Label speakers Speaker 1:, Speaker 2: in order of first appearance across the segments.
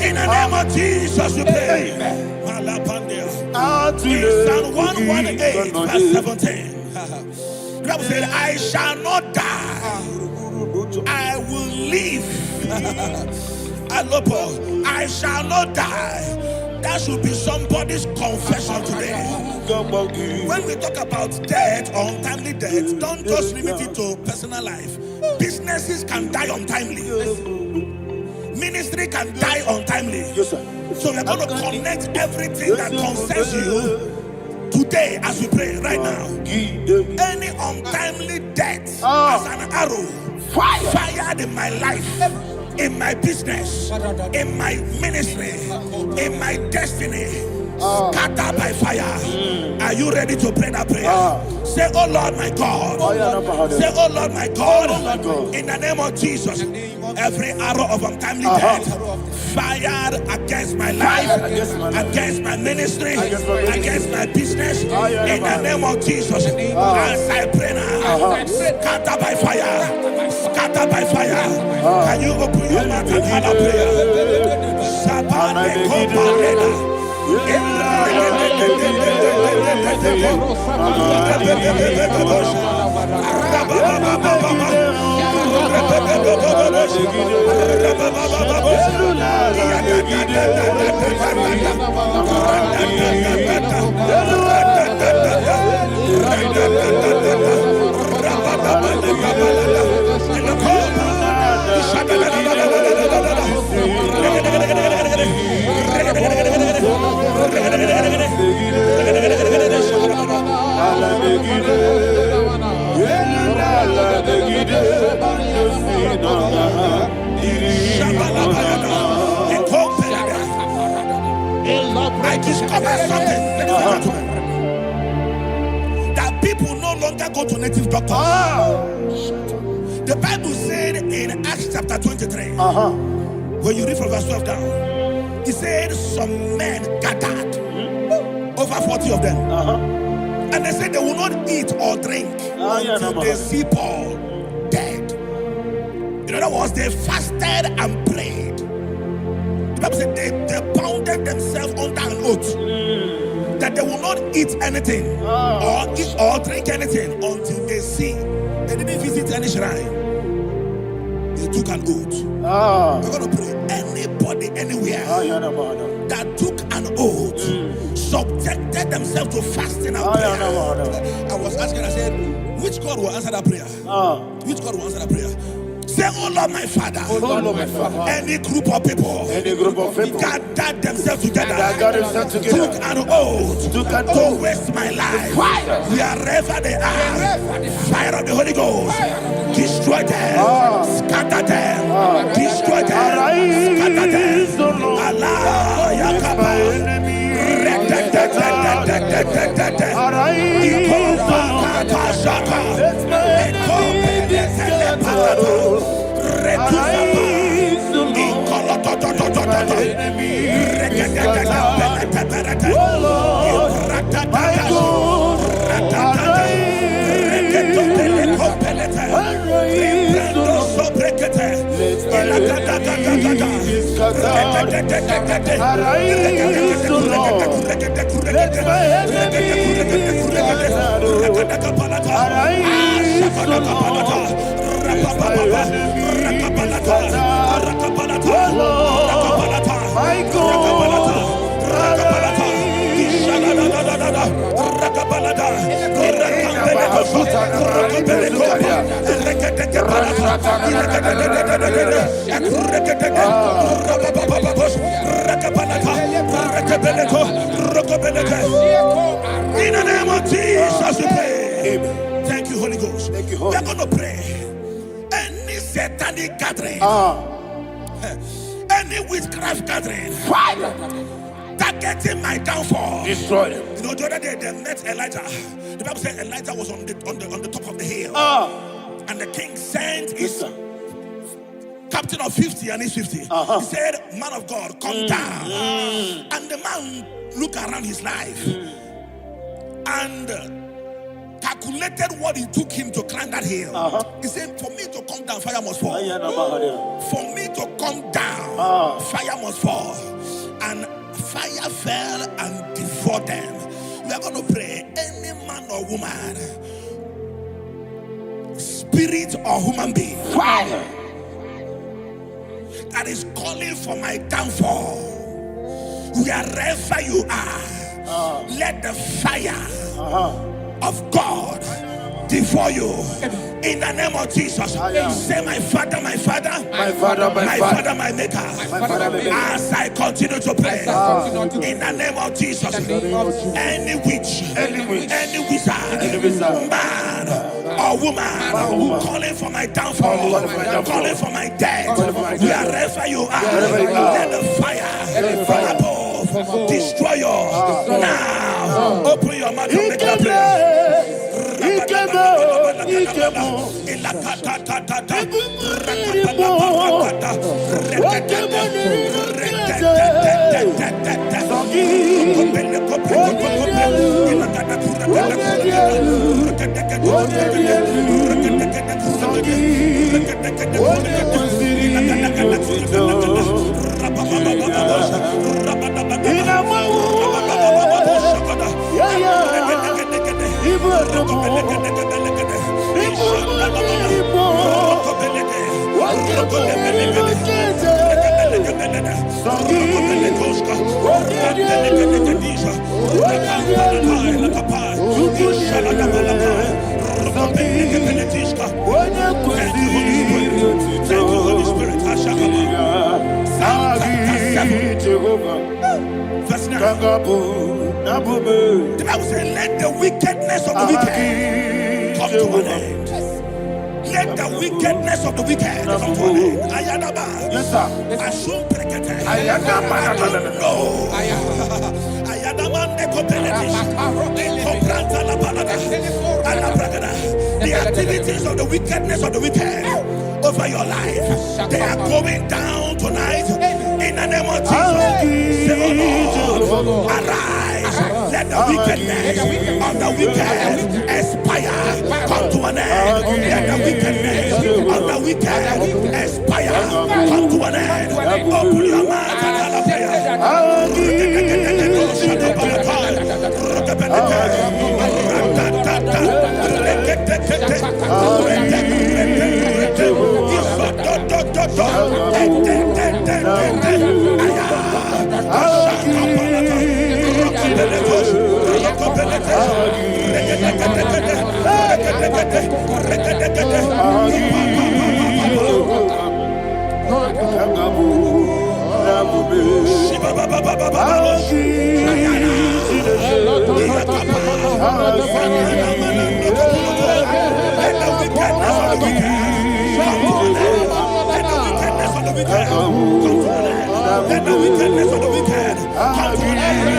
Speaker 1: In the name of Jesus, we pray. In Psalm 118, verse 17, the Bible said, I shall not die, I will live. I shall not die. That should be somebody's confession today. When we talk about death or untimely death, don't just limit it to personal life. Businesses can die untimely. Ministry can die untimely.
Speaker 2: Yes, sir.
Speaker 1: So we're going to connect everything that concerns you today as we pray right now. Any untimely death as an arrow fired in my life, in my business, in my ministry, in my destiny, scattered by fire. Are you ready to pray that prayer? Say, oh Lord my God. Say, oh Lord my God. In the name of Jesus, every arrow of untimely death fired against my life, against my ministry, against my business, in the name of Jesus, as I pray now, scattered by fire, scattered by fire. Can you open your mouth and have a prayer? I discovered something, ladies and gentlemen, that people no longer go to native doctors. The Bible said in Acts chapter 23, when you read from verse 12 down, it said some men gathered, over 40 of them, and they said they will not eat or drink until they see Paul dead. In other words, they fasted and prayed. The Bible said they bounded themselves under an oath that they will not eat anything or eat or drink anything until they see. They didn't visit any shrine. They took an oath. We're going to pray. Anybody, anywhere that took an oath, subjected themselves to fasting and prayer. I was asking, I said, which God will answer that prayer? Which God will answer that prayer? Say, oh Lord my Father, any group of people, gathered themselves together, took an oath to waste my life. Wherever they are, fire of the Holy Ghost, destroy them, scatter them, destroy them, scatter them. Allah Yakaba, In the name of Jesus, we pray. Thank you, Holy Ghost. We are going to pray. Any satanic gathering, any witchcraft gathering, targeting my downfall, destroy them. You know, the other day they met Elijah. The Bible said Elijah was on the top of the hill, and the king sent his captain of 50 and his 50. He said, "Man of God, come down." And the man looked around his life and calculated what it took him to climb that hill. He said, "For me to come down, fire must fall. For me to come down, fire must fall." And fire fell and devoured them. We are going to pray. Any man or woman, spirit or human being, that is calling for my downfall, wherever you are, let the fire of God devour you. In the name of Jesus, say, "My Father, my Father, my Father, my Father, my Maker." As I continue to pray, in the name of Jesus, any witch, any wizard, man or woman calling for my downfall, calling for my death, wherever you are, let the fire from above destroy you now. Open your mouth and make a prayer. Thank you, Holy Spirit. Verse 9. The Bible says, "Let the wickedness of the wicked come to an end." Let the wickedness of the wicked come to an end. Ayadaba. Yes, sir. Assume prekete. Ayadaba. I don't know. Ayadaba nekopeletis. Kompranta la balada. Alabragada. The activities of the wickedness of the wicked over your life, they are going down tonight. In the name of Jesus, say, "Oh Lord, arise. Let the wickedness of the wicked expire. Come to an end. Let the wickedness of the wicked expire. Come to an end." Open your mouth and have a prayer. Let the wickedness of the wicked come to an end.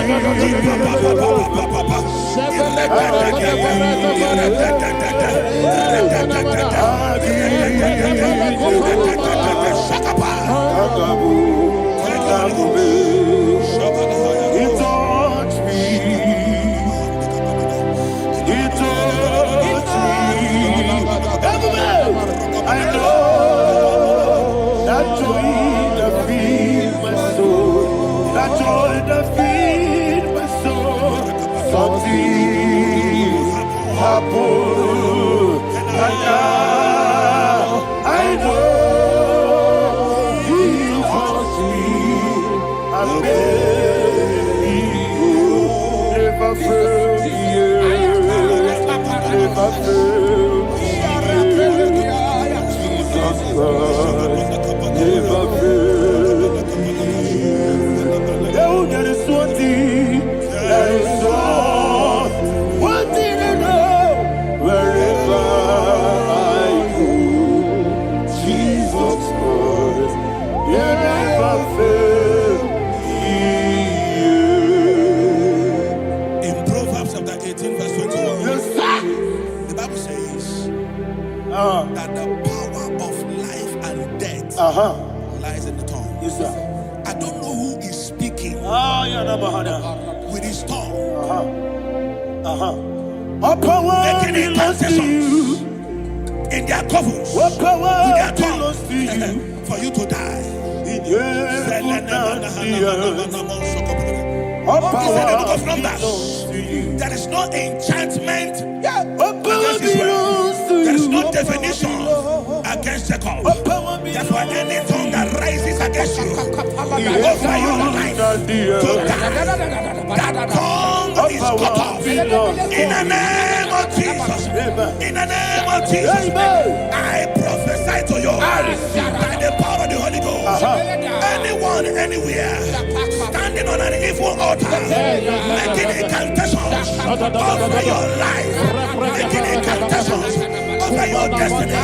Speaker 1: I know that joy that feeds my soul, that joy that feeds my soul. Something happened, and now I know He wants me. I may never fail.
Speaker 2: never fail. Jesus Christ never fail. There is one thing, there is one thing I know. Wherever I go, Jesus Christ, you never fail.
Speaker 1: In Proverbs chapter 18, verse 21,
Speaker 2: Yes, sir.
Speaker 1: the Bible says that the power of life and death lies in the tongue.
Speaker 2: Yes, sir.
Speaker 1: I don't know who is speaking with his tongue, making incantations in their covens with their tongue for you to die. He said in the book of Numbers, there is no enchantment against Israel. There is no definition against Jacob. Therefore, any tongue that rises against you over your life to die, that tongue is cut off. In the name of Jesus. In the name of Jesus. I prophesy to you by the power of the Holy Ghost. Anyone, anywhere, standing on an evil altar, making incantations over your life, making incantations over your destiny, I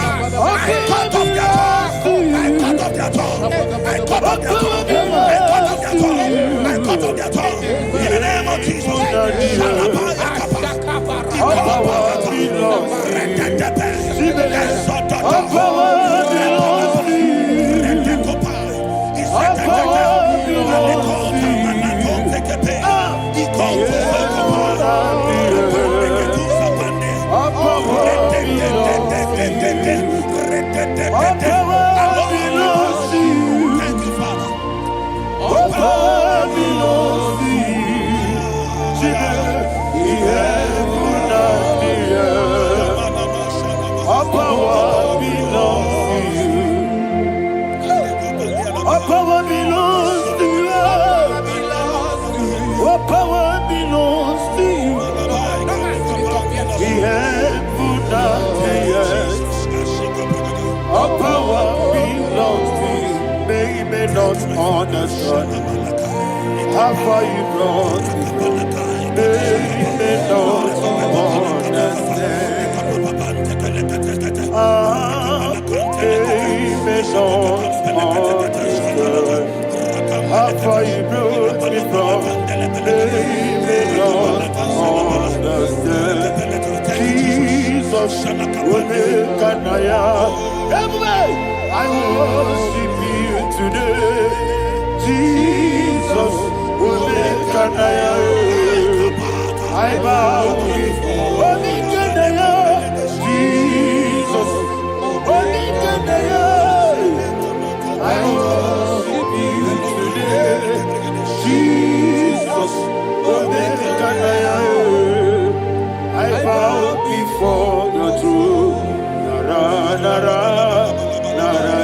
Speaker 1: cut off their tongue. I cut off their tongue. I cut off their tongue. I cut off their tongue. I cut off their tongue. In the name of Jesus. Thank you, Father.
Speaker 2: Power belongs to you. What power belongs to you? The heaven and the earth. Our power belongs to you. May not understand how far you brought me. May not understand. May not understand how far you brought me from. May not understand. Jesus, will make an I worship you today. Jesus, will make an I bow before Jesus, will make an I worship you today. Jesus, will make an I bow before your throne. Nara, nara, nara,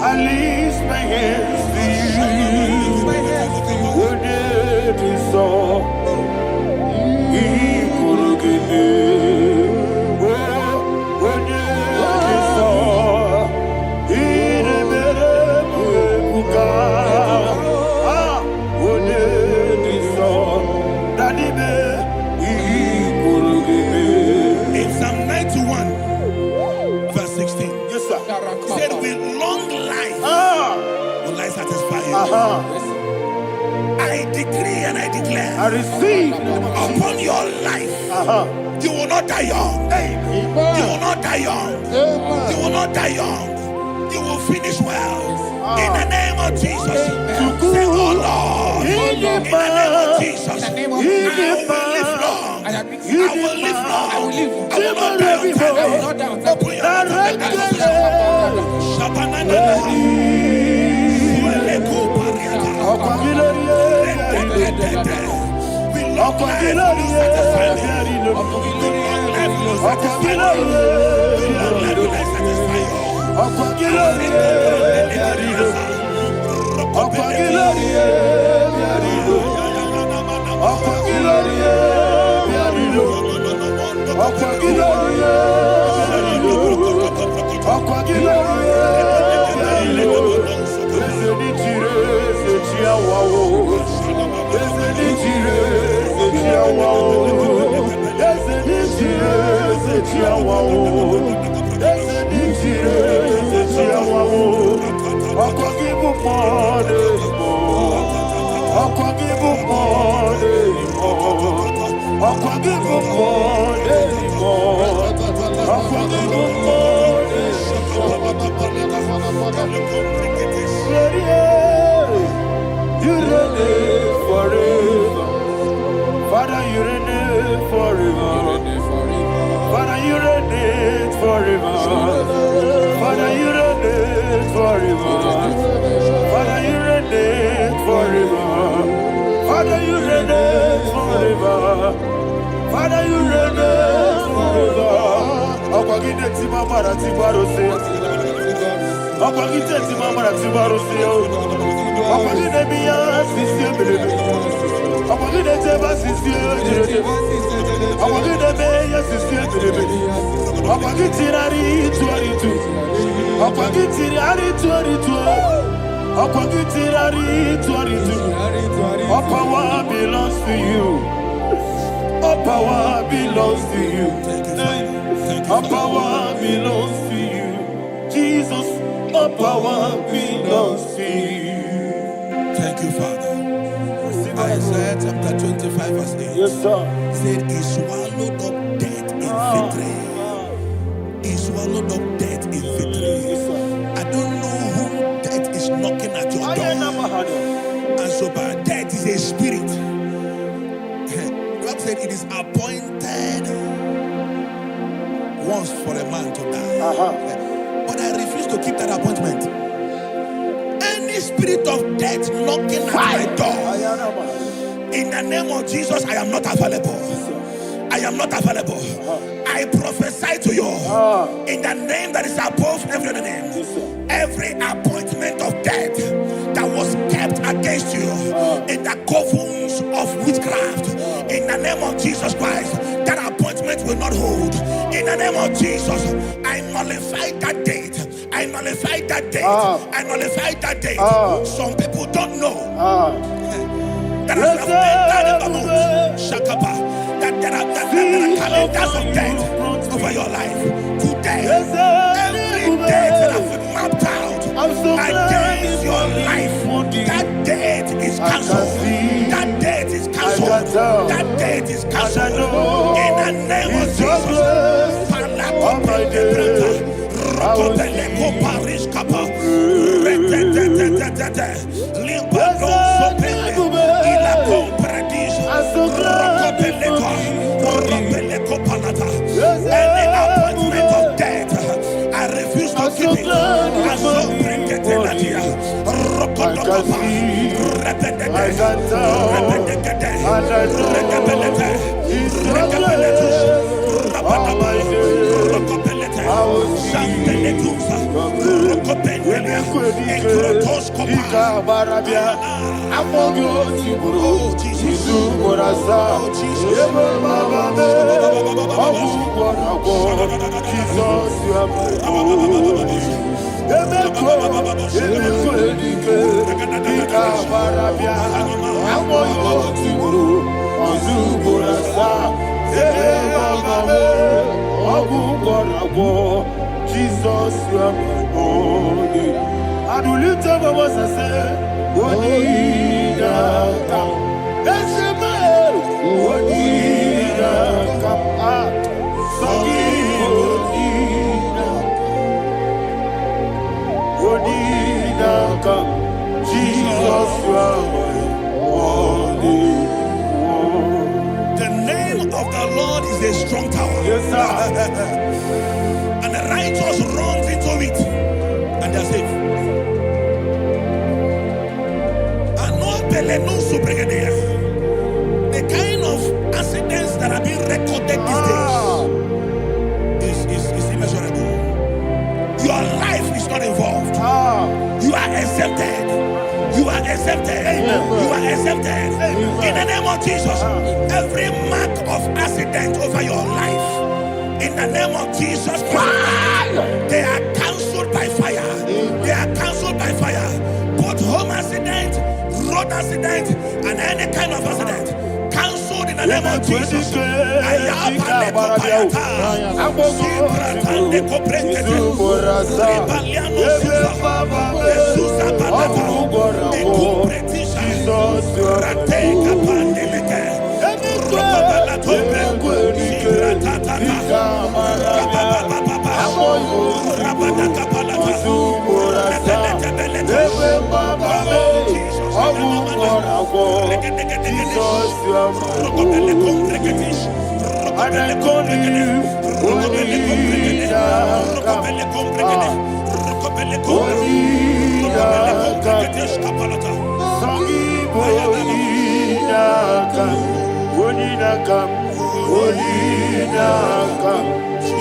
Speaker 2: I lift my hands to you. When it is all, he could give me. When it is all, he never when it is all, that he could give me.
Speaker 1: In Psalm 91, verse 16.
Speaker 2: Yes, sir.
Speaker 1: He said, with long life will I satisfy you. I decree and I declare,
Speaker 2: I receive
Speaker 1: upon your life, you will not die young. You will not die young. You will not die young. You will finish well. In the name of Jesus. Say, oh Lord, in the name of Jesus, I will live long. will live long. I will not die on time. Open your mouth and make that we long life will satisfy me. We long life will satisfy me. We long life will satisfy you.
Speaker 2: You reign forever. Father, you reign forever. Father, you reign forever. Father, you reign forever. Father, you reign forever. Father, you reign forever. Father, you reign forever. Akwagide timamara tibarose. Akwagide timamara tibarose. Akwagide biya sisi ebelebe. Akwagide teba sisi ebelebe. Akwagide beya sisi ebelebe. Akwagide rari tuaritu. Akwagide rari tuaritu. Akwagide rari tuaritu. All power belongs to you. All power belongs to you. All power belongs to you. Jesus, all power belongs to you.
Speaker 1: Thank you, Father. Isaiah chapter 25 verse 8.
Speaker 2: Yes, sir.
Speaker 1: Said he swallowed up death in victory. He swallowed up death in victory. I don't know whom death is knocking at your door. And so by death is a spirit. God said it is appointed once for a man to die. But I refuse to keep that appointment. Any spirit of death knocking at my door, in the name of Jesus, I am not available. I am not available. I prophesy to you in the name that is above every other name. Every appointment of death that was kept against you in the covens of witchcraft, in the name of Jesus Christ, that appointment will not hold. In the name of Jesus, I nullify that date. I nullify that date. I nullify that date. Some people don't know that as you have entered the month, Shakapa, that there are calendars of death over your life. Today, every date that I've mapped out against your life, that date is cancelled. That date is cancelled. That date is cancelled. In the name of Jesus. Any appointment of death, I refuse to keep it. I so bring it in here. Jesus, you are my only. I do lift up my voice and say, Wodida come. That's the man. Wodida come. Sogi Wodida come. Jesus, you are my only. The name of the strong tower.
Speaker 2: Yes, sir.
Speaker 1: And the righteous runs into it and they're safe. The kind of accidents that are being recorded these days is immeasurable. Your life is not involved. You are exempted. You are exempted. You are exempted. In the name of Jesus, every mark of accident over your life, in the name of Jesus Christ, they are cancelled by fire. They are cancelled by fire. Both home accident, road accident, and any kind of accident, cancelled in the name of Jesus.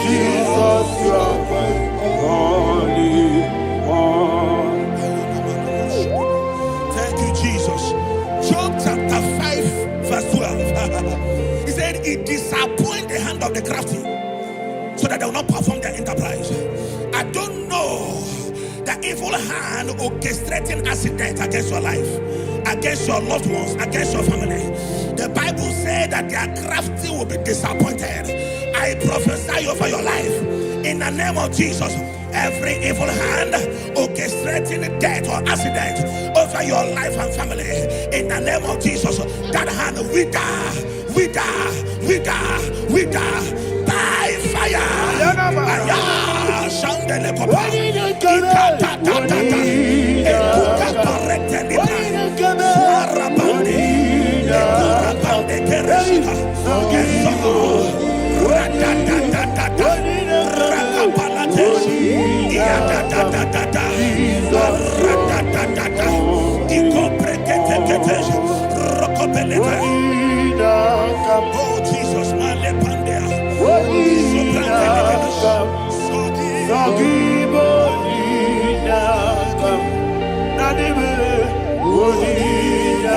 Speaker 2: Jesus, you are holy.
Speaker 1: Thank you, Jesus. Job chapter 5, verse 12. He said, "It disappoints the hand of the crafty, so that they will not perform their enterprise." I don't know the evil hand orchestrating accident against your life, against your loved ones, against your family. The Bible said that their crafty will be disappointed. I prophesy over your life in the name of Jesus. Every evil hand orchestrating death or accident over your life and family, in the name of Jesus, that hand wither by fire. Oh Jesus,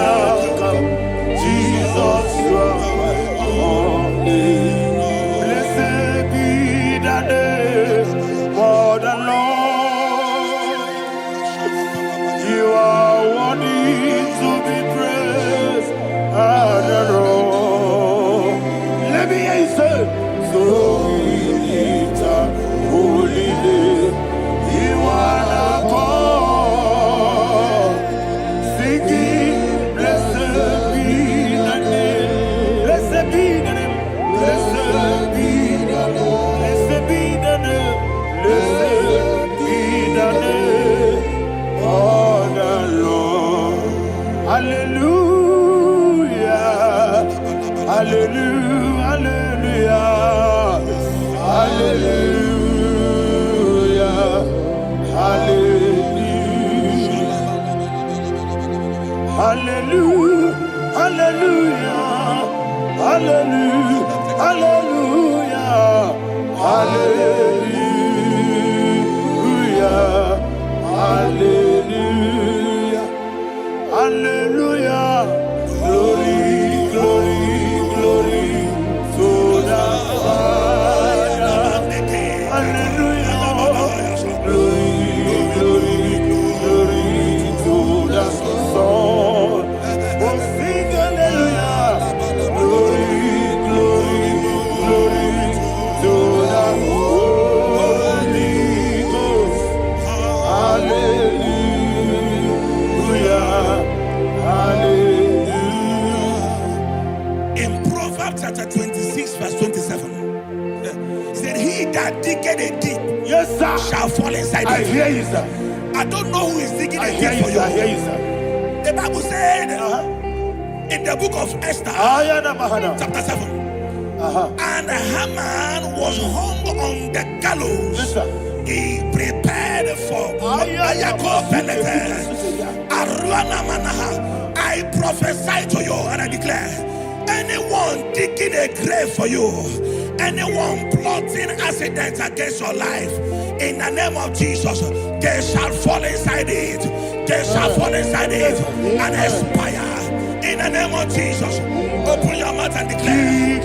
Speaker 2: Jesus, you are holy. Blessed be the name of the Lord. You are worthy to be praised and adored. Let me hear you say, so we lift up holy name. You are the God. Singing, blessed be the name. Blessed be the name. Blessed be the name. Blessed be the name. Blessed be the name of the Lord. Hallelujah. Hallelujah. Hallelujah. Hallelujah. Hallelujah. Hallelujah. Hallelujah. Hallelujah. Hallelujah. Hallelujah. Hallelujah. Glory, glory, glory to the Father. Hallelujah. Glory, glory, glory to the Son. Oh, sing hallelujah. Glory, glory, glory to the Holy Ghost. Hallelujah. Hallelujah.
Speaker 1: in Proverbs chapter 26, verse 27, he said, "He that diggeth a deep,
Speaker 2: Yes, sir,
Speaker 1: shall fall inside
Speaker 2: I
Speaker 1: it."
Speaker 2: hear you, sir.
Speaker 1: I don't know who is digging
Speaker 2: I
Speaker 1: a
Speaker 2: hear
Speaker 1: deep
Speaker 2: you,
Speaker 1: for
Speaker 2: sir. I
Speaker 1: you.
Speaker 2: hear you, sir.
Speaker 1: The Bible said in the book of Esther,
Speaker 2: Ayana Mahana.
Speaker 1: chapter 7, And Haman was hung on the gallows. He prepared for I prophesy to you and I declare, anyone digging a grave for you, anyone plotting accidents against your life, in the name of Jesus, they shall fall inside it. They shall fall inside it and expire. In the name of Jesus, open your mouth and declare.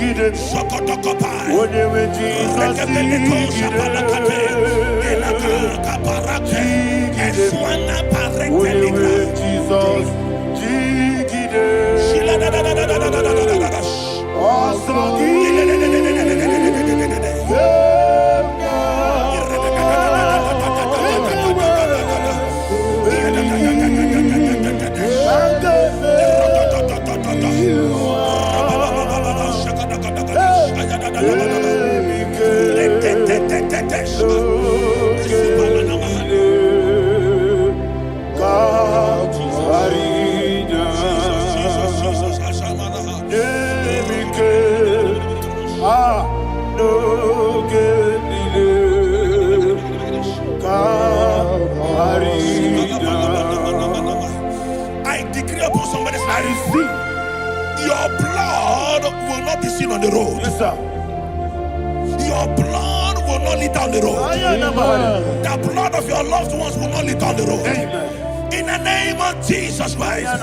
Speaker 1: I decree upon somebody's life, your blood will not be seen on the road.
Speaker 2: Yes, sir.
Speaker 1: Your blood will not lead down the road. The blood of your loved ones will not lead down the road.
Speaker 2: Amen.
Speaker 1: In the name of Jesus Christ.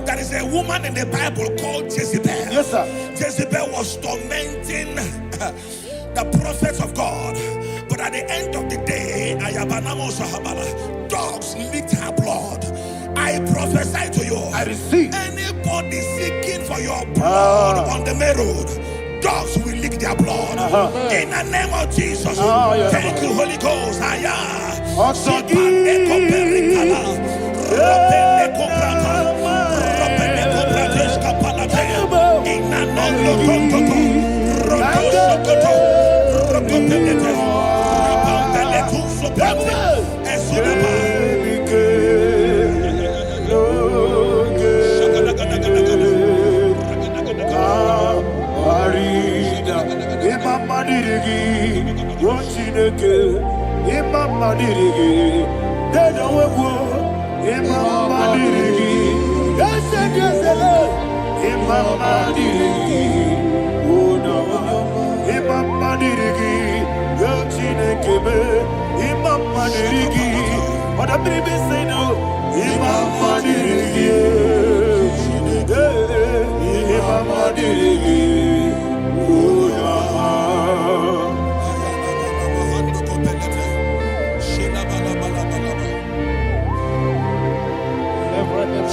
Speaker 1: There is a woman in the Bible called Jezebel.
Speaker 2: Yes, sir.
Speaker 1: Jezebel was tormenting the prophets of God. But at the end of the day, dogs licked her blood. I prophesy to you,
Speaker 2: I receive.
Speaker 1: anybody seeking for your blood on the main road, dogs will lick their blood. In the name of Jesus. Thank you, Holy Ghost.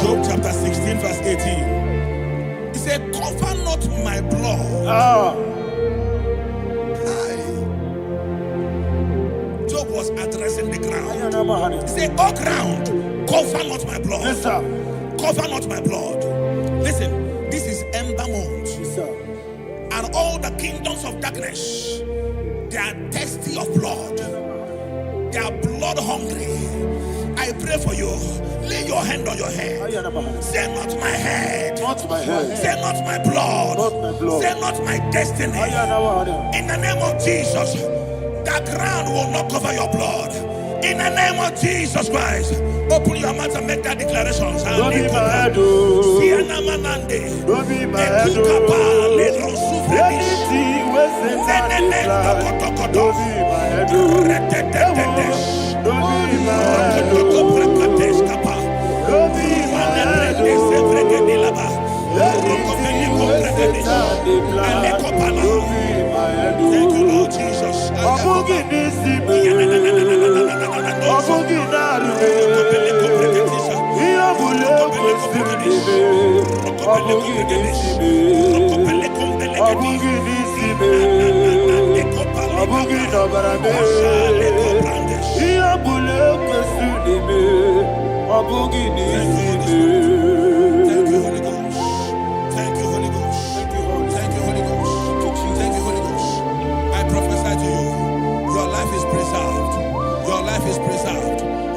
Speaker 1: Job chapter 16 verse 18. He said, cover not my blood. Job was addressing the ground. He said, oh ground, cover not my blood.
Speaker 2: Yes, sir.
Speaker 1: Cover not my blood. Listen, this is ember month.
Speaker 2: Yes, sir.
Speaker 1: And all the kingdoms of darkness, they are thirsty of blood. They are blood hungry. I pray for you. Lay your hand on your head. Say not my head.
Speaker 2: Not my head.
Speaker 1: Say not my blood.
Speaker 2: Not my blood.
Speaker 1: Say not my destiny. In the name of Jesus, the ground will not cover your blood. In the name of Jesus Christ, open your mouth and make that declaration.
Speaker 2: Don't be my head. Don't be my head. Anything was in my life. Don't be my head. Don't be my head. Don't be my head.
Speaker 1: Thank you, Lord Jesus.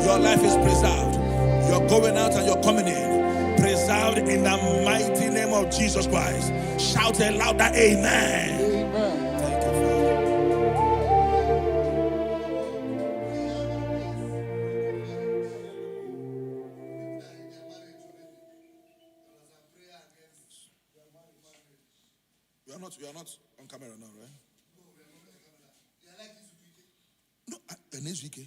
Speaker 1: Your life is preserved. You're going out and you're coming in. Preserved in the mighty name of Jesus Christ. Shout a louder amen. You are not on camera now, right? No, the next week.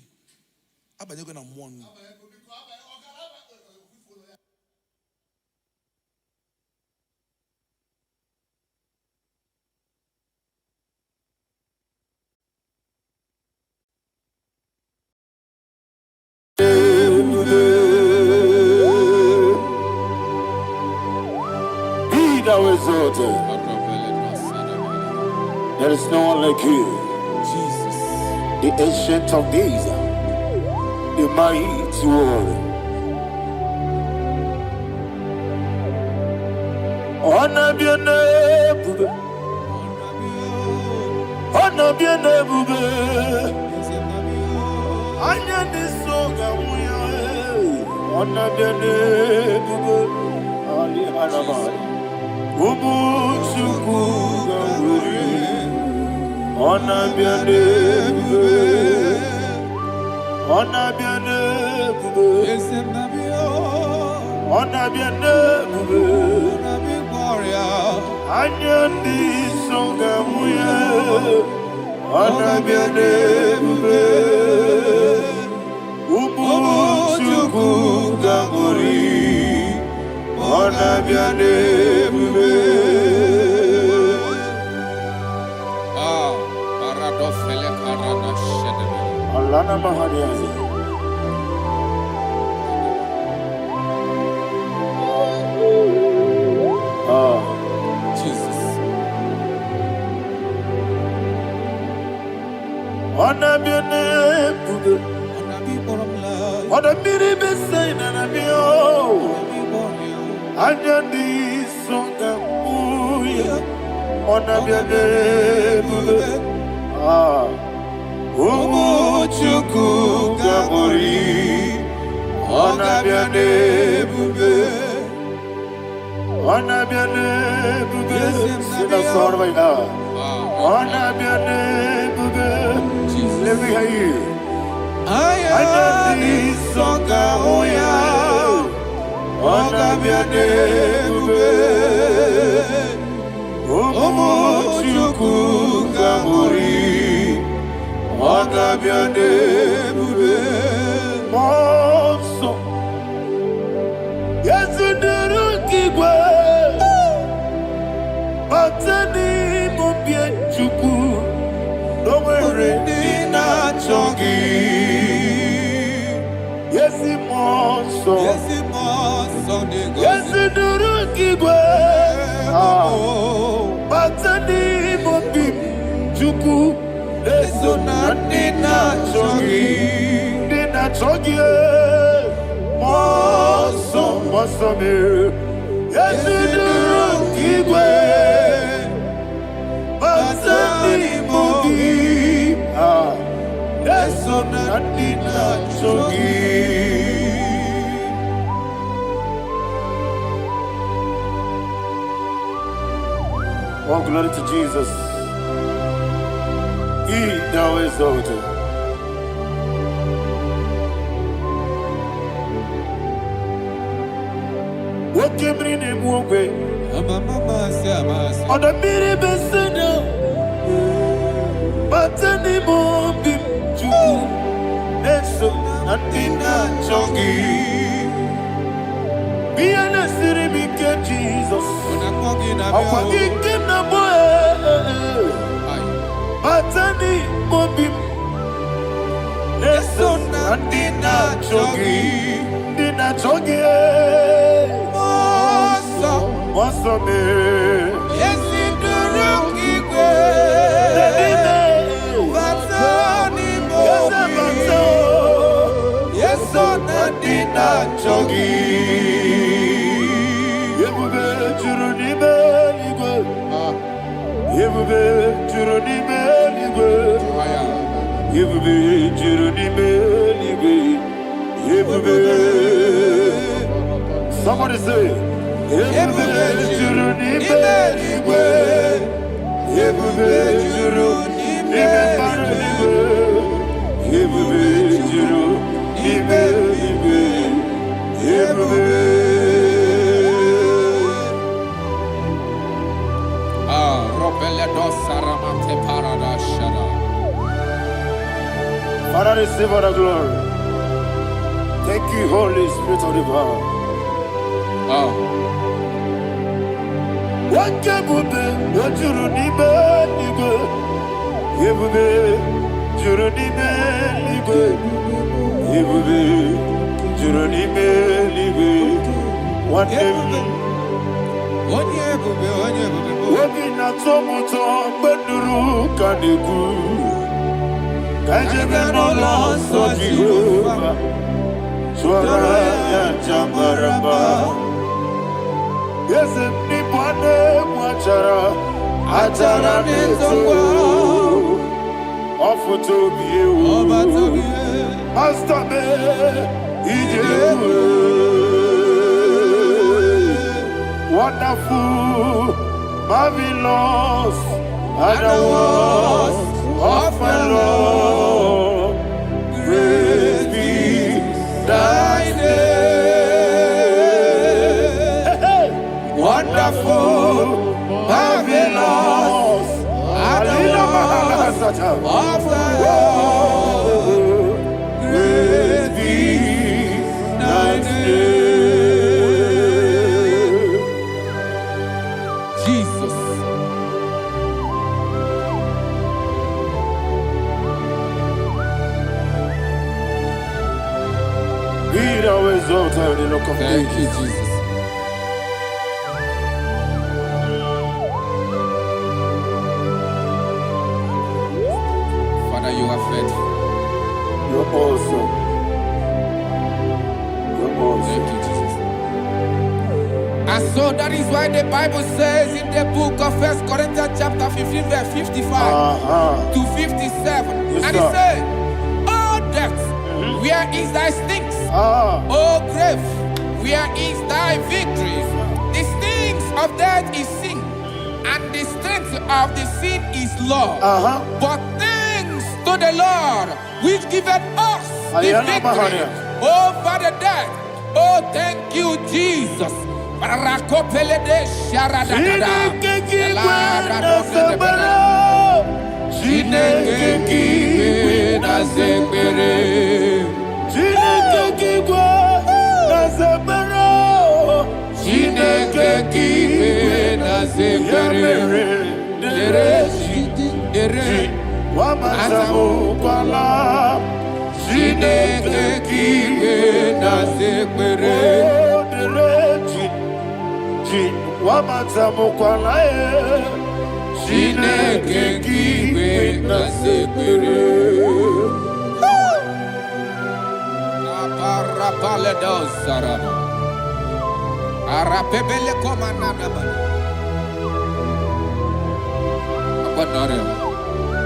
Speaker 1: You're going to mourn.
Speaker 2: There is no one like you, Jesus, the ancient of days, the mighty one. Honor be your name, honor be your name, honor be your name, Ali Alabari. Honor be your name, honor be your name, honor be your name, Anyandi songamuya, honor be your name, Umuchuku gangori, honor be your name. Alana Mahariazi. Jesus. Honor be your name, honor be the best sign and be all. Anyandi songamuya, honor be your name. Umuchuku gabori, honor be your name, honor be your name. Sing a song right now. Honor be your name, let me hear you. Anyandi songamuya, honor be your name, Umuchuku gabori, honor be your name, Monso. Yes, you do Igwe, Batani Mubie Chuku, no worry, Nina Chongi. Yes, Monso. Yes, Monso. Yes, you do Igwe, Batani Mubie Chuku. Eso na Nina Chongi, Nina Chongi, Moso me. Yes, you do Igwe, Batani Mobi. Eso na Nina Chongi. Oh, glory to Jesus. He thou exalted. What came in him one way? On the mini besino, but any more bim to Neso Natina Chongi. Be an city, Jesus. I'm forgetting the boy. Batani mobim, Neso Natina Chongi, Nina Chongi, Moso me. Yes, in the wrong Igwe, Batani mobim, yes, so Natina Chongi. Yebube Churuni Beligwe, Yebube Churuni Beligwe, Yebube Churuni Beligwe, Yebube. Somebody say, Yebube Churuni Beligwe, Yebube Churuni Beligwe, Yebube Churuni Beligwe, Yebube. Father, receive all the glory. Thank you, Holy Spirit of the power. What can you do? What you need? Wonderful, marvelous, and the words of my Lord. Praise be thy name. Wonderful, marvelous, and the words of my Lord. Praise be thy name. Thank you, Jesus. Father, you are faithful. You're awesome. You're awesome. Thank you, Jesus. And so that is why the Bible says in the book of 1 Corinthians chapter 15, verse 55 to 57. Yes, and it says, "Oh death, where is thy stings? Oh grave, where is thy victory? The stings of death is sin, and the strength of the sin is law. But thanks to the Lord, which giveth us the victory over the death." Oh, thank you, Jesus.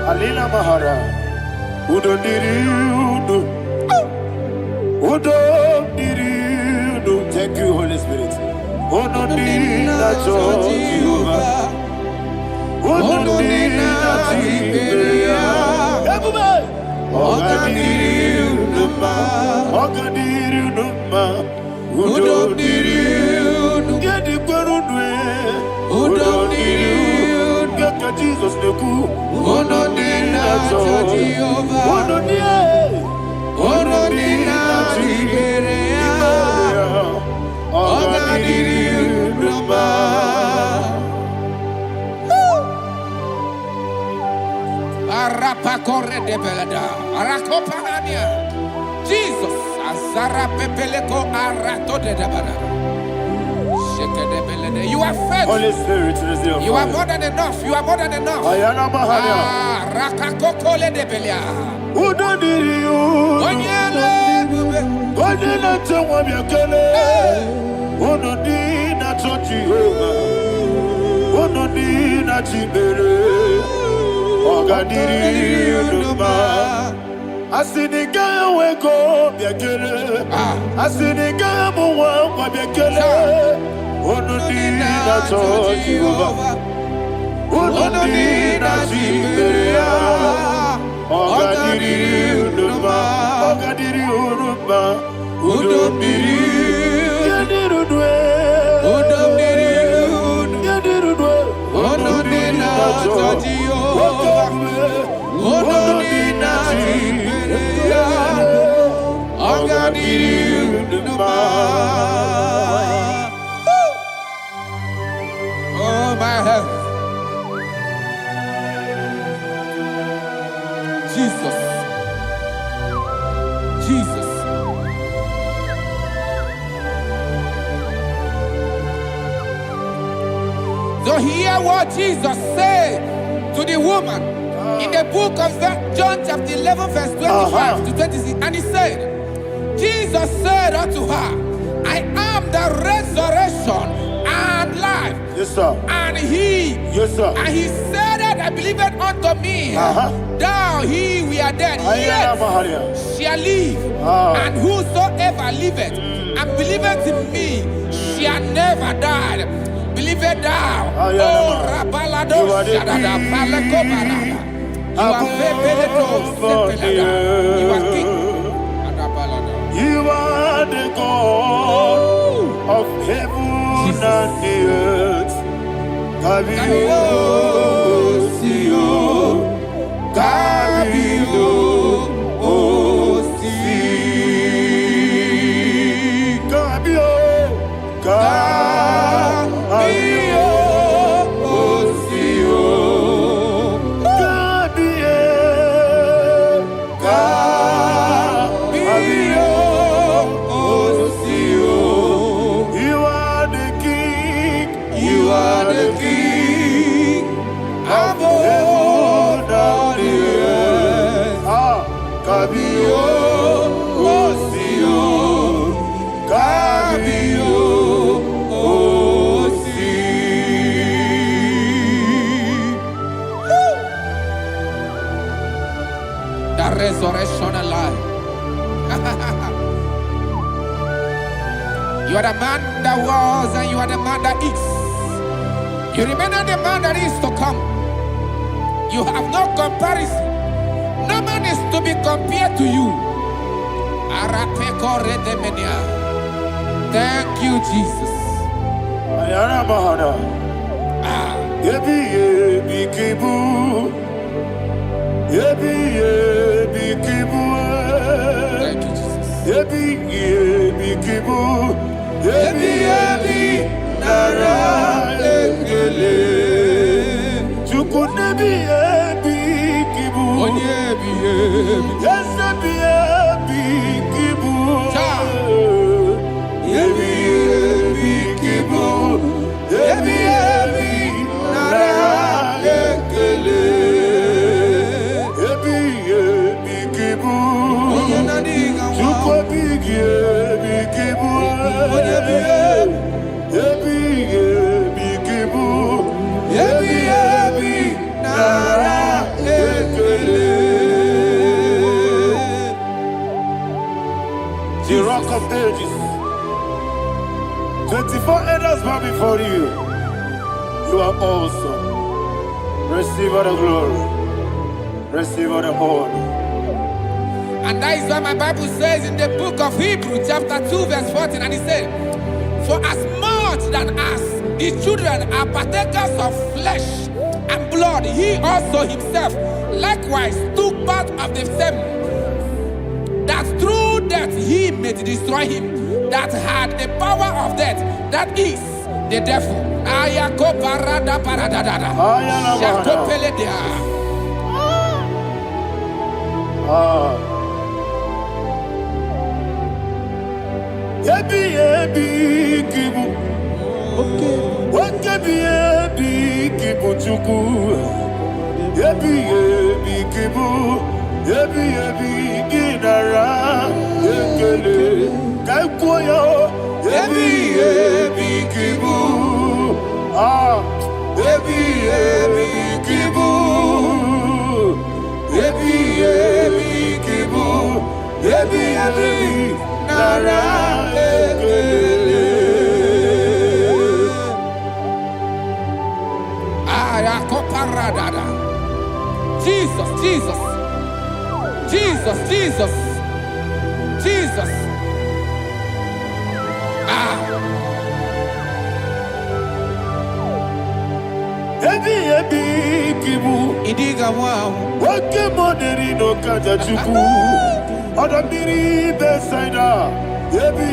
Speaker 2: Alina Mahara, Udo Diriudo, Udo Diriudo. Thank you, Holy Spirit. Udo Diriudo, Udo Diriudo, Jesus the cool. Jesus, Azara Pepeleko Arato de Dabara. You are faithful. Holy Spirit, you are more than enough. You are more than enough. Rakakokole de Belia. Who don't need you? I see the guy wake up, I see the guy move up, oh no need a Jehovah, oh no need a Jehovah, oh God did you, Oh, my health. Jesus. Jesus. So hear what Jesus said to the woman in the book of John chapter 11 verse 25 to 26. And he said, Jesus said unto her, I am the resurrection and life.
Speaker 1: Yes, sir.
Speaker 2: And he,
Speaker 1: yes, sir.
Speaker 2: And he said that I believed unto me, thou he we are dead, yet shall live. And whosoever liveth and believeth in me shall never die. Believe it thou. Oh, Rabalado, Shadada, Palako Barada. You are Febeleto, you are king.
Speaker 1: You are the God of heaven and the earth. Kabio, Sio, Kabio, Osi, Kabio, Kabio, Osio, Kabio, Kabio, Osio. You are the king. You are the king. Above all the earth. Kabio, Osio, Kabio, Osi.
Speaker 2: The resurrection alive. You are the man that was and you are the man that is. You remember the man that is to come. You have no comparison. No man is to be compared to you. Thank you, Jesus. Thank you, Jesus.
Speaker 1: The rock of ages. 24 elders bow before you. You are awesome. Receive all the glory. Receive all the honor.
Speaker 2: And that is what my Bible says in the book of Hebrews chapter 2 verse 14. And it said, for as much than as the children are partakers of flesh and blood, he also himself likewise took part of the same, that through death he may destroy him that had the power of death, that is the devil. Jesus, Jesus, Jesus, Jesus, Jesus. ebi kibu.
Speaker 3: Idiga wow.
Speaker 2: Wake money no kaja chuku. Odamiri besaida. Ebi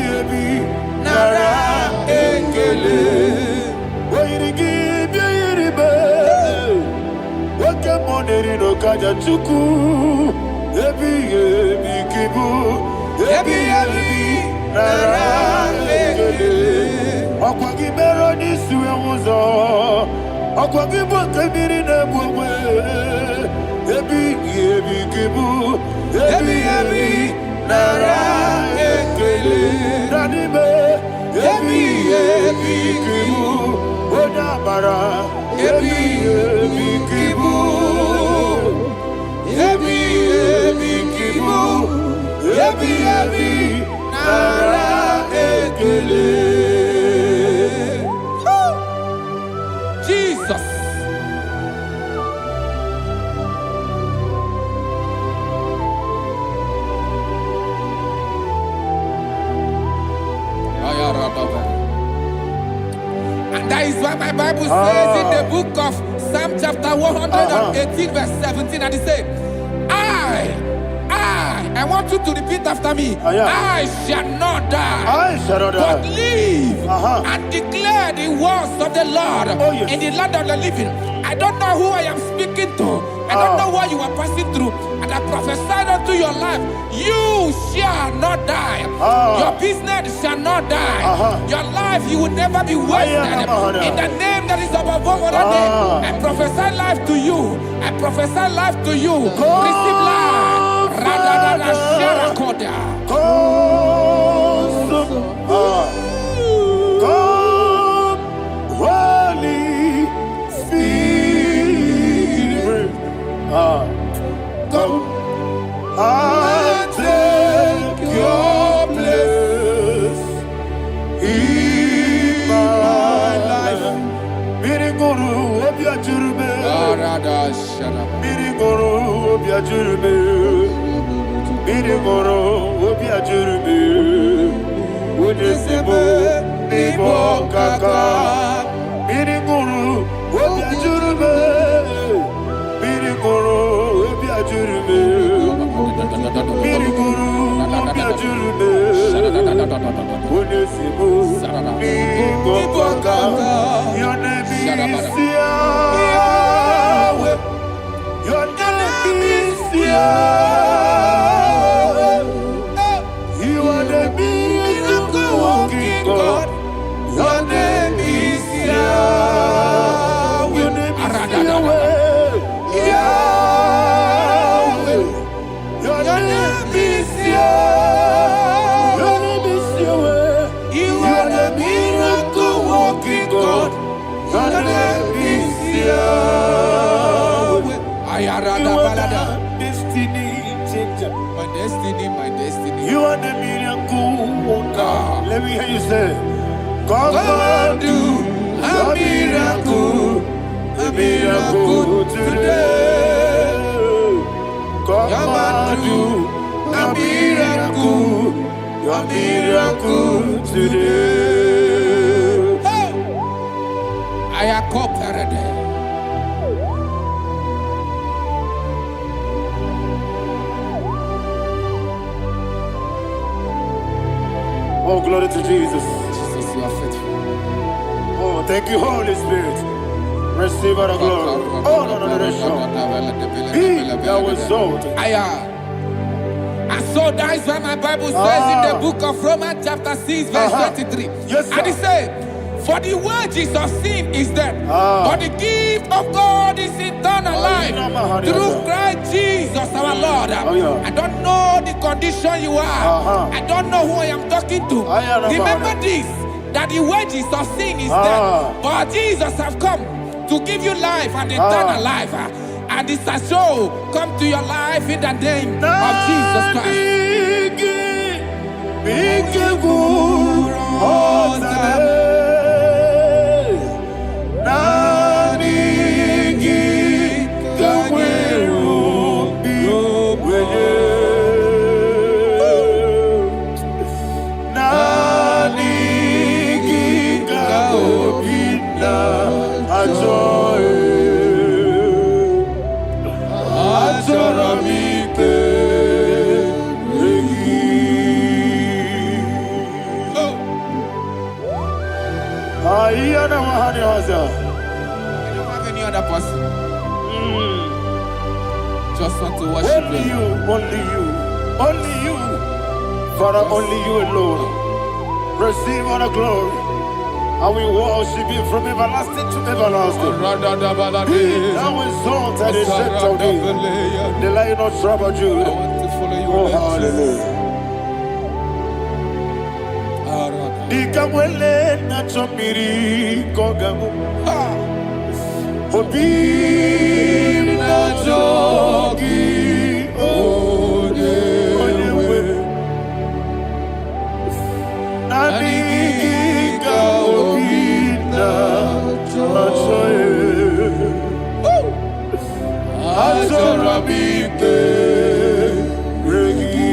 Speaker 3: Nara ekele.
Speaker 2: Wairigi biiribe. Wake money no kaja chuku. Ebi kibu. Ebi nara ekele. Akwagi bero ni suwe muzo. Akwagi bote biri ne bwe. Ebi kibu. Ebi nara ekele. Nanibe. Ebi kibu. Odabara. Ebi kibu. Ebi kibu. Ebi nara ekele.
Speaker 3: Jesus. And that is why my Bible says in the book of Psalm chapter 118 verse 17, and it says, I want you to repeat after me. I shall not die, but live and declare the words of the Lord in the land of the living. I don't know who I am speaking to. I don't know what you are passing through. And I prophesy unto your life, you shall not die. Your business shall not die. Your life, you will never be wasted. In the name that is above all other name, I prophesy life to you. I prophesy life to you. Receive life. Radadada Sharakoda.
Speaker 2: Come, Holy Spirit. Come and take your place in my life. Miriguru obiajurube. Miriguru obiajurube. Miriguru obiajurube. Udesibo nibo kaka. Miriguru obiajurube. Miriguru obiajurube. Miriguru obiajurube. Udesibo nibo kaka. Your name is Yahweh. Your name is Yahweh. You are the miracle working God. Your name is Yahweh. Your name is Yahweh. Yahweh. Your name is Yahweh. Your name is Yahweh. You are the miracle working God. Your name is Yahweh. You are the destiny changer.
Speaker 3: My destiny.
Speaker 2: You are the miracle worker. Let me hear you say, come and do a miracle today. Come and do a miracle today.
Speaker 3: I am cooperative.
Speaker 2: Oh, glory to Jesus.
Speaker 3: Jesus, you are faithful.
Speaker 2: Oh, thank you, Holy Spirit. Receive our glory. Oh, no. Be thou exalted.
Speaker 3: And so that is why my Bible says in the book of Romans chapter 6 verse 23.
Speaker 2: Yes, sir.
Speaker 3: And it says, for the wages of sin is death, but the gift of God is eternal life through Christ Jesus our Lord. I don't know the condition you are. I don't know who I am talking to. Remember this, that the wages of sin is death, but Jesus has come to give you life and eternal life. And this shall show come to your life in the name of Jesus Christ.
Speaker 2: Joy. I don't
Speaker 3: have any other person. Just want to worship
Speaker 2: only you, only you, only you. Father, only you alone. Receive all the glory. I will worship you from everlasting to everlasting. Thou exalted and set of thee, the Lion of tribe of Judah.
Speaker 3: I want to follow you.
Speaker 2: Oh, hallelujah. Dikamwele na chomiri kogamu. Obi na jogi onewe. Nadiga obi na jogi. Azorabike regi.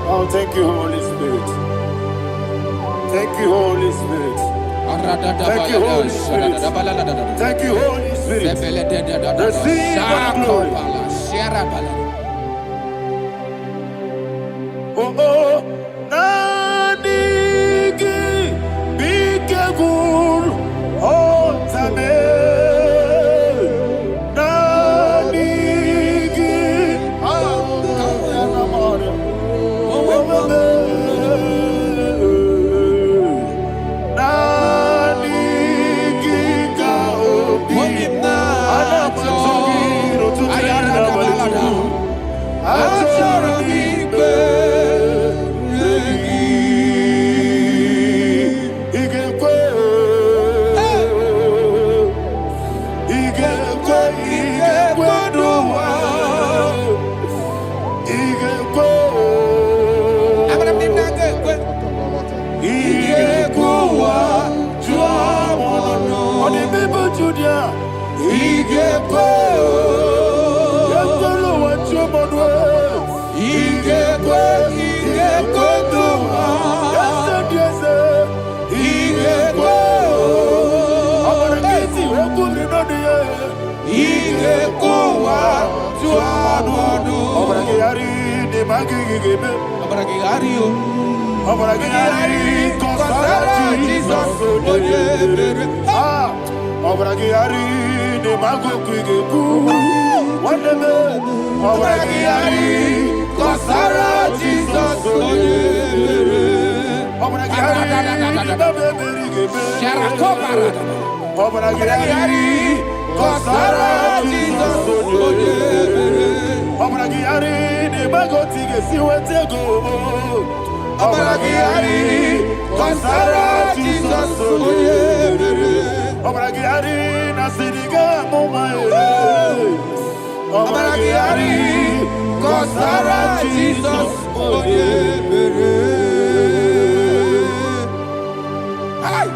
Speaker 2: Oh, thank you, Holy Spirit. Thank you, Holy Spirit. Thank you, Holy Spirit. Thank you, Holy Spirit. Receive the glory. Oh, oh, Nanigi, Bigagul, oh, Tame.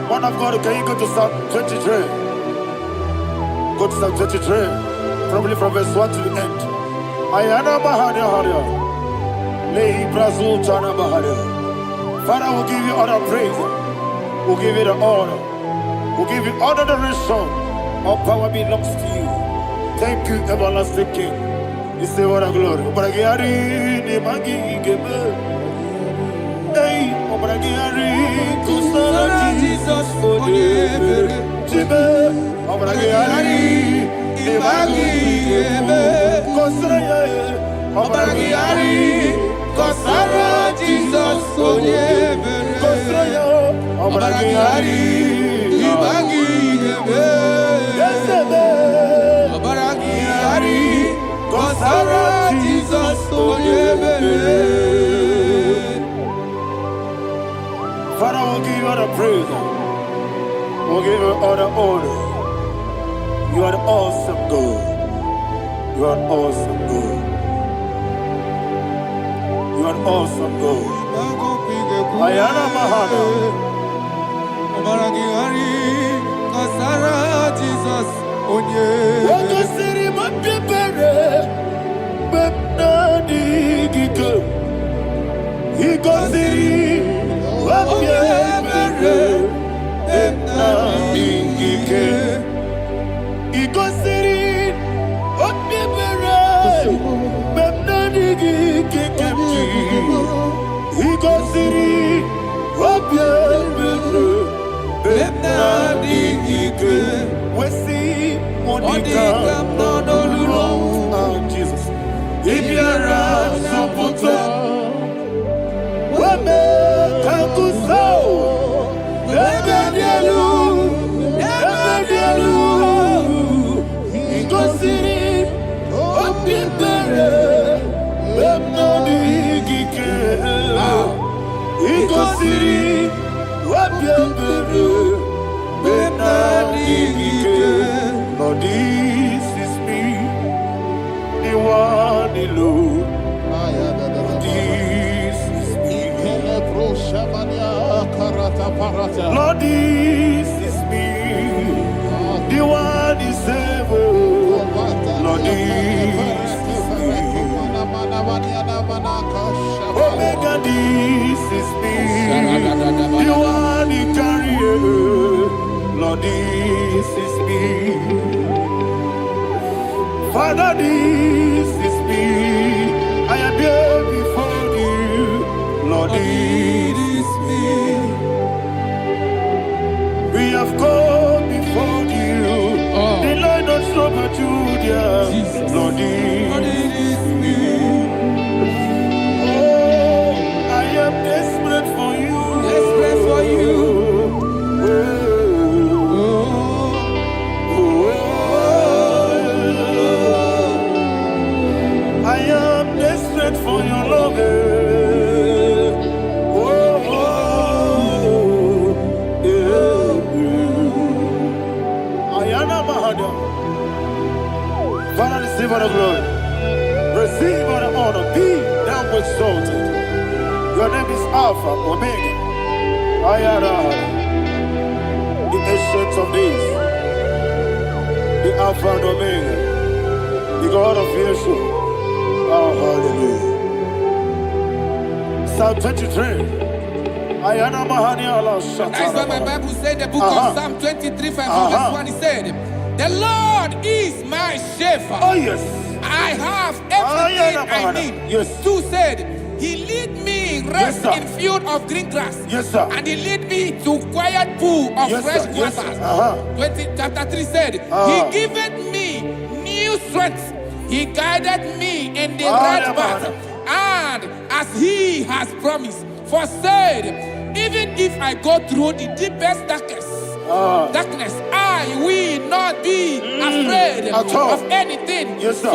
Speaker 2: Man of God, can you go to Psalm 23? Go to Psalm 23, probably from verse 1 to the end. Ayana Mahada Hada. Lay Brazil Tana Mahada. Father, we'll give you all the praise. We'll give you the honor. We'll give you all the adoration. All power belongs to you. Thank you, everlasting King. You say what a glory. Obragiari ni magi gebe. Hey, Obragiari kusara Jesus forever. Jibe, Obragiari ni magi gebe. Kusara Obragiari kusara Jesus forever. Kusara Obragiari ni magi gebe. Obragiari kusara Jesus forever. Father, we'll give you all the praise. We'll give you all the honor. You are the awesome God. You are awesome God. You are awesome God. Ayana Mahana.
Speaker 3: Obaragari kasara Jesus onye.
Speaker 2: Wako siri mapipere. Bepna digike. Iko siri mapipere. Bepna digike. Iko siri mapipere. Bepna digike kemji. Iko siri mapipere. Bepna digike. Wesi monika nodolulo. Jesus. Ibiara sopoto. Wame kankuso. Ebedielu. Ebedielu. Ikosiri. Opipere. Bemnodigike. Ikosiri. Opipere. Bemnodigike. Lord, this is me. The one alone. This is me. Lord, this is me. The one is able. Lord, this is me. Omega, this is me. The one you carry. Lord, this is me. Father, this is me. I am here before you. Lord, this is me. We have come before you. The Lord of Super Judah. Lord, this is me. Oh, I am desperate for you.
Speaker 3: Desperate for you.
Speaker 2: I am desperate for your love. Ayana Mahada. Father, receive all the glory. Receive all the honor. Be thou exalted. Your name is Alpha, Omega. Ayana. The ancient of days. The Alpha and Omega. The God of Yeshua. Oh, hallelujah. Psalm 23. Ayana Mahania Allah Shatters.
Speaker 3: That's why my Bible said the book of Psalm 23, 5, verse 1, he said, the Lord is my shepherd.
Speaker 2: Oh, yes.
Speaker 3: I have everything I need.
Speaker 2: Yes.
Speaker 3: 2 said, he lead me rest
Speaker 2: Yes,
Speaker 3: in field of green grass.
Speaker 2: Yes, sir.
Speaker 3: And he lead me to quiet pool of
Speaker 2: Yes,
Speaker 3: fresh
Speaker 2: sir. Yes,
Speaker 3: waters.
Speaker 2: sir.
Speaker 3: Chapter 3 said, he giveth me new strength. He guided me in the right path. And as he has promised, for said, even if I go through the deepest darkness, I will not be afraid of anything.
Speaker 2: Yes, sir.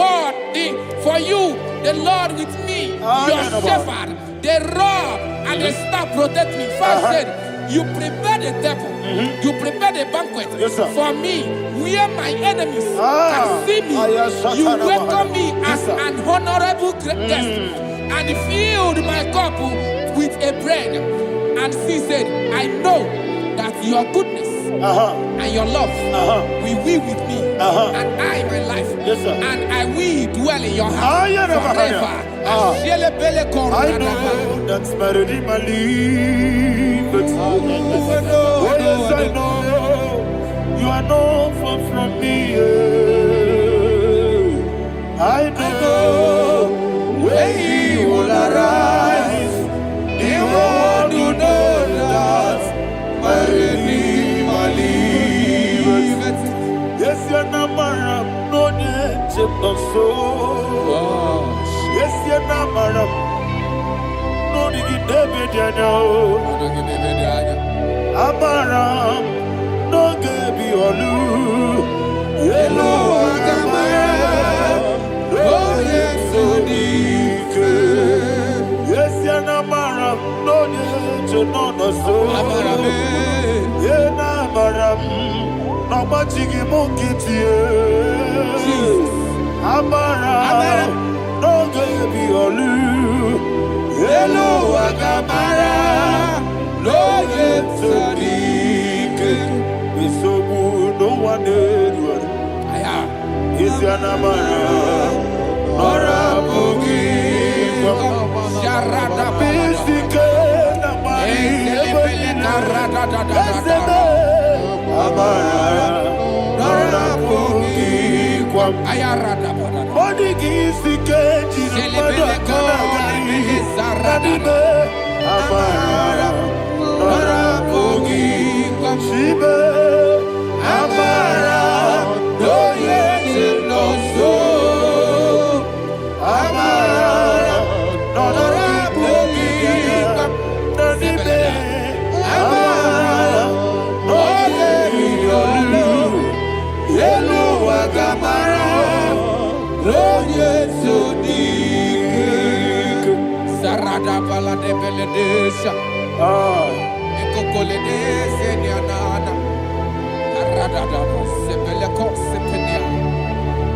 Speaker 3: For you, the Lord with me, your shepherd, the rod and the staff protect me. First said, you prepare the table, you prepare the banquet for me, where my enemies can see me. You welcome me as an honorable guest, and filled my cup with a bread. And she said, I know that your goodness and your love will be with me, and I, my life, and I will dwell in your house forever.
Speaker 2: I know that's better than my life. Yes, I know you are not far from me. I know when he will arise, the world will know that my Redeemer lives. Yes, you're not married, no need to so. Yes, you're not married, no need to be Amaram, no gebi olu, yellow agamara, no yesodike. Yes, yanamaram, no yejo no so. Amarame, yenamaram, no machigi mukiti. Amaram, no gebi olu, yellow agamara. No yesodike, we so good, no one did. Is your namara, Nora Bogi,
Speaker 3: Sharada
Speaker 2: Bisike, Namari, Amara, Nora Bogi,
Speaker 3: Ayarada
Speaker 2: Bodigi, Sike, Amara, Nora Bogi, Shibe, Amara, no yes, no so. Amara, Nora Bogi, Nanibe, Amara, no yes, Yellow Agamara, no yes, so deep.
Speaker 3: Sarada Bala de Beledesha.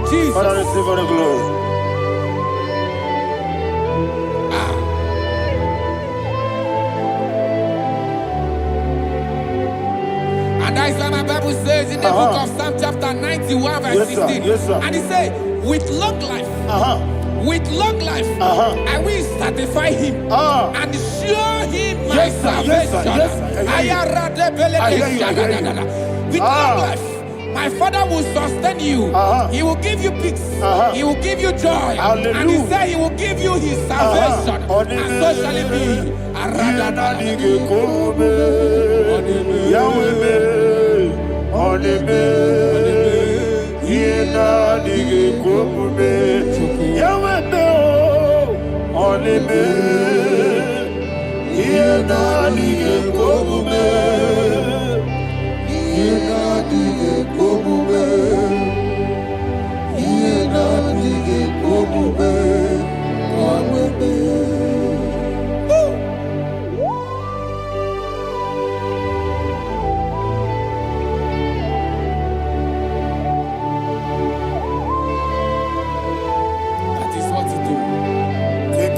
Speaker 3: Jesus.
Speaker 2: Father, receive all the glory.
Speaker 3: And that is why my Bible says in the book of Psalm chapter 91 verse 16.
Speaker 2: Yes, sir.
Speaker 3: And it says, with long life, with long life, I will satisfy him and show him my salvation. With long life, my Father will sustain you. He will give you peace. He will give you joy.
Speaker 2: Hallelujah.
Speaker 3: And he said he will give you his salvation. And so shall it be.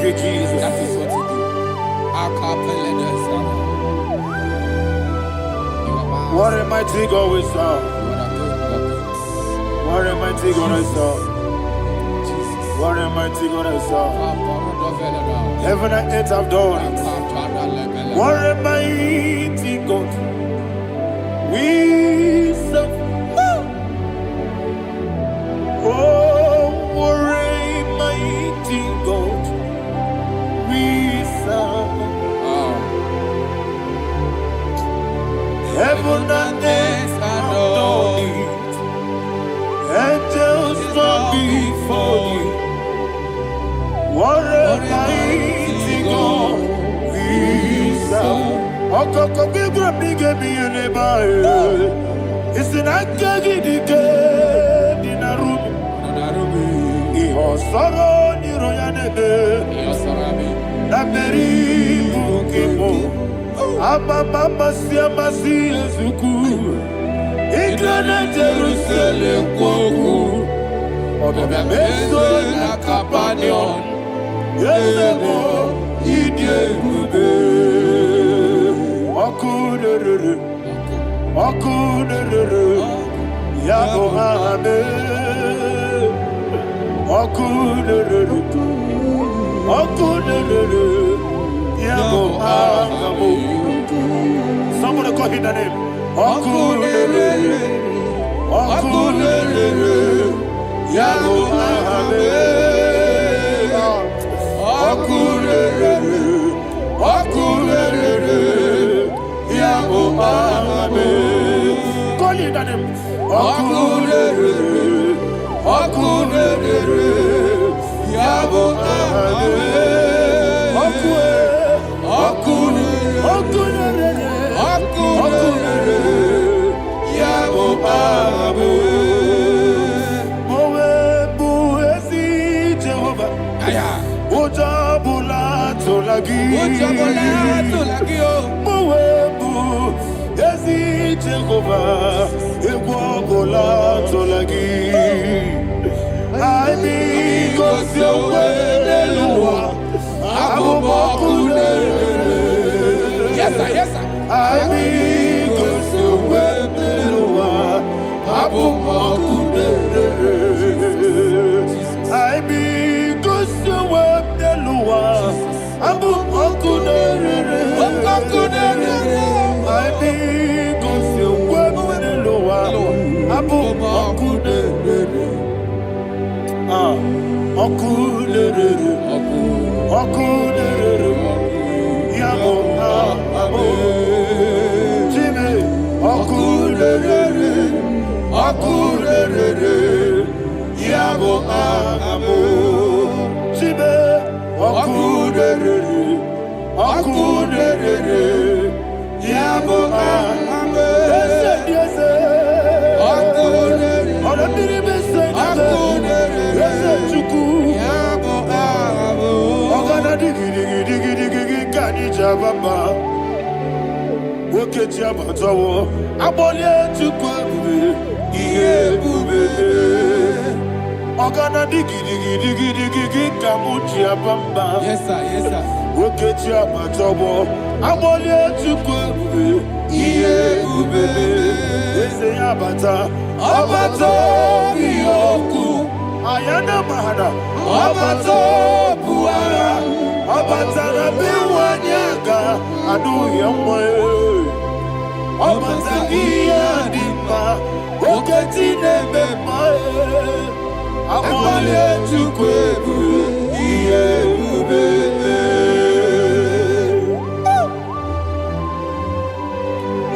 Speaker 2: Jesus.
Speaker 3: That is what you do.
Speaker 2: What a mighty God we serve. What a mighty God I serve. What a mighty God I serve. Heaven and earth have done it. What a mighty God we serve. Oh, what a mighty God we serve. Heaven and earth have done it. Angels bow before you. What a mighty God we serve. Okoko bigro bige bi eleba. It's an akagi dike dinarubi. Iho soro ni royanebe. Naberi bukimo. Mama siamasi ezuku. Igrana Jerusalem kwoku. Obe meso na kapanion. Yesemo idie gube. Okurere. Okunere, Yabo Ame, Okunere, Okunere, Yabo Ame. Somebody call him the name. Okunere, Okunere, Yabo Ame, Okunere, Okunere, Yabo Ame. Call him the name. Okunere, Okunere, Yabo Ame, Okunere, Okunere, Yabo Ame. Mowe buezi Jehovah. Ojabula tolagi. Mowe buezi Jehovah. Egwabola tolagi. I mean, cause you're well, yes, sir, yes, sir. I mean, cause you're well, I mean, cause you're well, yes, sir, yes, sir. Ayana mahada, Abato buara, Abatana biwanyaga, adu yamwe, Abatagia dimba, Oketine bemae, Amale chukwebu, iye ubebe.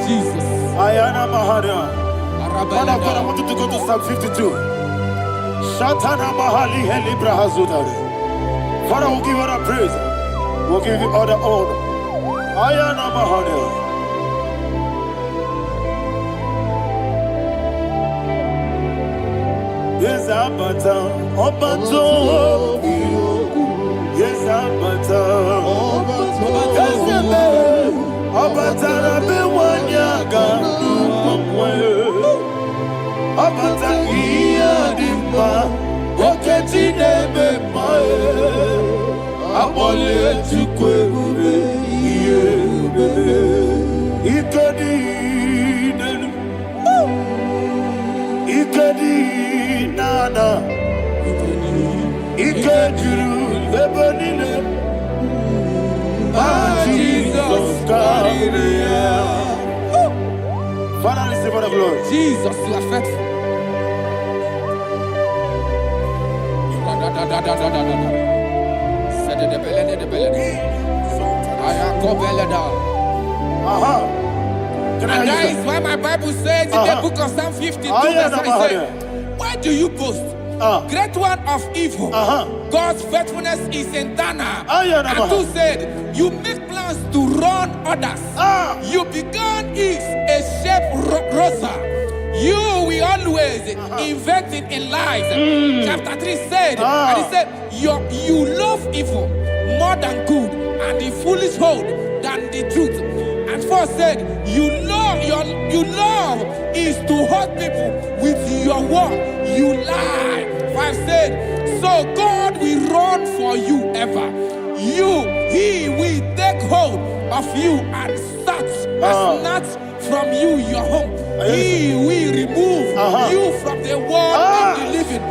Speaker 2: Jesus. Ayana mahada. Father, I want you to go to Psalm 52. Shatana Mahali Helibra Hazudare. Father, we'll give you all the praise. We'll give you all the honor. Ayana Mahali. Yes, Abata. Obato. Yes, Abata. Yes, Abata. Bewanyaga. Abata iya dimba, oketine bemae, abole chukwebu iye bebe, ikedi nana, ikediru ebenine, Jesus carry. Father, receive all the glory.
Speaker 3: Jesus, you are faithful. And that is why my Bible says in the book of Psalm 52, verse 9, why do you boast? Great one of evil. God's faithfulness is eternal. And who said, you make plans to run others. You began is a shape rosa. You will always investing in lies. Chapter 3 said, and he said, you love evil more than good, and the foolish hold than the truth. And 4 said, you love is to hurt people with your word. You lie. 5 said, so God will run for you ever. He will take hold of you and snatch from you, your home. He will remove you from the world of the living.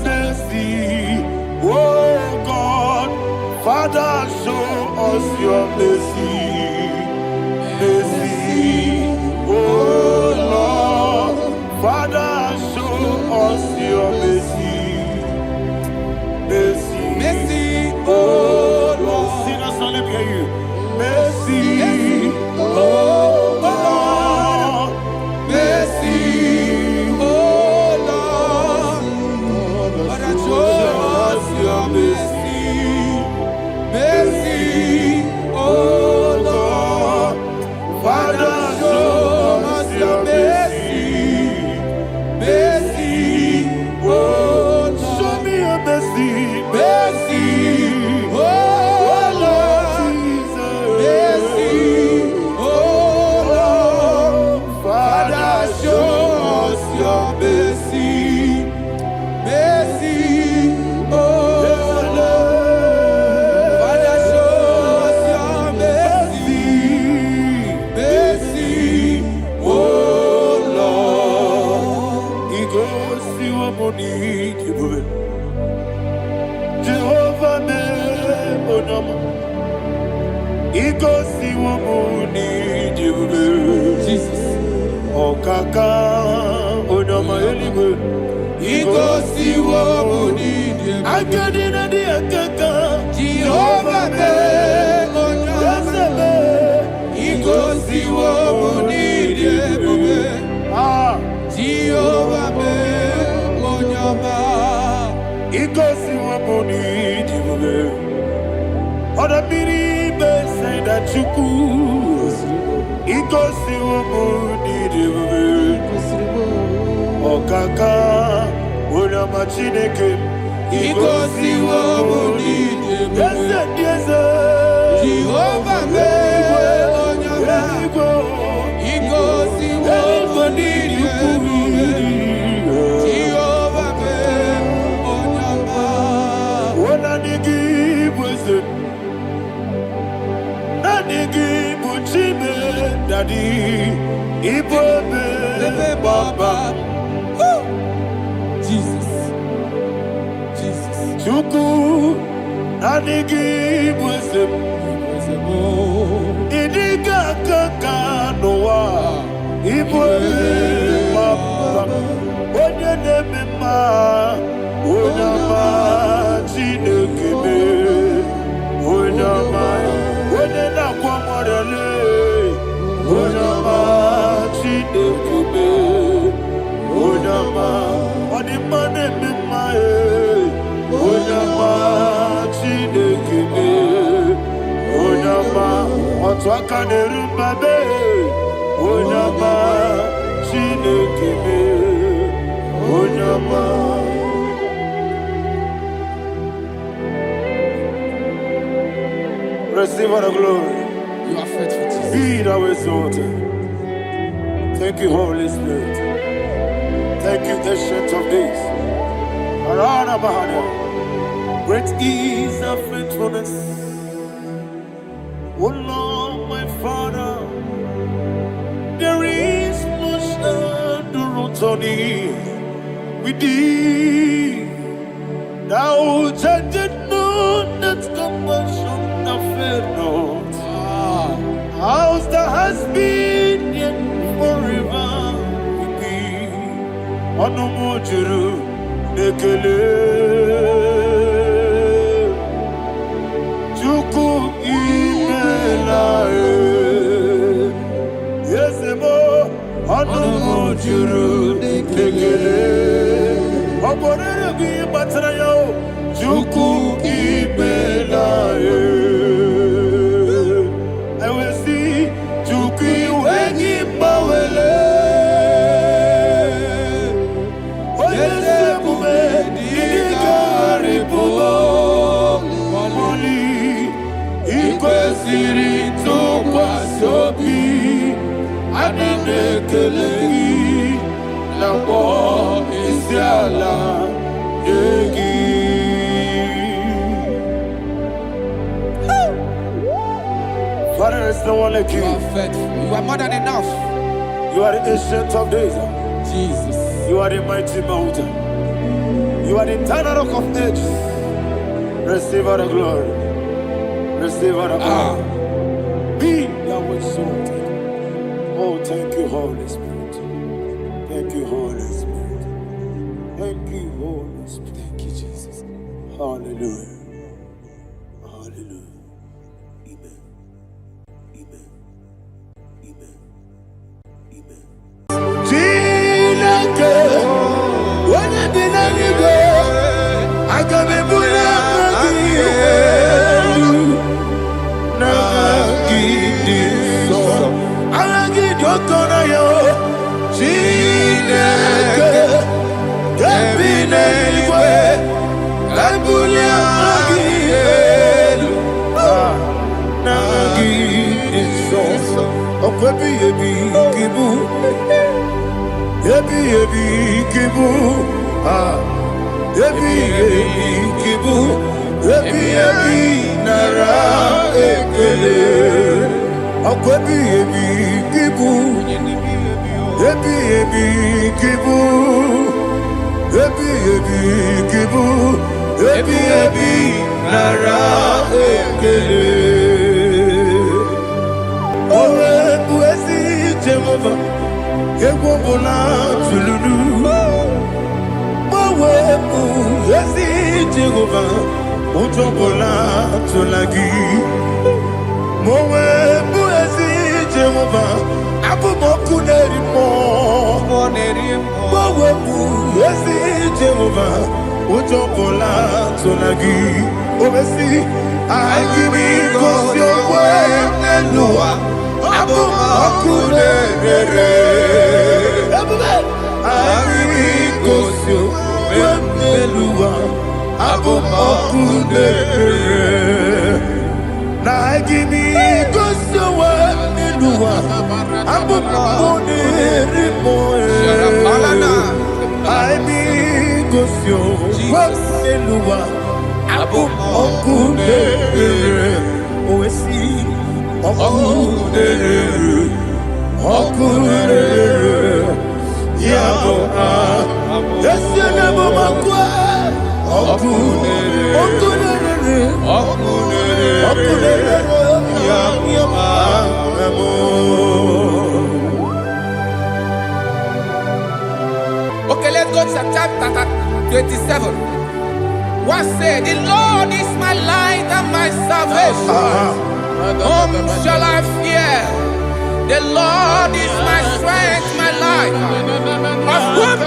Speaker 2: Mercy, oh God, Father, show us your mercy. Mercy, oh Lord, Father, show us your mercy. Mercy,
Speaker 3: Mercy,
Speaker 2: oh Lord, sing us all, let me hear you. Mercy, oh Lord, mercy,
Speaker 3: oh Lord, Father, show us your mercy. Mercy, oh Lord, Father, show us your mercy. Mercy, oh Lord,
Speaker 2: show me your mercy.
Speaker 3: mercy, oh Lord, mercy, oh Lord, Father, show us your mercy. Mercy, oh Lord, Father, show us your mercy. Mercy, oh Lord.
Speaker 2: He goes to a money, Jehovah me onama. He goes to a money,
Speaker 3: Jesus.
Speaker 2: Okaka onama eligwe.
Speaker 3: He goes to what we need.
Speaker 2: I got in the akaka.
Speaker 3: Jehovah me onama. He goes to what we need. Jehovah me onama.
Speaker 2: He goes to a money, Other people say that you could. He goes to a money, Okaka, Onama Chineke.
Speaker 3: He goes to what we need.
Speaker 2: Yes,
Speaker 3: Jehovah me onama. He goes to what we need. Jehovah me onama.
Speaker 2: When I give wisdom, I give Uchime, Daddy, Ibobe, Baba,
Speaker 3: Jesus. Jesus.
Speaker 2: Chuku, I give wisdom, Idiga Kaka Noa, Ibobe, Baba, Onye Nemema, Onyama, Chinekebe, Onyama, Onena Kwamorele, Onyama, Chinekebe, Onyama, Onimane Memae, Onyama, Chinekebe, Onyama, Otwakane Rumbabe, Onyama, Chinekebe, Onyama. Receive all the glory.
Speaker 3: You are faithful, Jesus.
Speaker 2: Be thou exalted. Thank you, Holy Spirit. Thank you, Ancient of Days. Arana Bahana. Great is thy faithfulness. O Lord, my Father, there is much endurance on thee. With thee, thou judgest not that compassion that fail not. Ours that has been yet forever with thee. Onomojuru nekele. Chuku imelae. Yesemo onomojuru nekele. Oborere gi batara yo. Chuku imelae. I will see Chuku wegi bawele. Oyesebume digari bubo. Moli ikwesiri tukwa sobi. Adinekelegi Nambo isiala yegi. There's no one like you.
Speaker 3: You are faithful. You are more than enough.
Speaker 2: You are the ancient of days.
Speaker 3: Jesus.
Speaker 2: You are the mighty mountain. You are the eternal rock of ages. Receive all the glory. Receive all the glory. Be thou exalted. Oh, thank you, Holy Spirit. Thank you, Holy Spirit. Thank you, Holy Spirit.
Speaker 3: Thank you, Jesus.
Speaker 2: Hallelujah. Hallelujah. Amen. Amen. Amen. Amen. Chineke, onye bi n'eluigwe, aga m ebuli aka gị elu, n'aha gị dị nsọ. Aha gị dị oke ọnụahịa, Chineke, nke bi n'eluigwe, ka ebuli aka gị elu, n'aha gị dị nsọ. Ọkwa ebighị ebi gị bụ, ebighị ebi gị bụ, ebighị ebi gị bụ, ebighị ebi nara ekele. Ọkwa ebighị ebi gị bụ, ebighị ebi gị bụ, ebighị ebi gị bụ, ebighị ebi nara ekele. Owe bụ ezi Jehova, egwu ọbụla tụlụrụ. Owe bụ ezi Jehova, ụjọ ọbụla tụla gị. Owe bụ ezi Jehova, abụ m ọkụ na-eri mmụọ. Owe bụ ezi Jehova, ụjọ ọbụla tụla gị. Obesi, anyị gosi okwe n'elu ụwa. Abụ m ọkụ na-erere. Anyị gosi okwe n'elu ụwa. Abụ m ọkụ na-erere. Na anyị gosi okwe n'elu ụwa. Abụ m ọkụ na-eri mmụọ. Anyị gosi okwe n'elu ụwa. Abụ m ọkụ na-erere. Owesi ọkụ na-erere. Ọkụ na-erere. Ya bụ esi na-ebe m ọkụ. Ọkụ na-erere. Ọkụ na-erere. Ọkụ na-erere. Ọkụ na-erere. Ya bụ
Speaker 3: Okay, let's go to chapter 27. What said, the Lord is my light and my salvation. Whom shall I fear? The Lord is my strength, my life. Of whom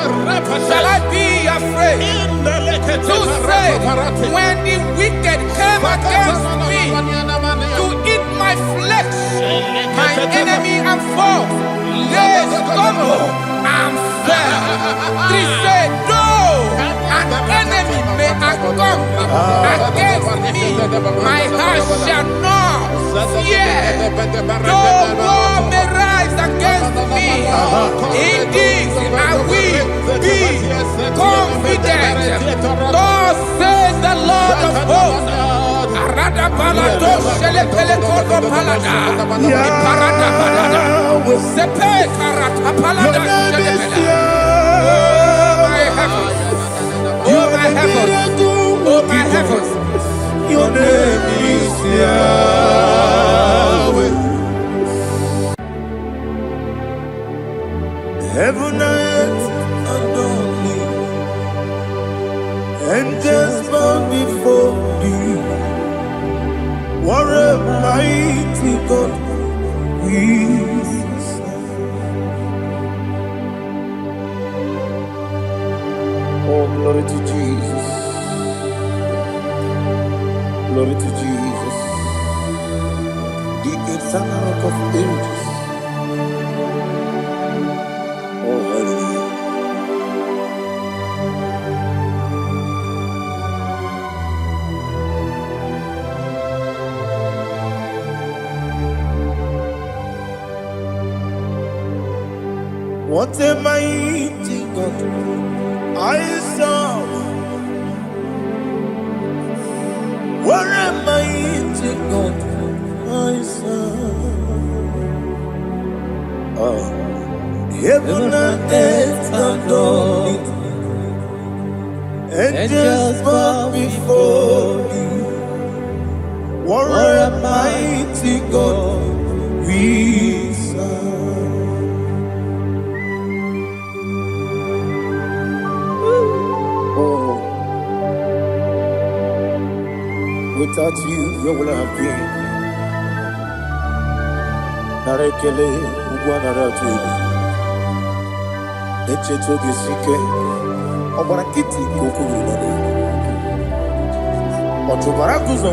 Speaker 3: shall I be afraid? To say, when the wicked came against me to eat my flesh, my enemy and foe, they stumble and fell. Three say, though an enemy may come against me, my heart shall not fear. Though war may rise against me, in this I will be confident. Thus says the Lord of hosts. Arada balado shele pele kodo palada. Iparada balada. Sepe karata palada shele pele. Oh my heavens. Oh my heavens. Oh my heavens.
Speaker 2: your name is Yahweh. Heaven and earth adore me, angels bow before thee. What a mighty God we serve. Oh, glory to Jesus. Glory to Jesus. The eternal rock of ages. Oh, hallelujah. What a mighty God I serve. What a mighty God I serve. Angels bow before you. What a mighty God we serve. Oh, without you, where would I have been? Narekele, Ugwanaratu, Echetogizike, Obarakiti, Kokuru, Otobarakuzo.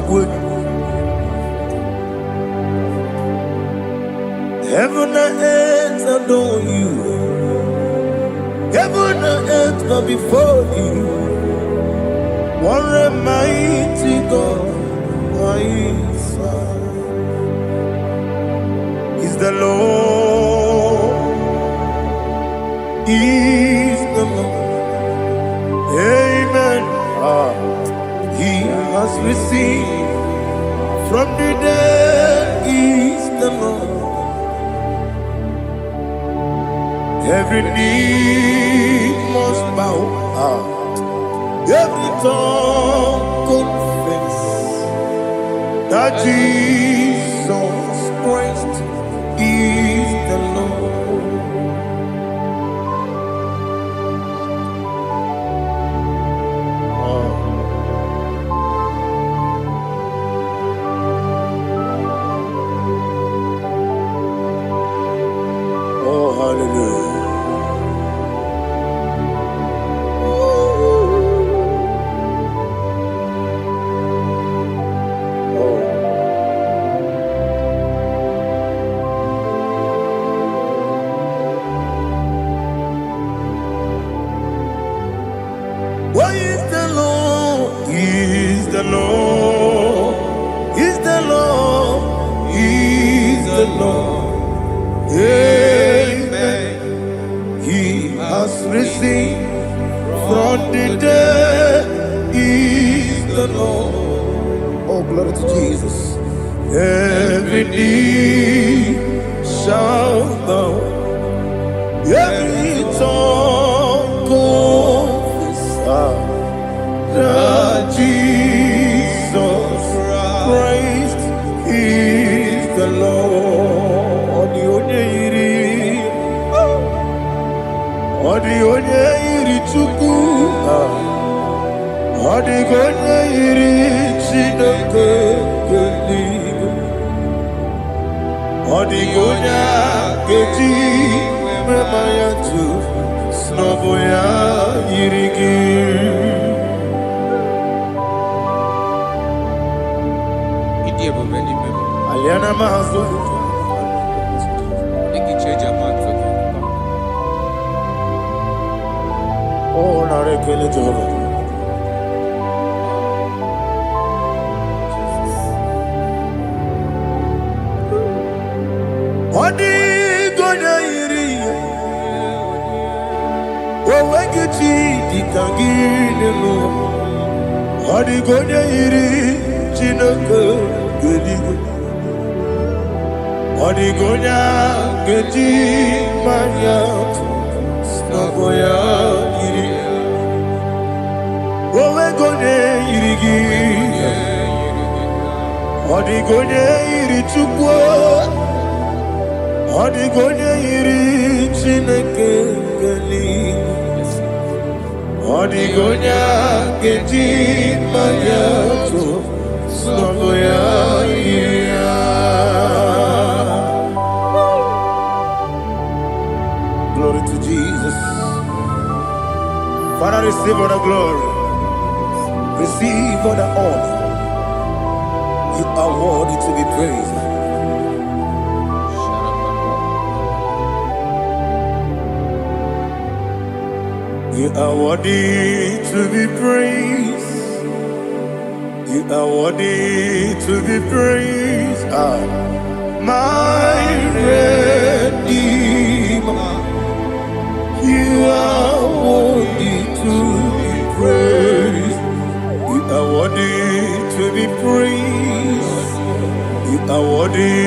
Speaker 2: Heaven and earth adore you. Heaven and earth bow before you. What a mighty God I serve. Is the Lord. Is the Lord. Amen. He has received from the dead. Is the Lord. Every knee must bow, every tongue confess that Jesus Christ is the Lord. Oh, hallelujah. What is the Lord? Is the Lord? Is the Lord? Is the Lord? Amen. He has risen from the dead. Is the Lord? Oh, glory to Jesus. Every knee shall bow, every tongue confess that Jesus Christ is the Lord. Odi onye iri Chukwu, odi onye iri Chineke eluigwe, odi onye keji mema ya tu snobo ya yiri gị. Aliana mazo oh, narekele Jehovah. Odi gonya iri owegichi dikangine lo. Odi gonya iri Chineke eluigwe, odi gonya keji manya snobo ya yiri. Owe gonya yiri gi, odi gonya yiri Chukwu, odi gonya yiri Chineke eluigwe, odi gonya keji manya snobo ya yiri. Glory to Jesus. Father, receive all the glory. Receive all the honor. You are worthy to be praised. You are worthy to be praised. You are worthy to be praised. My Redeemer. You are worthy to be praised. You are worthy to be praised. You are worthy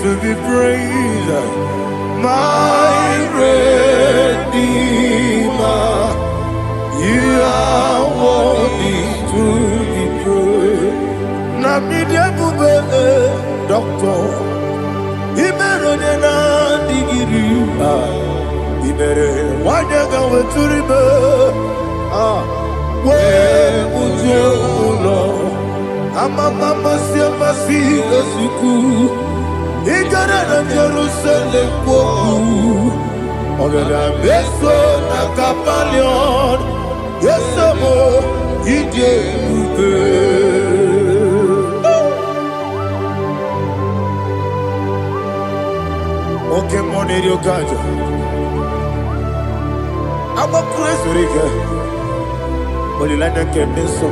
Speaker 2: to be praised. My Redeemer. You are worthy. weturibe. Where would you Lord? Mama si esuku. Igara na Jerusalem woku. Ogada beso na kapalion. Yesamo ije ube. Okay, money you got. I'm a crazy rigger. But you like that can be so.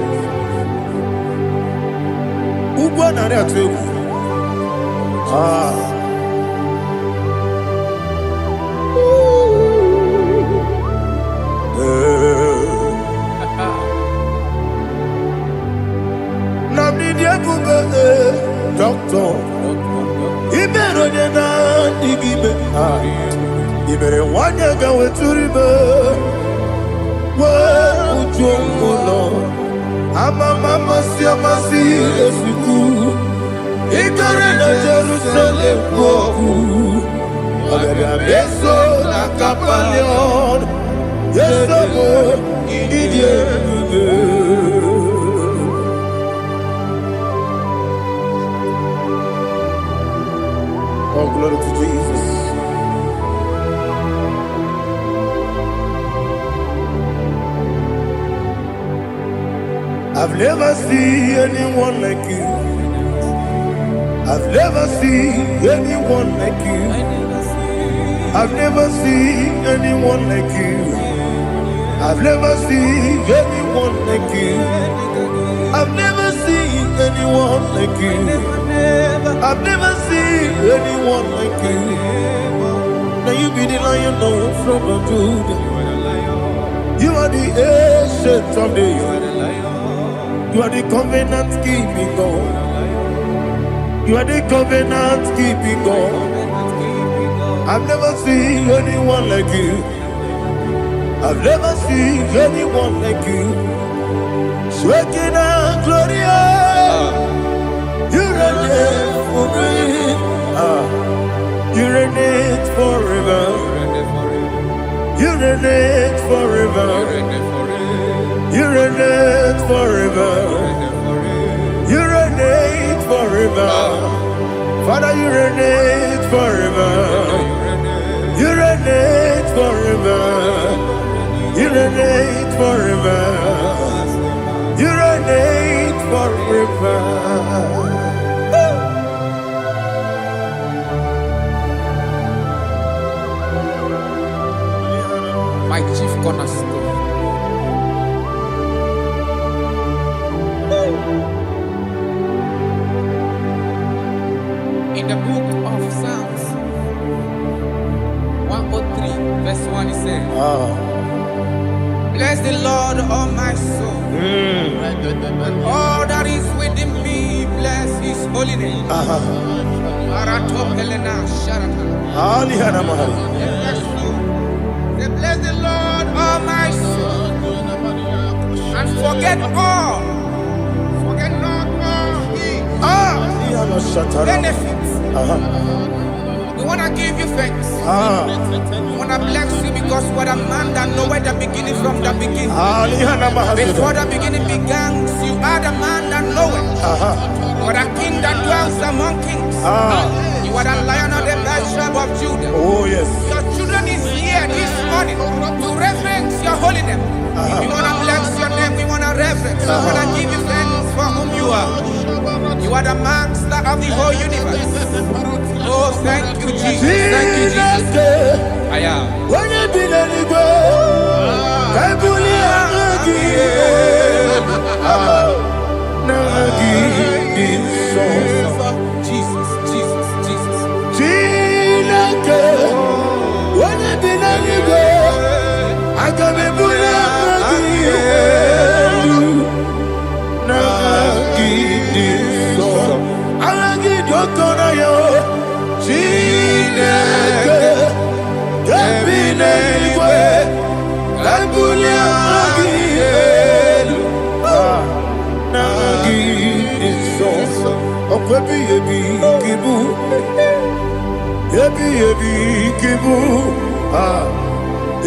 Speaker 2: Who won on that too? Doctor, he better than that. He better one year go to river. Where would you go, Lord? Mama see esuku. He got in Jerusalem woku. Ogada beso na kapalion. Yesamo ije ube. Oh, glory to Jesus. I've never seen anyone like you. I've never seen anyone like you. I've never seen anyone like you. I've never seen anyone like you. I've never seen anyone like you. I've never seen anyone like you. Now you be the Lion from the Judah. You are the ancient of days. You are the covenant keeping God. You are the covenant keeping God. I've never seen anyone like you. I've never seen anyone like you. Shaking and glorious. You reign forever. You reign forever. You reign forever. You reign forever. You reign forever. Father, you reign forever. You reign forever. You reign forever. You reign forever.
Speaker 3: My chief cornerstone. In the book of Psalms 103 verse 1 it says, bless the Lord, all my soul, and all that is within me, bless his holy name. Bless the Lord, all my soul, and forget not all his benefits. We want to give you thanks. We want to bless you because what a man that knoweth the beginning from the beginning. Before the beginning began, you are the man that knoweth. You are the king that dwells among kings. You are the Lion of the tribe of Judah.
Speaker 2: Oh yes.
Speaker 3: Your children is here this morning to reverence your holy name. We want to bless your name. We want to reverence. We want to give you thanks for whom you are. You are the master of the whole universe. Oh, thank you, Jesus. Thank you, Jesus. I am.
Speaker 2: When you be the
Speaker 3: Jesus, Jesus, Jesus.
Speaker 2: When you be the I can be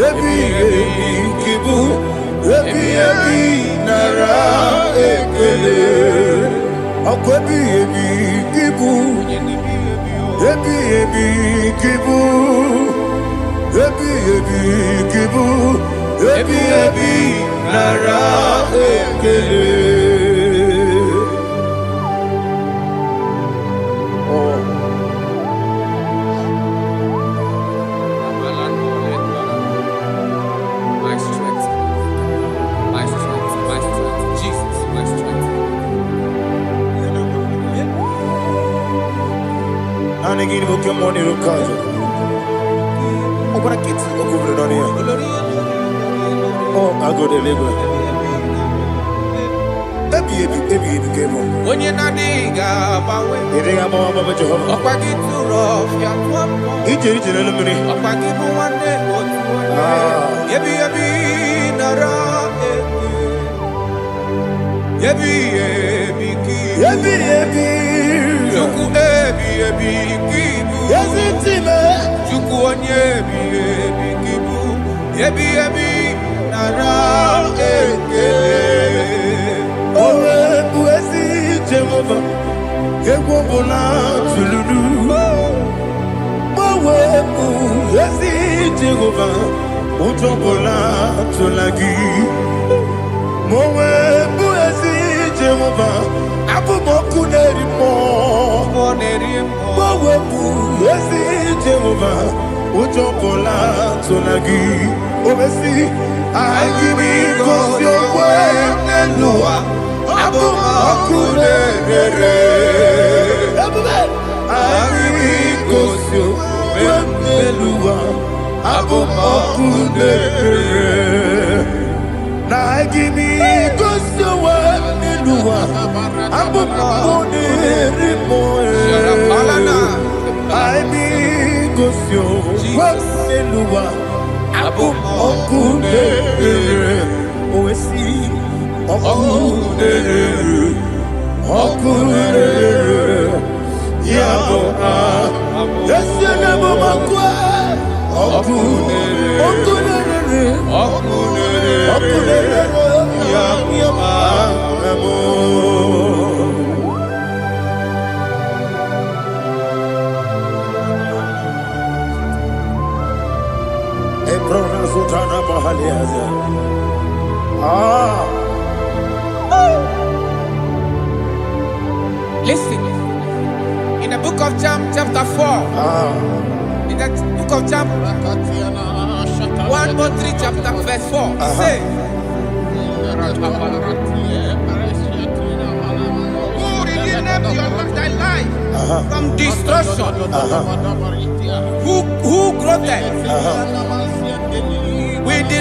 Speaker 2: ebi kibu, ebi nara ekele. Akwebi ebi kibu, ebi kibu, ebi kibu, ebi nara ekele. Anegini boke moni rukazo. Okora kiti okubure noni ya. Oh, ago de lego. Ebi kemo.
Speaker 3: Onye na diga bawe.
Speaker 2: Idiga bawa baba Jehovah.
Speaker 3: Okwagi turo fia tuampo.
Speaker 2: Ije na lumini.
Speaker 3: Okwagi muwane otuwane. Ebi nara eke. Ebi ki. Ebi. Juku ebi kibu.
Speaker 2: Yazitime.
Speaker 3: Juku onye ebi kibu. Ebi nara eke.
Speaker 2: Owe buezi Jehovah. Egwobola tululu. Owe buezi Jehovah. Utobola tulagi. Mowe buezi Jehovah. Abumoku nerimo. Mowe buezi Jehovah. Utobola tulagi. Obesi. Agimi kosyo kwenelua. Abumoku nerere. Agimi kosyo kwenelua. Abumoku nerere. Agimi kosyo kwenelua. Abumoku nerimo. Agimi kosyo kwenelua. Abumoku nerere. Owesi oku nerere. Yabo yesenebo makwa. Oku nerere. Yabo Ebrona Sultana Mahaliaza.
Speaker 3: Listen, in the book of John, chapter 4, in the book of John, 1:3, chapter verse 4, it says, who redeemed thy life from destruction, who groweth with the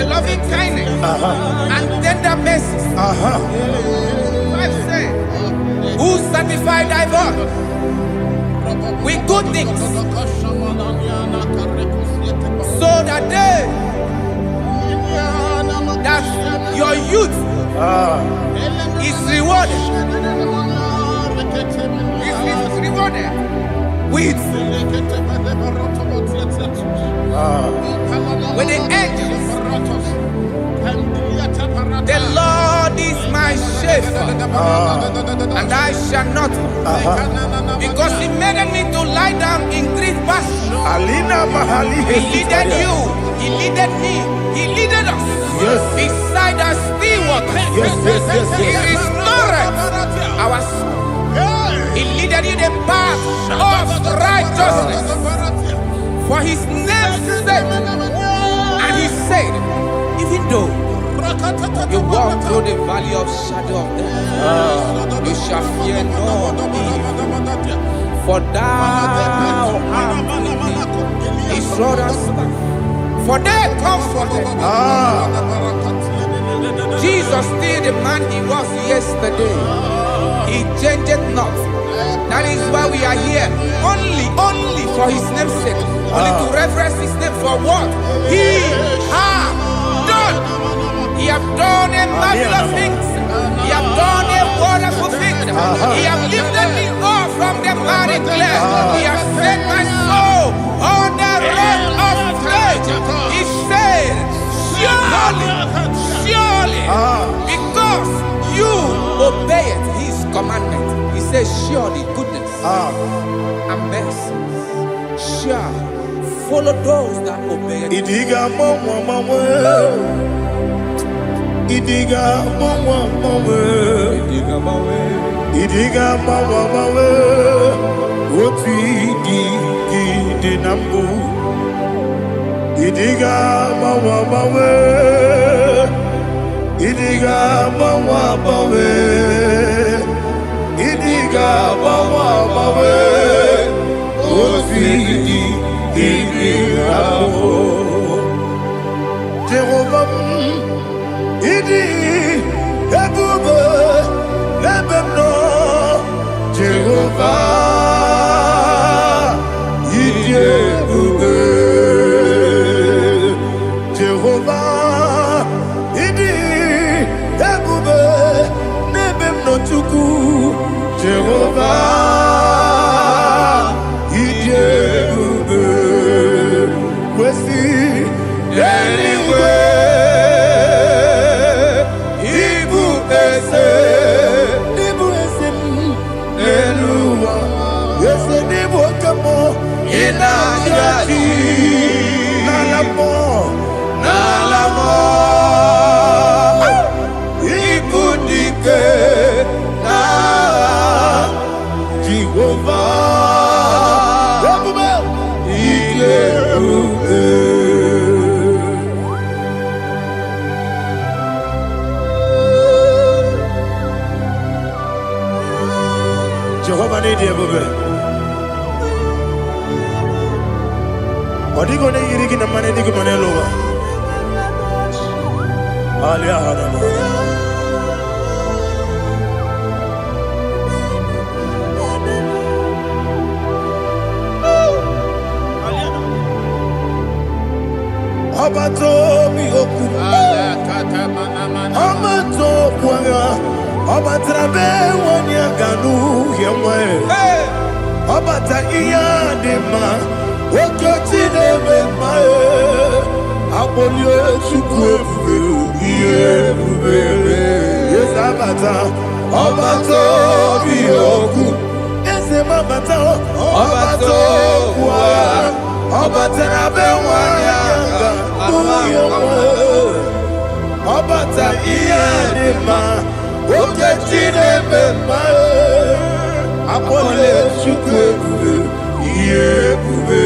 Speaker 3: loving kindness and tender mercies. Who satisfy thy voice with good things, so that your youth is rewarded. Is rewarded with the angels. The Lord is my shepherd, and I shall not, because He made me to lie down in green pastures. He leaded you, He leaded me, He leaded us beside the still waters. He restored our soul. He leaded you the path of righteousness for His name's sake. And He said, even though you walk through the valley of shadow of death, you shall fear no evil, for thou art with me. His rod and staff, for they comforted. Jesus still the man He was yesterday. He changed not. That is why we are here. Only for His name's sake. Only to reverence His name for what He has done. He has done a marvelous things. He has done a wonderful thing. He has lifted me up from the miry clay. He has set my soul on the rock of faith. surely, because you obeyed his commandment. He says, surely goodness and mercy shall follow those that obey it.
Speaker 2: Idiga mama, Idiga mama, Oti di nambu. Idiga mama, Idiga mama, Idiga mama, Oti di nambu. Jehovah, Idi ebube lebemno. Jehovah, Idi ebube. Jehovah, Idi ebube lebemno chuku. Jehovah, Idi ebube. Kwesi anyway. Nalamo, Ibudike na Jehovah, Jehovah need you. Odigo ne yirigi na mane digo manelo. Alia hadama. Abato mi oku. Abato kwanga. Abatrabe wanya ganu yemwe. Abata iya dema. Okoti neme mae, abolio chukwe yebube. Yes abata, abato bioku. Yes abata, abato kwa, abata nabe wanyanga, uyewe. Abata iyadema, okoti neme mae, abolio chukwe yebube.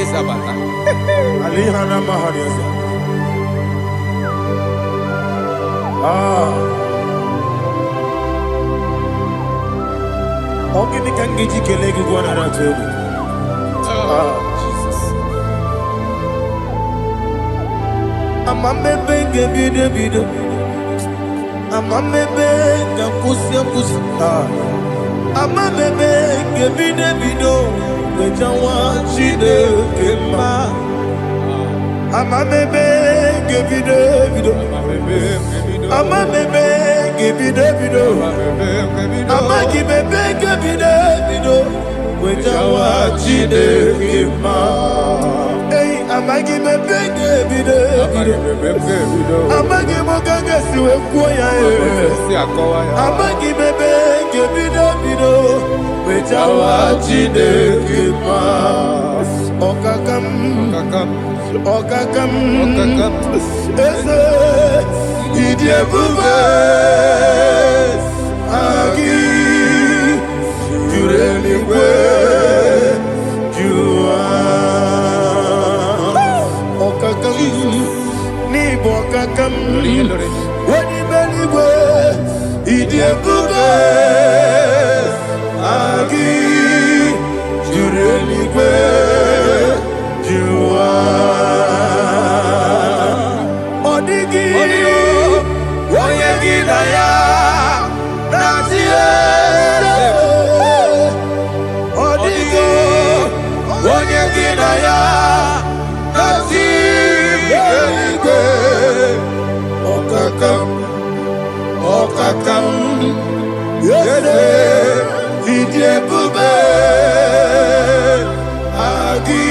Speaker 3: Isabata.
Speaker 2: Alihana mahariasa. Ogini kangiji kelegi gwana ratubu.
Speaker 3: Jesus.
Speaker 2: Amamebe ngebido. Amamebe ngakusi. Amamebe ngebido. Wejawa chide kema. Amamebe ngebido. Amamebe ngebido. Amagibebe ngebido. Wejawa chide kema. Hey, amagibebe ngebido. Amagimogaga siwe kuya. Amagibebe ngebido. Wejawa chide kema. Okakam. Ese idiebube agi jureligwe jua. Okakam ni bokakam wani beligwe idiebube agi jureligwe jua. Odigi oyegi daya natie. Odigi oyegi daya natie. Okakam yese idiebube agi.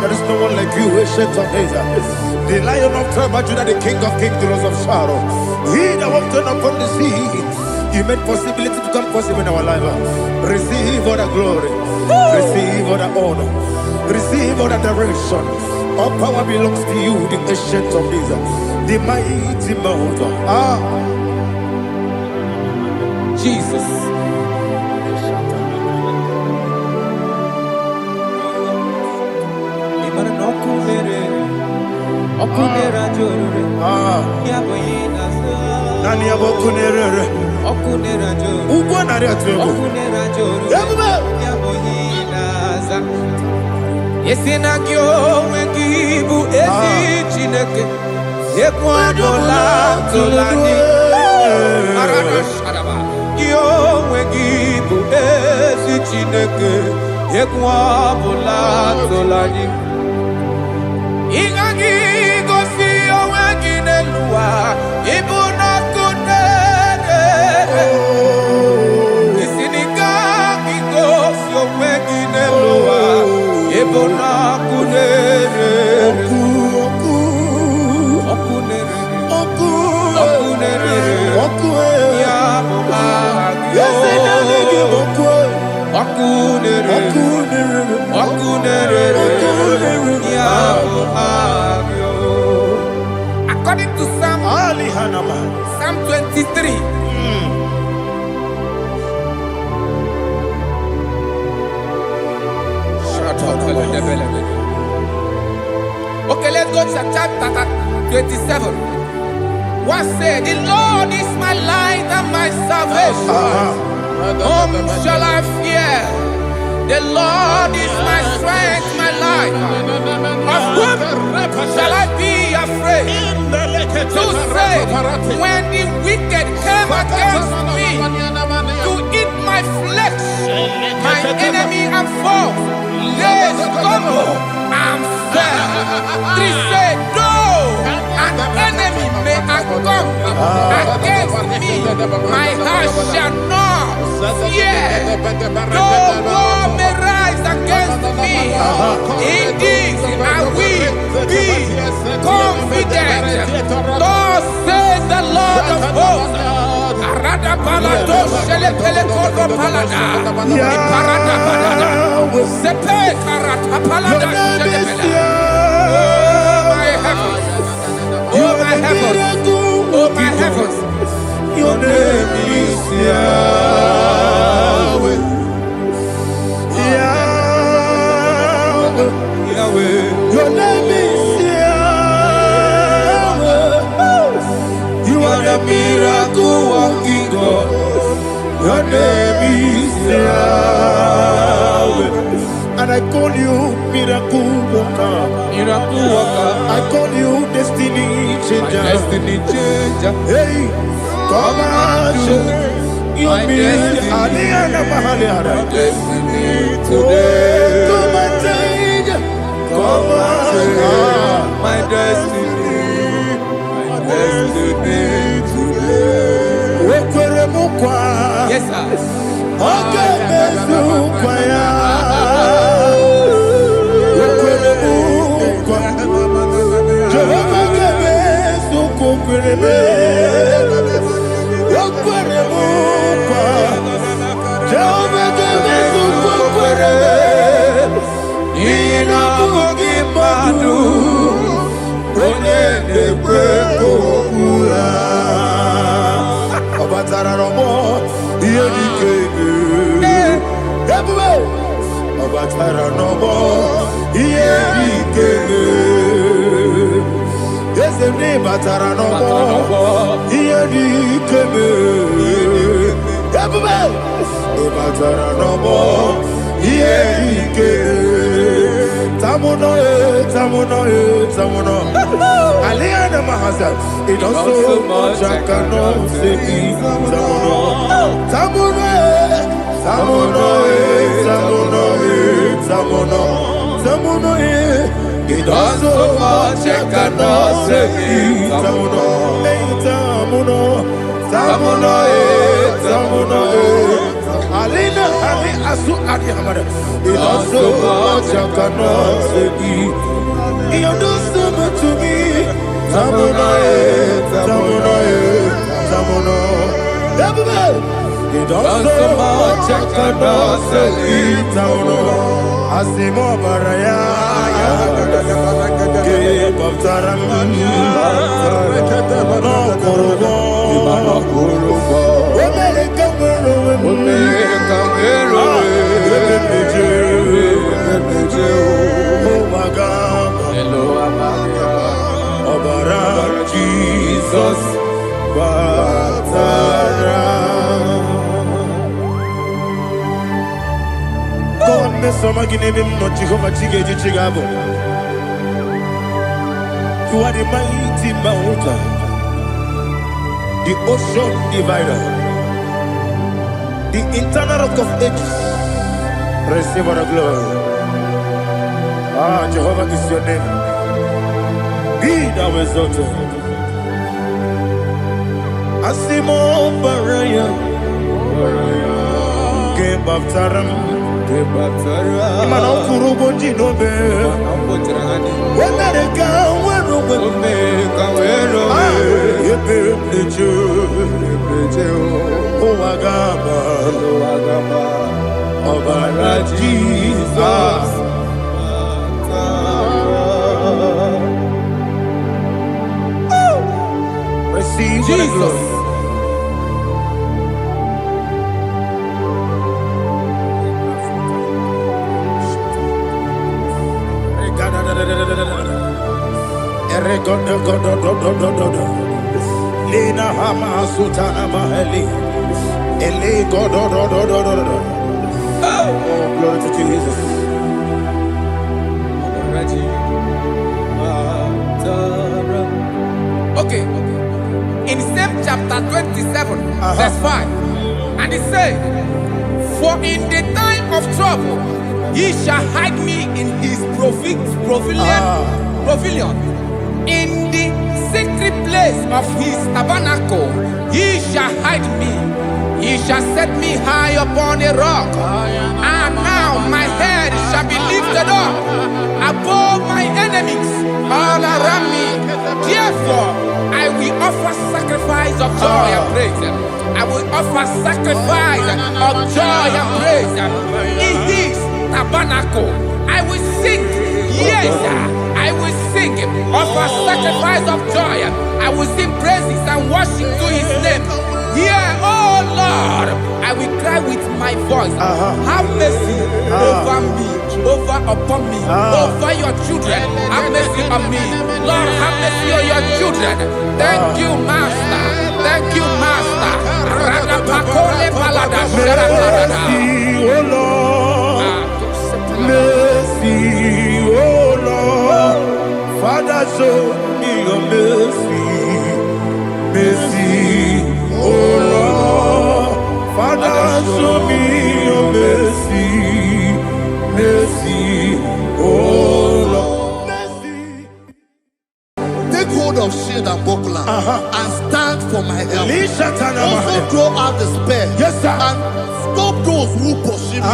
Speaker 2: There is no one like you, ancient of days. The Lion of tribe of Judah, the King of kings, the Rose of Sharon. He that walked upon the sea, you made possibility to come possible in our life. Receive all the glory, receive all the honor, receive all the direction. All power belongs to you, the ancient of days, the mighty mountain.
Speaker 3: Jesus. Yesinagyo wengibu ezi chineke ekwadola tolani arana shadaba yo wengibu ezi chineke ekwadola tolani ingagi gosi owenginelua ibuna kunere isinigagi gosi owenginelua ibuna kunere According to Psalm 23. Okay, let's go to chapter 27. What said, the Lord is my light and my salvation. Whom shall I fear? The Lord is my strength, my life. Of whom shall I be afraid? To say, when the wicked came against me to eat my flesh, my enemy and foe, they stumble and fell. 3 say, though an enemy may come against me, my heart shall not fear. Though war may rise against me, in this I will be confident. Thus says the Lord of hosts. Arada palado shele pele kodo palada. Iparada palada. Sepe karata palada shele pele. Oh my heavens. Oh my heavens. Oh my heavens.
Speaker 2: Your name is Yahweh. Yahweh. Yahweh. Your name is Yahweh. You are the miracle working God. Your name is Yahweh. And I call you miracle worker.
Speaker 3: Miracle worker.
Speaker 2: I call you destiny changer.
Speaker 3: Destiny changer.
Speaker 2: Hey, come on, you mean
Speaker 3: destiny today.
Speaker 2: Come on, change. Come on,
Speaker 3: my destiny. My destiny today. Yes, sir.
Speaker 2: Jehovah Ina bugi madu Onye nekwe kokura Obatara romo Iye dikebe Ebube Obatara romo Iye dikebe Yesene batara romo Iye dikebe Ebube Obatara romo Iye dikebe Tamuno Aliana Mahasa it also much I cannot say Tamuno it also much I cannot say Tamuno Alina Ali Asu Adi Hamada it also much I cannot say you do so much to me Tamuno it also much I cannot say Tamuno Asimo Baraya Give up Taram No Kurubo Jesus Batara God me soma ginebe mo Jehovah Chigeji Chigabo You are the mighty mountain The ocean divider The internal rock of ages Receive all the glory Jehovah is your name Be thou exalted Asimo Baraya Game of Taram Imano Kurubo Jinobe Wemereka Wero Yebe Owagaba Obara Jesus Receive Jesus Lina Hama Sutana Mahali Ele Godo Oh, glory to Jesus.
Speaker 3: Okay. In same chapter 27, verse 5, and it says, for in the time of trouble, he shall hide me in his pavilion. In the secret place of his tabernacle, he shall hide me. He shall set me high upon a rock. And now my head shall be lifted up above my enemies all around me. Therefore, I will offer sacrifice of joy and praise. I will offer sacrifice of joy and praise. In his tabernacle, I will sing. Yes, I will sing. Offer sacrifice of joy. I will sing praises and worship to his name. Here, oh Lord, I will cry with my voice. Have mercy over me, upon me, over your children. Have mercy on me. Lord, have mercy on your children. Thank you, Master. Thank you, Master.
Speaker 2: Mercy, oh Lord. Mercy, oh Lord. Father, show me your mercy. Mercy. Oh Lord, Father, show me your mercy, mercy, oh Lord, mercy.
Speaker 1: Take hold of shield and buckler and stand for my help. Also throw out despair.
Speaker 2: Yes, sir.
Speaker 1: And stop those who pursue me.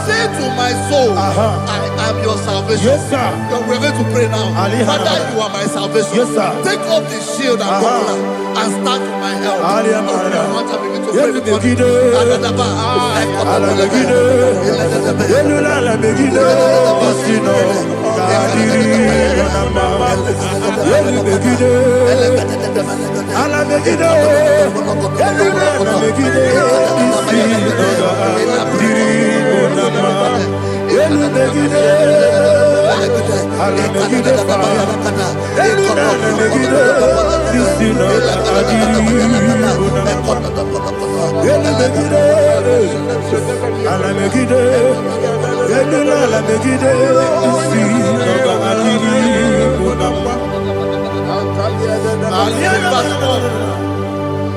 Speaker 1: Say to my soul, I am your salvation.
Speaker 2: Yes, sir.
Speaker 1: We're going to pray now. Father, you are my salvation.
Speaker 2: Yes, sir.
Speaker 1: Take off the shield and buckler and stand for my help. to pray with money.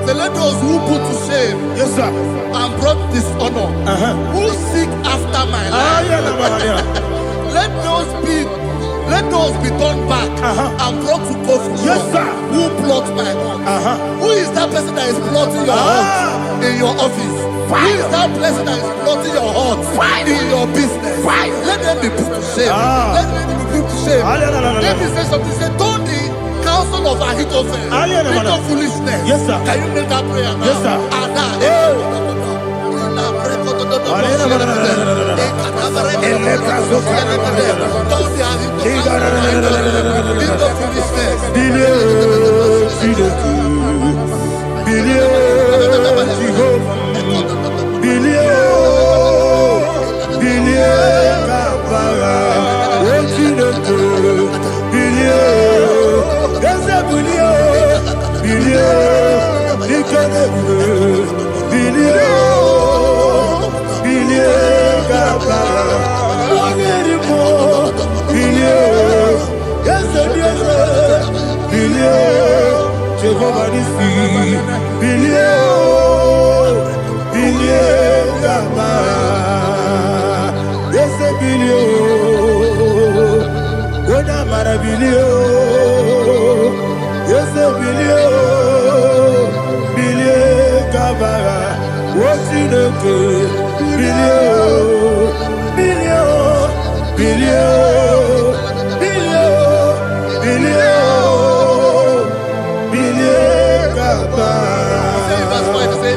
Speaker 1: Let those who put to shame, yes sir, and brought dishonor, who seek after my life, let those be turned back and brought to confusion. Yes sir, who plot my hurt? Who is that person that is plotting your hurt in your office? Who is that person that is plotting your heart in your business? Let them be put to shame. Let them be put to shame. Let me say something. Say, don't the counsel of Ahithophel into foolishness. Yes, sir. Can you make that prayer now? Yes, sir.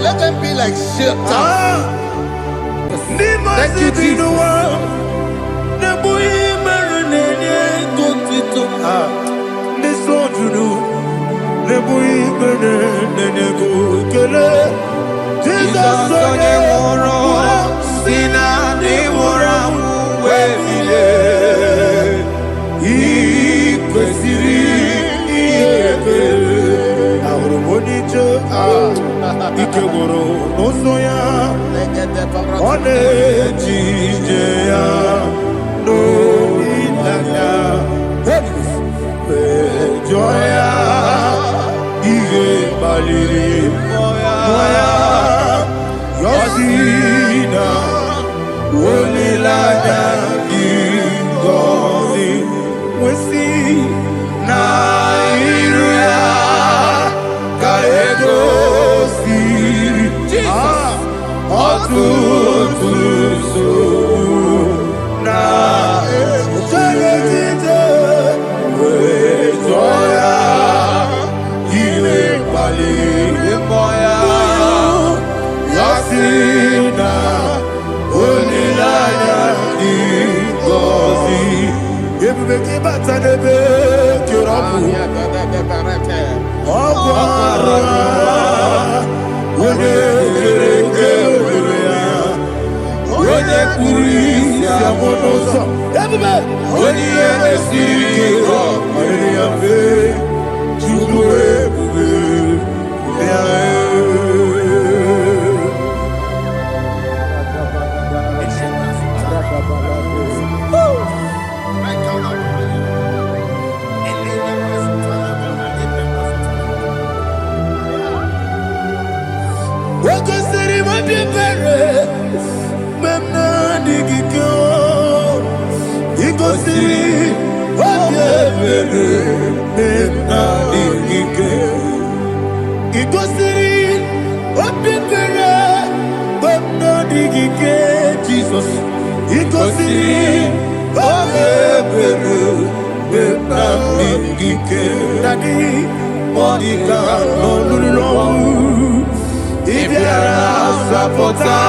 Speaker 1: Let them be like shelters. Thank you, Jesus.
Speaker 2: Ibiara sapota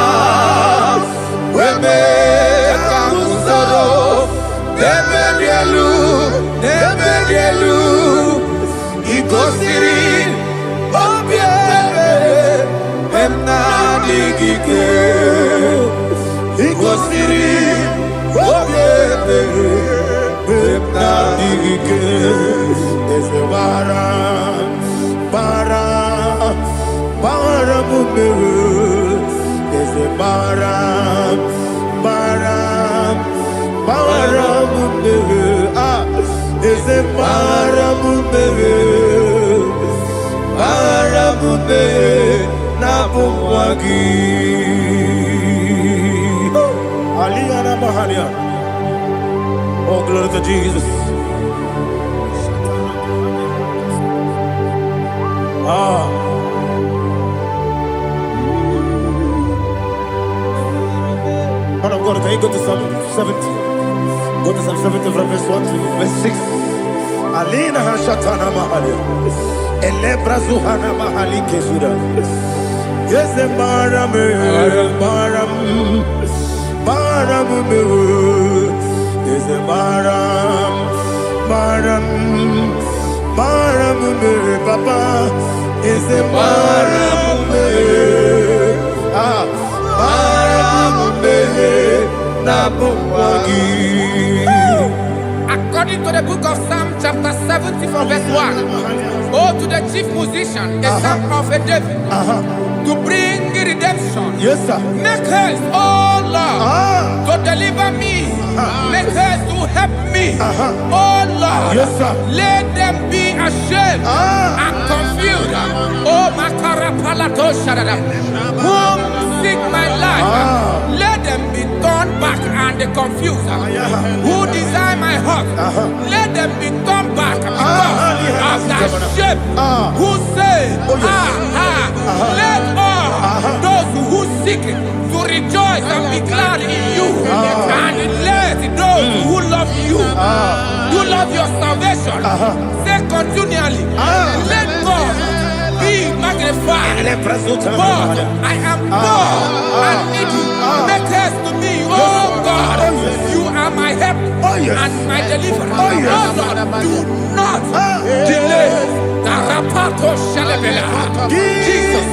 Speaker 2: weme kamusoro nebedielu ikosiri obiebe emna digike ikosiri obiebe emna digike ezebara mumere ezebara mumere ezebara mumere na bumwagi Aliyana Mahalia. Oh, glory to Jesus. Man of God, can you go to Psalm 70? Go to Psalm 70 from verse 1 to verse 6. Alina Hashatana Mahalia. Elebra Zuhana Mahali Kesuda. Yes, the Baram. Yes, the Baram. Papa. Yes, the Baram.
Speaker 3: According to the book of Psalm chapter 70 from verse 1, oh, to the chief musician, a son of a David, to bring redemption.
Speaker 2: Yes, sir.
Speaker 3: Make haste, oh Lord, to deliver me. Make haste to help me. Oh Lord,
Speaker 2: yes, sir.
Speaker 3: Let them be ashamed and confused. Oh, Makara Palato Shadada, whom seek my life, let them be turned back and confused. Who desire my heart, let them be turned back because of that shape. Who say, let all those who seek to rejoice and be glad in you, and let those who love you, who love your salvation, say continually, let God be magnified. God, I am poor and needy. Make haste to me, oh God. You are my help and my deliverer. Oh Lord, do not delay. Jesus.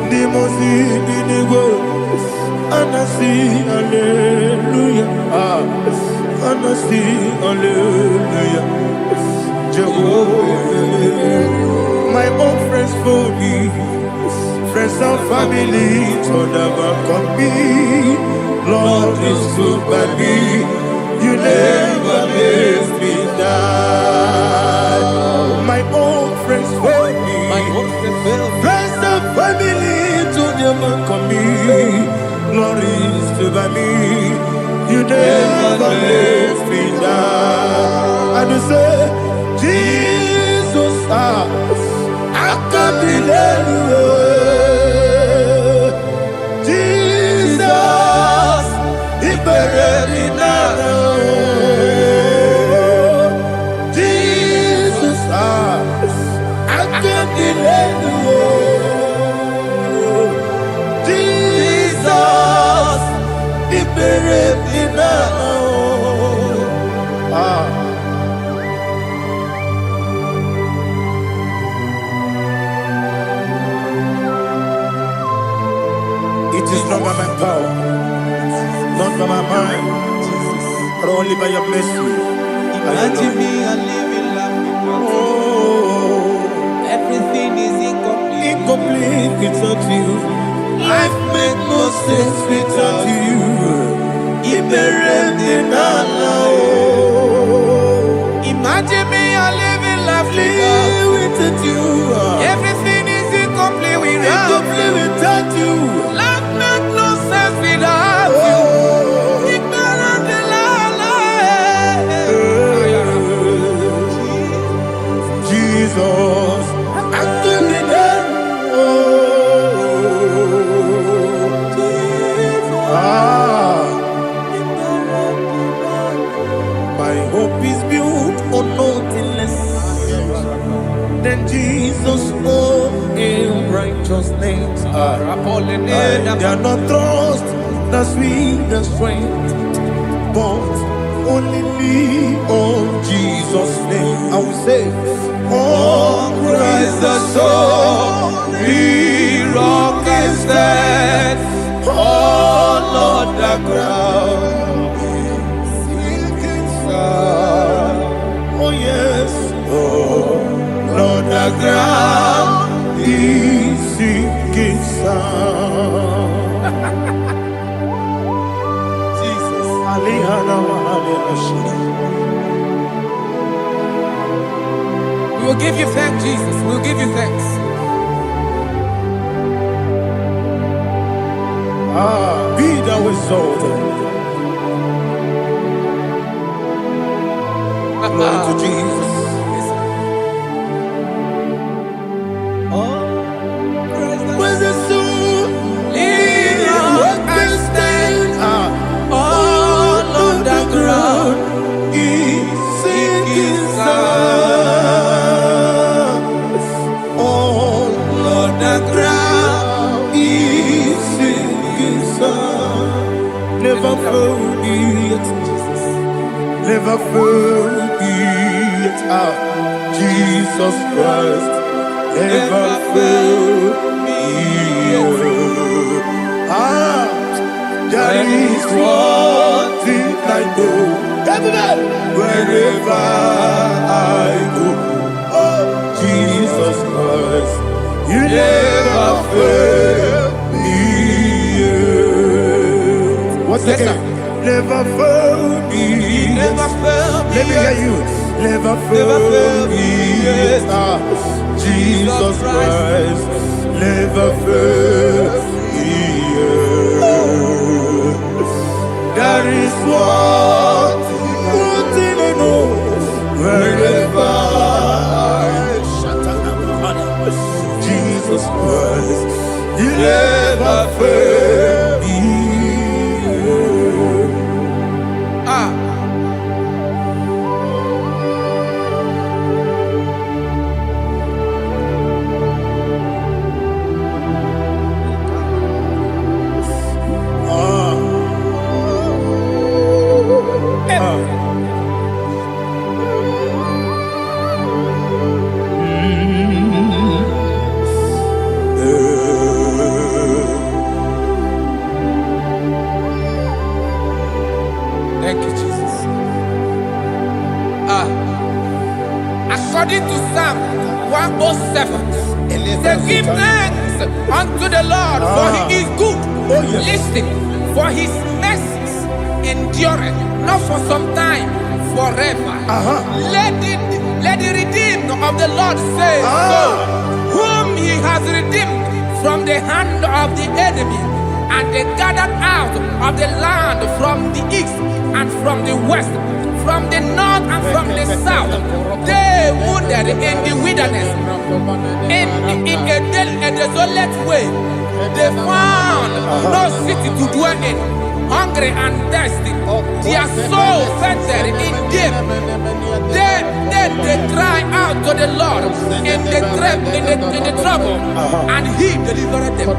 Speaker 2: Dimosi Dinigo, Anasi, Hallelujah. Anasi, Hallelujah. Jehovah, my own friends for me, friends and family, told never come me. Lord is good by me, you never leave me die. My own friends for me, friends and family, told never come me. Lord is good by me, you never leave me die. And you say, Jesus, I can't believe you. Jesus, He buried me now. Jesus, I can't believe you. Jesus, He buried me now. It is not by my power, not by my mind, but only by your mercy.
Speaker 3: Imagine me a living life without you. Everything is incomplete.
Speaker 2: Incomplete without you. Life makes no sense without you.
Speaker 3: Imagine me a living life
Speaker 2: without you.
Speaker 3: Everything is incomplete without
Speaker 2: you.
Speaker 3: Life makes no sense without you.
Speaker 2: Jesus, I give you that. My hope is built on nothing less than Jesus' own in righteousness. I cannot trust the sweetest strength, but only lean on Jesus' name. I will say, on Christ the solid rock I stand, all on the ground is sinking sand. Oh yes, all on the ground is sinking sand. Jesus,
Speaker 3: We will give you thanks, Jesus. We will give you thanks.
Speaker 2: Be thou exalted. Glory to Jesus. When the soul I stand all on the ground, is sinking sand. All on the ground is sinking sand. Never forget, never forget, Jesus Christ. Never fail me. There is one thing I know. Wherever I go, Jesus Christ, you never fail me. What's the name? Never fail me.
Speaker 3: Never fail me.
Speaker 2: Let me hear you. Never fail me. Jesus Christ, never fail me. There is one thing I know. Wherever Jesus Christ, you never fail me.
Speaker 3: According to Psalm 107, they give thanks unto the Lord, for he is good.
Speaker 2: Oh, yes.
Speaker 3: Listen, for his mercies endureth, not for some time, forever. Let the redeemed of the Lord say so, whom he has redeemed from the hand of the enemy, and they gathered out of the land from the east and from the west, from the north and from the south. They wandered in the wilderness, in a desolate way. They found no city to dwell in, hungry and thirsty. Their soul fainted in deep. Then they cry out to the Lord in the trouble, and he delivered them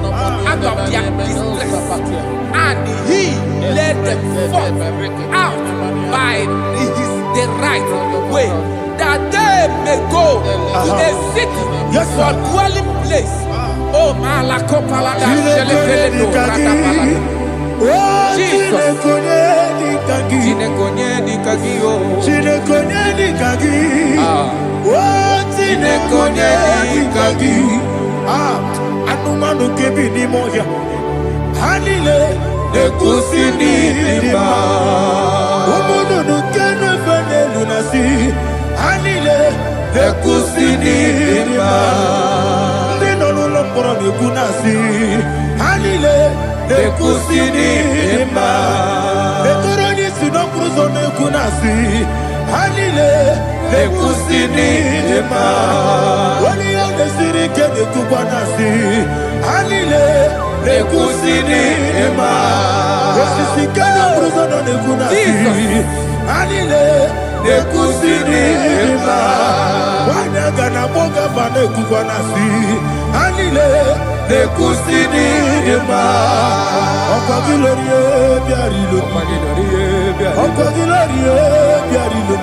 Speaker 3: out of their distress, and he led them forth out by the right way, that they may go to a city for dwelling place. Oh, Malakopalada, Jesus.
Speaker 2: Anumanu kebi ni moja Hanile Nekusini lima Umudu nukenu fene lunasi Hanile Nekusini lima Nino luloporo nikunasi Hanile Nekusini lima Netoroni sinokruzo nekunasi Hanile Nekusini lima Wali ya nesiri kene kubanasi Hanile Nekusini lima Wosisi kene bruzo nekunasi Hanile Nekusini lima Wanaga na boga vane kubanasi Hanile Nekusini lima Okwa gilorie biarilo Okwa gilorie biarilo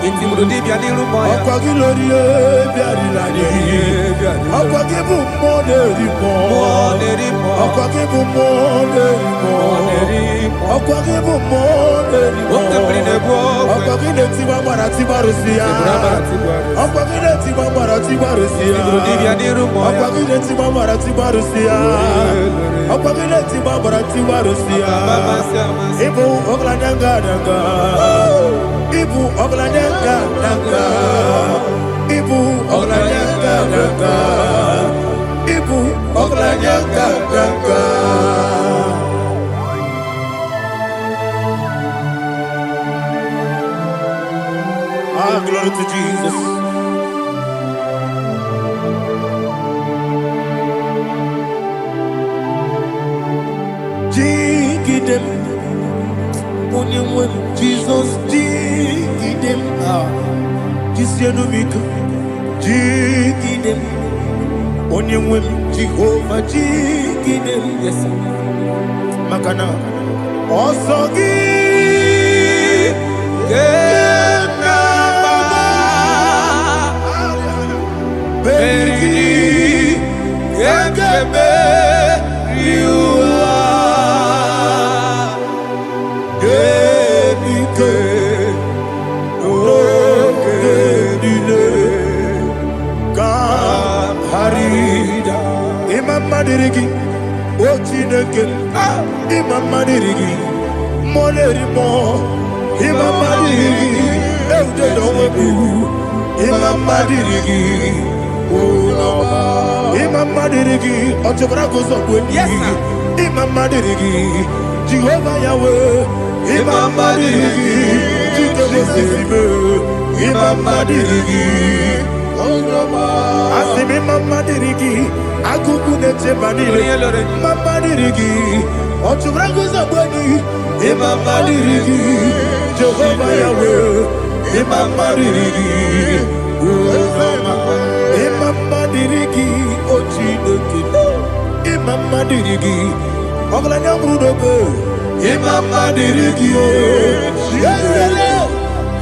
Speaker 2: Okwa gilorie biarilani Okwa gibu monerimo Okwa gibu monerimo Okwa gibu monerimo Okwa gile tiba marati barusia Okwa gile tiba marati barusia Okwa gile tiba marati barusia Okwa gile tiba marati barusia Ibu ogladanga danga Ibu ogladanga danga Ibu ogladanga danga Ibu ogladanga danga Glory to Jesus. Jigidem, Jesus, jigidem, Jisianumika, jigidem, Onyemwem, Jehovah, jigidem, yes, Makana, Osogi, Berigi, Yagebe, Riua, Gebike, Ogedile, Harida, Imam Madirigi, Ochineke, Imam Madirigi, Molerimo, Imam Madirigi, Eudedowebu, Imam Madirigi, Imam Madirigi, Ochobrago Zogweni, Imam Madirigi, Jehovah Yahweh, Imam Madirigi, Imam Madirigi, Asim Imam Madirigi, Agugune Chebanile, Imam Madirigi, Ochobrago Zogweni, Imam Madirigi, Jehovah Yahweh, Imam Madirigi, Imam Madirigi, Ochineke, Imam Madirigi, Oglanya Brudobe, Imam Madirigi,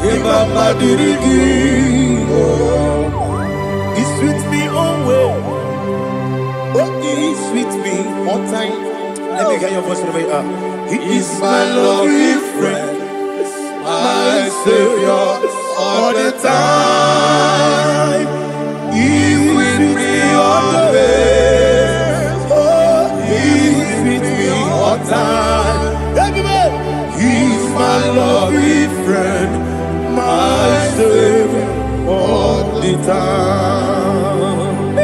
Speaker 2: Imam Madirigi, He sweet me always, oh He sweet me on time. Let me get your voice right up. He is my lovely friend, my Savior all the time. time.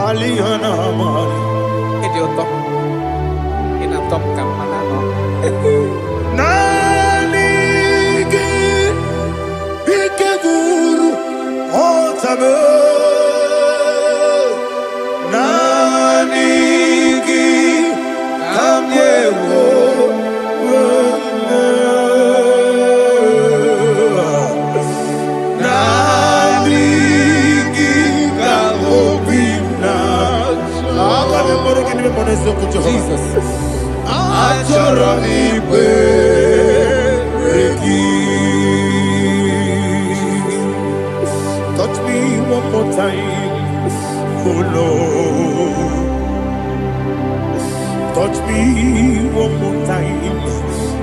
Speaker 2: Alihana Mari.
Speaker 3: Idiota. Inatom kamanano.
Speaker 2: Nanigi Ikeguru Otame. Nanigi Kamyewo.
Speaker 3: Jesus.
Speaker 2: Touch me one more time, oh Lord. Touch me one more time,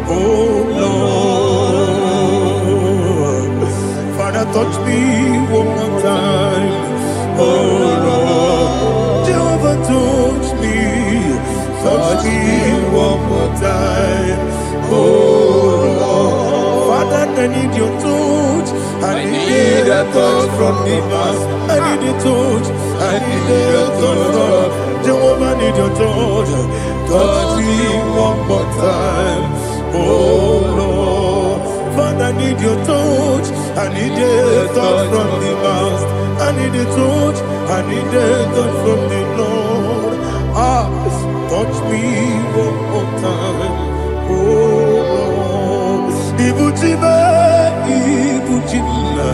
Speaker 2: oh Lord. Father, touch me one more time, oh Lord. Jehovah, touch me. Touch me one more time, oh Lord. Father, I need your touch. I need a touch from the past. I need a touch. I need a touch from Jehovah. I need your touch. Touch me one more time, oh Lord. Father, I need your touch. I need a touch from the past. I need a touch. I need a touch from the Lord. Touch me one more time, oh Lord. Ibuchima, Ibuchima,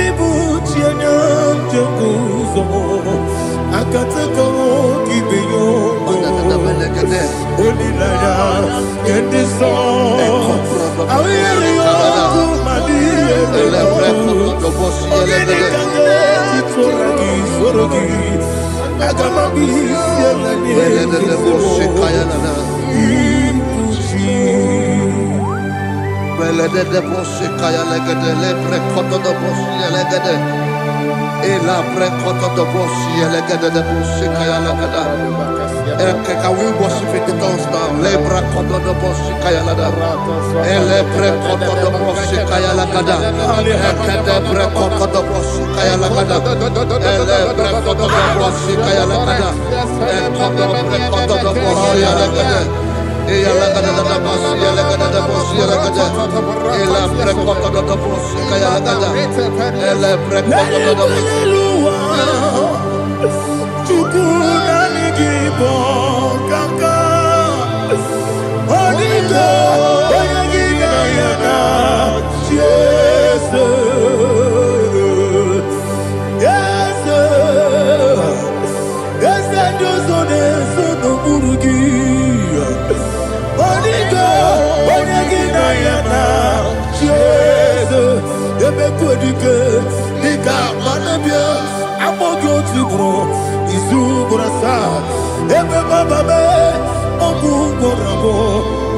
Speaker 2: Ibuchina, Jaguzo. Akatako, Gibeyo, Olilaya, get this song. I will you, Madia, Sorogi.
Speaker 4: Can we worship in the tongues now? Lebra koto do boshi kaya lada. Elebre koto do boshi kaya lada. Ekede bre koto do boshi kaya lada. Elebre koto do boshi kaya lada. Ekodo bre koto do boshi lada. Eya lada da boshi lada da boshi lada. Elebre koto do boshi kaya lada. Elebre koto do boshi.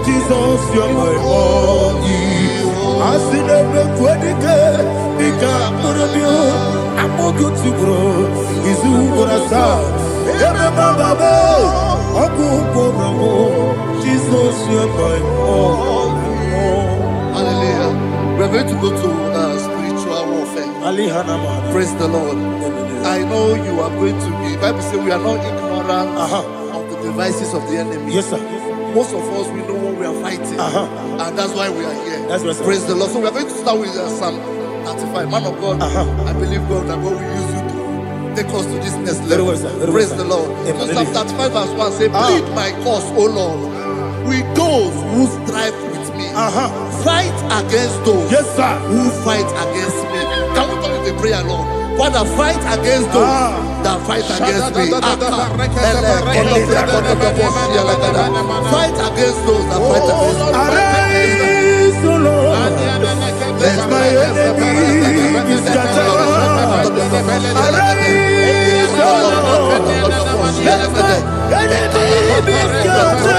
Speaker 2: Jesus, you're my all. I see never quitting. I'm good to grow. Is who gonna start? Jesus, you're my all.
Speaker 4: Hallelujah. We're going to go to spiritual warfare. Praise the Lord. I know you are going to be. Bible says we are not ignorant of the devices of the enemy.
Speaker 2: Yes, sir.
Speaker 4: Most of us, we know what we are fighting, and that's why we are here.
Speaker 2: That's right, sir.
Speaker 4: Praise the Lord. So we are going to start with Psalm 35. Man of God, I believe God that God will use you to take us to this next level. Praise the Lord. So Psalm 35 verse 1 says, plead my cause, O Lord, with those who strive with me. Fight against those who fight against me. Can we come with a prayer, Lord? Father, fight against those that fight against me. Fight against those that fight against me.
Speaker 2: Arise, O Lord. Let my enemy be scattered. Arise, O Lord. Let my enemy be scattered.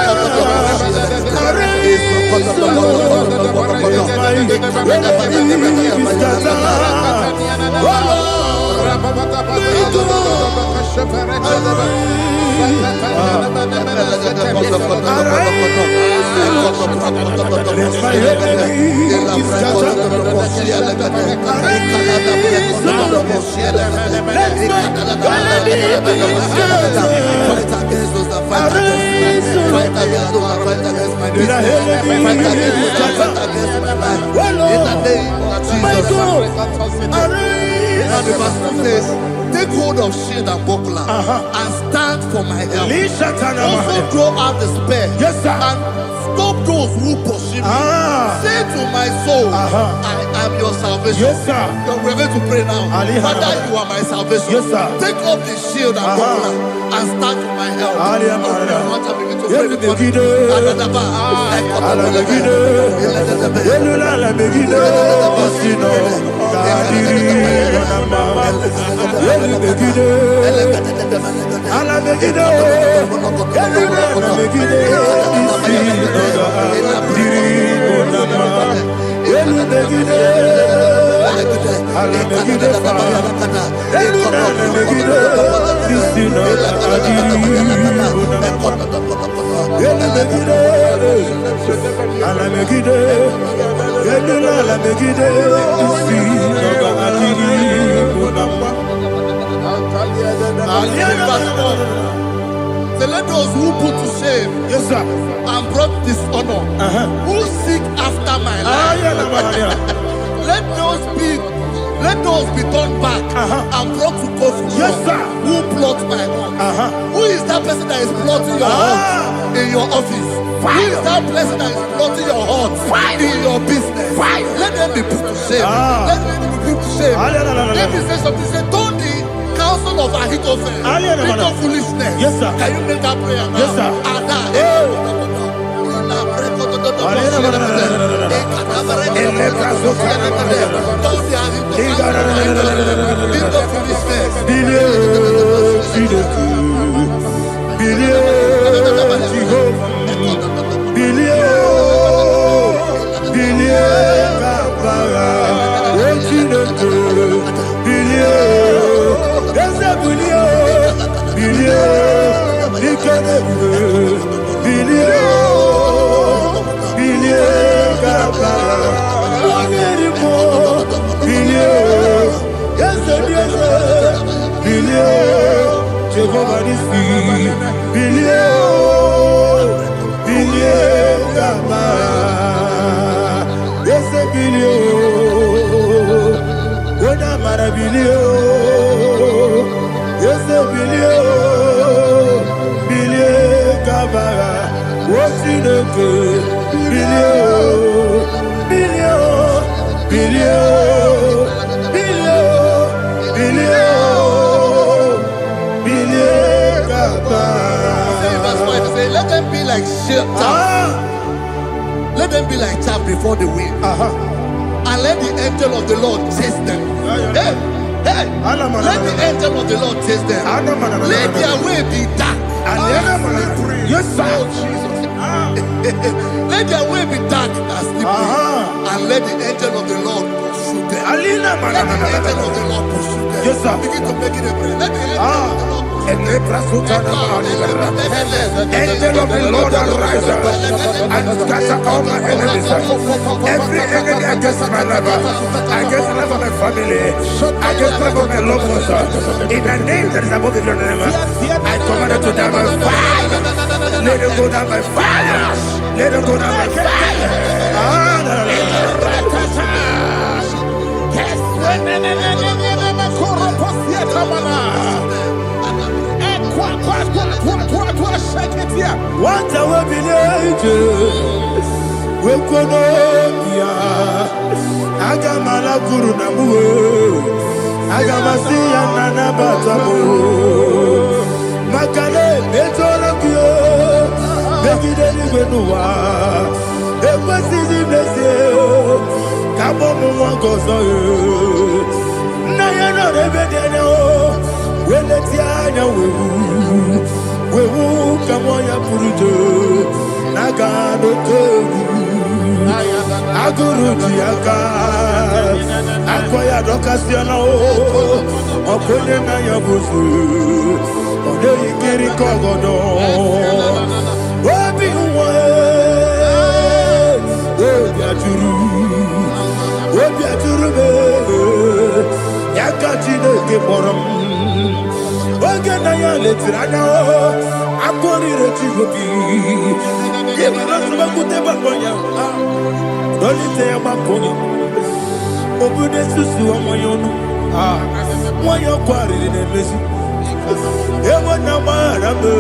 Speaker 2: Arise, O Lord. Let my enemy be scattered.
Speaker 4: Now the verse says, take hold of shield and buckler and stand for my help. Also throw out the spear and stop those who pursue me. Say to my soul, I am your salvation. We're going to pray now. Father, you are my salvation. Take off the shield and buckler and stand for my help. So let those who put to shame and brought dishonor, who seek after my life, let those be turned back and brought to confusion. Who plot my heart? Who is that person that is plotting your heart in your office? Who is that person that is plotting your heart in your business? Let them be put to shame. Let them be put to shame. Let me say something. Say, don't the counsel of Ahithophel think of foolishness. Can you make that prayer now? Let them be like chaff. Let them be like chaff before the wind. And let the angel of the Lord chase them. Let the angel of the Lord chase them. Let their way be dark. Let their way be dark as slippery. And let the angel of the Lord pursue them. Let the angel of the Lord pursue them. Begin to make it a prayer. Let the angel of the Lord
Speaker 3: Angel of the Lord arise and scatter all my enemies. Every enemy against my life, against the life of my family, against the life of my loved ones. In the name that is above the name, I command it to die by fire. Let it go down by fire. Let it go down by fire.
Speaker 2: What I will be angels, we could Agamala Guru Namu, Agamasi and Nabatamu, Makale, Betolakio, Begideni Benua, Equasi Besio, Kabomu Wankoso, Nayano Rebedeno, Weletiana. We will come on your Purujo, Nagano Togu, Aguru Tiaka, Akoya Docasiano, Okonena Yabusu, Odei Kiri Kogodo, Wabi Uwe, Obiaturu, turube yakachine ke borom oge na ya letiranya akori rechigobi yebara suba kute bakonya dolite ya bakonya obude susu amoyonu moyo kwari ne mezi ewo na marabo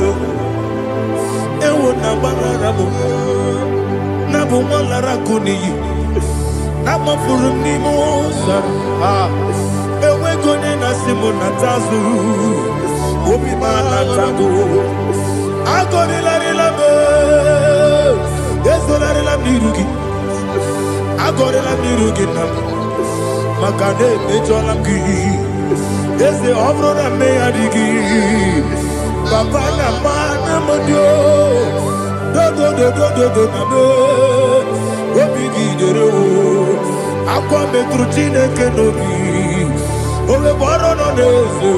Speaker 2: Nabu malara kuni Nama furum ni mosa Ewe gone na simu natazu Obi mana tago Agore la relabe Ezo la relabe nirugi Agore la nirugi nam Makane mejo lamgi Eze ovro na me adigi Papa na mana modio do na me Obigi dere o Akwa metrutine kenobi Ole boro no neze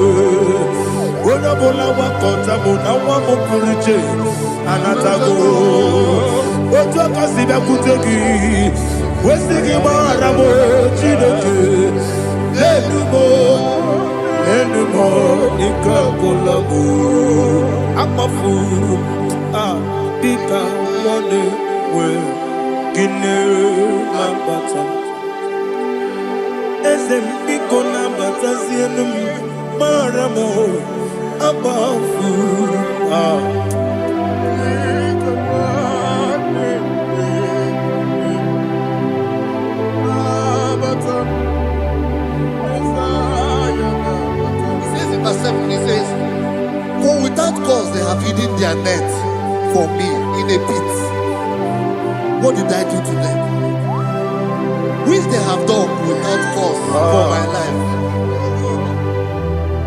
Speaker 2: Ona bola wakota mona wamo puriche Anatago Ojo kasibe kutegi Wesigi maramo chineke Enumo Nika kolabu Akmafu Dika mone we Gine mambata Ezem biko nambata zienum Maramo Abafu
Speaker 4: He says, for without cause they have hidden their net for me in a pit. What did I do to them? Which they have done without cause for my life.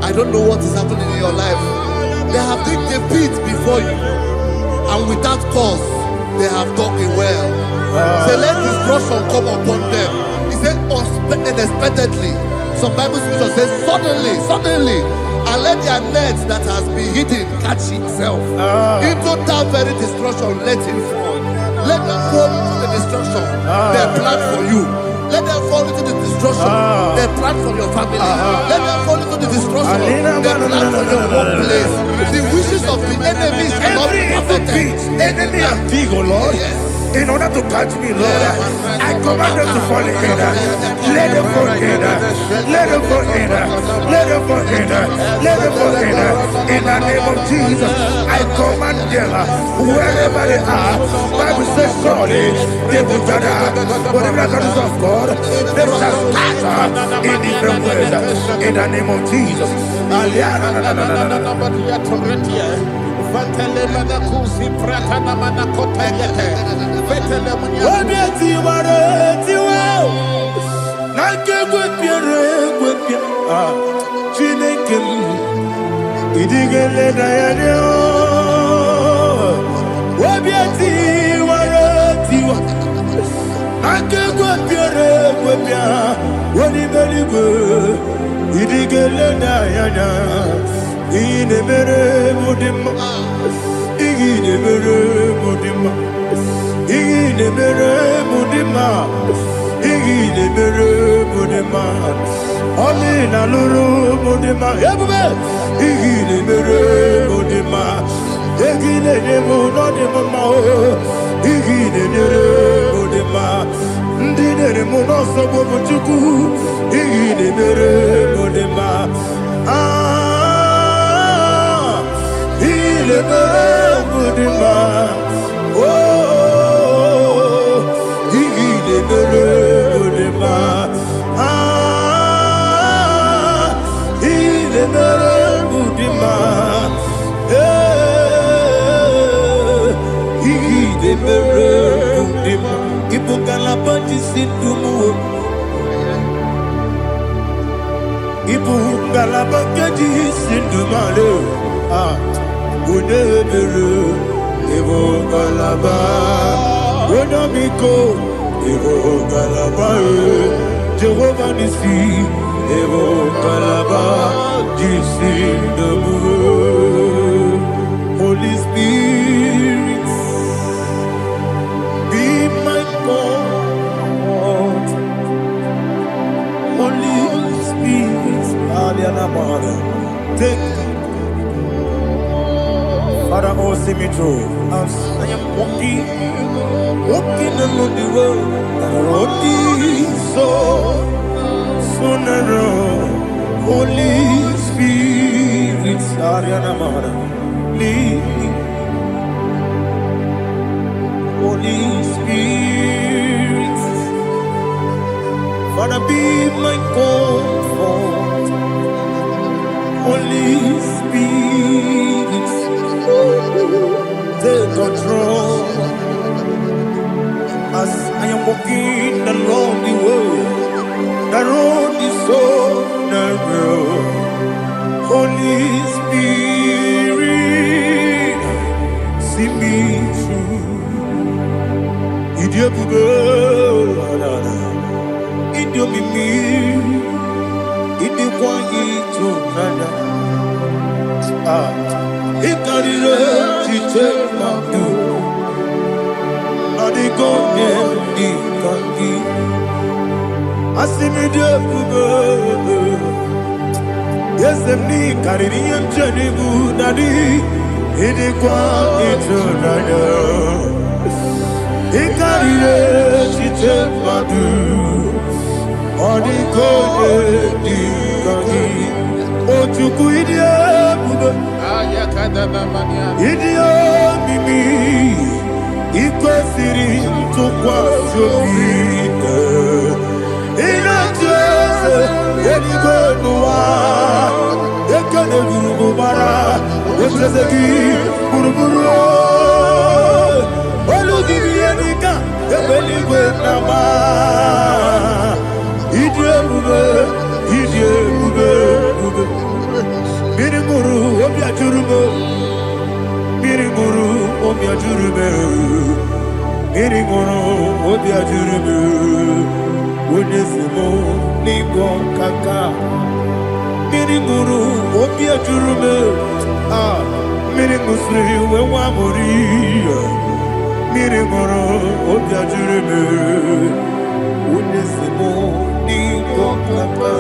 Speaker 4: I don't know what is happening in your life. They have digged a pit before you, and without cause they have dug a well. Say, let destruction come upon them. He said, unexpectedly. Some Bible scripture says, suddenly. And let their net that has been hidden catch itself. Into that very destruction, let it fall. Let them fall into the destruction they plan for you. Let them fall into the destruction they plan for your family. Let them fall into the destruction they plan for your workplace. The wishes of the enemies cannot be perfected.
Speaker 2: Enemy and big, oh Lord. Yes. In order to catch me, Lord, I command them to fall in. Let them fall in. Let them fall in. Let them fall in. Let them fall in. In the name of Jesus, I command them wherever they are. Bible says, surely they will gather. Whatever the is of God, they shall scatter in different ways. In the name of Jesus.
Speaker 3: Fatele manakusi prata na manakota yete. Fatele munya.
Speaker 2: Obieti wareti wow. Nanke gwepia. Chineke idigele dayane. Obieti wareti wow. Nanke gwepia. Woni beligwe idigele dayane. Ine mere mudima, ine mere mudima, ine mere mudima, ine mere mudima. Oli na luru mudima, ebube. Ine mere mudima, ine nemo no nemo mao. Ine mere mudima, ndine nemo no sobo muchuku. Ine mere mudima. Il est Mudima, oh, il est Mudima, il est Mudima, il est Mudima, il faut qu'à la bande ici tout le monde. Ibu galabaka di sindumale unebere ibu galaba unamiko ibu galaba Jehovah nisi ibu galaba di sindumale. Holy Spirit, be my God. Take Father, oh, see me through. As I am walking along the road, the road is so narrow. Holy Spirit, Ariana Mara, lead me. Holy Spirit, Father, be my comfort. Holy Spirit, take control. As I am walking along the way, the road is so narrow. Holy Spirit, see me through. Idiopube, Idiomimi, Idikwanyitu nana. Ikarire chiche madu. Adigonye ikangi. Asimidiyopube. Yesemni kaririye mchenibu nadi. Idikwanyitu nana. Ikarire chiche madu. Adigonye ikangi. Ochuku Idiopube. Idiomimi. Ikwesiri tukwasobi. Inachese Eligwenua. Ekane gurubara. Echeseki buruburu. Olugibi enika. Ebeligwenama. Idiopube. Miriguru obiajurume. Miriguru obiajurume. Miriguru obiajurume. Onesimo nigo kaka. Miriguru obiajurume. Mirigusri wewamori. Miriguru obiajurume. Onesimo nigo kaka.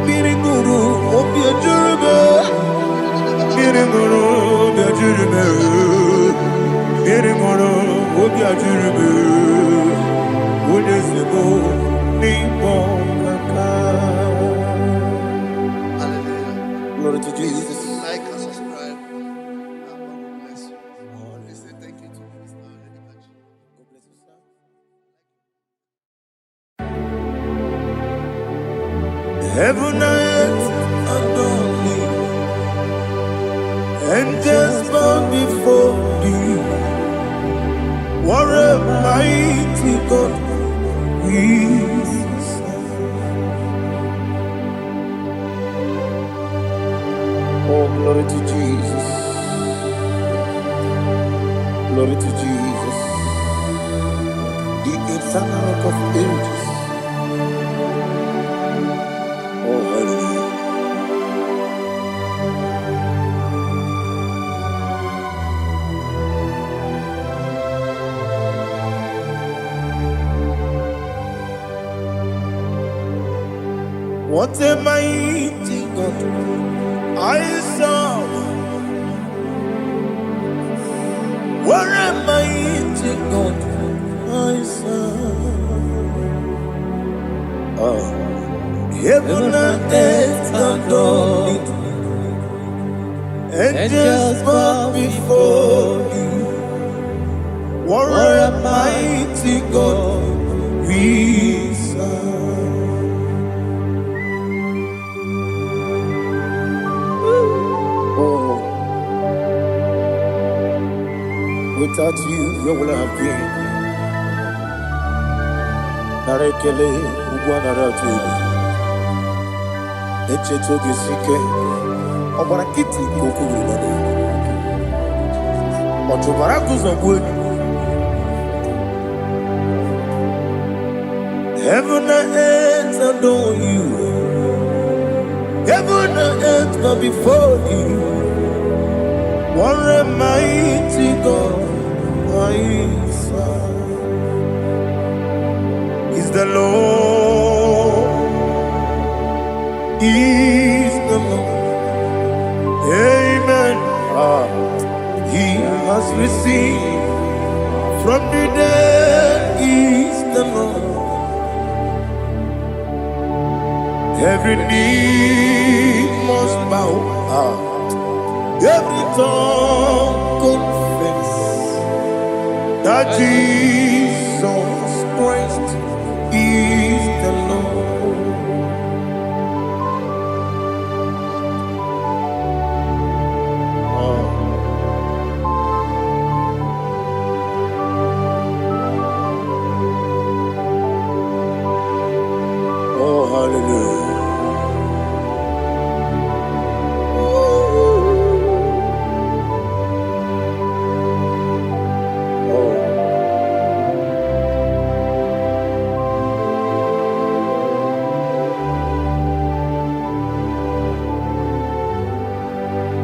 Speaker 2: Miriguru obiajurume. Miriguru obiajurume. Miriguru obiajurume. Onesimo nigo kaka.
Speaker 4: Hallelujah.
Speaker 2: Glory to Jesus.
Speaker 4: Like and subscribe. God bless you. We say thank you to Mr. Lady.
Speaker 2: God bless you, sir. Heaven and earth adore me, angels bow before thee. What a mighty God we serve. Oh, glory to Jesus. Glory to Jesus. The eternal rock of ages. Oh, hallelujah. What a mighty God I serve. What a mighty God I serve. Heaven and earth adore it. Angels bow before thee. What a mighty God we serve. Oh, without you, where would I have been? Narekele ugwanaratu. Echetoge sike. Obara kiti kokuru nade. Otubara kuzogwe. Heaven and earth adore you. Heaven and earth bow before you. What a mighty God I serve. Is the Lord. risen from the dead is the Lord. Every knee must bow, every tongue confess that Jesus Christ is the Lord. Oh, hallelujah.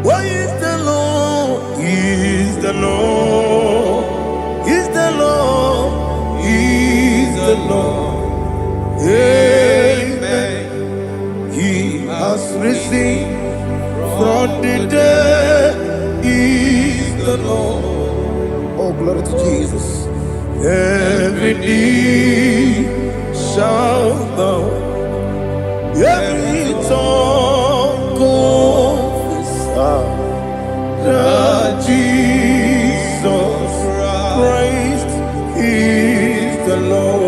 Speaker 2: Why is the Lord? He is the Lord. He's the Lord. He's the Lord. Amen. He has risen from the dead. He's the Lord. Oh, glory to Jesus. Every knee shall bow. Every tongue confess that Jesus Christ is the Lord.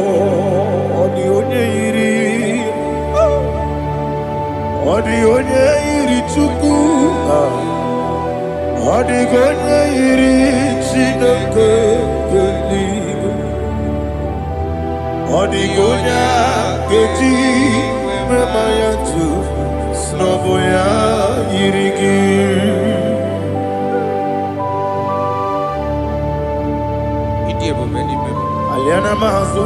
Speaker 2: The only iri Chukwu, the only iri Chineke eluigwe, the onye keji mema ya tu snobo ya yiri gị. Aliana mahazo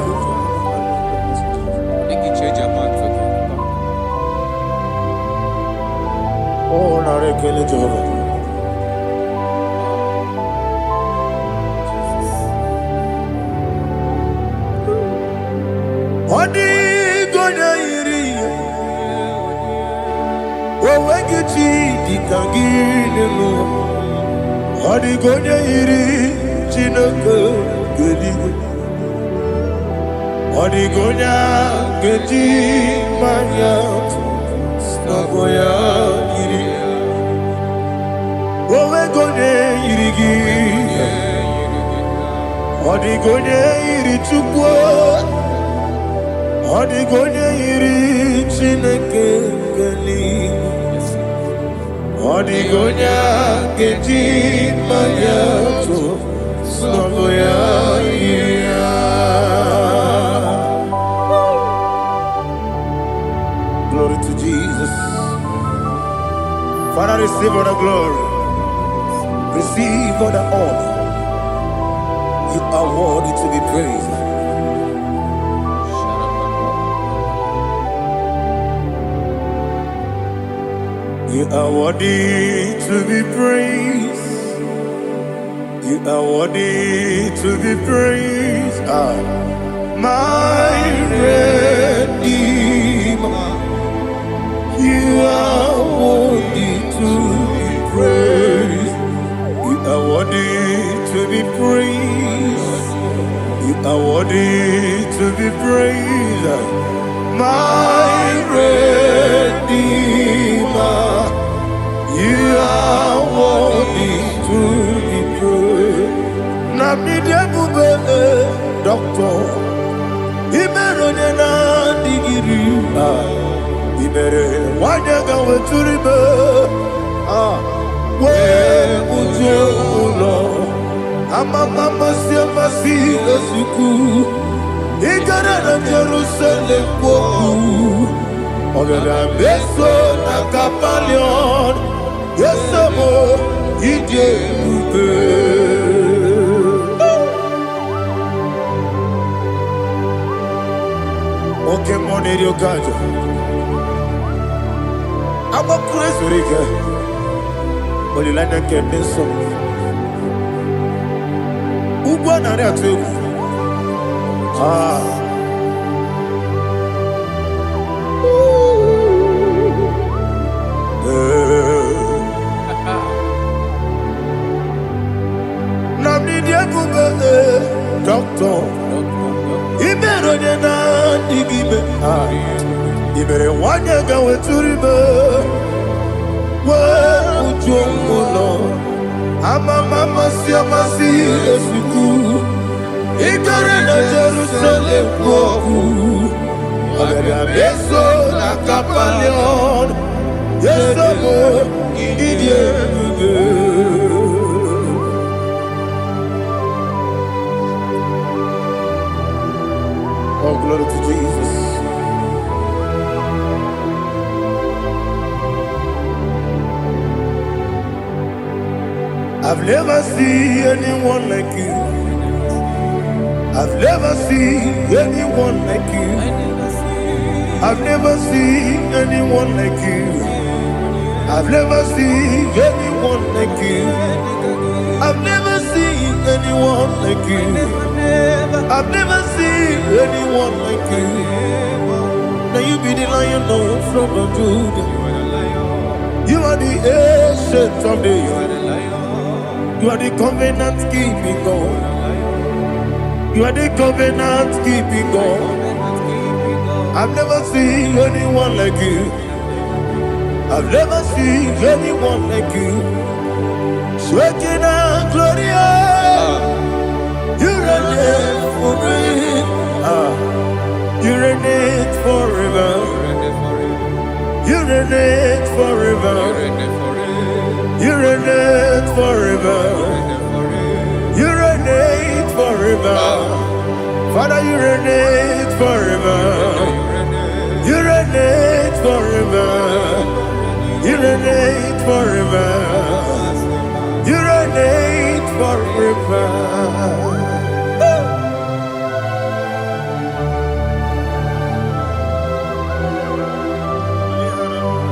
Speaker 2: oh narekele Jehovah. Odi gonya iri owegichi dikagine mo. Odi gonya iri Chineke eluigwe. Odi gonya keji manya snogo ya iri. Owe gonya iri gi. Odi gonya iri Chukwu. Odi gonya iri Chineke eluigwe. Odi gonya keji manya snogo ya iri. Glory to Jesus. Father, receive all the glory. Receive all the honor. You are worthy to be praised. You are worthy to be praised. You are worthy to be praised. My Redeemer. You are worthy to be praised. You are worthy to be praised. You are worthy to be praised. My Redeemer. You are worthy to be praised. Namidebube Doctor Imeronena digiri Ibere wanyaga weturibe we ujulo amama masi lesuku igara na Jerusalem kwoku ogada beso na kapalion yesemo ije ube oke moneri okaja aba kuresurike olilanya keneso ugwa nari atu Ibere wanya ga weturibe. Ujomulo. Mama si esuku. Ikare na Jerusalem koku. Abebe beso na kapalion. Yesomo idie. Oh, glory to Jesus. I've never seen anyone like you. I've never seen anyone like you. I've never seen anyone like you. I've never seen anyone like you. I've never seen anyone like you. I've never seen anyone like you. Now you be the Lion from the Judah. You are the ancient of days. You are the covenant keeping God. You are the covenant keeping God. I've never seen anyone like you. I've never seen anyone like you. Sweating and Gloria, you reign for me. You reign forever. You reign forever. You reign forever. You reign forever. Father, you reign forever. You reign forever. You reign forever. You reign forever.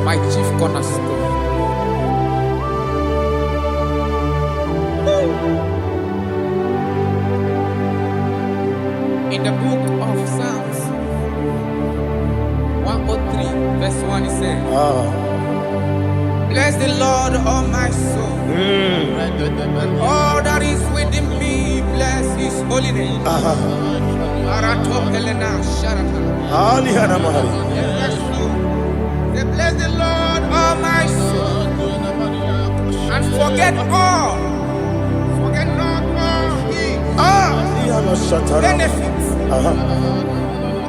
Speaker 3: My chief cornerstone. In the book of Psalms 103 verse 1 it says, bless the Lord, all my soul, and all that is within me, bless his holy name. Say, bless the Lord, all my soul, and forget not all his benefits.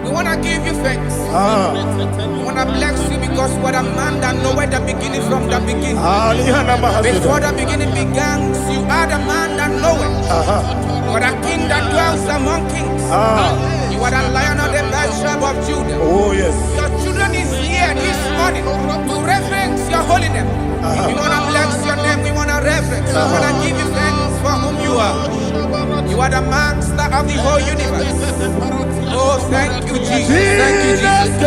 Speaker 3: We want to give you thanks. We want to bless you because what a man that knoweth the beginning from the beginning. Before the beginning began, you are the man that knoweth. You are the king that dwells among kings. You are the Lion of the tribe of Judah.
Speaker 2: Oh yes.
Speaker 3: Your children is here this morning to reverence your holy name. We want to bless your name. We want to reverence. We want to give you thanks for whom you are. You are the master of the whole universe. Oh, thank you, Jesus. Thank you, Jesus.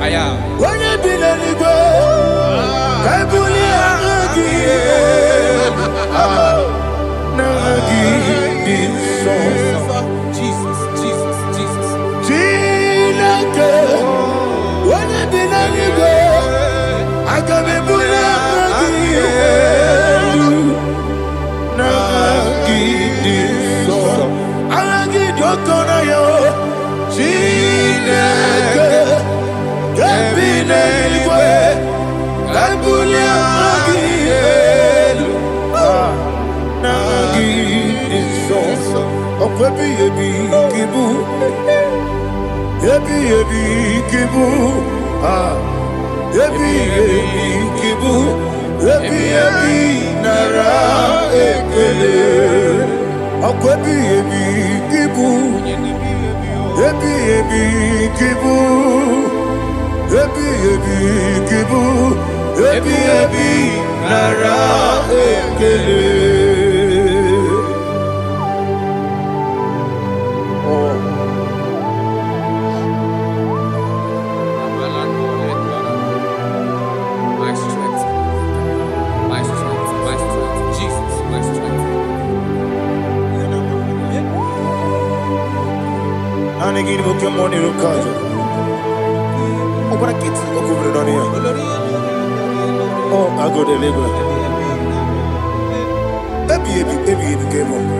Speaker 3: I am.
Speaker 2: When you be letting go, I
Speaker 3: Jesus, Jesus, Jesus.
Speaker 2: When you be letting go, I can be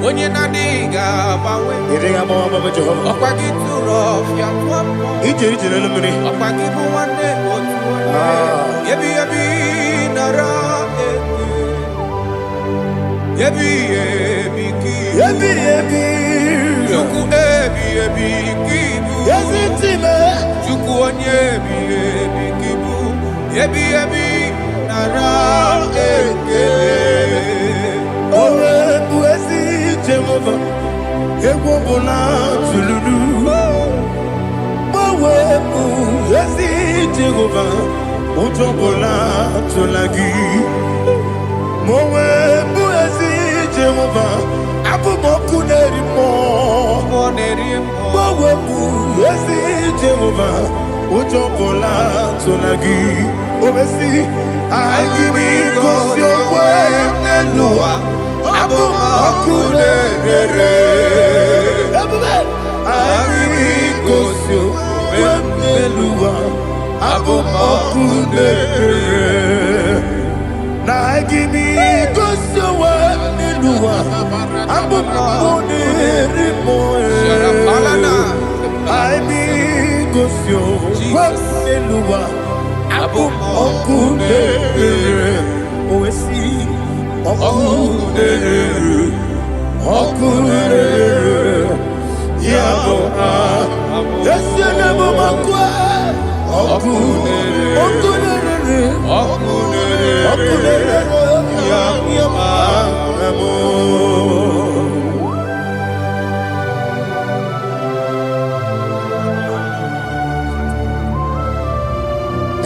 Speaker 3: Onye na-adịghị agbanwe. Ọkwa gị tụrụ ọfịa tụọ mpọ. Ọkwa gị bụ nwanne otu onye. Ebi ebi nara eke. Ebi ebi ki.
Speaker 2: Ebi ebi.
Speaker 3: Chukwu ebi ebi ki bụ. Chukwu onye ebi ebi ki bụ. Ebi ebi nara eke.
Speaker 2: Owe bụ ezi Jehova, egwu bụ na tụlụrụ. Owe bụ ezi Jehova, ụjọ bụ na tụla gị. Owe bụ ezi Jehova, abụmọkụ na-eri mmụọ. Owe bụ ezi Jehova, ụjọ bụ na tụla gị. Obesi, anyị gosi okwe n'elu ụwa. Abụmọkụ na-ere. Anyị gosi okwe n'elu ụwa. Abụmọkụ na-ere. Na anyị gosi okwe n'elu ụwa. Abụmọkụ na-ere mmụọ. Anyị gosi okwe n'elu ụwa. Abụmọkụ na-ere. Owesi. Ọkụ na-ere, ọkụ na-ere, ya bụ esi na-ebe ọkụ ọkụ na-ere, ọkụ na-ere, ọkụ na-ere, ya bụ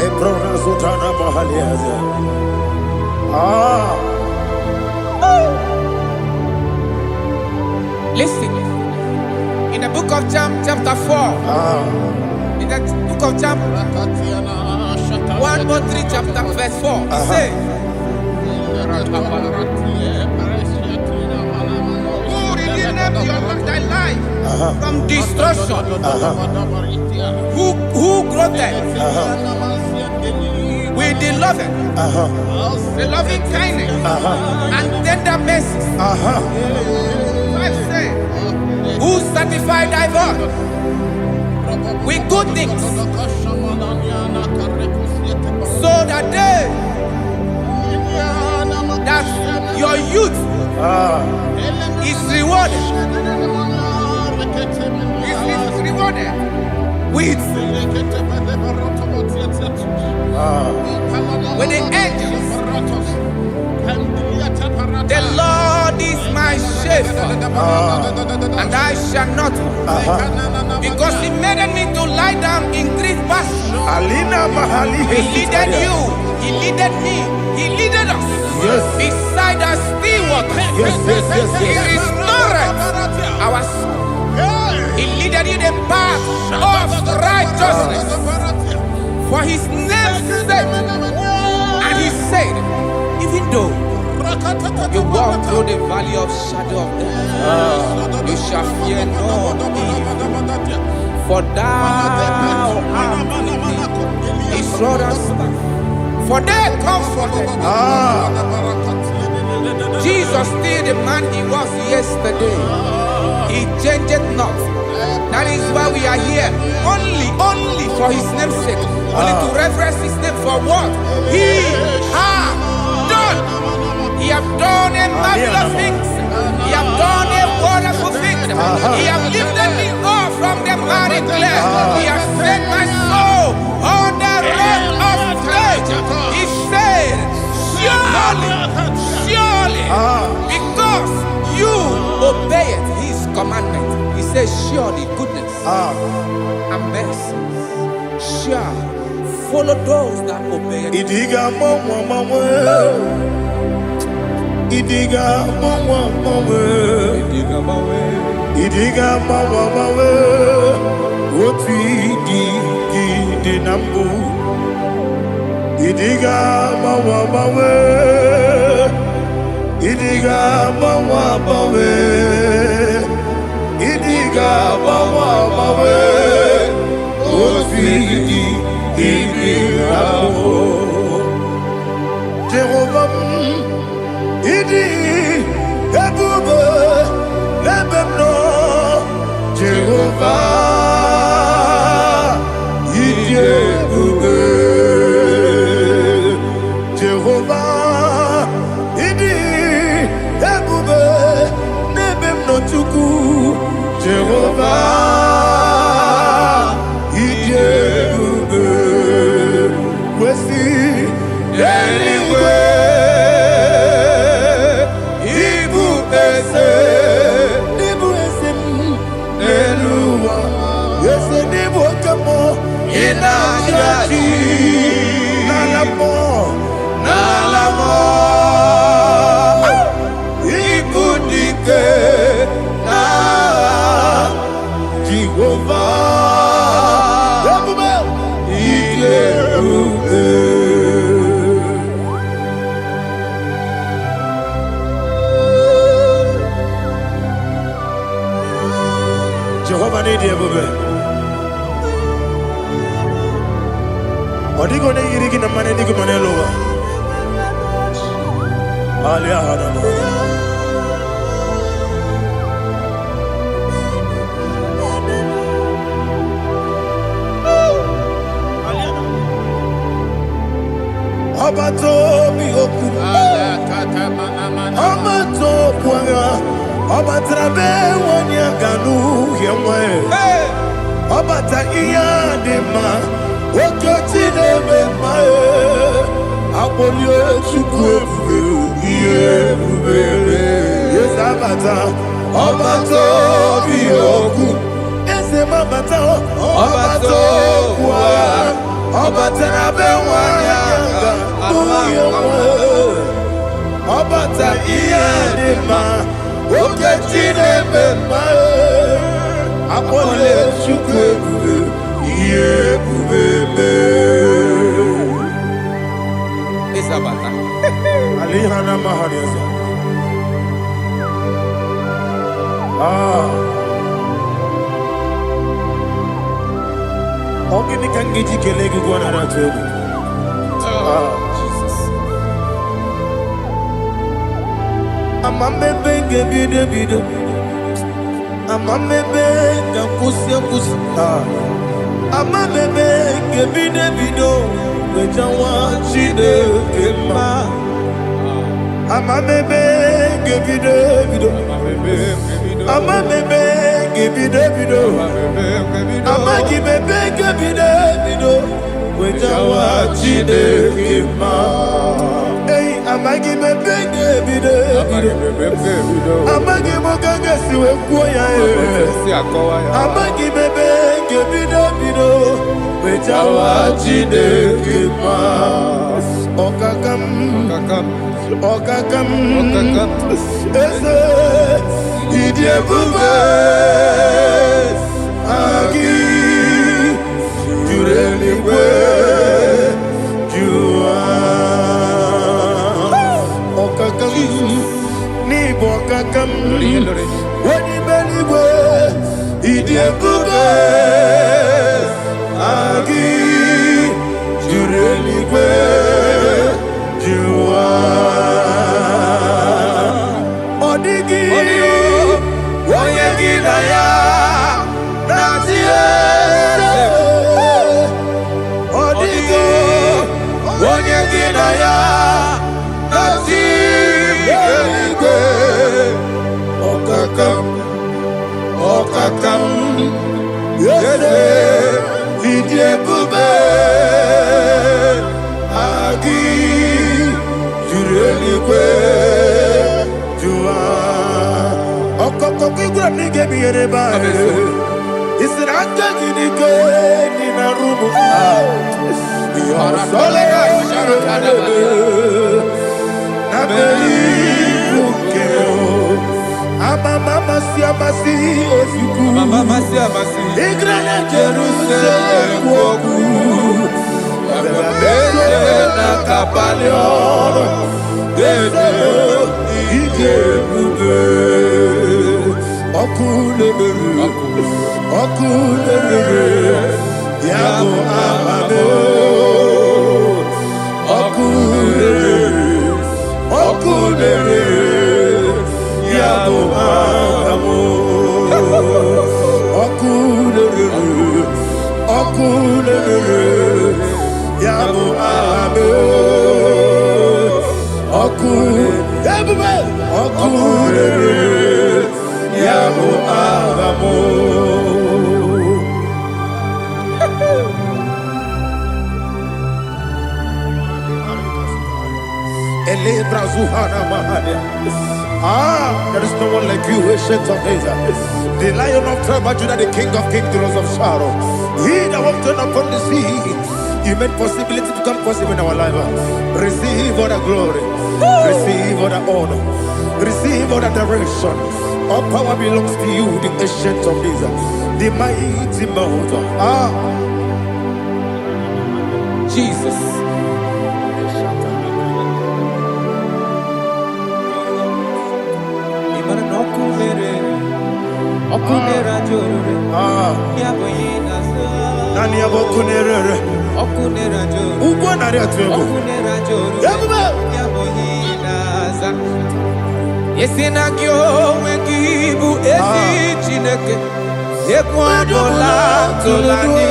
Speaker 2: Ebrona Sultana Bahaliaza.
Speaker 3: Listen, in the book of John, chapter 4, in the book of John 1:3, chapter verse 4, it says, who redeemed thy life from destruction? Who groweth with the loving, the loving kindness, and tender mercies? Who sanctified thy voice with good things, so that your youth is rewarded, with the angels. The Lord is my shepherd, and I shall not want, because He made me to lie down in green pastures. He leaded you, He leaded me, He leaded us beside the still waters. He restored our soul. He leaded you in the path of righteousness for His name's sake. And He said, even though you walk through the valley of shadow of death, you shall fear no evil, for thou art with me. His rod and staff, for they comforted. Jesus still the man He was yesterday. He changed not. That is why we are here. Only for His name's sake. Only to reverence His name for what He has done. He has done a marvelous things. He has done a wonderful thing. He has lifted me up from the miry clay. He has set my soul on the rock of faith. He said, surely, because you obeyed His commandment. He says, surely goodness and mercy shall follow those that obey Him.
Speaker 2: Idiga mawe, otu idi na mbu. Idiga mawe, idiga mawe, idiga mawe, otu idi na mbu. Jehovah, idi ebu Jehovah, Idebube. Jehovah, Idebube. Nebem no chuku. Jehovah, Idebube. Wesi, anyway. Jehovah need you, baby. Odigo ne yirigi na mane digo mane lowa. Alia hana mo. Abato mi oku. Abato kwanga. Abatrabe wanya ganu yemwe. Abata iya dema. Okoti nebe mae, apolio chukwefu yebube. Yes abata, abato biyoku. Ese mabata, abato kwa, abata nabe wanyanga uyemwe. Abata iyadema, okoti nebe mae, apolio chukwefu.
Speaker 3: Isabata.
Speaker 2: Alihana Mahariasa. Ogini kangiji kelegu gwana ratogu.
Speaker 3: Jesus.
Speaker 2: Amamebe ngebide. Amamebe ngakusi. Amamebe ngebide. Wejawa chide kema. Amamebe ngebide. Amamebe ngebide. Amagibebe ngebide. Wejawa chide kema. Hey, amagibebe ngebide. Amagimogaga siwe kuya. Amagibebe ngebide. Wejawa chide kema. Okakam. Ese Idebube Agi Jureligwe Jua Okakam Nibo Okakam Wani Beligwe Idebube Agi Jureligwe Jua Odigi Oyegi Naya Natie Odigi Oyegi Naya Natie Okakam Yese Idebube Agi Jureligwe Jua Okoko kigura nige miyereba Isiranga ginike nina rumu Yosolega Nabeli ukeo Mama siamasi ofiku Igrana Jerusalem woku Bebe na kapalion Dede Idebube Okulebere Yabo amame Okulebere Yabo amamo There is no one like you, ancient of days. The Lion of tribe of Judah, the King of kings, the Rose of Sharon. He that walked upon the sea. You made possibility to become possible in our life. Receive all the glory. Receive all the honor. Receive all the direction. All power belongs to you, the ancient of days. The mighty mountain.
Speaker 3: Jesus.
Speaker 2: Nani abokunere. Ubonare atwego.
Speaker 3: Yesina kyo wengibu ezi chineke. Yekwa bola tolani.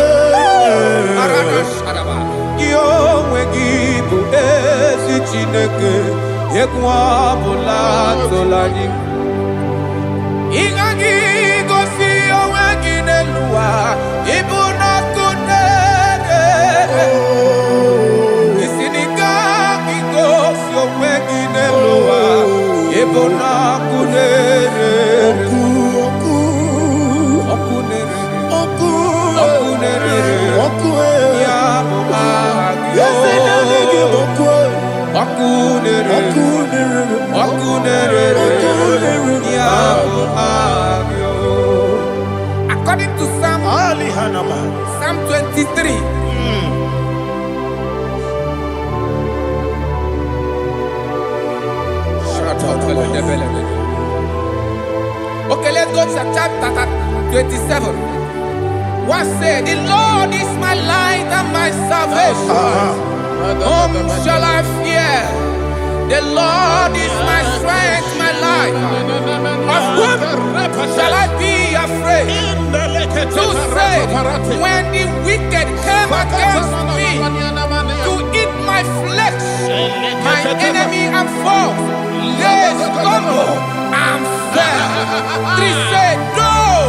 Speaker 3: Arabasharaba. Kyo wengibu ezi chineke. Yekwa bola tolani. Ingagi gosi owegine luwa. Ibuna kunere. Isinika gosi owegine luwa. Ibuna kunere. According to Psalm 23. Okay, let's go to chapter 27. What said? The Lord is my light and my salvation. Whom shall I fear? The Lord is my strength, my life. Of whom shall I be afraid? Who said, when the wicked came against me to eat my flesh, my enemy and foe, they stumble and fell. Three said, though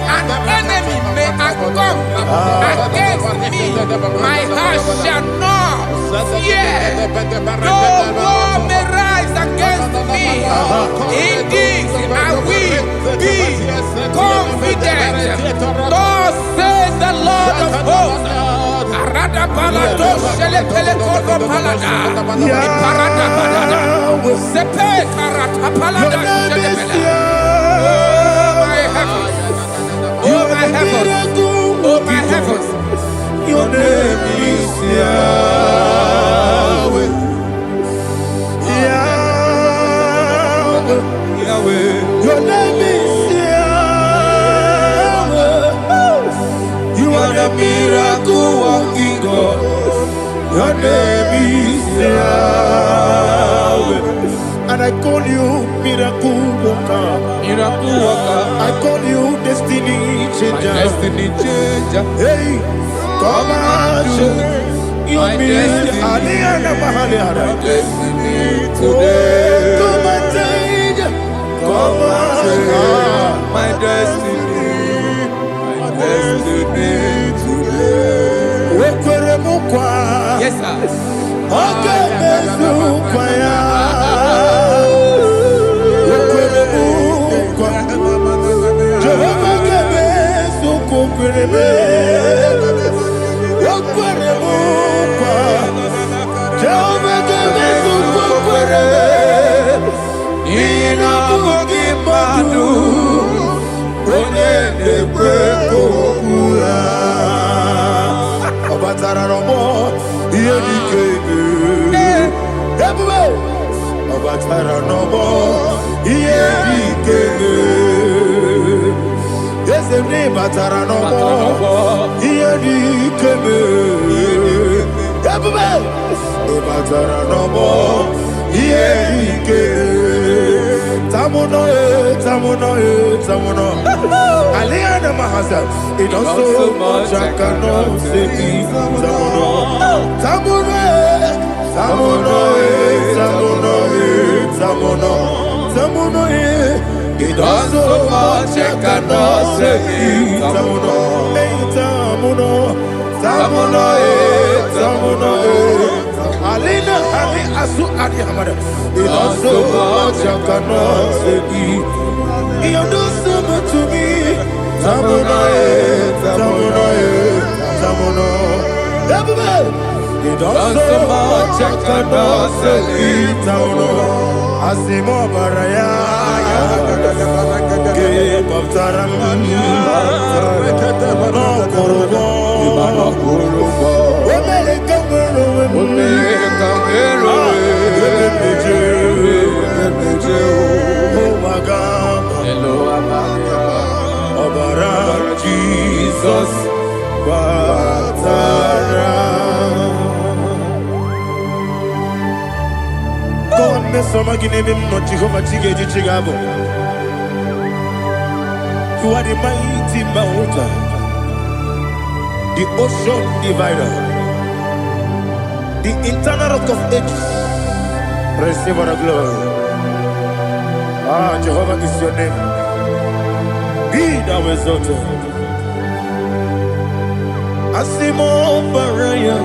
Speaker 3: an enemy may come against me, my heart shall not fear. Though war may rise against me, in this I will be confident. Thus says the Lord of hosts. Arada palado shele pele kodo palada. Iparada palada. Sepe karata palada shele pele. Oh my heavens. Oh my heavens.
Speaker 2: Your name is Yahweh. Yahweh. Your name is Yahweh. You are the miracle working God. Your name is Yahweh. And I call you miracle worker.
Speaker 3: Miracle worker.
Speaker 2: I call you destiny changer.
Speaker 3: Destiny changer.
Speaker 2: Hey, come on, you mean Aliana Mahaliana.
Speaker 3: Destiny today.
Speaker 2: Come on, change. Come on,
Speaker 3: my destiny. My destiny today. Yes, sir.
Speaker 2: Okay, Aliana Mahasa, it does so much I cannot say. Tamuno, Tamuno, Tamuno, Tamuno. does so much I cannot say it. Alina Ali Asu Adi Hamada. He does so much I cannot say it. He does so much to me. Tamuna, Tamuna, Tamuna. He does so much I cannot say it. Tamuna. Asimo Baraya. Give up Taramani. No Kurubo. Jesus, God, miss some again, not Jehovah Chigabo. You are the mighty mountain, the ocean divider, the internal rock of ages. Receive our glory. Ah, Jehovah is your name. Be thou exalted. Asimo Baraya,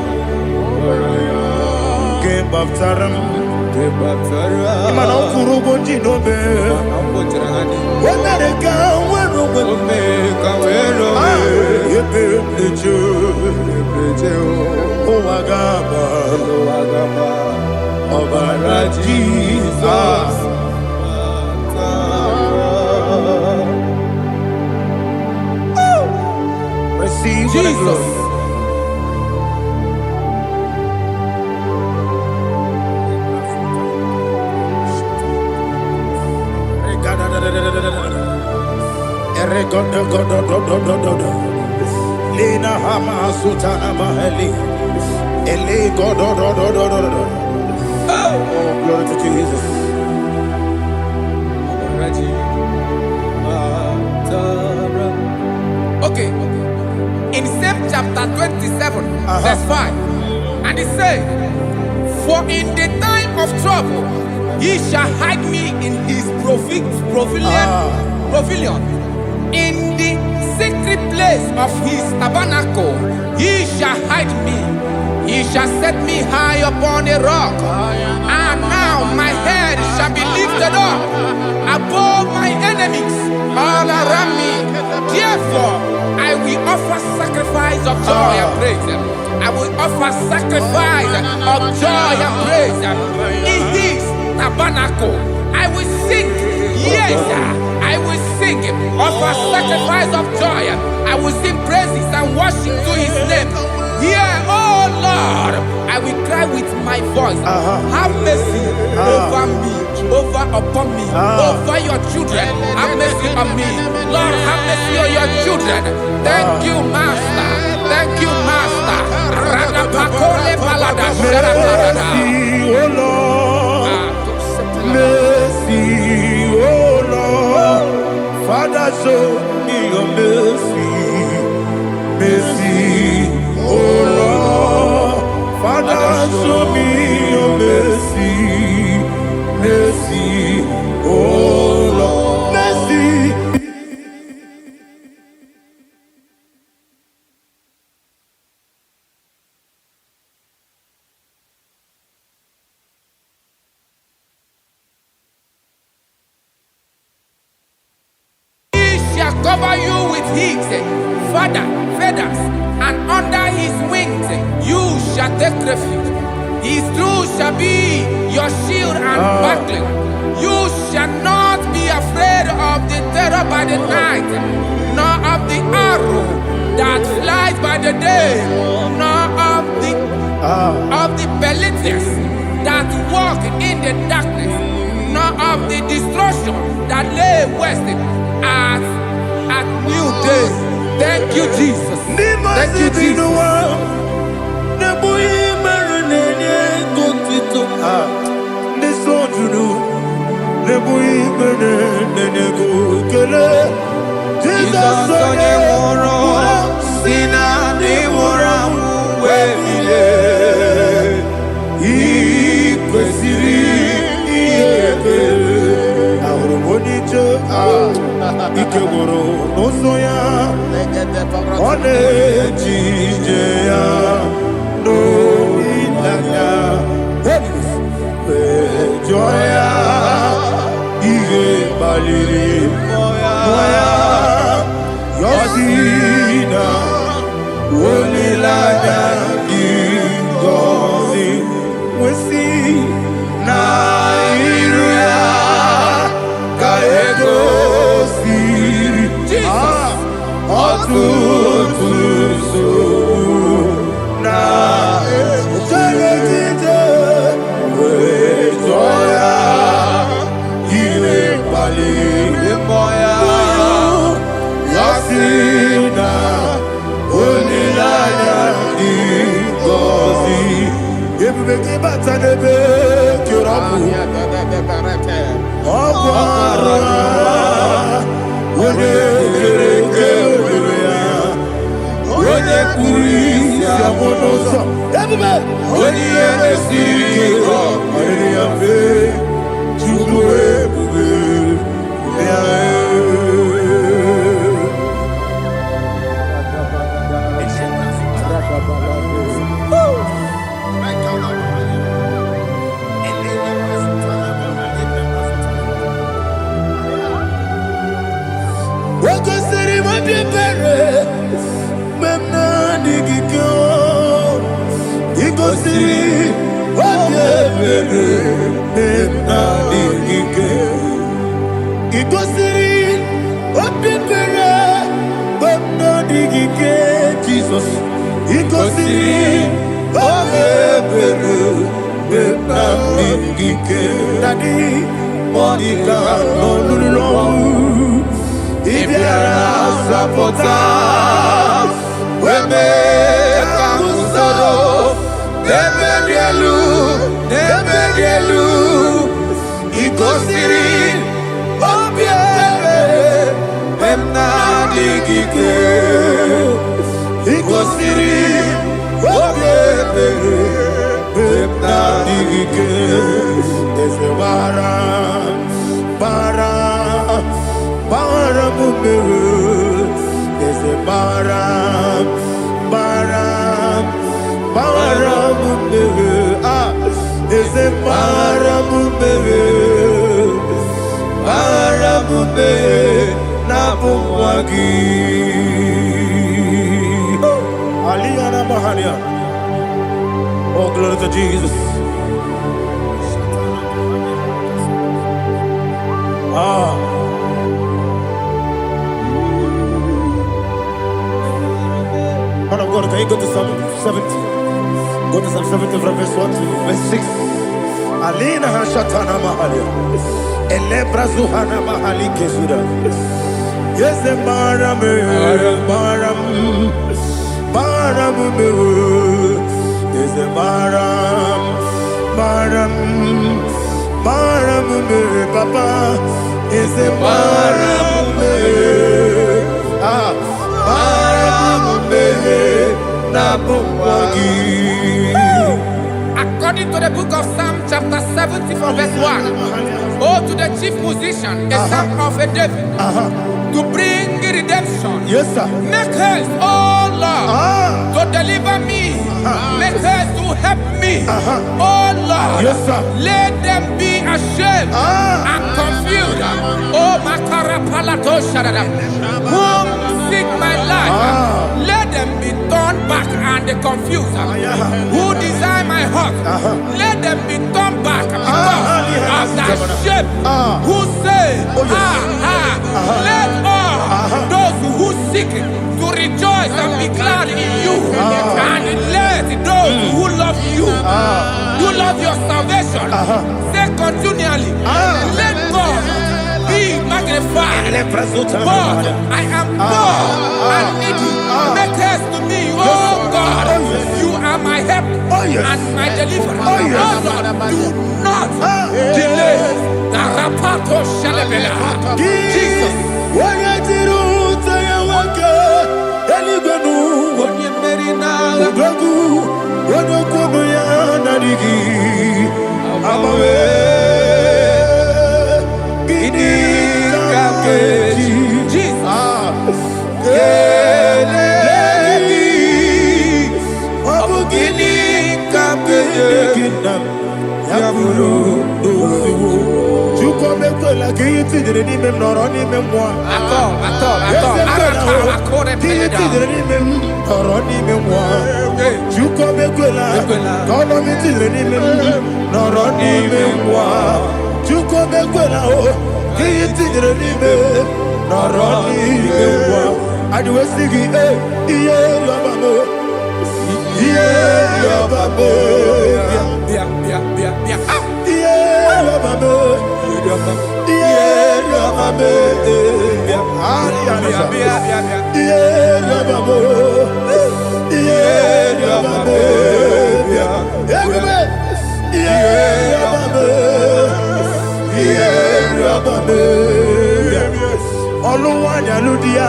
Speaker 2: Game of Taram, Imano Kurubo Jinobe, when I go, when oh, Agaba, Obara Jesus. Receive Jesus. Lina Hama Sutana Maheli. Ele God. Oh, glory to Jesus.
Speaker 3: Okay. In same chapter 27, verse 5, and it says, for in the time of trouble, he shall hide me in his pavilion. In the secret place of his tabernacle, he shall hide me. He shall set me high upon a rock. And now my head shall be lifted up above my enemies all around me. Therefore, I will offer sacrifice of joy and praise. I will offer sacrifice of joy and praise. In his tabernacle, I will sing. Yes, I will sing. Offer sacrifice of joy. I will sing praises and worship to his name. Yeah, oh Lord, I will cry with my voice. Have mercy over me, upon me, over your children. Have mercy on me. Lord, have mercy on your children. Thank you, Master. Thank you, Master.
Speaker 2: Mercy, oh Lord. Mercy, oh Lord. Father, show me your mercy. Mercy, oh Lord. Father, show me your mercy. Mercy, oh Lord. Mercy.
Speaker 3: Cover you with his feathers, and under his wings you shall take refuge. His truth shall be your shield and buckler. You shall not be afraid of the terror by the night, nor of the arrow that flies by the day, nor of the pestilence that walk in the darkness, nor of the destruction that lay waste at new day. Thank you, Jesus. Thank you, Jesus.
Speaker 2: Onejijea no ilaga Joya Ige baliri Moya Yosina Olilaga Gozi Wesi Na Iruya Kaego Siri Jesus Otutu So Na Ejegite Wejoya Ile Bali Moya Yasina Onilaya Gozi Ebubeke Batanebe Kirabu Okwara Ode Kerekeya Ode Kurisia Monoso Ebube Ode Esiriko Ariyafe Chukwe Bube Jesus, oh, glory to Jesus. Man of God, can you go to Psalm 70? Go to Psalm 70 from verse 1 to verse 6. Alina Hashatana Mahalia. Elebra Zuhana Mahali Kesuda. Yes, the Baram, yes, the Baram, Papa, is the Baram,
Speaker 3: According to the book of Psalm chapter 70 from verse 1, oh, to the chief musician, a son of a David, to bring redemption.
Speaker 2: Yes, sir.
Speaker 3: Make haste, oh Lord, to deliver me. Make haste to help me. Oh Lord,
Speaker 2: yes, sir.
Speaker 3: Let them be ashamed and confused. Oh Makarapalato Shadada, whom seek my life, let them be turned back and confused. Who desire my heart, let them be turned back because of that shame. Who say, let all those who seek to rejoice and be glad in you, and let those who love you, you love your salvation, say continually, let God be magnified. God, I am poor and needy. Make haste to me, oh God. You are my help and my deliverer. Oh Lord, do not delay. Jesus.
Speaker 2: nam yaburu dosu juko mekola kiti direni mem noroni mem moi
Speaker 3: Akor.
Speaker 2: kiti direni mem noroni mem moi juko mekola kono kiti direni mem noroni mem moi juko mekola o kiti direni mem noroni mem moi adiwe sigi iye yobamo iye yobamo Oluwayaludia,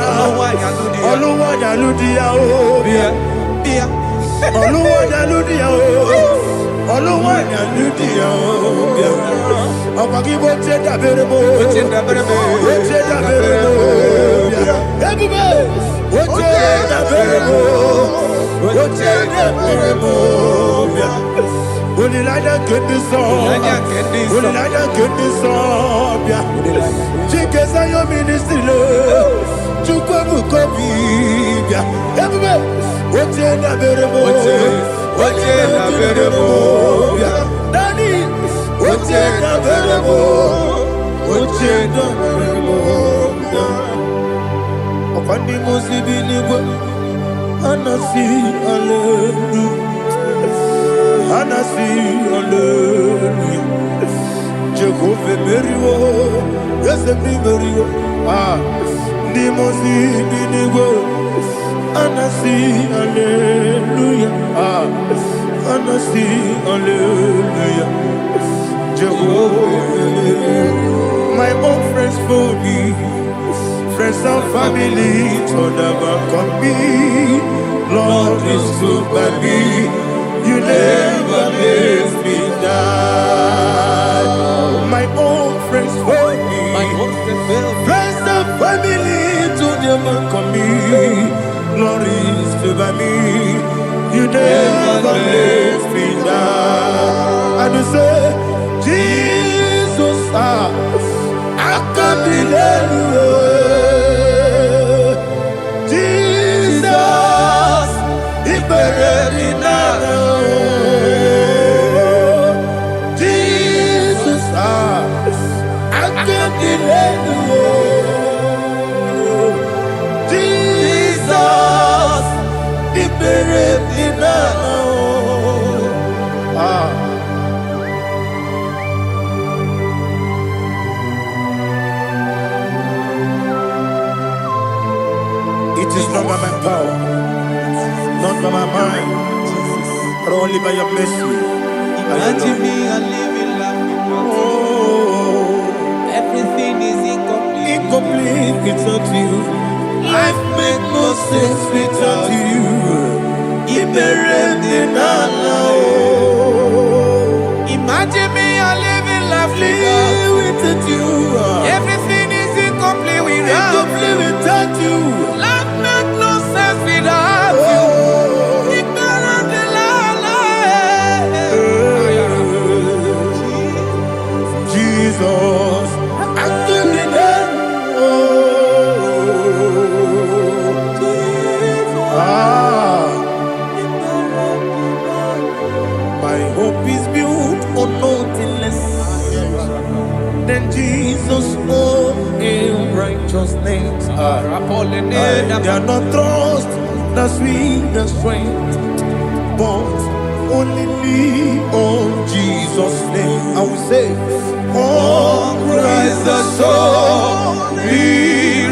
Speaker 2: Jehovah Meriwo, yes, Meriwo, Nimosi Binigo, Anasi, Hallelujah, Anasi, Hallelujah, Jehovah, my own friends for me, friends and family, told them come be, Lord is good by me, you never let me die. My own friends for me, friends and family, to them come me, Lord is good by me, you never let me die. And you say, Jesus, I can't believe you. Jesus, He buried in Jesus, I can't believe you. Jesus, He buried in It is not by my power, not by my mind, but only by your mercy.
Speaker 3: Imagine me a living life without you. Everything is incomplete.
Speaker 2: Incomplete without you. Life makes no sense without you.
Speaker 3: Imagine me a living life
Speaker 2: without you.
Speaker 3: Everything is incomplete
Speaker 2: Without you.
Speaker 3: Life makes no sense without you.
Speaker 2: Jesus, I give you my hope is built on nothing less than Jesus' own righteousness. I cannot trust the sweetest strength, but only on Jesus' name. I will say, on Christ the solid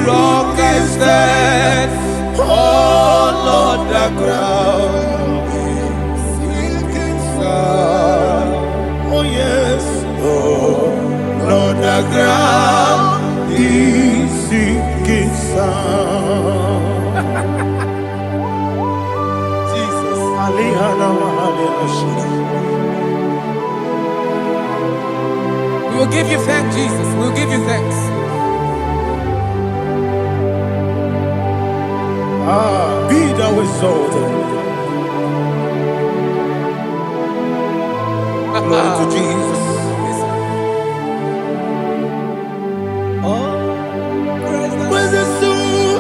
Speaker 2: rock I stand, on Lord the ground is sinking sand. Oh yes, oh Lord the ground is sinking sand. Jesus,
Speaker 3: We will give you thanks, Jesus. We will give you thanks.
Speaker 2: Be thou exalted. Glory to Jesus. When the soul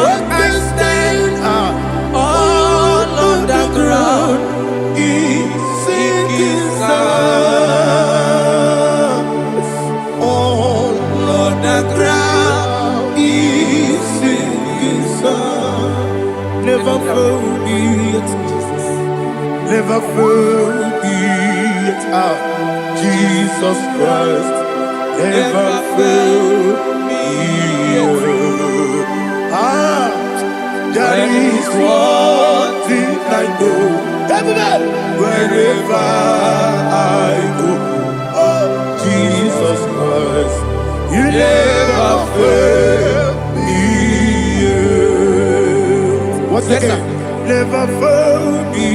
Speaker 2: what can stand all on the ground is sinking sand. All on the ground is sinking sand. Never forget, never forget Jesus Christ. Never fail me. There is one thing I know. Wherever I go, Jesus Christ, you never fail me. What's that? Never fail me.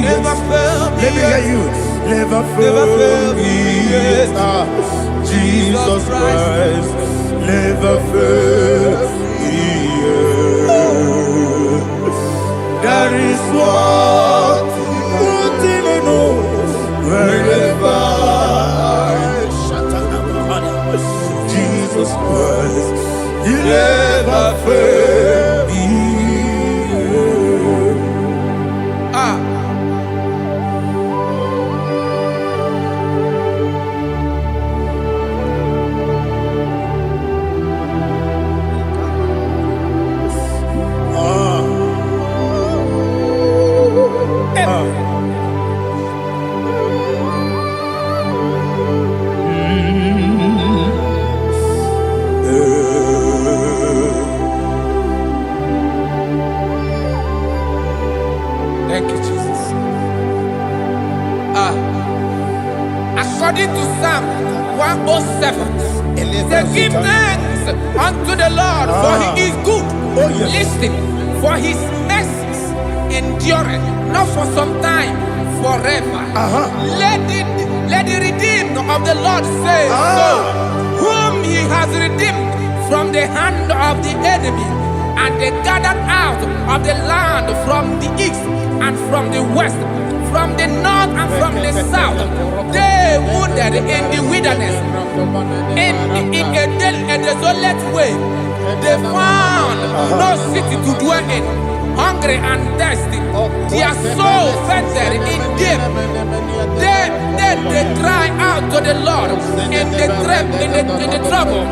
Speaker 2: Never fail me. Let me hear you. Never fail me. Jesus Christ never fails me. There is one thing I know. Wherever Jesus Christ, you never fail me.
Speaker 3: Thank you, Jesus. According to Psalm 107, they give thanks unto the Lord, for he is good. Listen, for his mercies endureth, not for some time, forever. Let the redeemed of the Lord say so, whom he has redeemed from the hand of the enemy, and they gathered out of the land from the east and from the west, from the north and from the south. They wandered in the wilderness, in a desolate way. They found no city to dwell in, hungry and thirsty. Their soul fainted in deep. Then they cry out to the Lord in the trouble,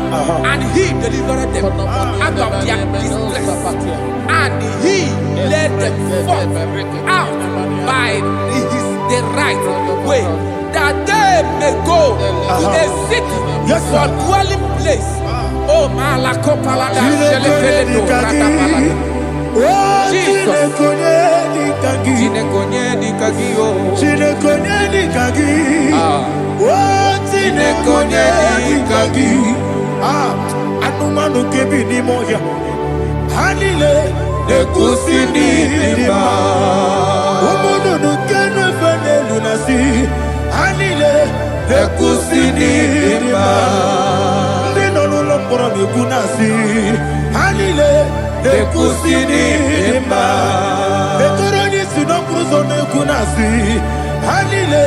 Speaker 3: and he delivered them out of their distress, and he led them forth out by the right way, that they may go to a city for dwelling place. Oh, Malakopalada, Jesus.
Speaker 2: Anumanu kebi ni moja Hanile Nekusini lima Umudu nukenu fene lunasi Hanile Nekusini lima Nino lulambura mikunasi Hanile Nekusini lima Nekoroni sinokruzo nekunasi Hanile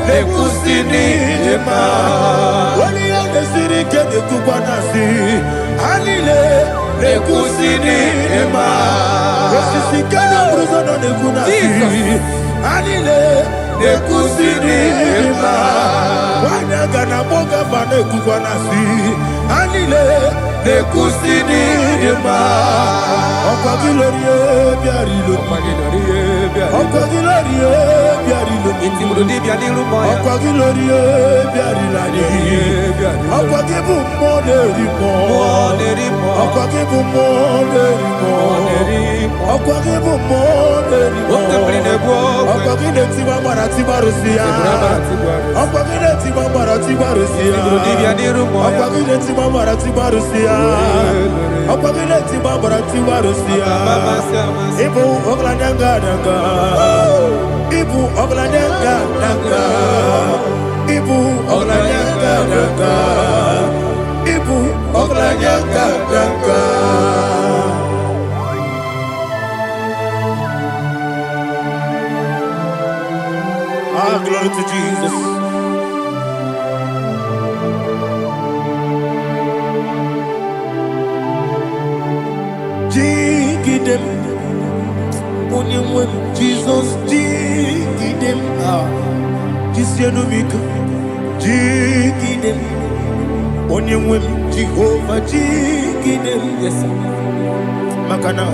Speaker 2: Nekusini lima Wali ya nesiri kene kubanasi Hanile Nekusini lima Nesisi kene bruzo nekunasi Hanile Nekusini lima Wanyaga na boga vane kubanasi Hanile Nekusini lima Okwa gilorie biarilo Okwa gilorie biarilo Okwa gilorie biarilani Okwa gibu moderimo Okwa gibu moderimo Okwa gibu moderimo Okwa gileti mambara tibarusia Okwa gileti mambara tibarusia Okwa gileti mambara tibarusia Okwa gileti mambara tibarusia Ibu ogladanga danga Ibu ogladanga danga Ibu ogladanga danga Ibu ogladanga danga Ah, glory to Jesus. Jigidem, Jesus, jigidem, Jisianomika, jigidem, Jehovah, jigidem, yes, Makana,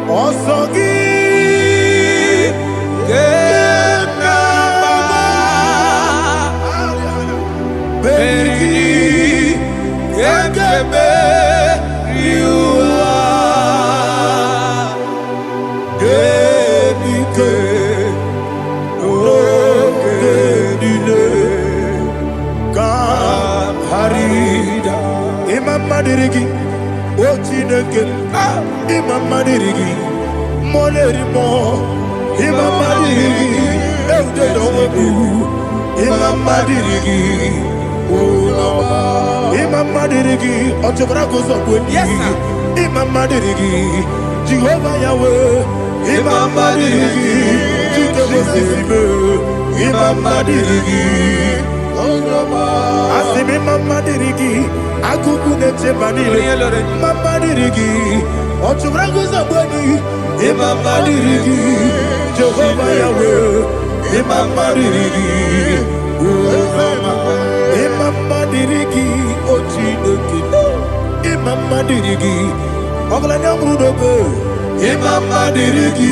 Speaker 2: Osogi, Berigi, Gekebe, Madirigi, Ochineke, Imam Madirigi, Molerimo, Imam Madirigi, Eudedobu, Imam Madirigi, Imam Madirigi, Ochobragos of Wendy, Imam Madirigi, Jehovah Yahweh, Imam Madirigi, Imam Madirigi, Asimi Mama Dirigi, Akuku Neche Banile, Mama Dirigi, Ochubragus Abadi, Imama Dirigi, Jehovah Yahweh, Imama Dirigi, Imama Dirigi, Ochineke, Imama Dirigi, Oglanya Brudobe, Imama Dirigi,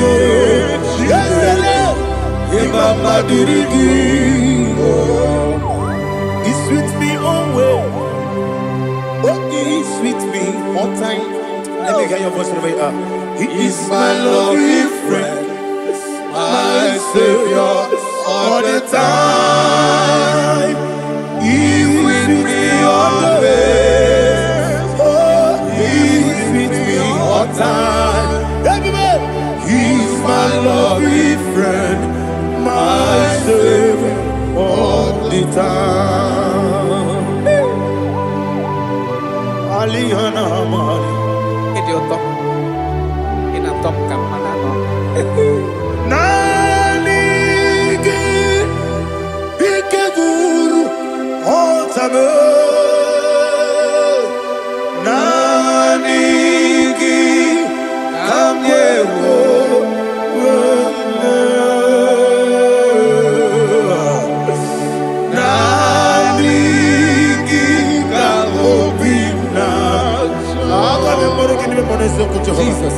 Speaker 2: Imama Dirigi, He's with me always. Oh, he's with me all time. Let me hear your voice right now. He is my loving friend, my Savior all the time. He's with me always. Oh, he's with me all time. Everybody, he's my loving friend, my Savior all the time. Alihana Mari.
Speaker 3: Idioto. Inatom ka manano.
Speaker 2: Nanigi Ikeguru Otame. Nanigi Kamyewo.
Speaker 3: Jesus.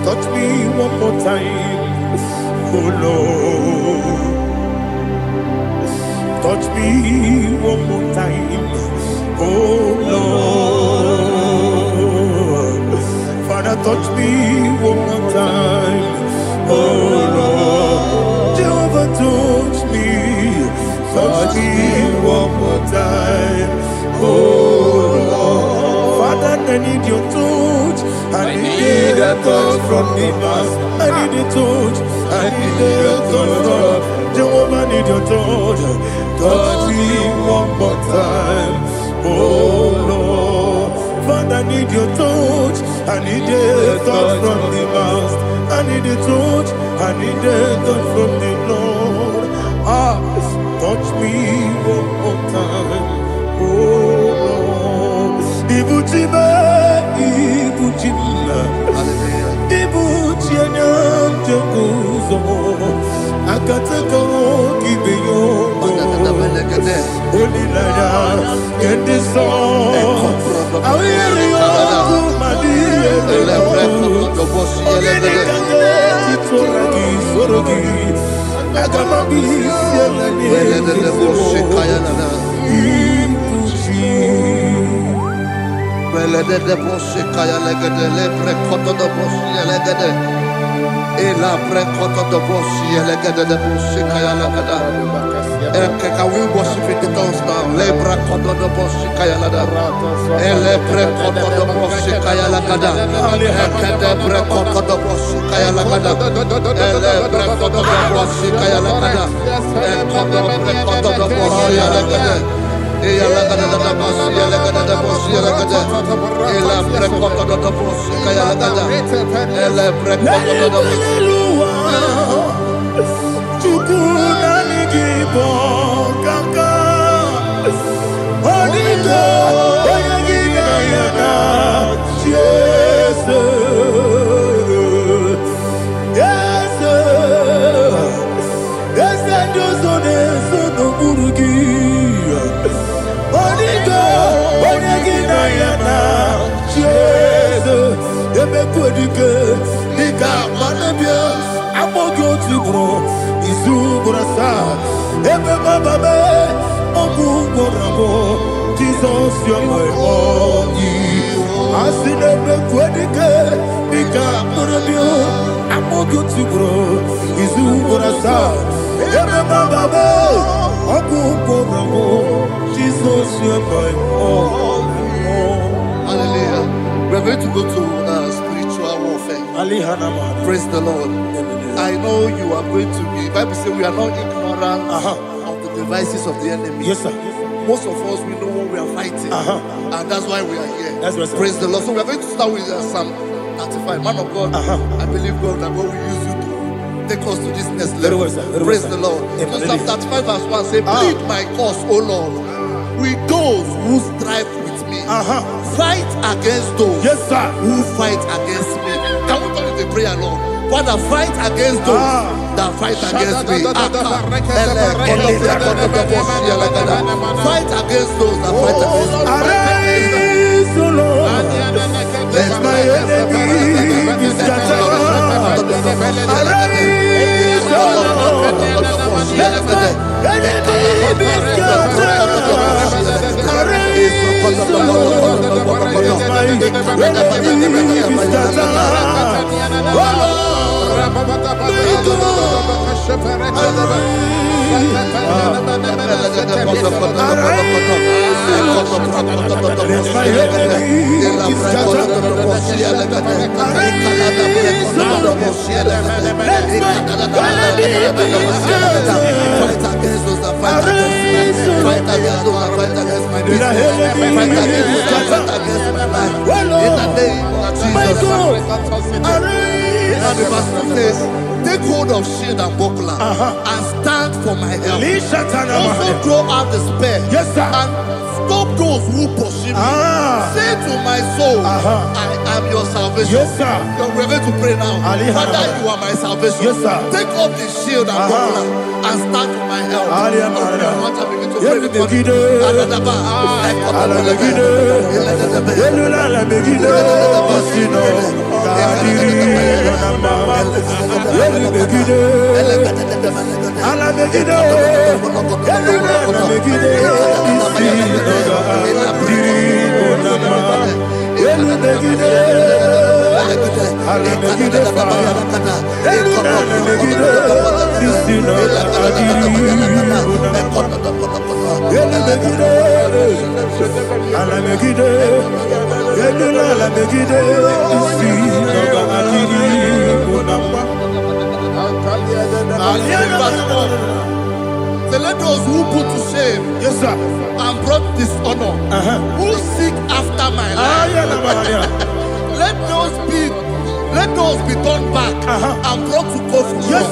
Speaker 2: Touch me one more time, oh Lord. Touch me one more time, oh Lord. Father, touch me one more time, oh Lord. Jehovah, touch me. Touch me one more time, oh Lord. Father, I need your touch. I need a touch from the Master. I need a touch. I need a touch from Jehovah. I need your touch. Touch me one more time, oh Lord. Father, I need your touch. I need a touch from the Master. I need a touch. I need a touch from the Lord. Touch me one more time, oh Lord. Ibuchima, Ibuchima, Ibuchina, Jaguzo, Akatako, Gibeyo, Olilaya, get this song. I hear you, Madia, Sorogi.
Speaker 4: Et la precoto de Bossi, et la gada de Bossi, Kayalagada. Can we worship in the tongues now? Le precoto de Bossi, Kayalada. Et le precoto de Bossi, Kayalagada. Et the precoto de Bossi, Kayalagada. Et le precoto de Bossi, Kayalagada. Et the precoto de Bossi, Kayalagada. Et la gada de Bossi, et la gada de Bossi, et la gada. Et la
Speaker 2: Jesus, you're my all. I see them make I'm more good to grow. Is who gonna start? Jesus, you're my all.
Speaker 4: Hallelujah. We're going to go to spiritual warfare. Praise the Lord. I know you are going to be. Bible says we are not ignorant of the devices of the enemy.
Speaker 2: Yes, sir.
Speaker 4: Most of us, we know what we are fighting, and that's why we are here.
Speaker 2: That's right, sir.
Speaker 4: Praise the Lord. So we are going to start with Psalm 35. Man of God, I believe God that God will use you to take us to this next level.
Speaker 2: Well, sir.
Speaker 4: Praise the Lord. So Psalm 35 verse 1 says, plead my cause, O Lord, with those who strive with me. Fight against those who fight against me. Can we turn to the prayer, Lord? Father, fight against those that fight against me. Fight against those that fight against me.
Speaker 2: Arise, O Lord. Let my enemy be scattered. Arise, O Lord. Let my enemy be scattered. Arise, O Lord. Let my enemy be scattered. O Lord.
Speaker 4: Now the verse says, take hold of shield and buckler and stand for my help. Also throw out the spear and stop those who pursue me. Say to my soul, I am your salvation. We're going to pray now. Father, you are my salvation. Take off the shield and buckler and stand for my help. So let those who put to shame and brought dishonor, who seek after my life, let those be turned back and brought to confusion.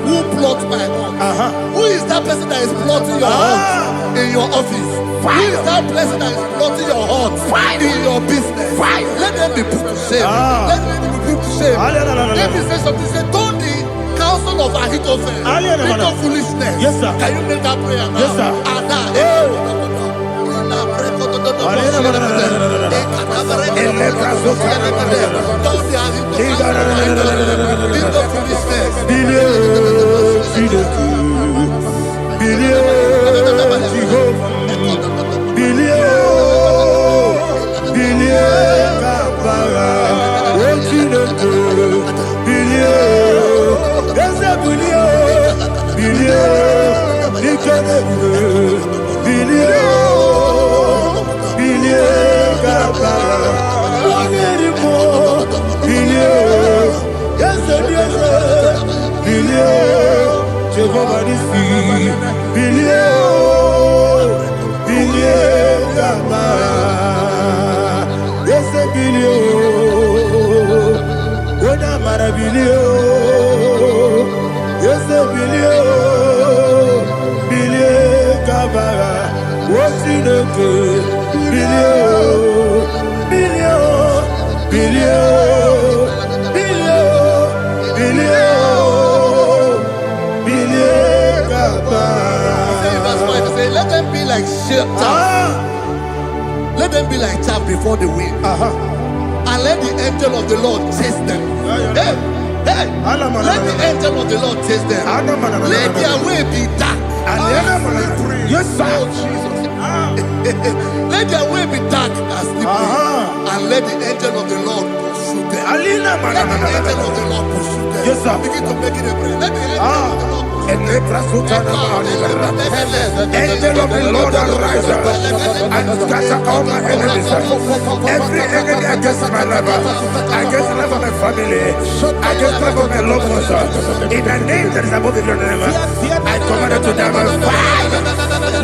Speaker 4: Who plot my hurt? Who is that person that is plotting your hurt in your office? Who is that person that is plotting your hurt in your business? Let them be put to shame. Let them be put to shame. Let me say something. Say, don't the counsel of Ahithophel think of foolishness. Can you make that prayer now?
Speaker 2: bilio. Ona marabilio. Yes, bilio. Bilio kabara. What's in the good? Bilio. Bilio. Bilio. Bilio. Bilio. Bilio kabara.
Speaker 4: Verse 5 say, let them be like chaff. Let them be like chaff before the wind. And let the angel of the Lord chase them. Hey, hey. Let the angel of the Lord chase them. Let their way be dark.
Speaker 2: Yes, sir.
Speaker 4: Let their way be dark as slippery. And let the angel of the Lord pursue them. Let the angel of the Lord pursue them.
Speaker 2: Yes, sir.
Speaker 4: Begin to make it a prayer. Let the angel of the Lord
Speaker 2: Angel of the Lord arise and scatter all my enemies. Every enemy against my life, against the life of my family, against the life of my loved ones. In the name that is above the name, I command it to them by fire.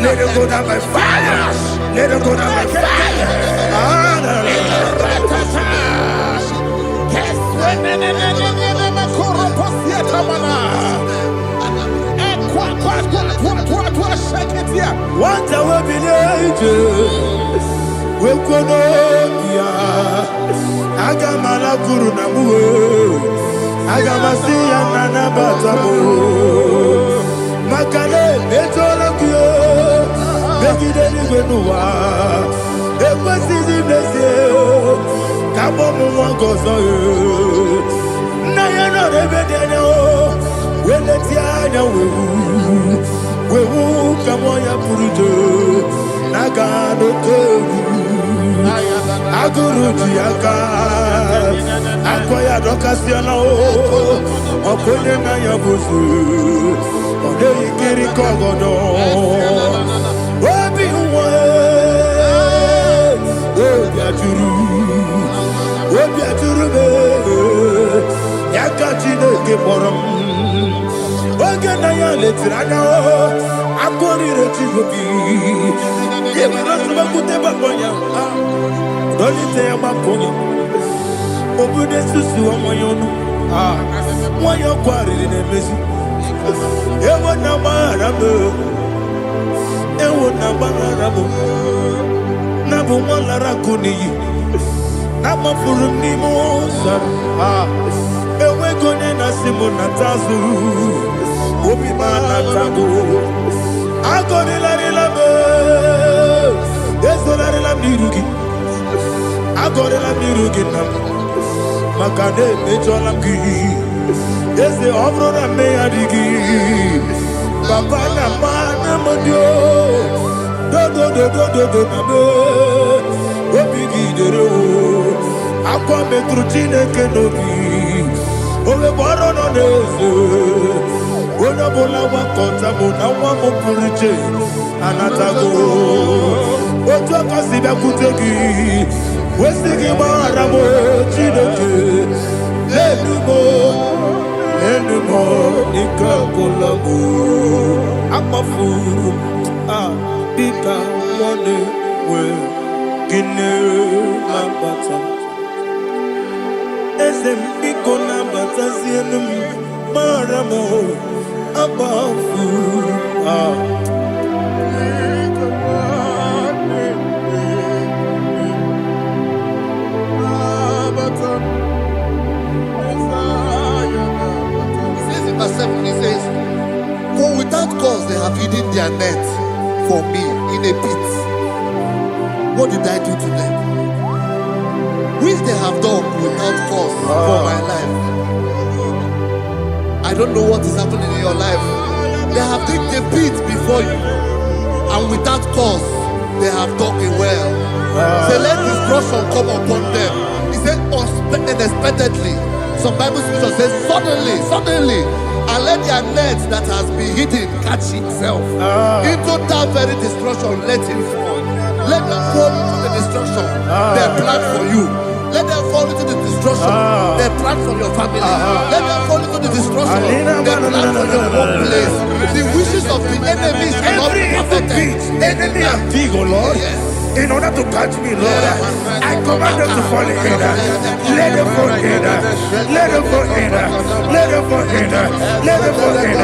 Speaker 2: Let it go down by fire. Let it go down by fire. What I will be ages, we could not Agamala Guru Namu, Agamasi and Nanabatamu, Makale, Betolakio, Begideni Benua, Equasi Blessio, Kabomu Gozo, Nayana Rebedeno, Wenetiana. Wewu kamoya purujo nagano kewu aguruji aka akoya dokasiana o okonye na yabuzu ode ikiri kogodo obi uwe obi aturu be yakachine ke borom oge na ya letiranya o akori rechigobi yemi rosuba kuteba konya dolite ya makonya obude susu omoyonu moyo kwari ne mezi ewo na marabo na bu molara kuniyi na mafuru ni mosa ewe gone na simu na tazu obi mana tago agone la me ezo la mirugi agone la mirugi na makane mejo la gi eze obro na me adigi papa na mana modio do na me obi gidere o akwa metrutine kenobi owe boro no neze ona bola wa kota bona wa mo puriche anatago ojo kasi be kutegi wesigi mara mo chineke enumo ikakolago amafuru bika one we kine ambata Ezembiko na batazienum maramo abafu
Speaker 4: says in verse 7, he says, for without cause they have hidden their net for me in a pit. What did I do to them? Which they have done without cause for my life. I don't know what is happening in your life. They have digged a pit before you, and without cause they have dug a well. Say, let destruction come upon them. He said, unexpectedly. Some Bible scripture says, suddenly, and let their net that has been hidden catch itself. Into that very destruction, let it fall. Let them fall into the destruction they plan for you. Let them fall into the destruction they plan for your family. Let them fall into the destruction they plan for your workplace. The wishes of the enemies cannot be perfected.
Speaker 2: Enemy of Tigo, Lord.
Speaker 4: Yes.
Speaker 2: in order to catch me, Lord. I command them to fall in. Let them fall in. Let them fall in. Let them fall in. Let them fall in.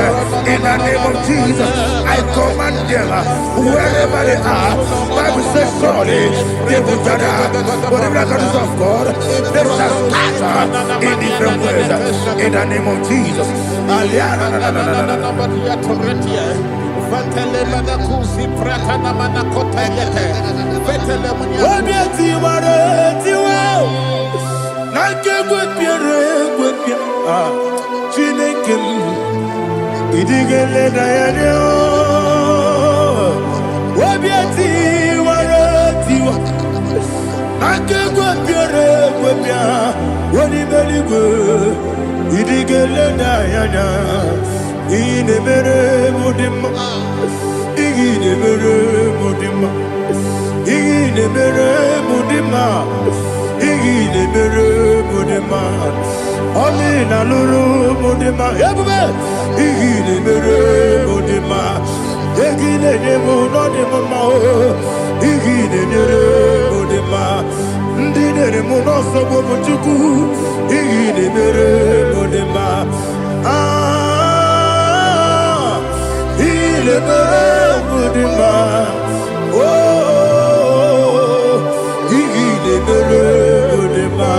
Speaker 2: In the name of Jesus, I command them wherever they are. Bible says surely they will gather. But the miracles of God, they shall scatter in different ways. In the name of Jesus. Amina lulu modema ebube igile mere modema egile nemo no demo ma o igile mere modema ndine mo no so bo chuku igile mere modema igile mere modema oh igile mere modema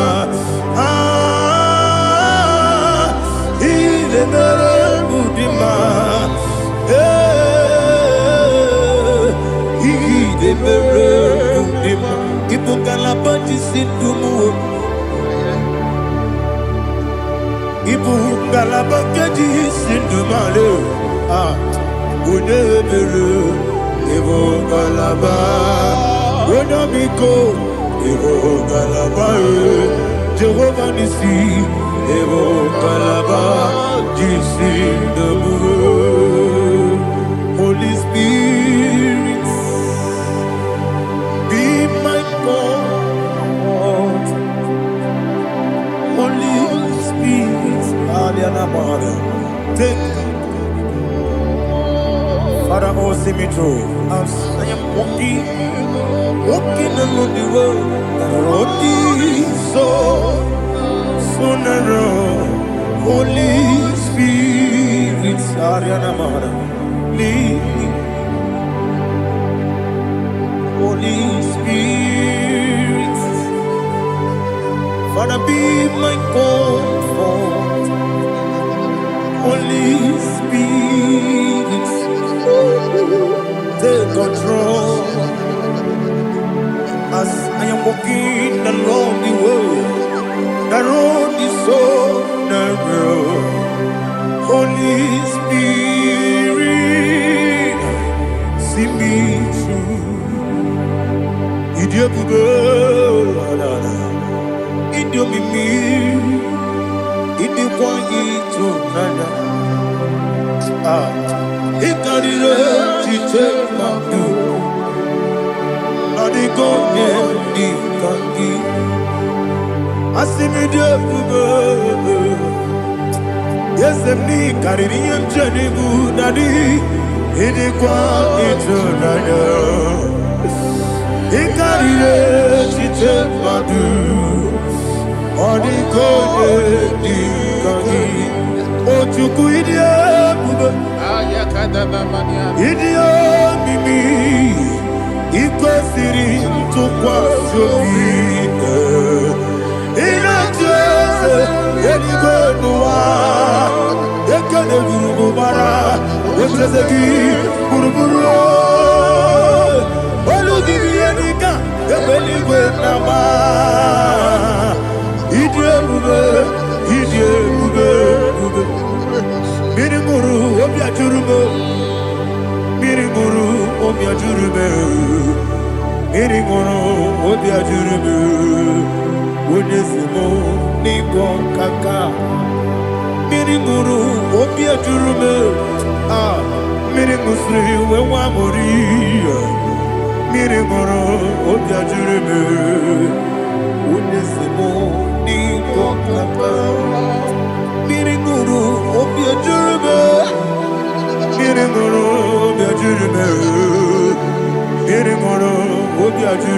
Speaker 2: Jehovah Nissi, Evo Kalaba, Jisi Nabu, Holy Spirit, be my God. Holy Spirit, Aliana Mara, take Father, oh, see me through. I am walking along the road, the road is so narrow. Holy Spirit, Ariana Mara, lead me. Holy Spirit, Father, be my comfort. Holy Spirit, take control as I am walking along the way. The road is so narrow. Holy Spirit, see me through. Idiopube, Idiomimi, Idiokwa Itonada. Ikarire Chiche Mabu, Adigonye Ikangi. Asimidioube, yes, me Caribbean Janibu Nadi, Idiokwa Itonada. Ikarire Chiche Mabu, Adigonye Ikangi. Ochuku Idiopube. Idio mimi iko siri tukwa sobi ina jese eligwe nuwa ekene gurugu bara wetezegi buruburu olugibi enika ebeligwe nama Idio bube Mirimuru obia jurume Mirimuru obia jurume Mirimuru obia jurume Unesimo niko kaka Mirimuru obia jurume Mirimusri wewa mori Mirimuru obia jurume Unesimo niko kaka Mirimuru obia jurume Mirimuru obia jurume Mirimuru obia jurume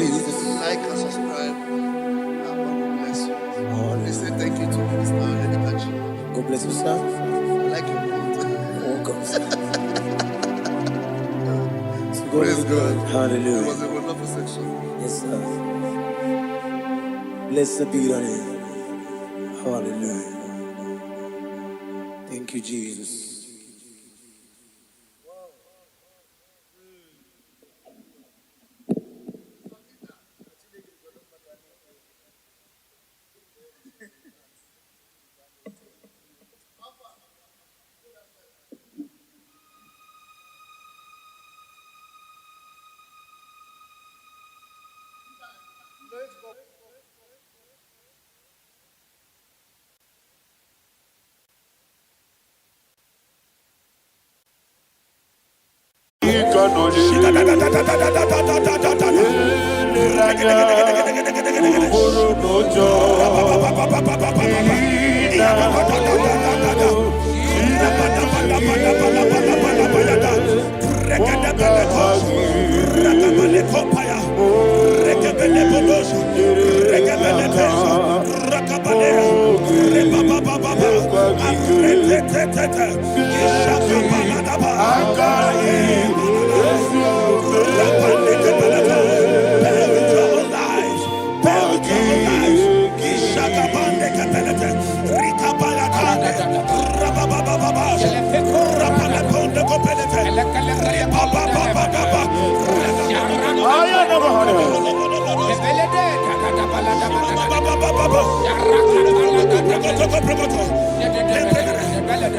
Speaker 4: Jesus. Like and subscribe. God bless you. Please say thank you to Mr. Lady Kachi.
Speaker 2: God bless you, sir.
Speaker 4: I like your mouth.
Speaker 2: Welcome.
Speaker 4: Praise God.
Speaker 2: Hallelujah.
Speaker 4: It was a wonderful section.
Speaker 2: Yes, sir. Blessed be your name. Hallelujah. Thank you, Jesus.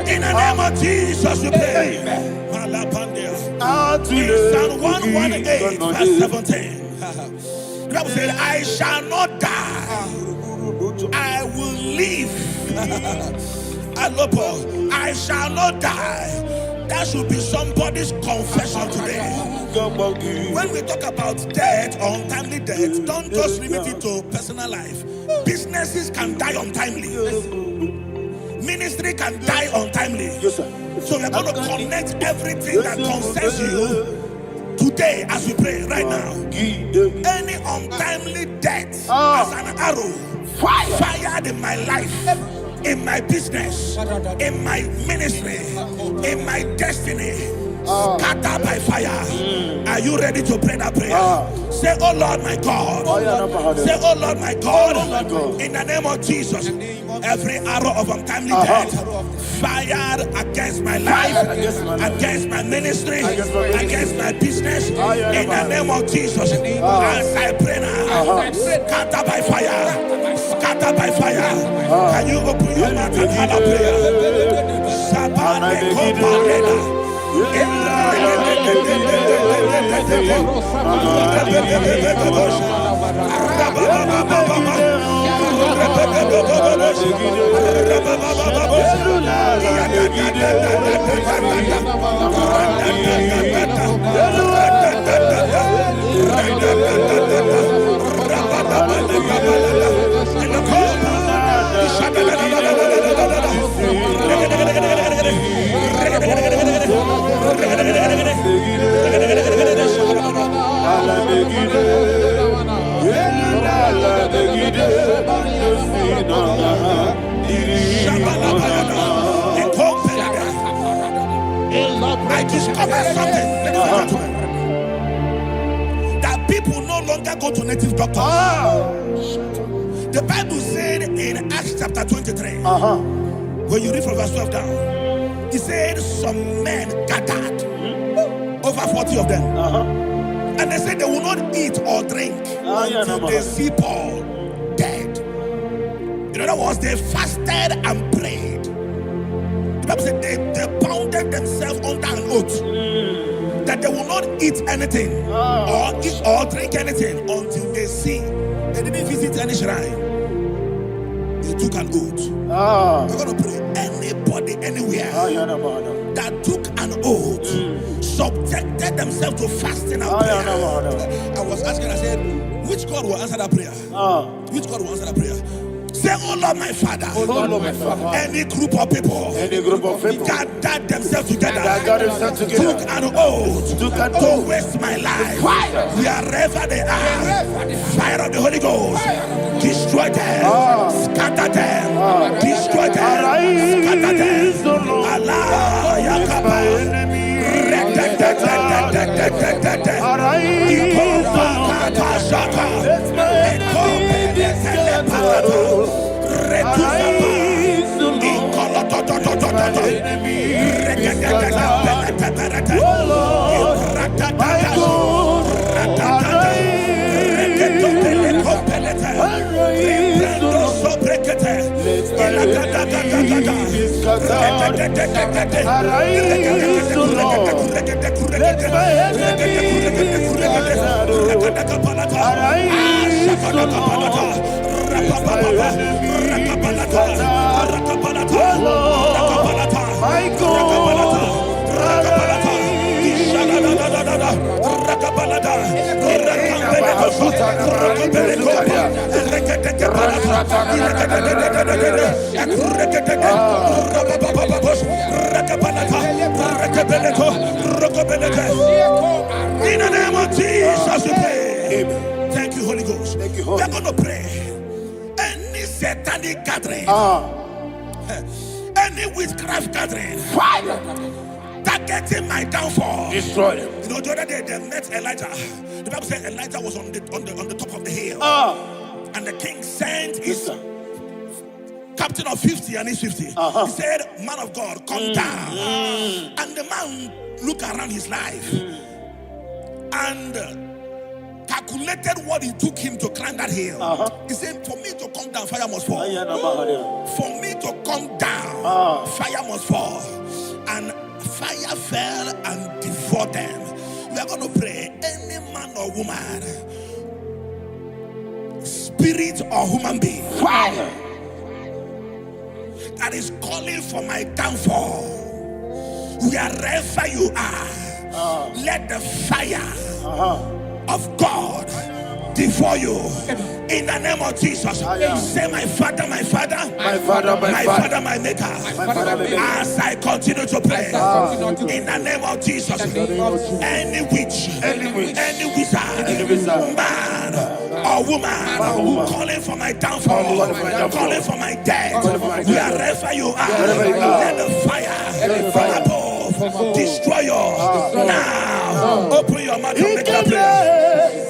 Speaker 1: In the name of Jesus, we pray. In Psalm 118, verse 17, the Bible said, I shall not die, I will live. I shall not die. That should be somebody's confession today. When we talk about death or untimely death, don't just limit it to personal life. Businesses can die untimely. Ministry can die untimely.
Speaker 2: Yes, sir.
Speaker 1: So we're going to connect everything that concerns you today as we pray right now. Any untimely death as an arrow fired in my life, in my business, in my ministry, in my destiny, scattered by fire. Are you ready to pray that prayer? Say, oh Lord my God. Say, oh Lord my God. In the name of Jesus, every arrow of untimely death fired against my life, against my ministry, against my business, in the name of Jesus, as I pray now, scattered by fire, scattered by fire. Can you open your mouth and have a prayer? I discovered something, ladies and gentlemen, that people no longer go to native doctors. The Bible said in Acts chapter 23, when you read from verse 12 down, it said some men gathered, over 40 of them, and they said they will not eat or drink until they see Paul dead. In other words, they fasted and prayed. The Bible said they bounded themselves under an oath that they will not eat anything or eat or drink anything until they see. They didn't visit any shrine. They took an oath. We're going to pray. Anybody, anywhere that took an oath, subjected themselves to fasting and prayer. I was asking, I said, which God will answer that prayer? Which God will answer that prayer? Say, oh Lord, my Father.
Speaker 2: Oh Lord, my Father.
Speaker 1: Any group of people.
Speaker 2: Any group of people.
Speaker 1: Gathered themselves together.
Speaker 2: Took
Speaker 1: an oath. To waste my life. Wherever they are. Fire of the Holy Ghost. Destroy them. Scatter them. Destroy them. Scatter them. Allah Yakaba. In the name of Jesus, we pray. Amen. Thank you, Holy Ghost. Thank you, Holy. We're going to pray. Any satanic gathering, any witchcraft gathering, fire, targeting my downfall, destroy them. You know, the other day they met Elijah. The Bible said Elijah was on the top of the hill, and the king sent his captain of 50 and his 50. He said, "Man of God, come down." And the man looked around his life and calculated what it took him to climb that hill. He said, "For me to come down, fire must fall. For me to come down, fire must fall." And fire fell and devoured them. We are going to pray. Any man or woman, spirit or human being, fire, that is calling for my downfall, wherever you are, let the fire of God devour you. In the name of Jesus, say, "My Father, my Father, my Father, my Father, my Maker." As I continue to pray, in the name of Jesus, any witch, any wizard, man or woman calling for my downfall, calling for my death, wherever you are, let the fire from above destroy you now. Open your mouth and make that prayer.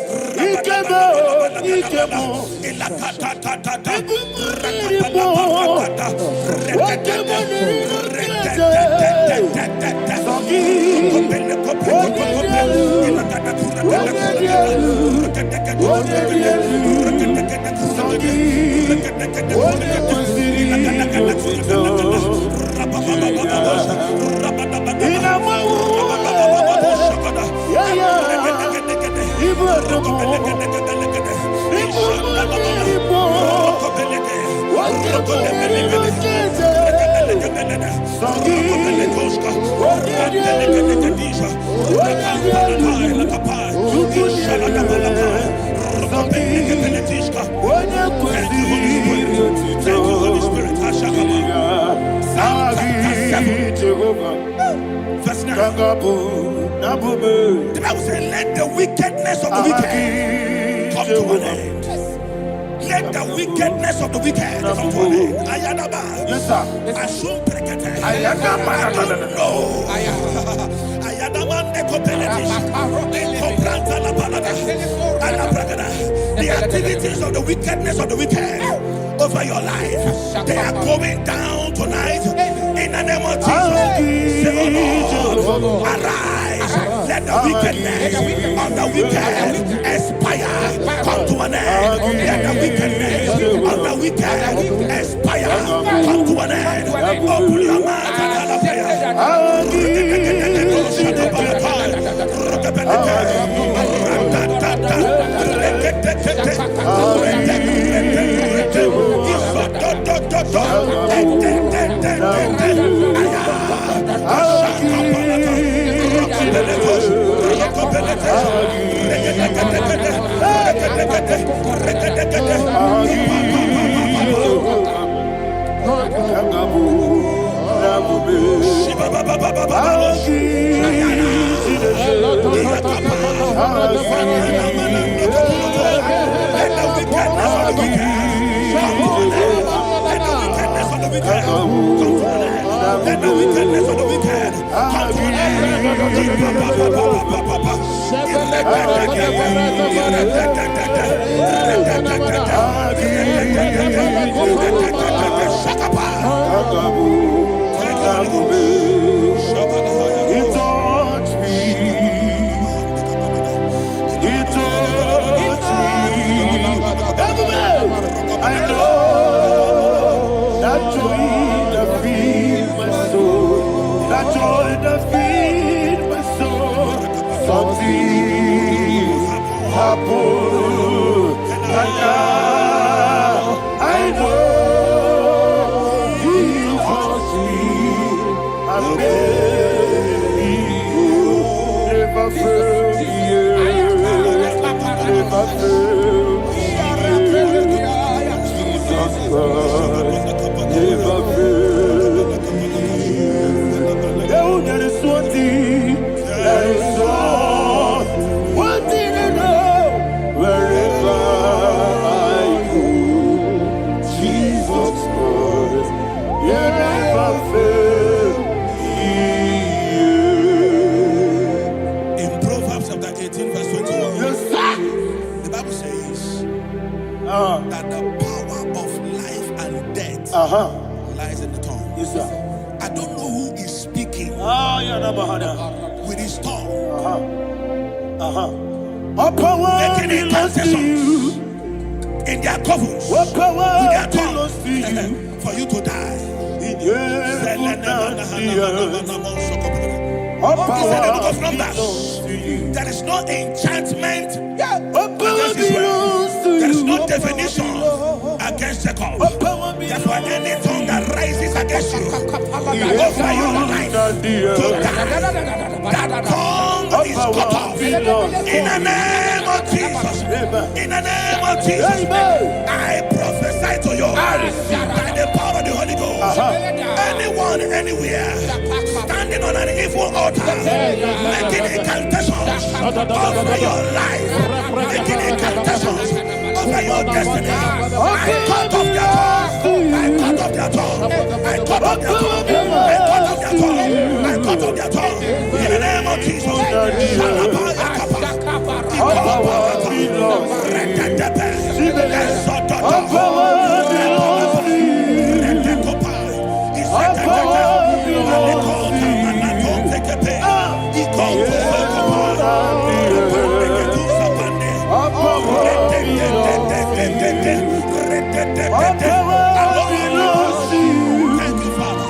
Speaker 1: Verse 9. The Bible says, "Let the wickedness of the wicked come to an end." Let the wickedness of the wicked come to an end. Ayadaba. Yes, sir. Assume prekete. Ayadaba. No. Ayadamande kopeletis. Kompranta la balada. Alabragada. The activities of the wickedness of the wicked over your life, they are going down tonight. In the name of Jesus, say, "Oh Lord, arise. Let the wickedness of the wicked expire, come to an end. Let the wickedness of the wicked expire, come to an end." Open your mouth and hallelujah. wicked come to an end. Let the wickedness of the wicked come to an end.
Speaker 2: He touched me. He touched me. I know that joy that feeds my soul. That joy that feeds my soul. Something happened, and now I know He touched me. And baby, never failed me. Never failed me. Jesus Christ, never failed me. Oh, there is one thing, there is one thing I know. Wherever I go, Jesus Christ, you never fail me.
Speaker 1: In Proverbs chapter 18, verse 21,
Speaker 2: Yes, sir.
Speaker 1: the Bible says that the power of life and death lies in the tongue.
Speaker 2: Yes, sir.
Speaker 1: I don't know who is speaking with his tongue, making incantations in their covens with their tongue for you to die. He said in the book of Numbers, there is no enchantment against Israel. There is no definition against Jacob. Therefore, any tongue that rises against you over your life to die, that tongue is cut off. In the name of Jesus. In the name of Jesus. I prophesy to you by the power of the Holy Ghost. Anyone, anywhere, standing on an evil altar, making incantations over your life, making incantations over your destiny, I cut off their tongue. I cut off their tongue. I cut off their tongue. I cut off their tongue. I cut off their tongue. In the name of Jesus. Thank you, Father.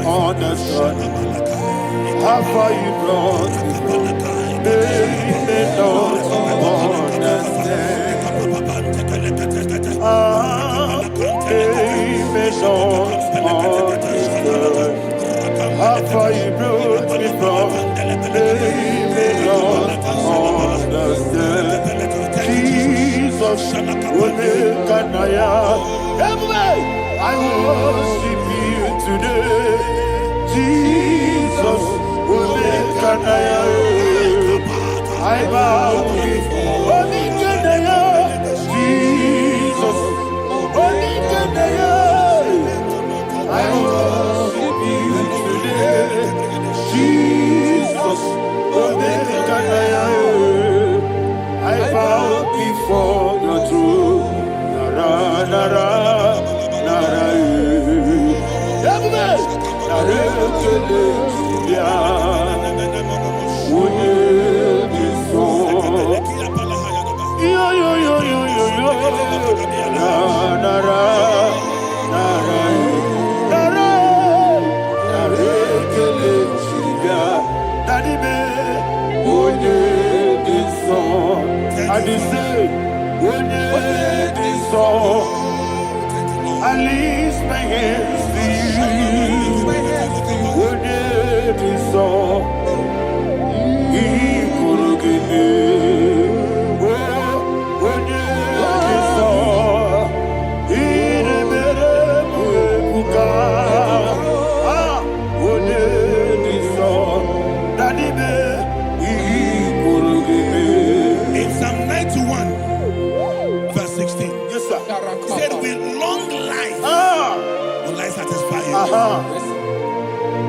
Speaker 2: Understand how far you brought me from. They may not understand. They may not understand how far you brought me from. They may not understand. Jesus, will make an I worship you today. Jesus, will make an I bow before Jesus, will make an I worship you today. Jesus, will make an I bow before your throne. Nara, nara, nara, I lift my hands to you.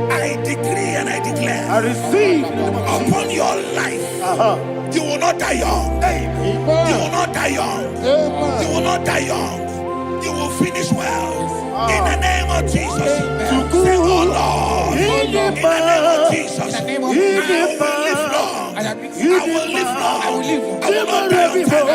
Speaker 1: I decree and I declare,
Speaker 2: I receive
Speaker 1: upon your life, you will not die young. You will not die young. You will not die young. You will finish well. In the name of Jesus. Say, oh Lord, in the name of Jesus, I will live long. I will live long. I will not die on time.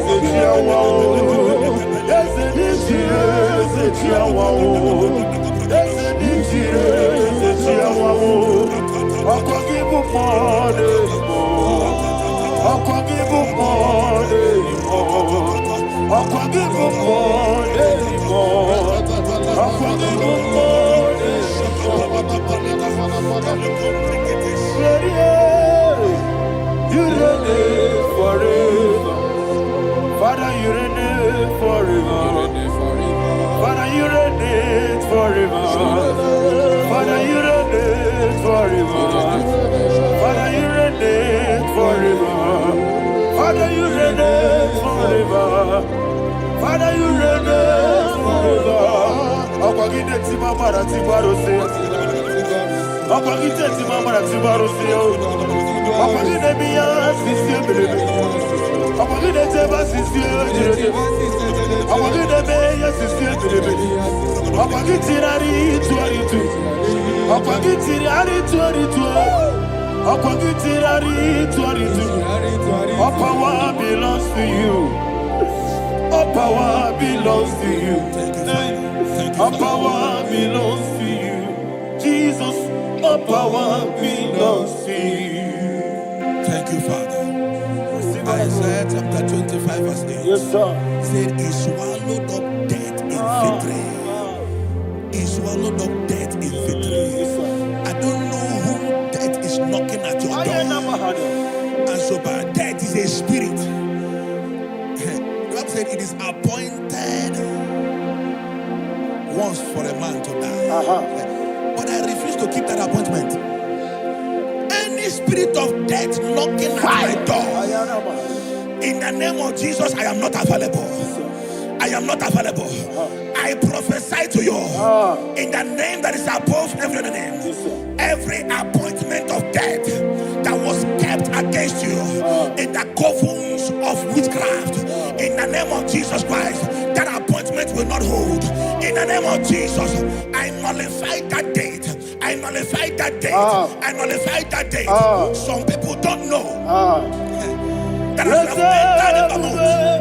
Speaker 1: Open your
Speaker 2: Father, you reign forever. Father, you reign forever. Father, you reign forever. Father, you reign forever. Father, you reign forever. Father, you reign forever. Akwagide timamara tibarose. Akwagide timamara tibarose. Akwagide miya sisi. Akwagide teba sisi. Akwagide meya sisi. Akwagide rari tuaritu. Akwagide rari tuaritu. Akwagide rari tuaritu. All power belongs to you. All power belongs to you. All power belongs to you. Jesus, all power belongs to you.
Speaker 1: Thank you, Father. Isaiah chapter 25 verse 8.
Speaker 2: Yes, sir.
Speaker 1: Said he swallowed up death in victory. He swallowed up death in victory. I don't know whom death is knocking at your door. And so but death is a spirit. God said it is appointed once for a man to die. But I refuse to keep that appointment. Any spirit of death knocking at my door, in the name of Jesus, I am not available. I am not available. I prophesy to you in the name that is above every other name. Every appointment of death that was kept against you in the covens of witchcraft, in the name of Jesus Christ, that appointment will not hold. In the name of Jesus, I nullify that date. I nullify that date. I nullify that date. Some people don't know that as of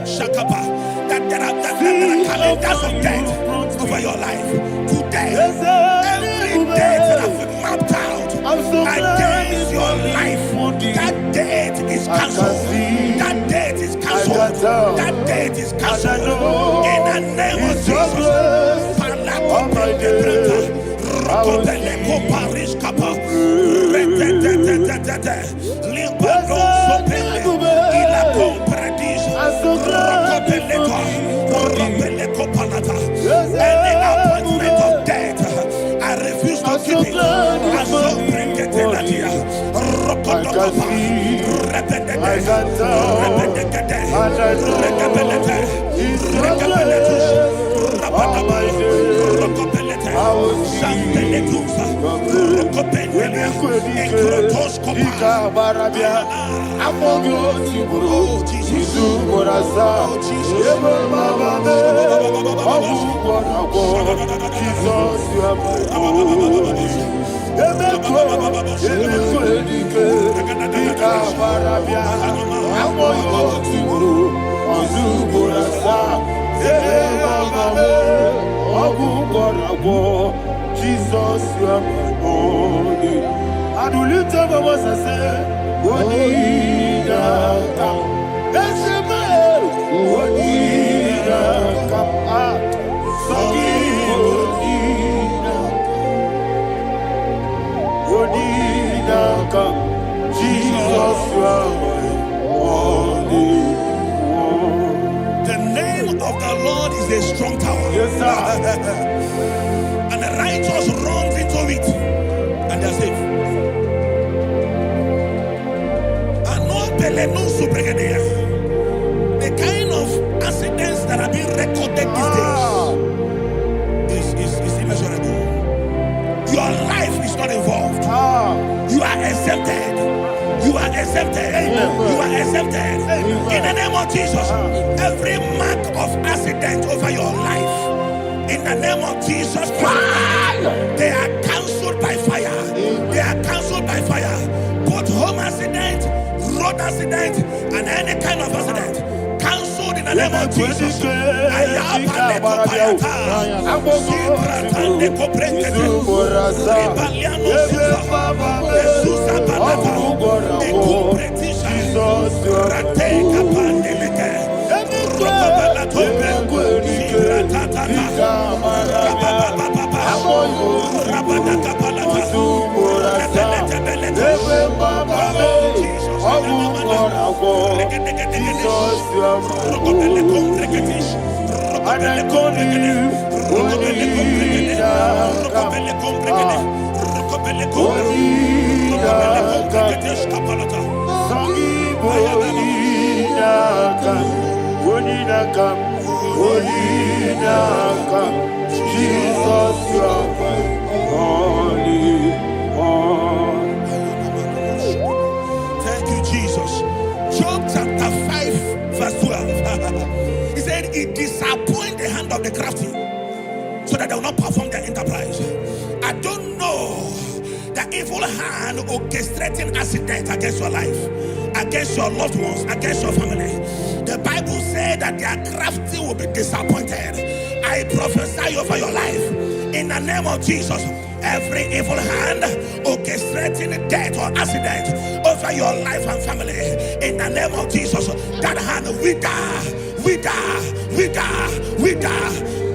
Speaker 1: Shakapa, that there are calendars of death over your life. Today, every date that has been mapped out against your life, that date is cancelled. That date is cancelled. That date is cancelled. In the name of Jesus. Any appointment of death, I refuse to keep it. I so bring it in
Speaker 2: Jesus, you are my only. And will you tell me what I say? Odinaka, Odinaka, Odinaka, Jesus, you are my only.
Speaker 1: The name of the Lord is a strong tower.
Speaker 2: Yes, sir.
Speaker 1: And the righteous runs into it, and they are safe. The kind of accidents that are being recorded these days is immeasurable. Your life is not involved. You are exempted. You are exempted. You are exempted. In the name of Jesus, every mark of accident over your life, in the name of Jesus Christ, they are cancelled by fire. They are cancelled by fire. Both home accident, road accident, and any kind of accident, cancelled in the name of Jesus.
Speaker 2: Jesus, you are my only one.
Speaker 1: Thank you, Jesus. Job chapter 5, verse 12. He said, it disappoints the hand of the crafty, so that they will not perform their enterprise. I don't know the evil hand orchestrating accident against your life, against your loved ones, against your family. The Bible said that their crafty will be disappointed. I prophesy over your life in the name of Jesus. Every evil hand orchestrating death or accident over your life and family, in the name of Jesus, that hand wither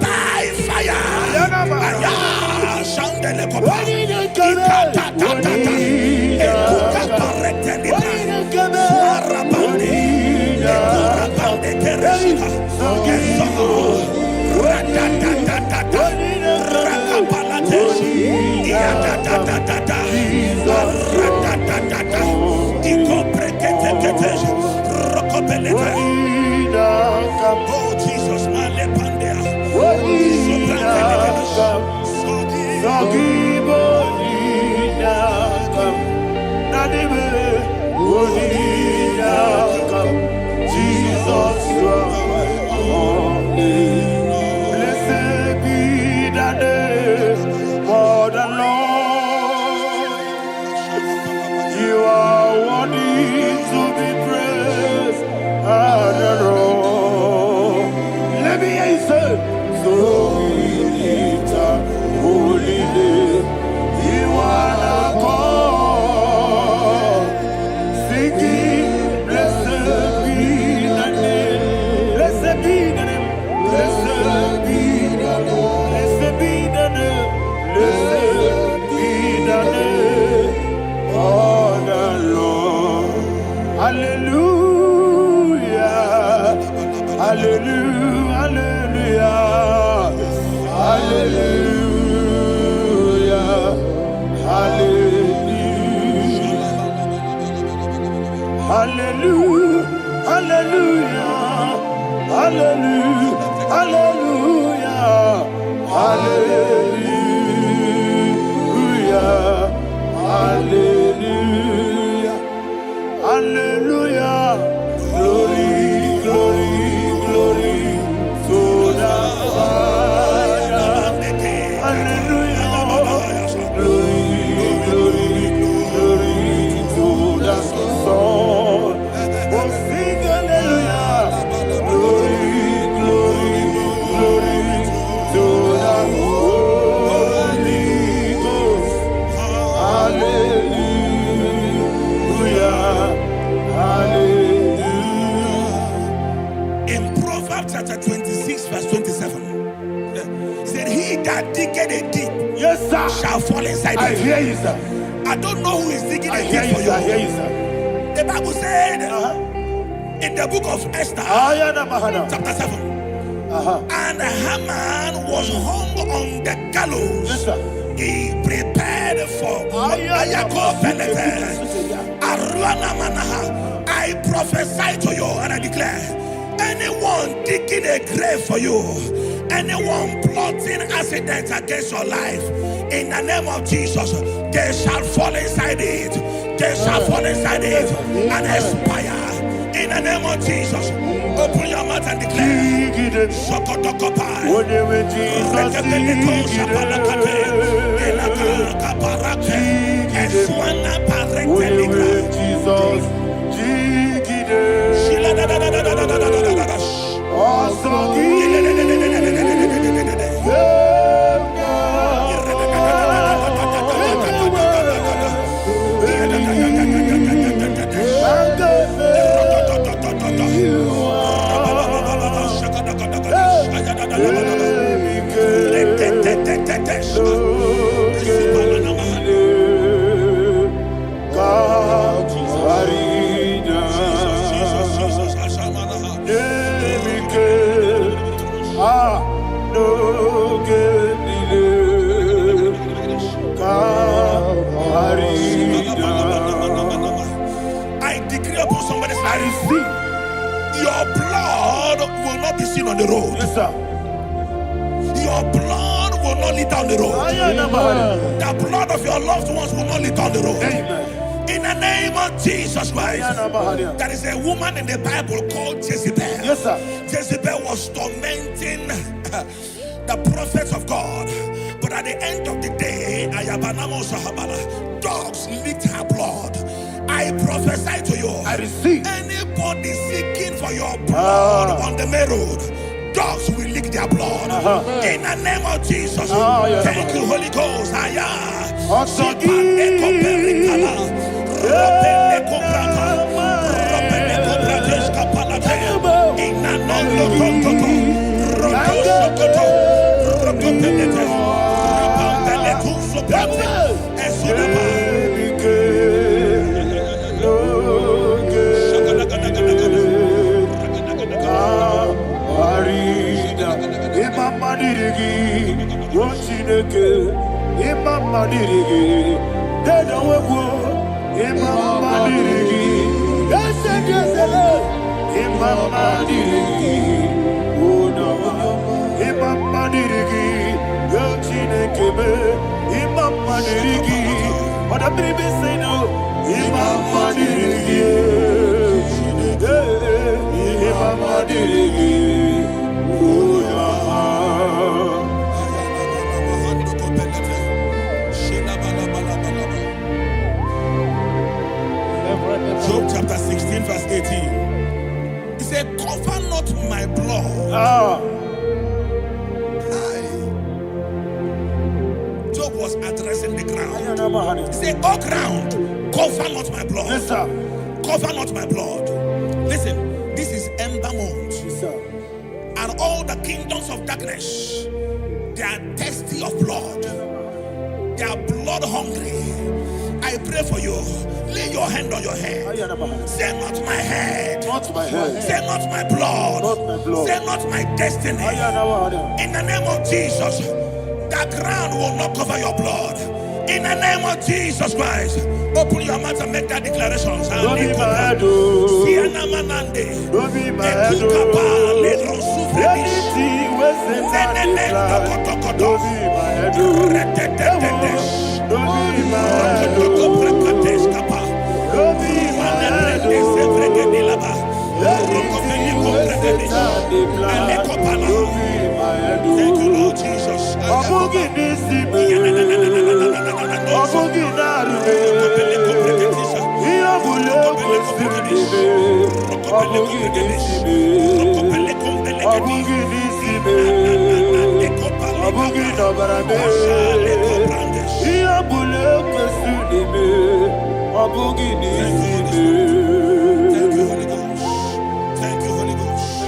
Speaker 1: by fire. Oh Jesus,
Speaker 2: Jesus, you are my only. Blessed be the name of the Lord. You are worthy to be praised and adored. Let me hear you say, so we lift up holy name. You are the God. Singing, blessed be the name. Blessed be the name. Blessed be the name. Blessed be the name. Blessed be the name of the Lord. Hallelujah. Hallelujah. Hallelujah. Hallelujah. Hallelujah. Hallelujah. Hallelujah. Hallelujah. Hallelujah. Hallelujah. Hallelujah.
Speaker 1: chapter 26, verse 27. He said, he that diggeth a deep,
Speaker 2: Yes, sir.
Speaker 1: shall fall inside it.
Speaker 2: I hear you, sir.
Speaker 1: I don't know who is digging
Speaker 2: I
Speaker 1: a
Speaker 2: hear
Speaker 1: deep
Speaker 2: you,
Speaker 1: for
Speaker 2: sir. I
Speaker 1: you.
Speaker 2: hear you, sir.
Speaker 1: The Bible said in the book of Esther, chapter 7, and Haman was hung on the gallows.
Speaker 2: Yes, sir.
Speaker 1: He prepared for I prophesy to you and I declare, anyone digging a grave for you, anyone plotting accidents against your life, in the name of Jesus, they shall fall inside it. They shall fall inside it and expire. In the name of Jesus, open your mouth and declare.
Speaker 2: When you with Jesus,
Speaker 1: I decree upon somebody's life, your blood will not be seen on the road.
Speaker 2: Yes, sir.
Speaker 1: Your blood will not lead down the road. The blood of your loved ones will not lead down the road.
Speaker 2: Amen.
Speaker 1: In the name of Jesus Christ. There is a woman in the Bible called Jezebel.
Speaker 2: Yes, sir.
Speaker 1: Jezebel was tormenting the prophets of God. But at the end of the day, dogs licked her blood. I prophesy to you.
Speaker 2: I receive.
Speaker 1: Anybody seeking for your blood on the main road, dogs will lick their blood. In the name of Jesus. Thank you, Holy Ghost. Job chapter 16 verse 18. He said, cover not my blood. Job was addressing the ground. He said, oh ground, cover not my blood.
Speaker 2: Yes, sir.
Speaker 1: Cover not my blood. Listen, this is ember month.
Speaker 2: Yes, sir.
Speaker 1: And all the kingdoms of darkness, they are thirsty of blood. They are blood hungry. I pray for you. Lay your hand on your head. Say not my head.
Speaker 2: Not my head.
Speaker 1: Say not my blood.
Speaker 2: Not my blood.
Speaker 1: Say not my destiny. In the name of Jesus, the ground will not cover your blood. In the name of Jesus Christ, open your mouth and make that declaration.
Speaker 2: Don't be my head. Don't be my head. Anything was in that decline. Don't be my head. Don't be my head. Don't be my head.
Speaker 1: Thank you, Lord Jesus. Thank you, Holy Ghost. Thank you, Holy Ghost.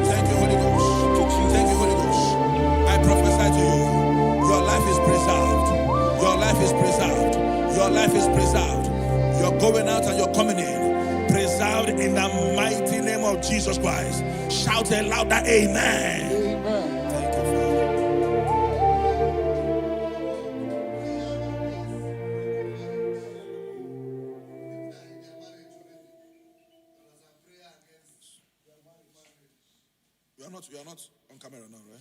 Speaker 1: Thank you, Holy Ghost. Jesus Christ. Shout a louder amen.
Speaker 4: Amen.
Speaker 1: Thank you, Father. You are not on camera now, right?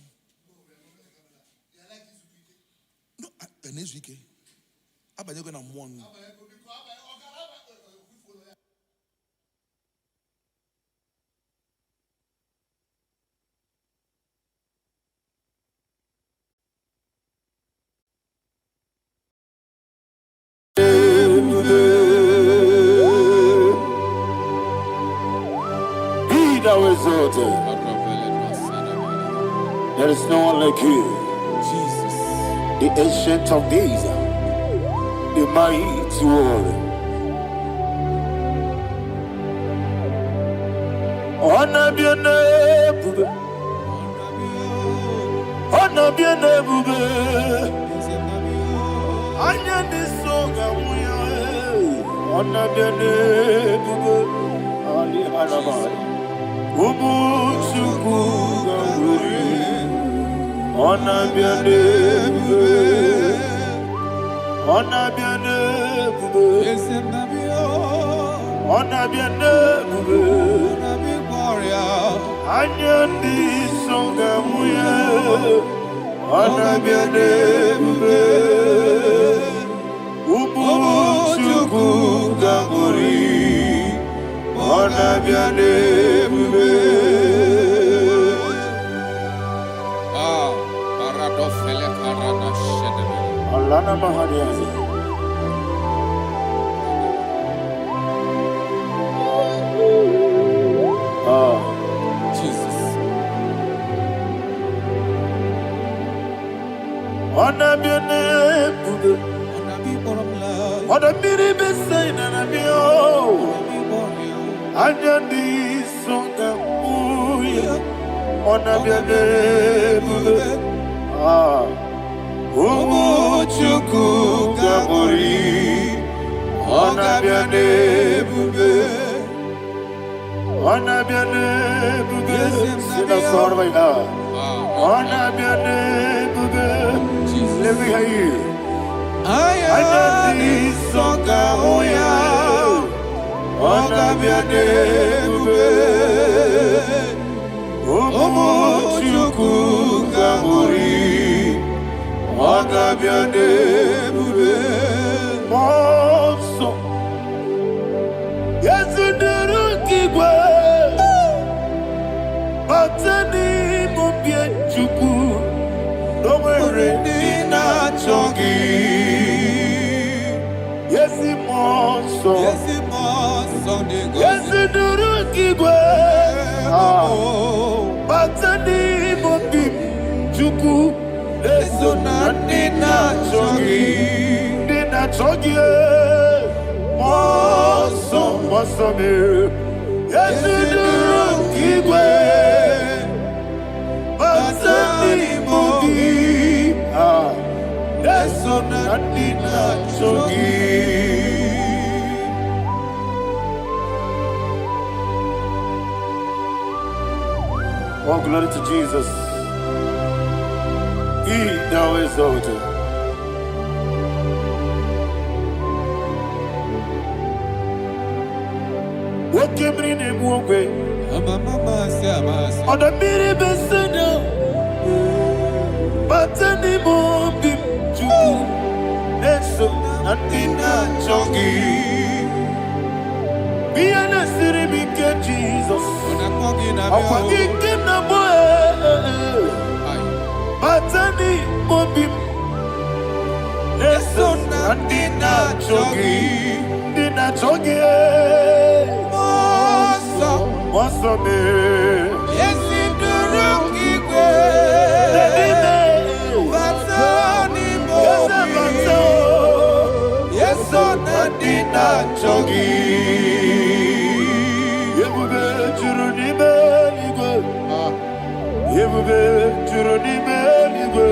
Speaker 1: No, the next week. How about you going to mourn?
Speaker 2: Be thou exalted. There is no one like you.
Speaker 3: Jesus.
Speaker 2: The ancient of days, the mighty warrior. Honor be a name, honor be a name. Anya ni soga muya, honor be a name. Ali Arabai, Ubu Chuku Gamburi, honor be a name, honor be a name, honor be a name. Anya ni soga muya, honor be a name. Ubu Chuku Gamburi, honor be a name.
Speaker 3: Paradofele karana shedebe.
Speaker 2: Alana Mahadiazi.
Speaker 3: Jesus.
Speaker 2: Honor be a name.
Speaker 3: Honor be born love.
Speaker 2: Honor be the sign and be oh. Anya di songa muya, honor be a name. Umu Chuku Gamburi, honor be a name. Honor be a name. Sing a song right now. Honor be a name. Let me hear you. Anya di songa muya, honor be a name. Umu Chuku Gamburi, honor be a name. Monso, yes, the Kigwe, Batani Mubia Chuku, no Merendina Chongi. Yes, Monso, yes, the Kigwe, Batani Mubia Chuku, Eso Nina Chongi, Moso me, yes, the Kigwe, Batani Mubia, Eso Nina Chongi. Oh, glory to Jesus. He thou exalted. What came in him walk way? On the mini beside, but any more bim juku, and so nothing chongi. Be an city big Jesus. I'm walking in the boy. Batani Mobim Leson and Dina Chogi Mosso me
Speaker 3: Yes, in the rookie Batani Mobi. Yes, on the Dina
Speaker 2: Chogi Yebube Juruni Beligwe Yebube Juruni Beligwe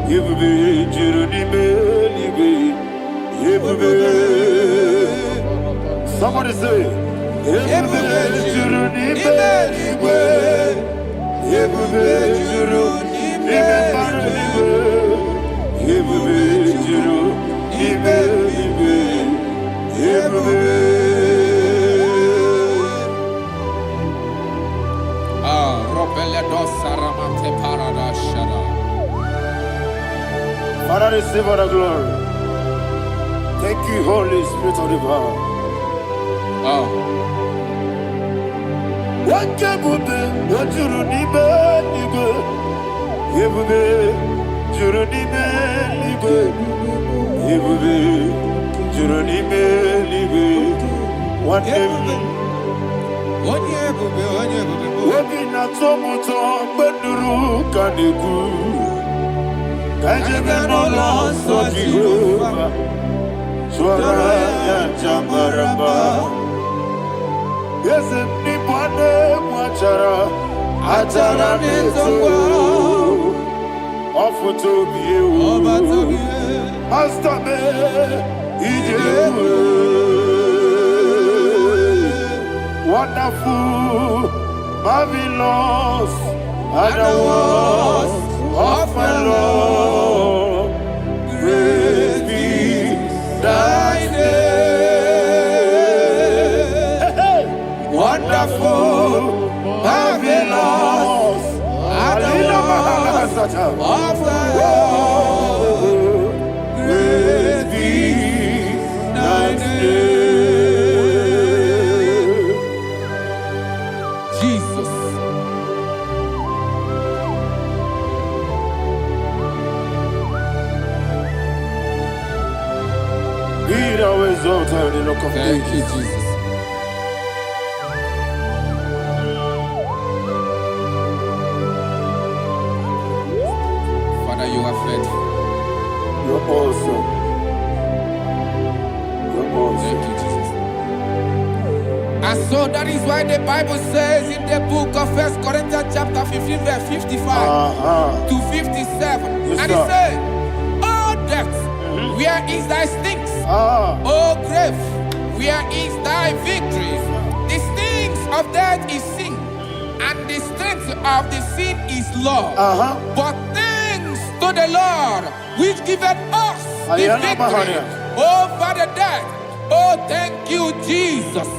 Speaker 2: Yebube Juruni Beligwe Yebube. Somebody say Ebube juru n'ime igwe. Ebube juru n'ime mbara igwe. Ebube juru n'ime igwe. Ebube. Father, receive all the glory. Thank you, Holy Spirit of the power. What ebube, what juru n'ime igwe. Ebube juru n'ime igwe. Ebube juru n'ime igwe. What ebube. Obi na-atọ m ụtọ mgbe nụrụ ka na-ekwu ka ejebe n'ụlọ nsọ Jehova tụọrọ ya aja mara mma. Eze m n'ịbụ anụ egwu achara na-eto ọfụta obi ewu pasta me ije ewu. Wonderful, marvelous, are the words of my Lord. Praise be thy name. Wonderful, marvelous, are the words of my Lord. Praise be thy name.
Speaker 3: Thank you, Jesus. Father, you are faithful.
Speaker 2: You're awesome. You're awesome.
Speaker 3: Thank you, Jesus. And so that is why the Bible says in the book of 1 Corinthians chapter 15, verse 55 to 57.
Speaker 2: Yes,
Speaker 3: and it says, "Oh death, where is thy stings? Oh grave, where is thy victory? The stings of death is sin, and the strength of the sin is law. But thanks to the Lord, which giveth us the victory over the death. Oh, thank you, Jesus."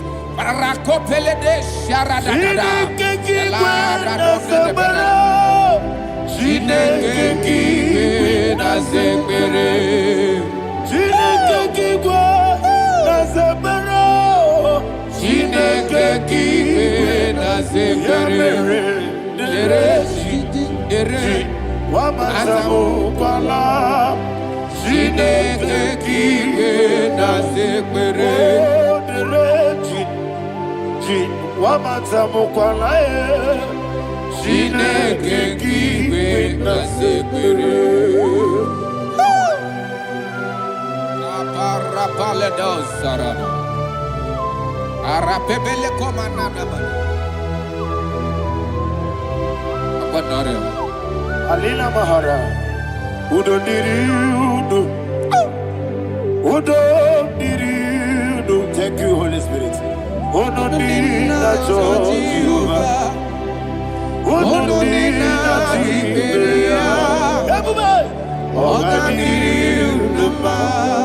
Speaker 2: Alina Mahara, Udo Diriudo, Udo Diriudo. Thank you, Holy Spirit. Udo Diriudo, Jehovah. Udo Diriudo,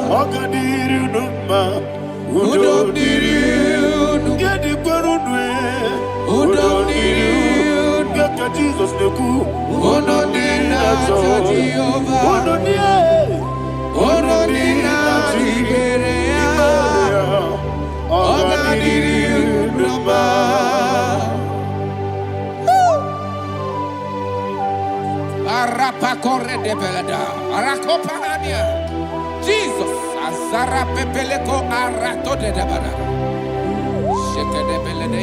Speaker 2: Ogadiriudo, Udo Diriudo, Gedi Gurudwe, Udo Diriudo, Gaka Jesus Neku, Udo Diriudo, Udo Diriudo, Ogadiriudo,
Speaker 3: Arapa corre de belada, Aracopa Ania, Jesus, Azara Pepeleco, Arato de Dabada.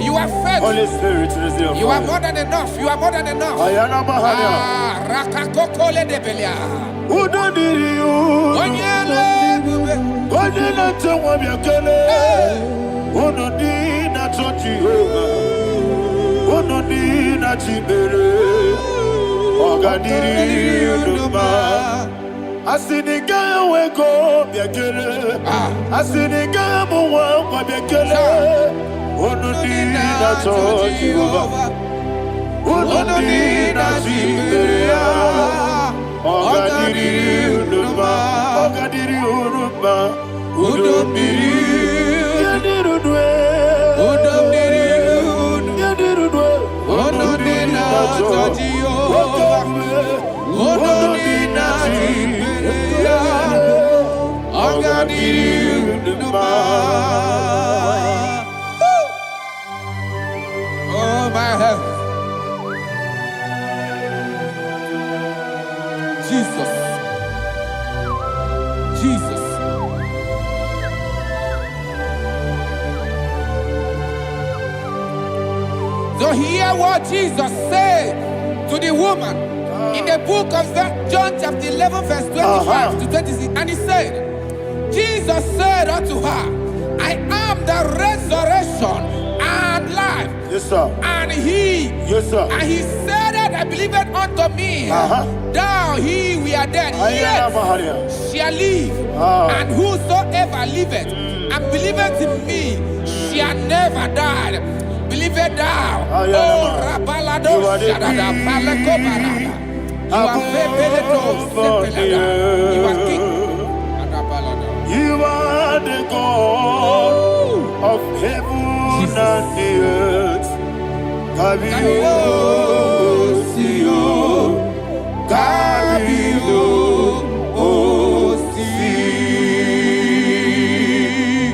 Speaker 3: You are faithful.
Speaker 2: Holy Spirit,
Speaker 3: you are more than enough. You are more than enough.
Speaker 2: Ayana Mahania.
Speaker 3: Rakakokole de Belia.
Speaker 2: Udo Diriudo, Godina Tawabakele, Udo Dina Jehovah, Udo Dina Chibere, Ogadiriudo. Asiniga weko biakele, Asiniga muwa biakele. Ononina Jehovah. Ononina Ziberia. Ogadiri Unuma. Ogadiri Unuma. Udomiri. Yadirudwe. Udomiri. Yadirudwe. Ononina Jehovah. Ononina Ziberia. Ogadiri Unuma.
Speaker 3: Oh, my health. Jesus. Jesus. So hear what Jesus said to the woman in the book of John chapter 11 verse 25 to 26. And he said, Jesus said unto her, I am the resurrection and life.
Speaker 2: Yes, sir.
Speaker 3: And he,
Speaker 2: yes, sir.
Speaker 3: And he said that I believe it unto me. Thou he we are dead, yet shall live. And whosoever liveth and believeth in me shall never die. Believe it thou. Oh, Rabalado Shadada, Paleko Barada. You are You are king.
Speaker 2: You are the God of heaven and the earth. Kabio, Sio, Kabio, Si,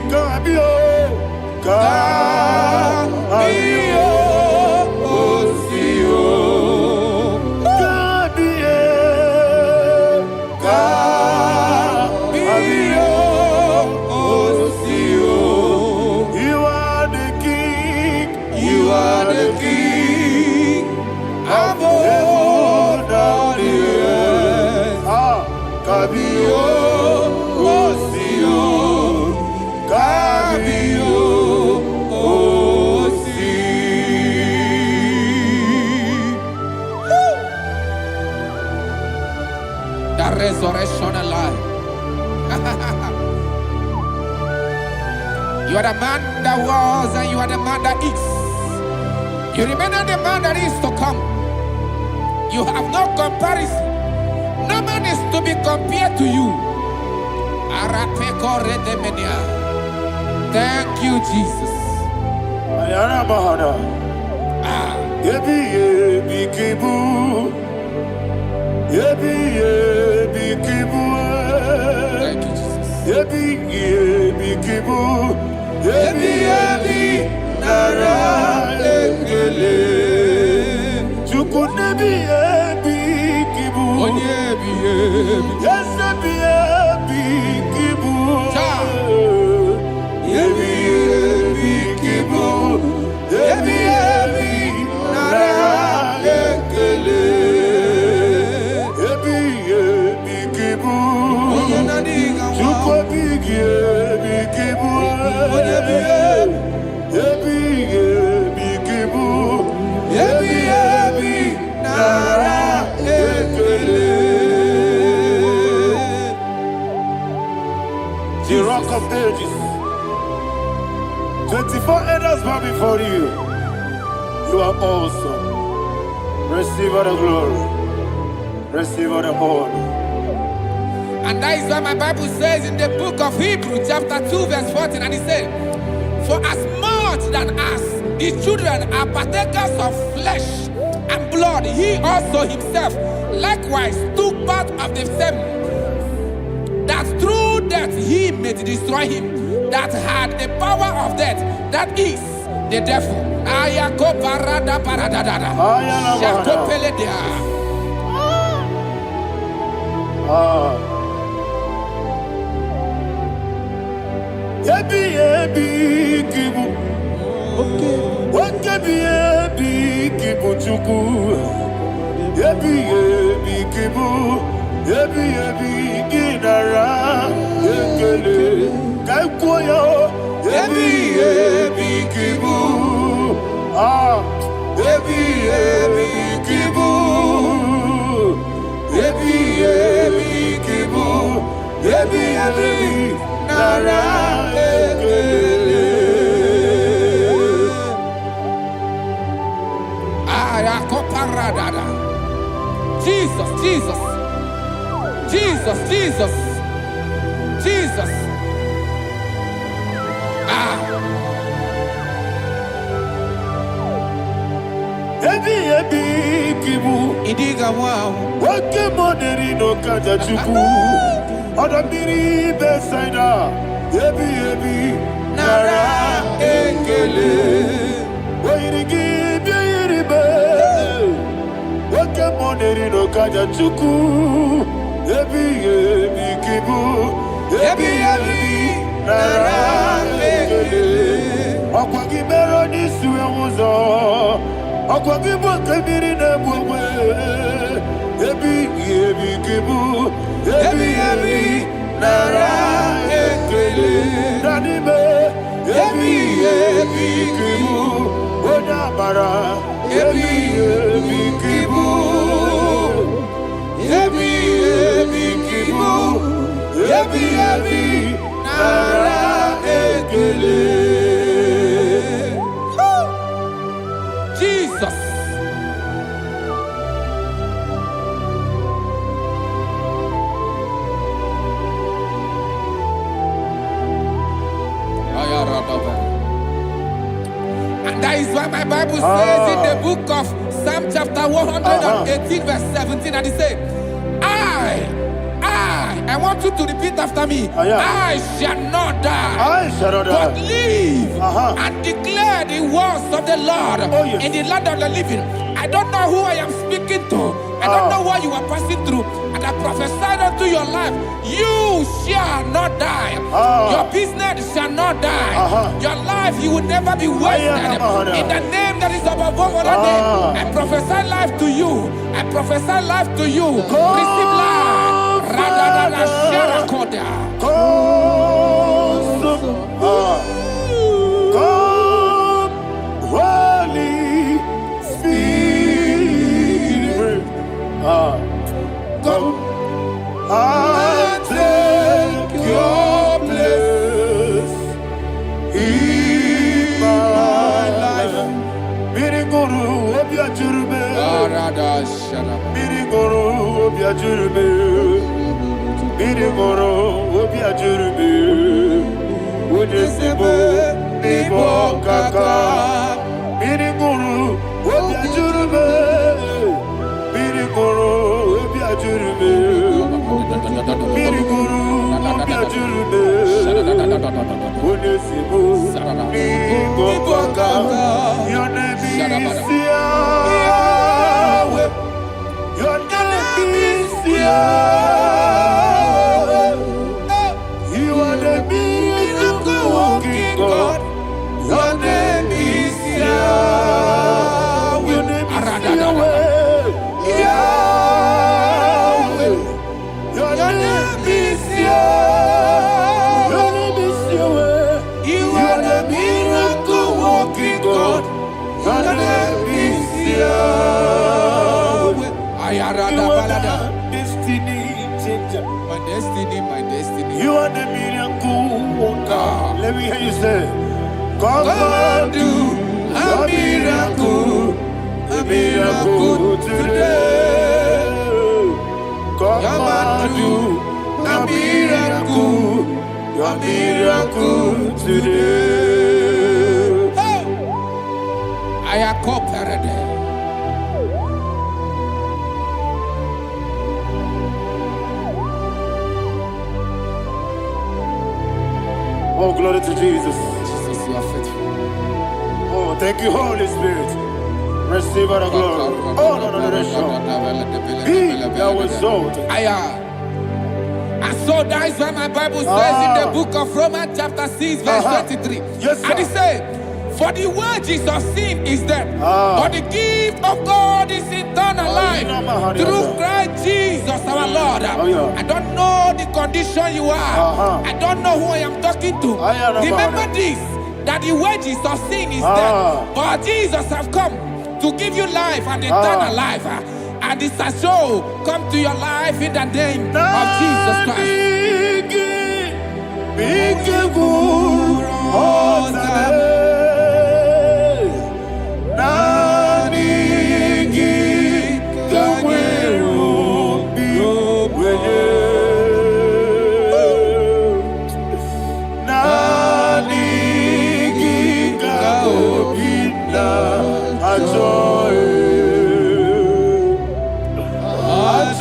Speaker 2: Kabio, Kabio, Sio, Kabio, Kabio, Sio. You are the king. You are the king of heaven and the earth. Kabio, Sio, Kabio, Si.
Speaker 3: The resurrection alive. You are the man that was and you are the man that is. You remember the man that is to come. You have no comparison. No man is to be compared to you. Thank you, Jesus.
Speaker 2: Ayana Mahana. Yebi yebi kibu. Yebi yebi kibu.
Speaker 3: Thank you, Jesus.
Speaker 2: Yebi yebi kibu. Yebi yebi nara ekele. Chukunebi yebi kibu.
Speaker 3: Onyebi yebi.
Speaker 2: Yesebi yebi kibu. Yebi yebi kibu. Yebi yebi nara ekele. Yebi yebi kibu. Chukobi yebi kibu. Yebi yebi kibu. Yebi yebi nara ekele. The Rock of Ages. 24 elders bow before you. You are awesome. Receive all the glory. Receive all the honor.
Speaker 3: And that is why my Bible says in the book of Hebrews chapter 2 verse 14, and it said, for as much than us, the children are partakers of flesh and blood, he also himself likewise took part of the same, that through death he may destroy him that had the power of death, that is the devil. Ayako parada paradadada. Shako peledea.
Speaker 2: Yebi yebi kibu. Okebi yebi kibu chuku. Yebi yebi kibu. Yebi yebi ginara ekele. Kaikoyo. Yebi yebi kibu. Yebi yebi kibu. Yebi yebi kibu. Yebi yebi nara ekele.
Speaker 3: Jesus, Jesus, Jesus, Jesus, Jesus. Ah.
Speaker 2: Ebi kibu.
Speaker 3: Idiga wow.
Speaker 2: Wake moneri no kaja chuku. Odamiri besaida. Ebi
Speaker 3: Nara ekele.
Speaker 2: Oirigi biiribe. Wake moneri no kaja chuku. Ebi kibu. Ebi nara ekele. Okwagi bero ni suwe muzo. Okwagi bokebiri na bwe. Ebi kibu. Ebi nara ekele. Nanime. Ebi kibu. Onabara. Ebi kibu. Ebi kibu. Ebi nara ekele.
Speaker 3: Jesus. And that is why my Bible says in the book of Psalm chapter 118 verse 17, and it says, I want you to repeat after me. I shall not die, but live and declare the words of the Lord in the land of the living. I don't know who I am speaking to. I don't know what you are passing through. And I prophesied unto your life, you shall not die. Your business shall not die. Your life, you will never be wasted. In the name that is above all other name, I prophesy life to you. I prophesy life to you. Receive life. Radadada Sharakoda.
Speaker 2: Come, Holy Spirit. Come and take your place in my life. Miriguru obiajurube. Miriguru obiajurube. Miriguru obiajurube. Ujesebo nibo kaka. Miriguru obiajurube. Miriguru obiajurube. Miriguru obiajurube. Ujesebo nibo kaka. Your name is Yahweh. Your name is Yahweh. You are the miracle working God. Your name is Yahweh. Your name is Yahweh. Yahweh. Your name is Yahweh. Your name is Yahweh. You are the miracle working God. Your name is Yahweh. You are the destiny changer.
Speaker 3: My destiny, my destiny.
Speaker 2: You are the miracle worker. Let me hear you say, come and do a miracle today. Come and do a miracle today.
Speaker 3: I am cooperated.
Speaker 2: Oh, glory to Jesus.
Speaker 3: Jesus, you are faithful.
Speaker 2: Oh, thank you, Holy Spirit. Receive our glory. Oh, no, Be thou exalted.
Speaker 3: And so that is why my Bible says in the book of Romans chapter 6 verse 23.
Speaker 2: Yes, sir.
Speaker 3: And it says, for the wages of sin is death, but the gift of God is eternal life through Christ Jesus our Lord. I don't know the condition you are. I don't know who I am talking to. Remember this, that the wages of sin is death, but Jesus have come to give you life and eternal life. And this shall so come to your life in the name of Jesus Christ.
Speaker 2: I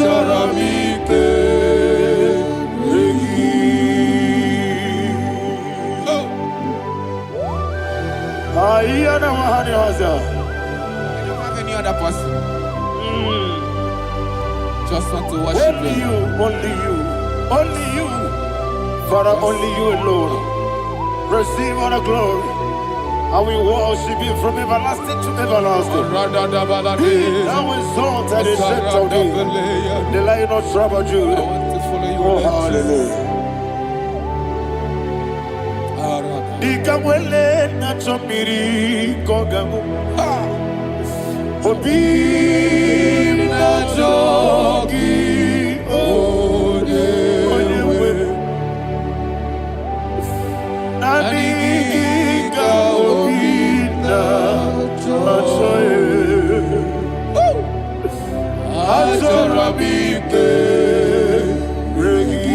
Speaker 2: don't
Speaker 3: have any other person. Just want to worship
Speaker 2: only you, only you, only you. Father, only you alone. Receive all the glory. And we worship you from everlasting to everlasting. Be thou exalted and set of thee, the Lion of tribe of Judah.
Speaker 3: I want to follow you.
Speaker 2: Oh, hallelujah. Dikamwele na chomiri kogamu. Obi na jogi onyewe. Nani ka obi na jogi. Azorabike regi.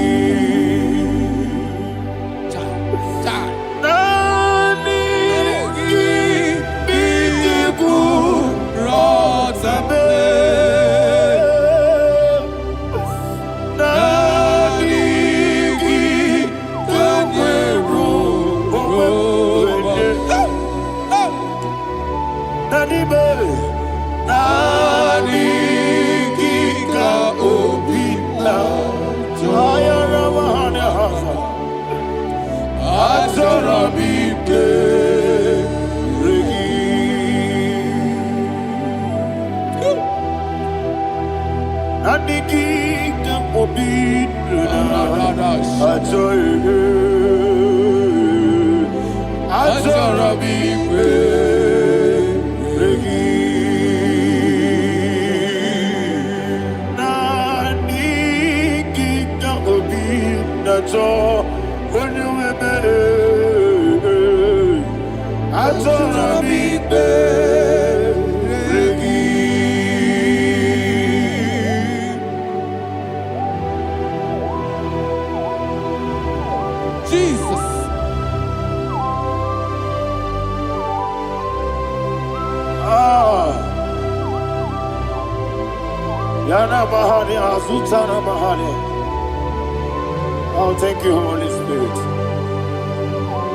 Speaker 2: Oh, thank you, Holy Spirit.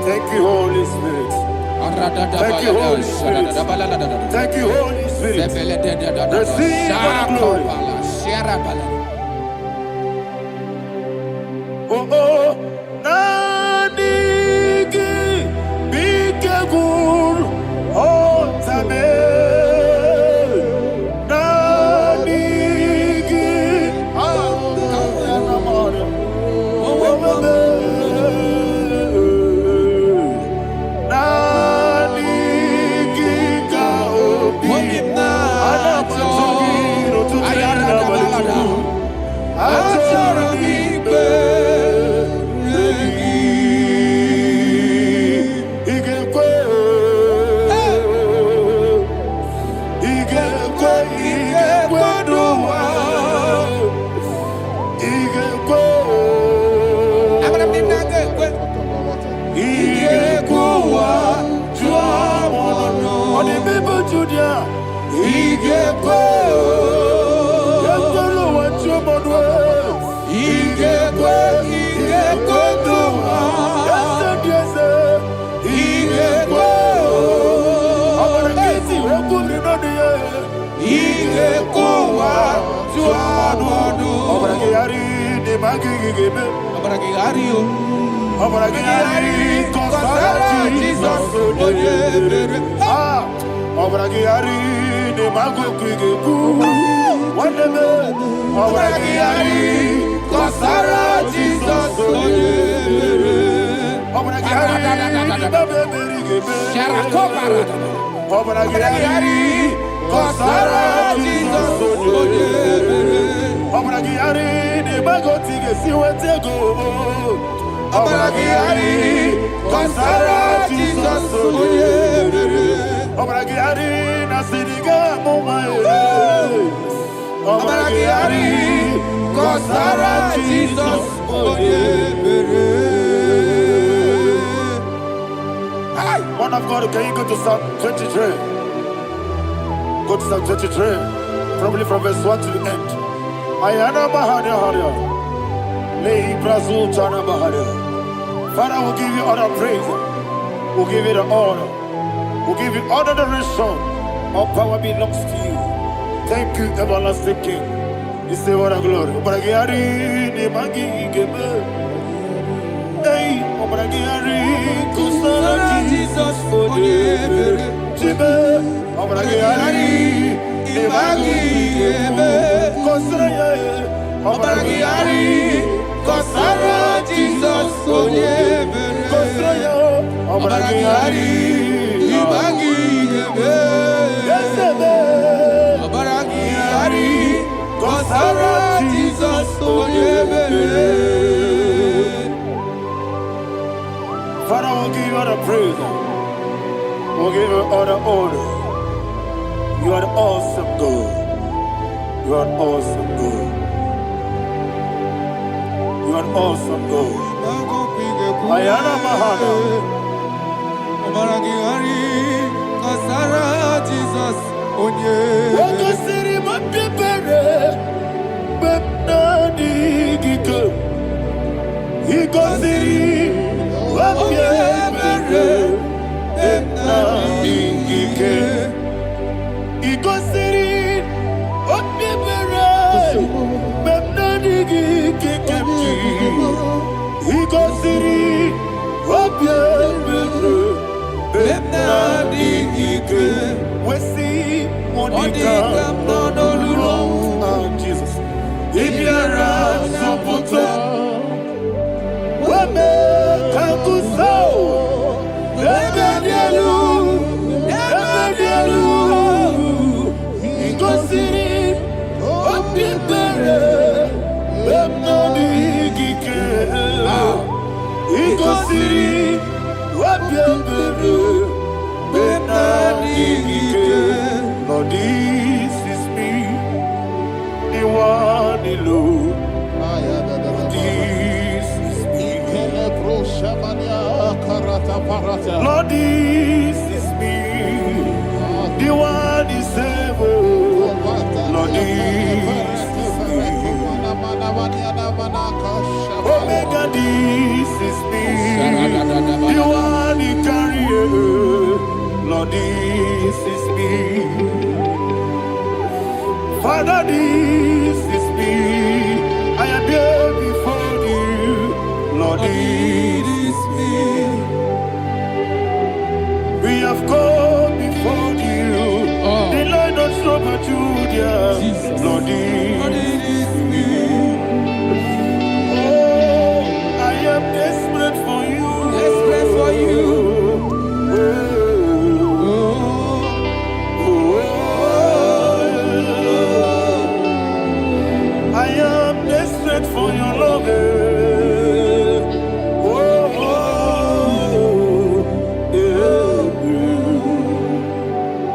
Speaker 2: Thank you, Holy Spirit. Thank you, Holy Spirit. Thank you, Holy Spirit. Receive my glory. Oh, oh, Nadigi, Bikagur, oh, Tabe. Man of God, can you go to Psalm 23? Go to Psalm 23, probably from verse 1 to the end. Ayana Mahania Haria. Lei Brazutana Maharia. Father, we'll give you all the praise. We'll give you the honor. We'll give you all the adoration. All power belongs to you. Thank you, everlasting King. You say what a glory. Obragiari ni magi gebe. Hey, obragiari kusara Jesus forever. Jibe, obragiari ni magi gebe. Kusara obragiari kusara Jesus forever. Kusara obragiari ni magi gebe. Kusara Jesus forever. Father, we'll give you all the praise. We'll give you all the honor. You are the awesome God. You are the awesome God. You are the awesome God. Ayana Mahana.
Speaker 3: Kusara Jesus
Speaker 2: Jesus. If you're a Saputo, Wame Kakuso, Ebedialu, Igosiri, Opipere, Bemnadi Gike, Igosiri, Opipere, Bemnadi Gike. Lord, this is me, the one alone. This is me. Lord, this is me, the one is able. Lord, this is me. Omega, this is me, the one in carrier. Lord, this is me. Father, this is me. I am here before you. Lord, this is me. We have come before you. The Lord of Summer Judah. Lord, this is me. Oh, I am desperate for you.
Speaker 3: Desperate for you.
Speaker 2: I am desperate for your love.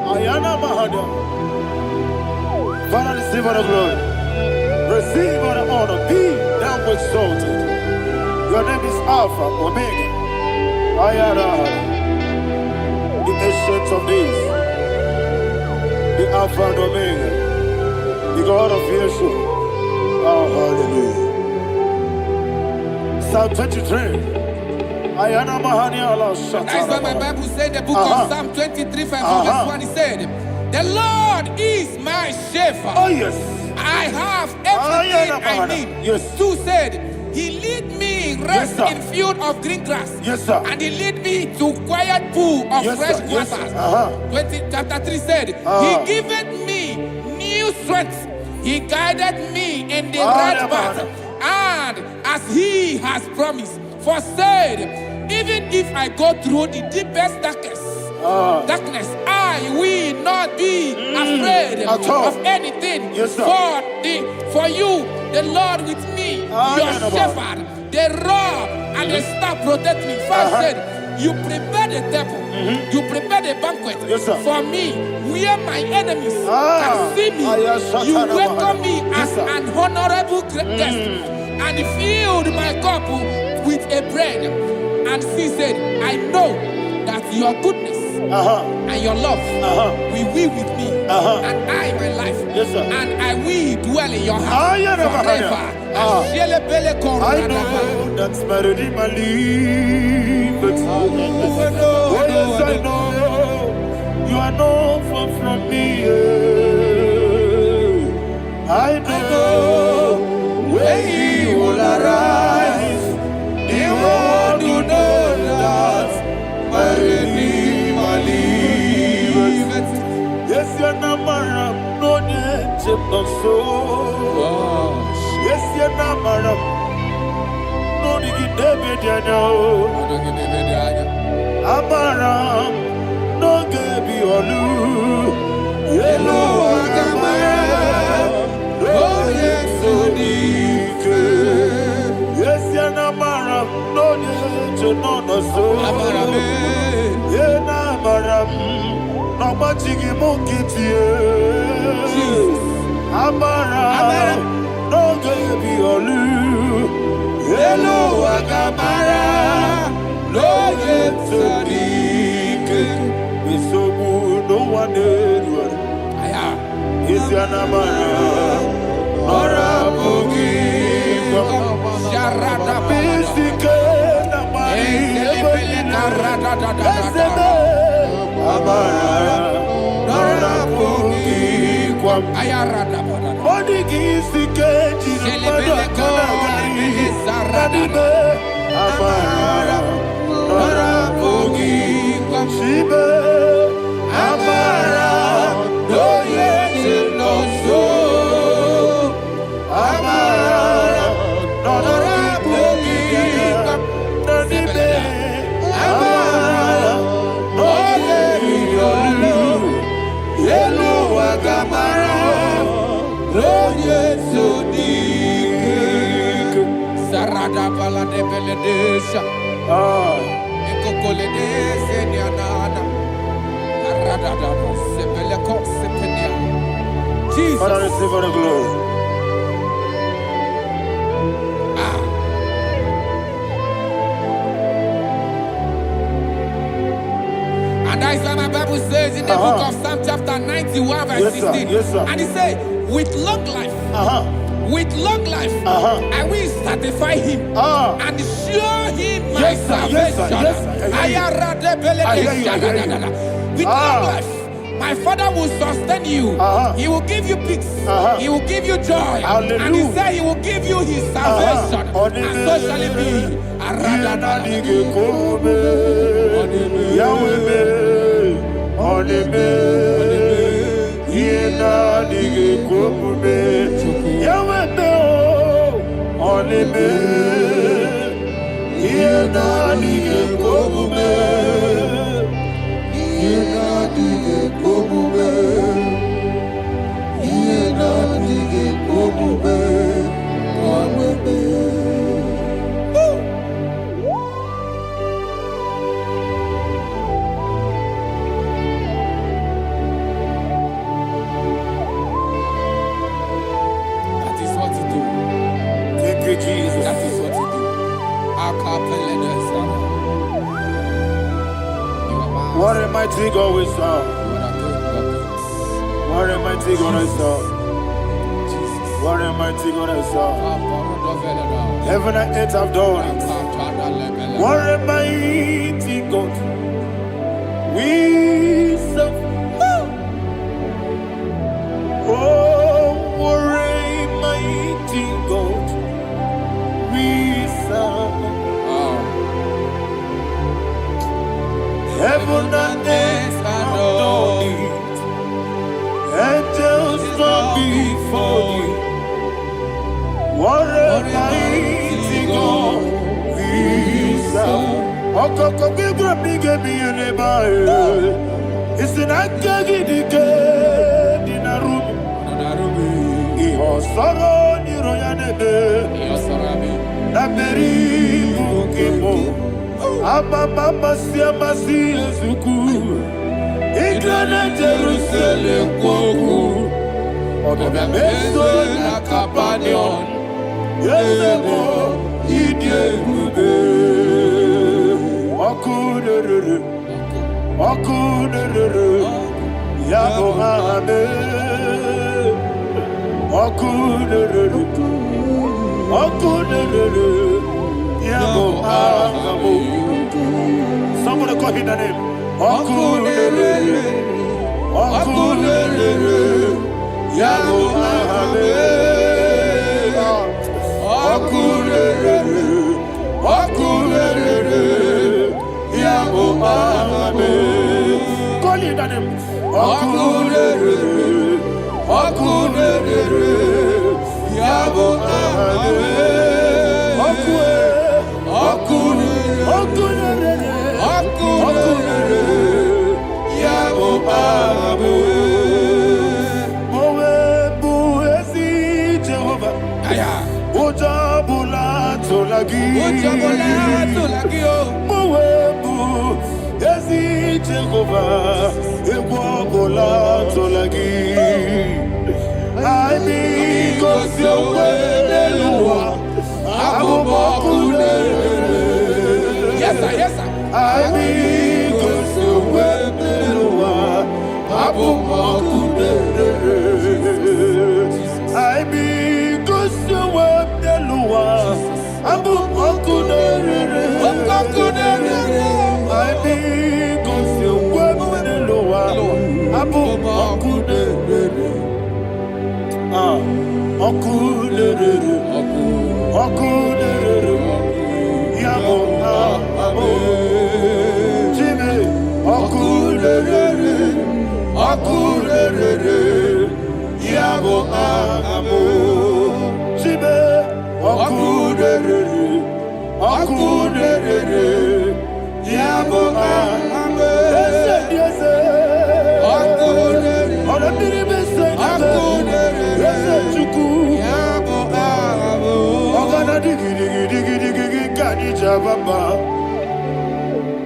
Speaker 2: Ayana Mahada. Father, receive all the glory. Receive all the honor. Be thou exalted. Your name is Alpha, Omega. Ayana. The ancient of days. The Alpha and Omega. The God of Yeshua. Oh, hallelujah. Psalm 23. Ayana Mahani Allah Shatters.
Speaker 3: That's why my Bible said the book of Psalm 23, verse 1, it said, the Lord is my shepherd.
Speaker 2: Oh, yes.
Speaker 3: I have everything I need.
Speaker 2: Yes.
Speaker 3: 2 said, he lead me rest in field of green grass.
Speaker 2: Yes, sir.
Speaker 3: And he lead me to quiet pool of fresh waters. 20, chapter 3 said, he giveth me new strength. He guided me in the right path, and as he has promised, for said, even if I go through the deepest darkness, I will not be afraid of anything.
Speaker 2: Yes,
Speaker 3: for you, the Lord with me, your shepherd, the rod and the staff protect me. First said, you prepare the table, you prepare the banquet for me, where my enemies can see me. You welcome me as an honorable guest, and filled my cup with a bread. And she said, I know that your goodness and your love will be with me, and I, my life, and I will dwell in your house forever.
Speaker 2: I know that's better than my life. Oh, yes, I know you are not far from me. I know when he will arise, the world will know that my Redeemer liveth. Yes, you're not married, no need to so. Yes, you're not married, no need to be Amaram, no gabi olu, yellow agamara, oh yes, so yes, yana maram, no need to know so. Amaram, yena maram, no machigi mukiti. Amaram, no gabi olu, yellow agamara. No yes, so so no one did. Is yana maram. Ora bugi Sharada Bisike Namari Amara Ora bugi Kwam Ayarada Odigi Sike Jinabada Kanagari Saradibe Amara Ora bugi Kwam Shibe Amara No yes no so Sarada pala de beledesha, ekokoledesha ni anana, arada da sepeleko sepenia. Jesus, Father, receive all the glory. And that is why my Bible says in the book of Psalm chapter 91 verse 16, and it says, with long life. With long life, I will satisfy him and show him my salvation. With long life, my Father will sustain you. He will give you peace. He will give you joy. And he said he will give you his salvation. And so shall it be. Jesus. That is what you do. What a mighty God we serve. What a mighty God I serve. What a mighty God I serve. Heaven and earth have done it. What a mighty God we serve. Oh, what a mighty God. Heaven and earth adore it. Angels bow before you. What a mighty God we serve. It's an akagidike dinarubi. Iho soro ni royanebe. Naberi bukimo. Ababa siama siyezuku. Igrana Jerusalem kwoku. Odobe meso na kapanion. Yesemo idie gube. Okurere. Okunere, Yabo Ame, Okunere, Yabo Ame. Somebody call him the name. Okunere, Yabo Ame, Okunere, Yabo Ame. Call him the name. Okunere, Yabo Ame. Okunere, Yabo Ame. Mowebu ezi Jehovah. Ojabula tolagi. Mowebu ezi Jehovah. Egwabula tolagi. Aibi kosiwe neluwa. Abubakune.
Speaker 3: Yes, sir.
Speaker 2: Aibi kosiwe neluwa. Abubakune. Aibi kosiwe neluwa. Abubakune. Aibi kosiwe neluwa. Abubakune. Okunere, Yabo Ame, Jimmy, Okunere, Yabo Ame, Jimmy, Okunere, Yabo Ame, yes, Baba,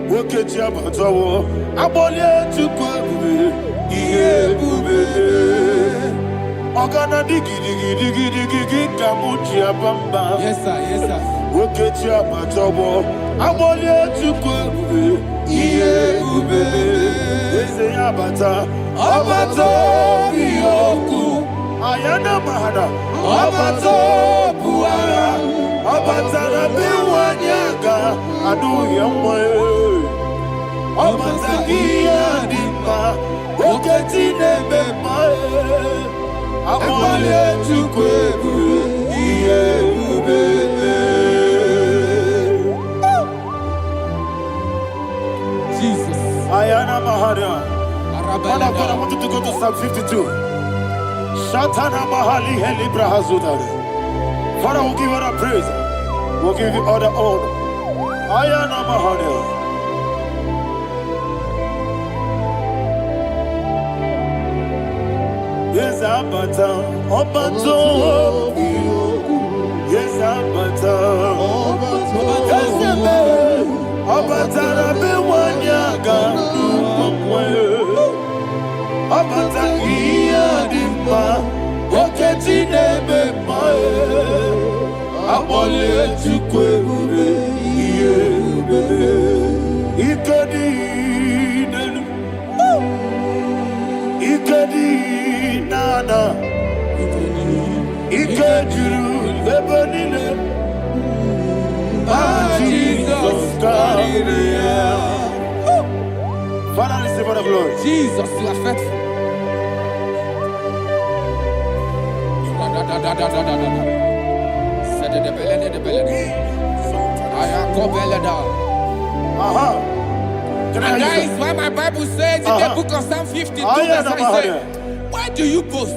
Speaker 2: Woke Jabatawo, Abolia to Kwabu, Yebube, Ogana digi, Kamuchia Bamba.
Speaker 3: Yes, sir.
Speaker 2: Woke Jabatawo, Abolia to Kwabu, Yebube, Abata, Yoku, Ayana Mahana, Abato, Buara. Abatara biwanyaga adu yamwe Abatagia dimba Oketi nebema Amwale chukwebu Iye ubebe
Speaker 3: Jesus.
Speaker 2: Ayana Mahara. Man of God, I want you to go to Psalm 52. Shatana Mahali Helibra Hazudare. Father, we'll give you all the praise. We'll give you all the honor. Ayana Mahara. Yes, Abata. Obato. Yes, Abata. Yes, Abata. Rabewanyaga. Abata. Iyadimba. Oketi nebe mae. Abole chukwe ube. Iye ube. Ikadi nenu. Ikadi nana. Ikadiru lebanile. Jesus God. Father, receive all the glory.
Speaker 3: Jesus, you are faithful. And that is why my Bible says in the book of Psalm 52, verse 5, why do you boast?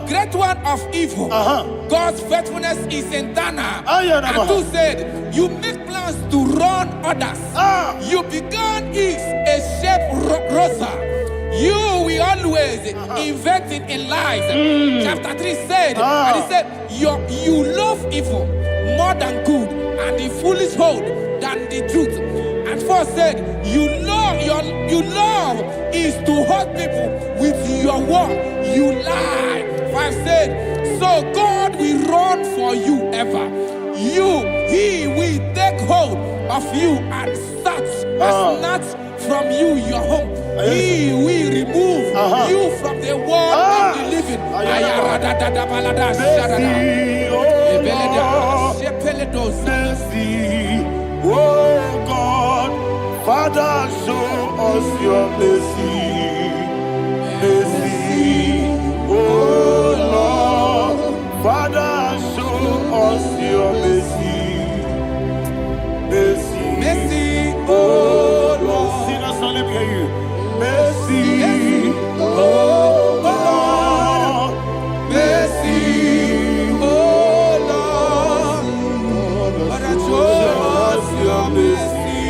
Speaker 3: Great one of evil. God's faithfulness is eternal. And two said, you make plans to run others. You began is a shape rosa. You will always inventing in lies. Chapter 3 said, and he said, you love evil more than good, and the foolish hold than the truth. And 4 said, you love is to hurt people with your word. You lie. 5 said, so God will run for you ever. He will take hold of you and snatch from you, your home. He will remove you from the world of the living.
Speaker 2: Mercy, oh God, Father, show us your mercy. Mercy, oh Lord, Father, show us your mercy. Mercy,
Speaker 3: Mercy,
Speaker 2: oh Lord, sinners only hear you. Mercy, oh Lord, mercy,
Speaker 3: oh Lord, Father, show us your mercy.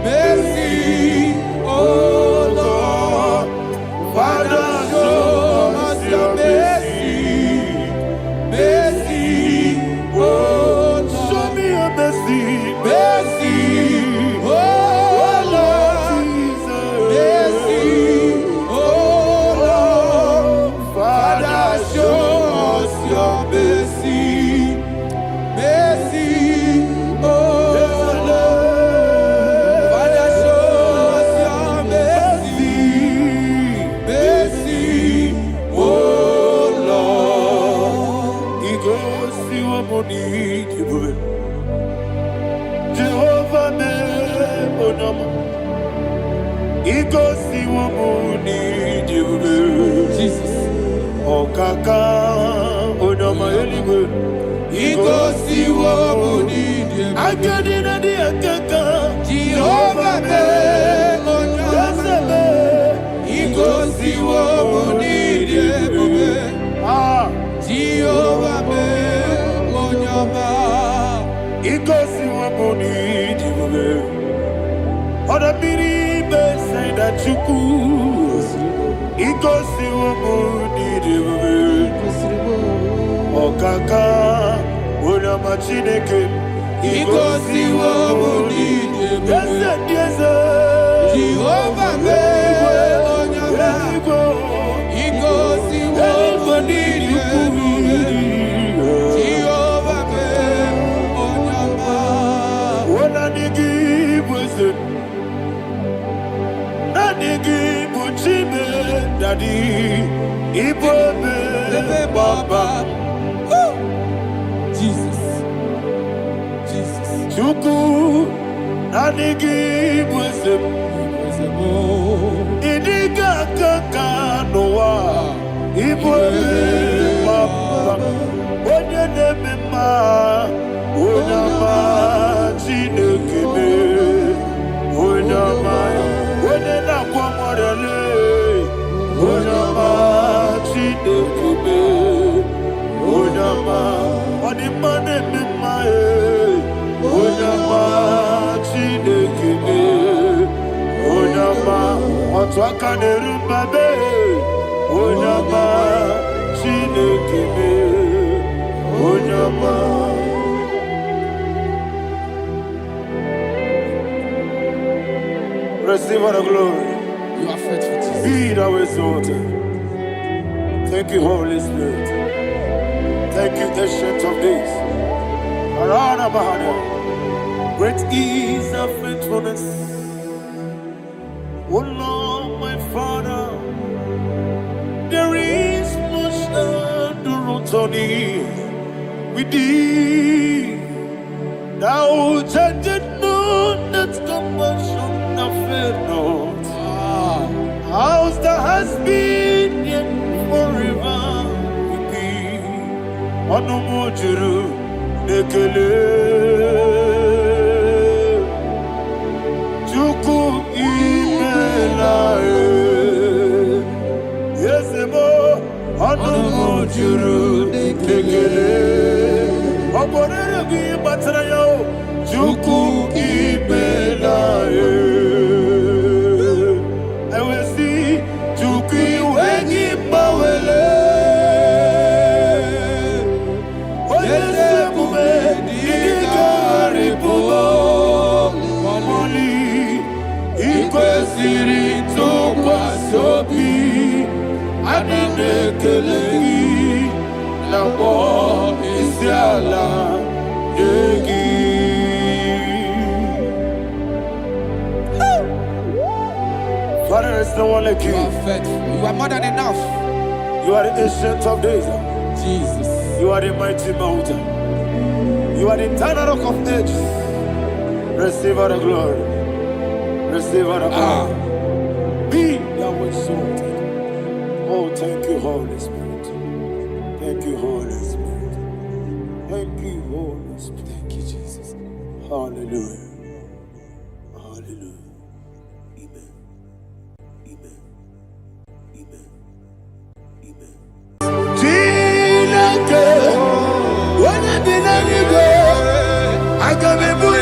Speaker 3: Mercy, oh Lord, Father, show us your mercy. Mercy, oh Lord,
Speaker 2: show me your mercy.
Speaker 3: mercy, oh Lord, mercy, oh Lord, Father, show us your mercy. Mercy, oh Lord, Father, show us your mercy. Mercy, oh Lord.
Speaker 2: He goes to a money, Jehovah me onama. He goes to a money,
Speaker 3: Jesus.
Speaker 2: Okaka onama eligwe.
Speaker 3: He goes to what
Speaker 2: I get in the akaka.
Speaker 3: Jehovah me onama. He goes to what Jehovah me onama.
Speaker 2: He goes to a money, on a mini say that you could. He goes to a money, Okaka, Unama Chineke.
Speaker 3: He goes to what
Speaker 2: Yes, yes,
Speaker 3: Jehovah me onama. He goes to what Jehovah me onama.
Speaker 2: What I give was it. Daddy, Ibobe, Baba,
Speaker 3: Jesus, Jesus,
Speaker 2: Chuku, Nanigi, Wisdom, Idiga Kaka, Noa, Ibobe, Baba, Onya Nemema, Onama, Chinekime, Onama, Onena Kwamorele. Onama Chinekime, Onama, Onimane Mimae, Onama Chinekime, Onama, Otwakane Rumbabe, Onama Chinekime, Onama. Receive all the glory.
Speaker 3: you are faithful, Jesus.
Speaker 2: Be thou exalted. Thank you, Holy Spirit. Thank you, Ancient of Days. Arana Bahana. Great is our faithfulness. Oh Lord, my Father, there is much endurance on thee. With thee, thou judgest not that compassion of faith not. House that has been yet forever with thee. Onomojuru nekele. Chuku imelae. Yesemo onomojuru nekele. Oborere gi batrayo. Chuku imelae. Kelegi, na bo isiala, yegi. no one like
Speaker 3: You
Speaker 2: you.
Speaker 3: are faithful. You are more than enough.
Speaker 2: You are the ancient of days.
Speaker 3: Jesus.
Speaker 2: You are the mighty mountain. You are the eternal rock of ages. Receive all the glory. Receive all the glory. Be thou exalted. Oh, thank you, Holy Spirit. Thank you, Holy Spirit. Thank you, Holy Spirit.
Speaker 3: Thank you, Jesus.
Speaker 2: Hallelujah. Hallelujah. Amen. Amen. Amen. Amen. Jinake, when I did not go, I got me put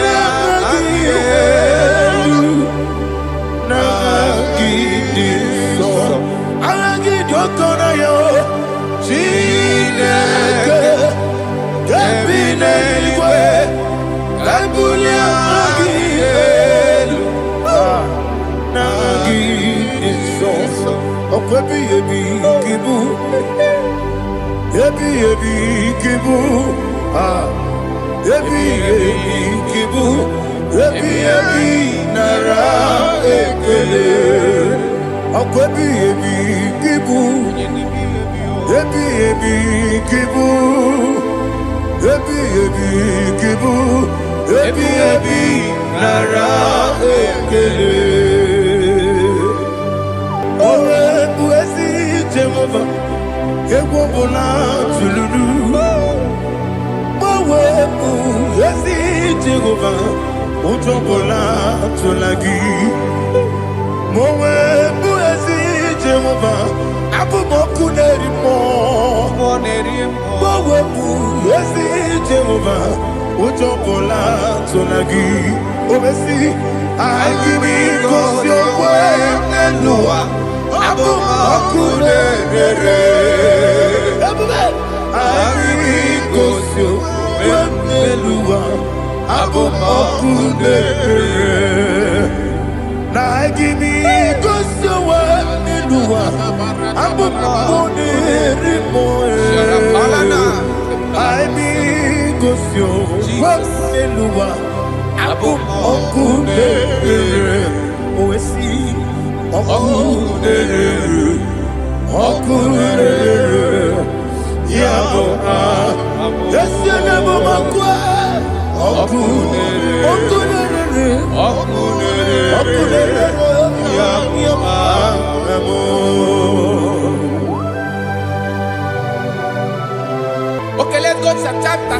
Speaker 3: Okay, let's go to chapter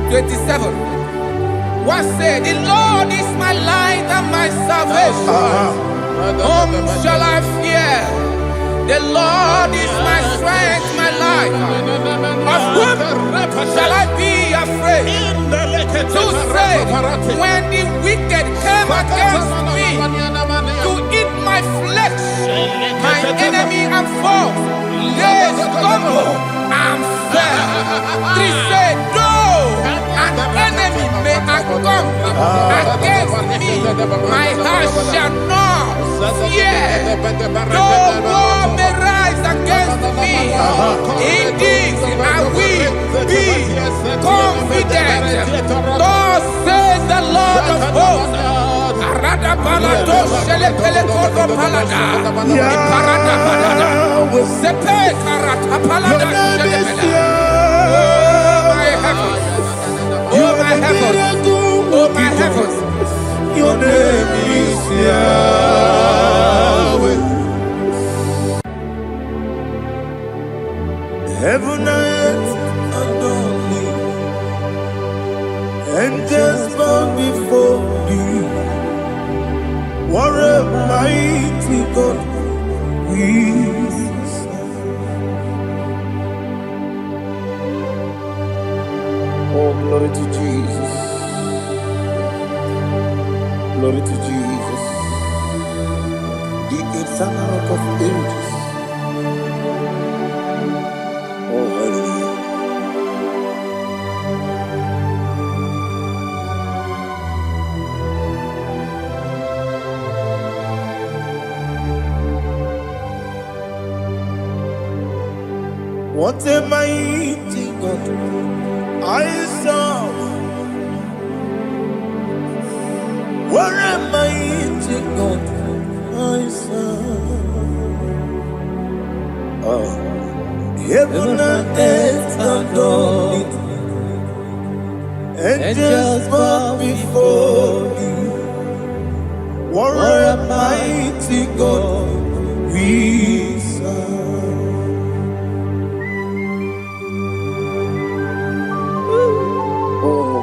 Speaker 3: 27. What said? The Lord is my light and my salvation. Whom shall I fear? The Lord is my strength, my life. Of whom shall I be afraid? To say, when the wicked came against me to eat my flesh, my enemy and foe, they stumble and fell. They said, though an enemy may come against me, my heart shall not fear. Though war may rise against me, in this I will be confident. Thus says the Lord of hosts. Oh my heavens, oh my heavens, your name is Yahweh.
Speaker 2: Heaven and earth adore me, angels bow before thee. What a mighty God we serve. Oh, glory to Jesus. Glory to Jesus. The eternal rock of ages. Oh, hallelujah. What a mighty God I serve. What a mighty God my son. Heaven and earth adore it, angels bow before you. What a mighty God we serve. Oh,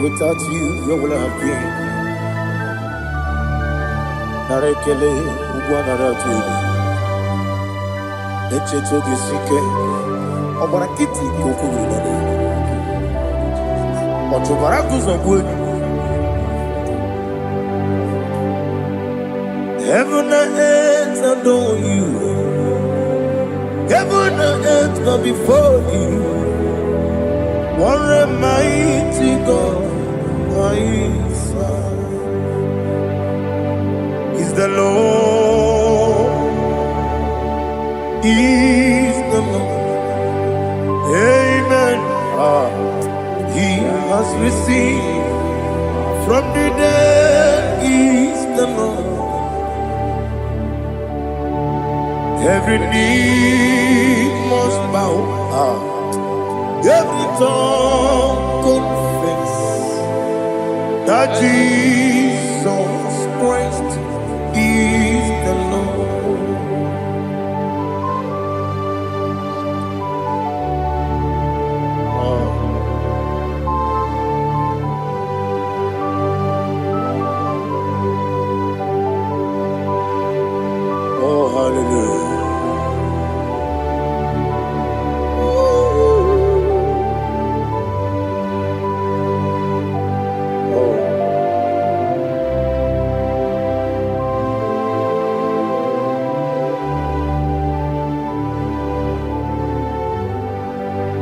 Speaker 2: without you, where will I have been? Narekele ugwanaratu. Echeto gisike obara kiti kokuru nade otubara kuzogwe. Heaven and earth adore you. Heaven and earth bow before you. What a mighty God I serve. Is the Lord. Is the Lord. Amen. He has received from the dead. Is the Lord. Every knee must bow. Every tongue confess that Jesus Christ is the Lord. Oh, hallelujah.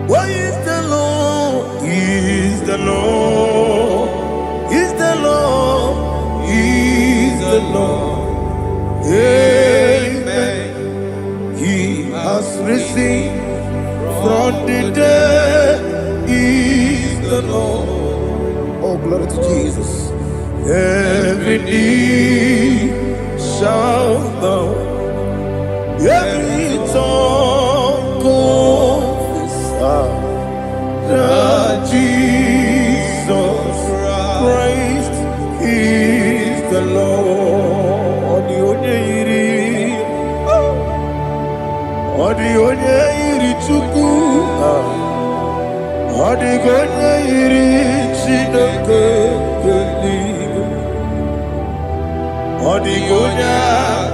Speaker 2: What is the Lord? Is the Lord? Is the Lord? Is the Lord? Amen. He has risen from the dead. Is the Lord. Oh, glory to Jesus. Every knee shall bow. Every tongue confess that Jesus Christ is the Lord. The onye iri Chukwu, the onye iri Chineke eluigwe, the onye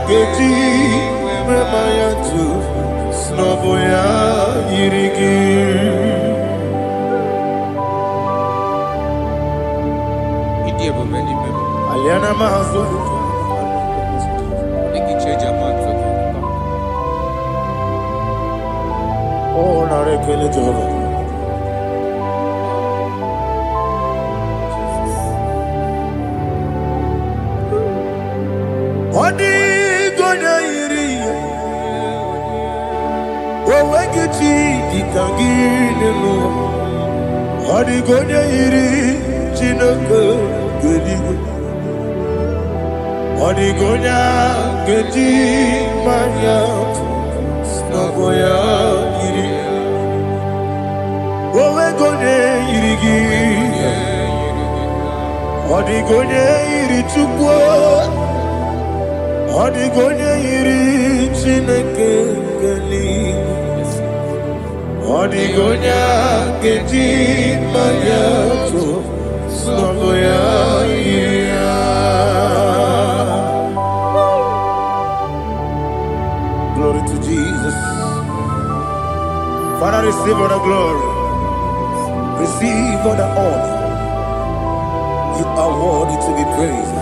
Speaker 2: ga-eji mema ya tu n'ọbụ ya yiri gị. Aliana mazo. Oh, narekele Jehovah. Odi gonya iri. Owegiti dikangile no. Odi gonya iri Chineke eluigwe. Odi gonya geji manya n'ọbụ ya yiri. Owe gonya yiri gị. Odi gonya yiri Chukwu. Odi gonya yiri Chineke eluigwe. Odi gonya geji manya n'ọbụ ya yiri. Glory to Jesus. Father, receive all the glory. Receive all the honor. You are worthy to be praised.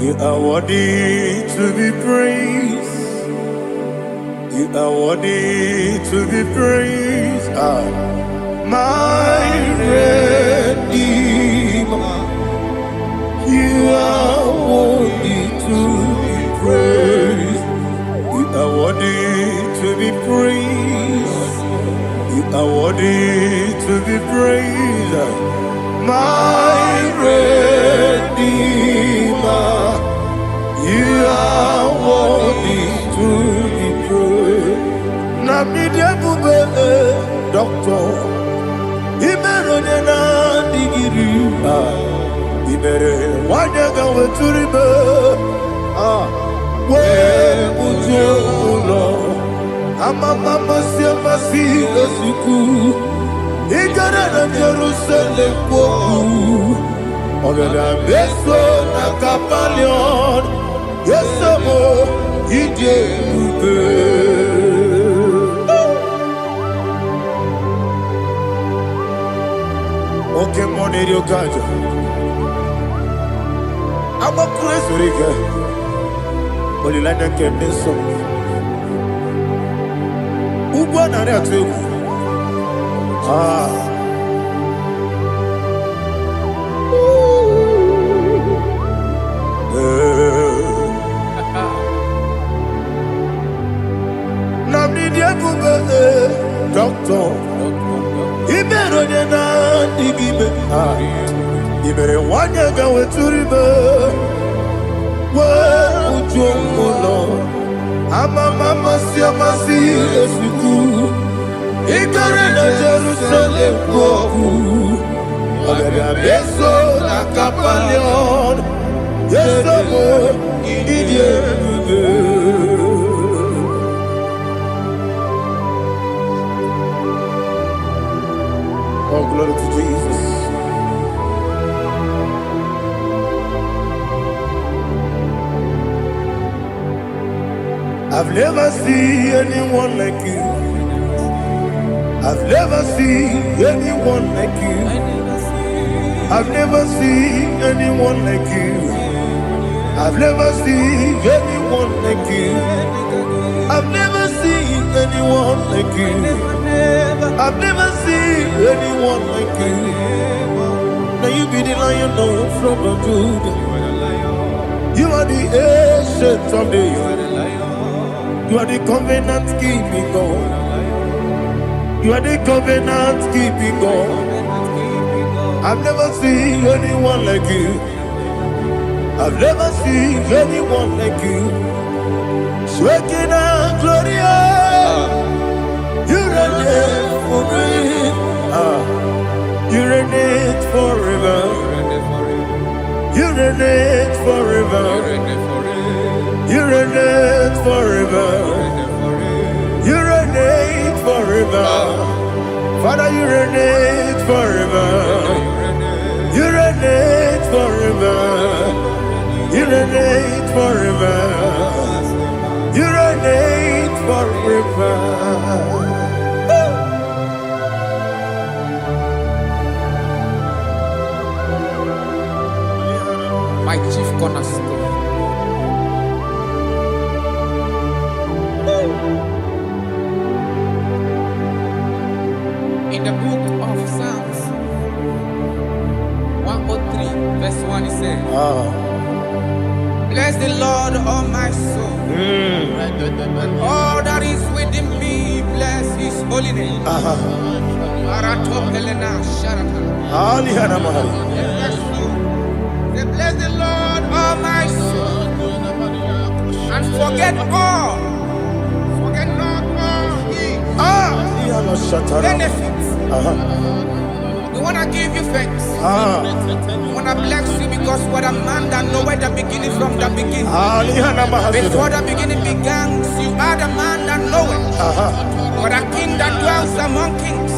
Speaker 2: You are worthy to be praised. You are worthy to be praised. My Redeemer. You are worthy to be praised. You are worthy to be praised. You are worthy. worthy to be praised, my Redeemer. You are worthy to be praised. Namidebube, Doctor, Imeronena digiri, Imere wanyaga weturibe, we ujulo, Amama siamasi esuku, Igara na Jerusalem poku, Ogada beso na kapalion, Yesamo idebube. Okay, money you got. I'm a crazy rigger. But you like that can be so. Who won that too? Doctor, Imeronena digibe, Imere wanyaga weturibe, we ujomulo, Amama siamasi esuku, Igare na Jerusalem poku, Ogada beso na kapalion, Yesamo idebube. Oh, glory to Jesus. I've never seen anyone like you. I've never seen anyone like you. I've never seen anyone like you. I've never seen anyone like you. I've never seen anyone like you. I've never seen anyone like you. Now you be the lion from the Judah. You are the ancient of days. You are the covenant keeping God. You are the covenant keeping God. I've never seen anyone like you. I've never seen anyone like you. Shaking and glorious. You reign for me. You reign forever. You reign forever. You reign forever. You reign forever. Father, you reign forever. You reign forever. You reign forever. You reign forever.
Speaker 3: My chief cornerstone. In the book of Psalms 103, verse 1, it says, bless the Lord, all my soul, and all that is within me, bless his holy name. Bless the Lord, all my soul, and forget not all his benefits. We want to give you thanks. We want to bless you because what a man that knoweth the beginning from the beginning. Before the beginning began, you are the man that knoweth. What a king that dwells among kings.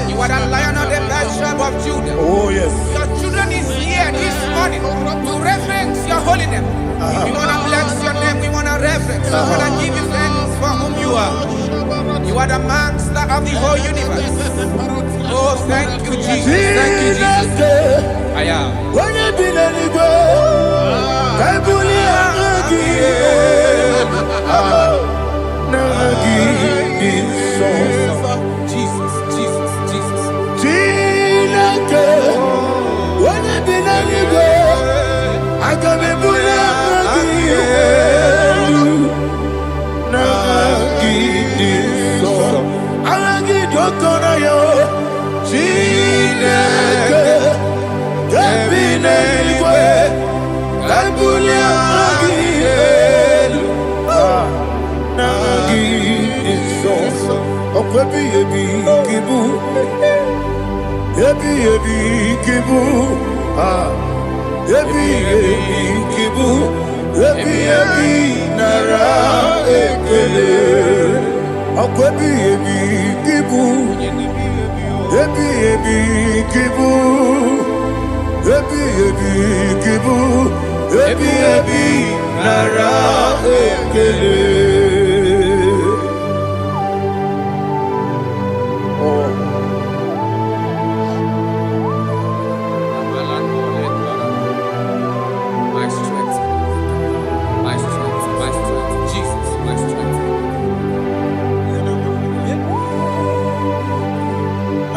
Speaker 3: You are the lion of the tribe of Judah.
Speaker 2: Oh yes.
Speaker 3: Your children is here this morning to reverence your holy name. We want to bless your name. We want to reverence. We want to give you thanks for whom you are. You are the master of the whole universe. Oh, thank you, Jesus. Thank you, Jesus. I am.
Speaker 2: When you be the
Speaker 3: Jesus, Jesus, Jesus.
Speaker 2: I can be kibu. Ebi kibu. Ebi nara ekele. Akwebi kibu. Ebi kibu. Ebi kibu. Ebi nara ekele.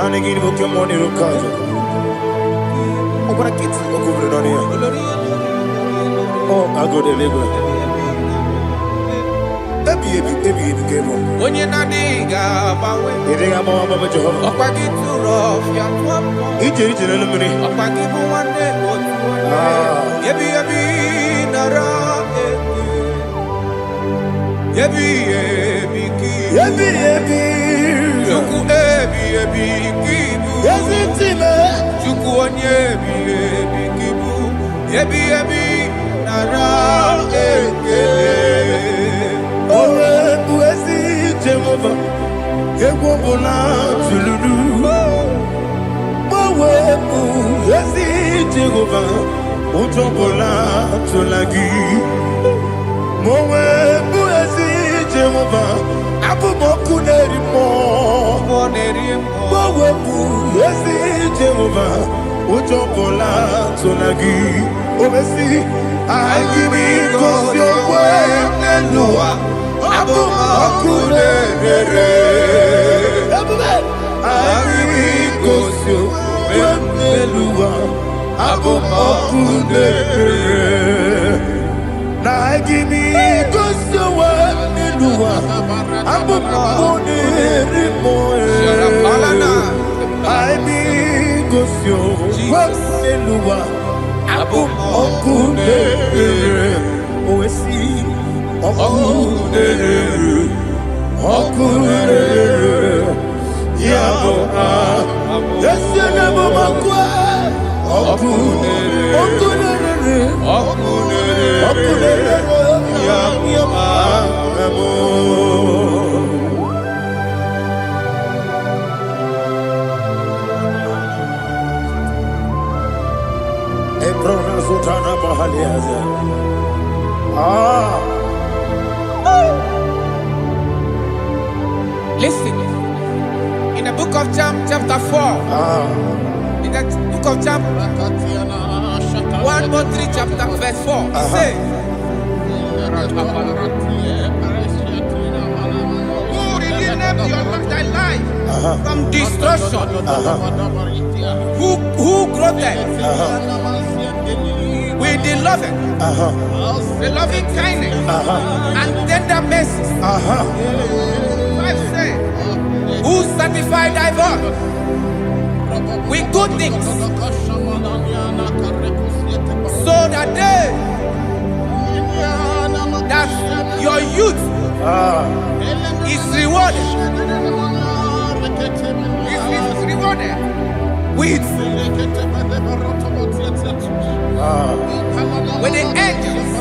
Speaker 2: Anigini boke moni rukaja. Okora kiti okuvre donia. Oh, I go deliver. Ebi kemo.
Speaker 3: Onye na diga bawe.
Speaker 2: Iriga bawa mama Jehovah.
Speaker 3: Okwagi turo fia twampo.
Speaker 2: Ije na lumini.
Speaker 3: Okwagi buwande otu. Ebi nara eke. Ebi ki.
Speaker 2: Ebi.
Speaker 3: Chuku ebi kibu.
Speaker 2: Yazitime.
Speaker 3: Chuku onye ebi kibu. Ebi nara eke.
Speaker 2: Owe buezi Jehovah. Egwobola tuludu. Owe buezi Jehovah. Utobola tulagi. Owe buezi Jehovah. Abumoku nerimo. Owe buezi Jehovah. Utobola tulagi. Obesi. Agimi kosyo wenelua. Abumoku nerere. Agimi kosyo wenelua. Abumoku nerere. Agimi kosyo wenelua. Abumoku nerimo. Agimi kosyo wenelua. Okunere, oesi, okunere, yabo yesenebo makwa, okunere, yabo Sutana Mahaliaza.
Speaker 3: Listen, in the book of John, chapter 4, in the book of John 1:3, chapter verse 4, it says, who redeemed thy life from destruction? Who groweth with the loving, the loving kindness, and tender mercy. 5 says, who satisfied thy voice with good things, so that your youth is rewarded. Is rewarded with the angels.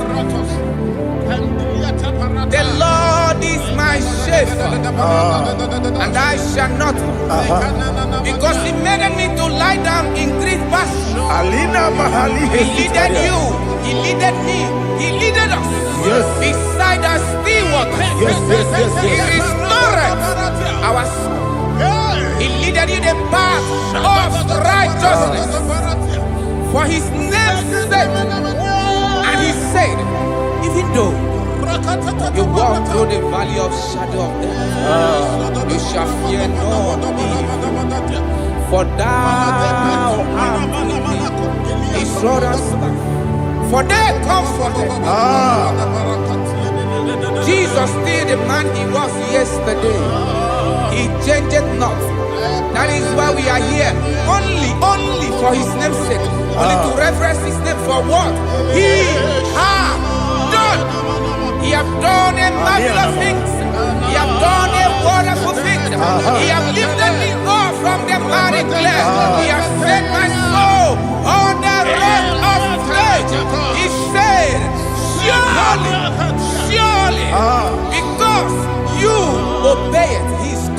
Speaker 3: The Lord is my shepherd, and I shall not want, because He made me to lie down in green pastures. He leaded you, He leaded me, He leaded us beside the still waters. He restored our soul. He leaded you the path of righteousness for His name's sake. And He said, even though you walk through the valley of shadow of death, you shall fear no evil, for thou art with me. His rod and staff, for they comforted. Jesus still the man He was yesterday. He changed not. That is why we are here. Only for His name's sake. Only to reverence His name for what He has done. He has done a marvelous things. He has done a wonderful thing. He has lifted me up from the miry clay. He has set my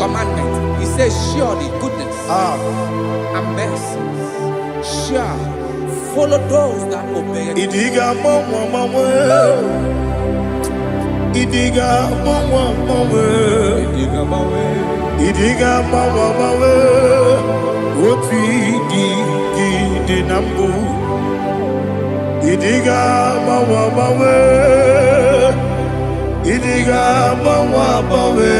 Speaker 3: commandment. He says, surely goodness and mercy shall follow those that obey.
Speaker 2: Idiga mama mama, idiga mama mama, idiga mama, idiga mama mama. Oti di nambu, idiga mama mama, idiga mama mama,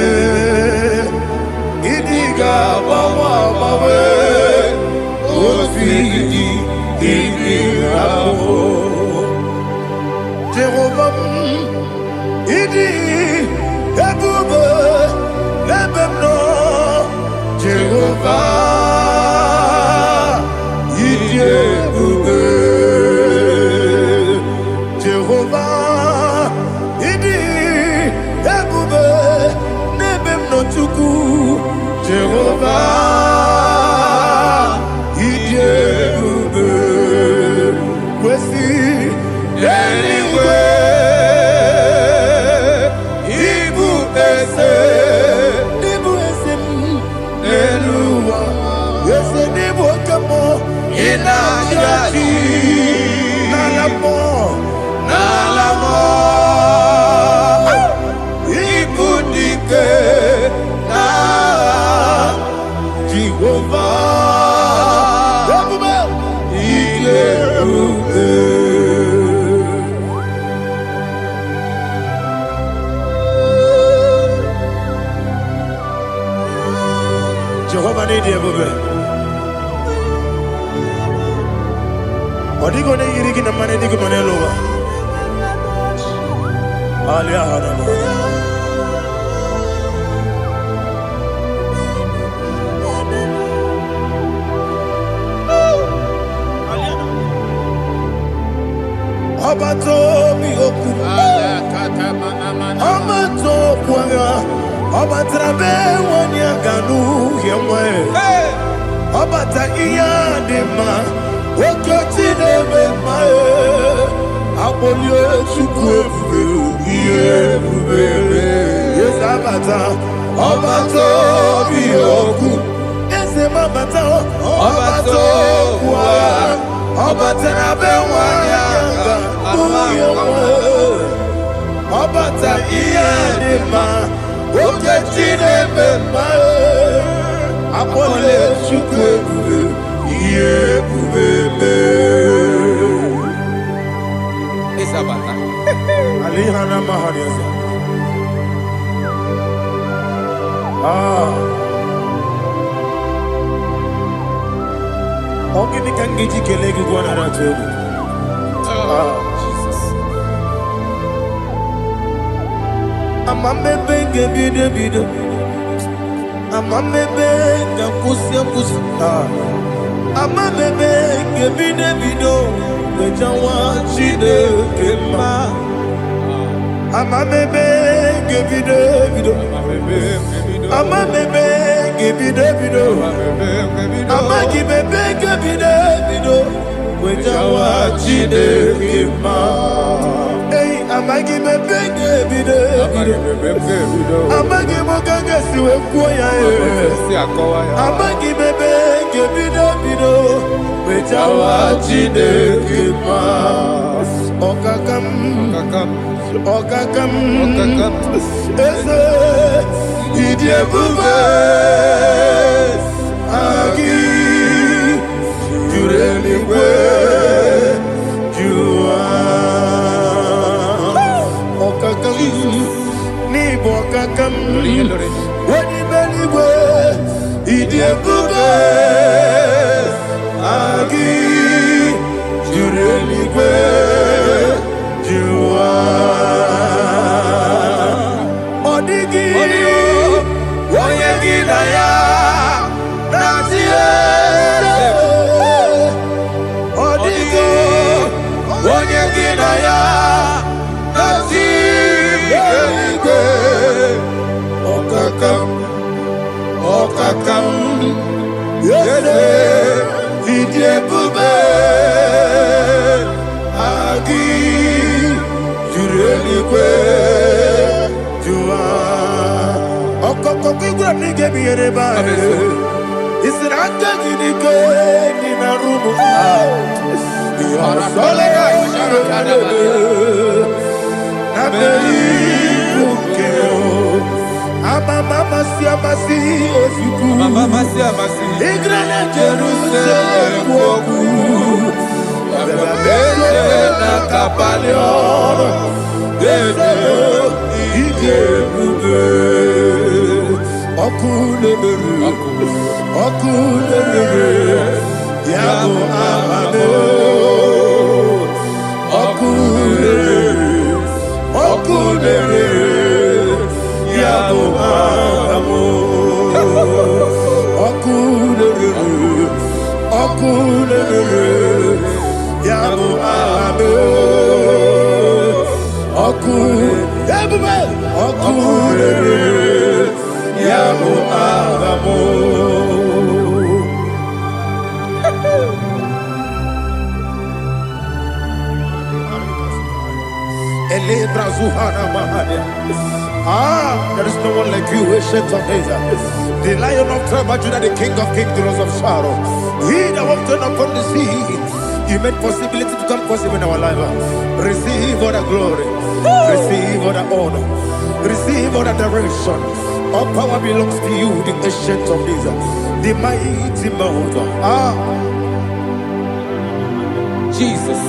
Speaker 2: idiga mama mama. Oti di nambu, Jehovah, idi ebube ebemno, Jehovah. Jehovah, idi ebube nebem no chuku. Jehovah, idi ebube kwesi anyway. Ibu ese eluwa ese nibu kamo ina jaji. Nalamo ibudike na Jehovah Ileube. Jehovah Ileube. Odigo ne yirigi na mane digo manelowa. Alia hadama. Abato mi oku. Amato kwanga. Abatrabe wanya ganu yemwe. Abata iya dema. Okoti nebe mae, abolio chukwe bube, yes abata, abato biyoku, ese mabata, abato kwa, abata nabe wanyanga, abata iya dema, okoti nebe mae, abolio chukwe bube.
Speaker 3: Isabata.
Speaker 2: Alihana mahariasa. Ogini kangiji kelegi gwana ratebu.
Speaker 3: Jesus.
Speaker 2: Amamebe ngebide. Amamebe ngakusi. Amamebe ngebide. Wejawa chide kema. Amamebe ngebide. Amamebe ngebide. Amagibebe ngebide. Wejawa chide kema. Hey, amagibebe ngebide. Amagimokange siwe kuya. Amagibebe ngebide. Wejawa chide kema. Okakam. Eze idiebube agi jureligwe jua. Okakam ni bokakam wani beligwe idiebube agi jureligwe jua. Odigi oyegi na ya nazie. Odigi oyegi na ya nazie. Okakam yese idiebube agi jureligwe jua. Okoko He said, I'm taking the good in a room. There is no one like you, ancient of days. The Lion of tribe of Judah, the King of kings, the Rose of Sharon. He that walked upon the sea. You made possibility to come possible in our life. Receive all the glory, receive all the honor, receive all the direction. All power belongs to you, the ancient of days, the mighty mountain.
Speaker 3: Jesus.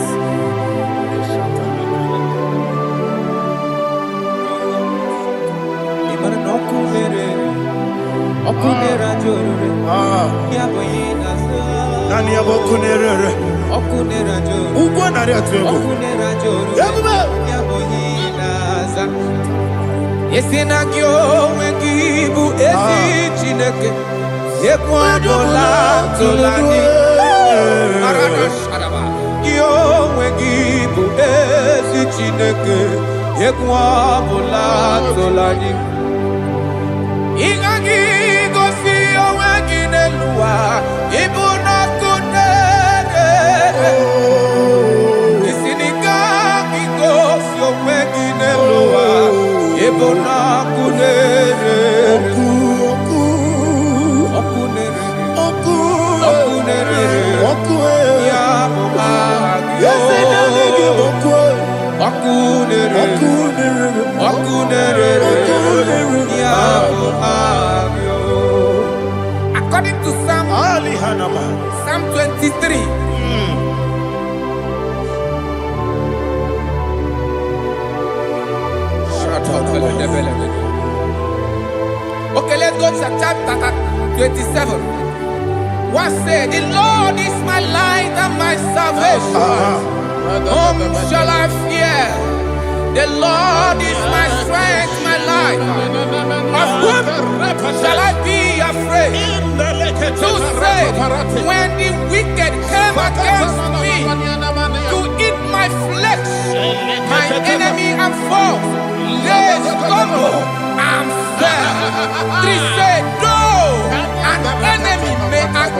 Speaker 3: According to Psalm 23. Okay, let's go to chapter 27. What said? The Lord is my light and my salvation. Whom shall I fear? The Lord is my strength, my life. Of whom shall I be afraid? To say, when the wicked came against me to eat my flesh, my enemy and foe, they stumble and fell. They said, though an enemy may come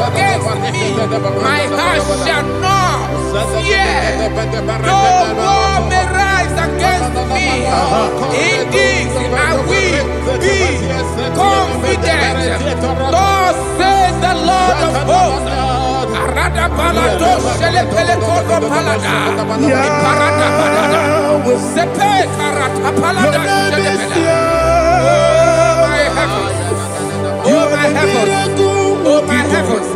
Speaker 3: against me, my heart shall not fear. Though war may rise against me, in this I will be confident. Thus says the Lord of hosts. Oh my heavens, oh my heavens,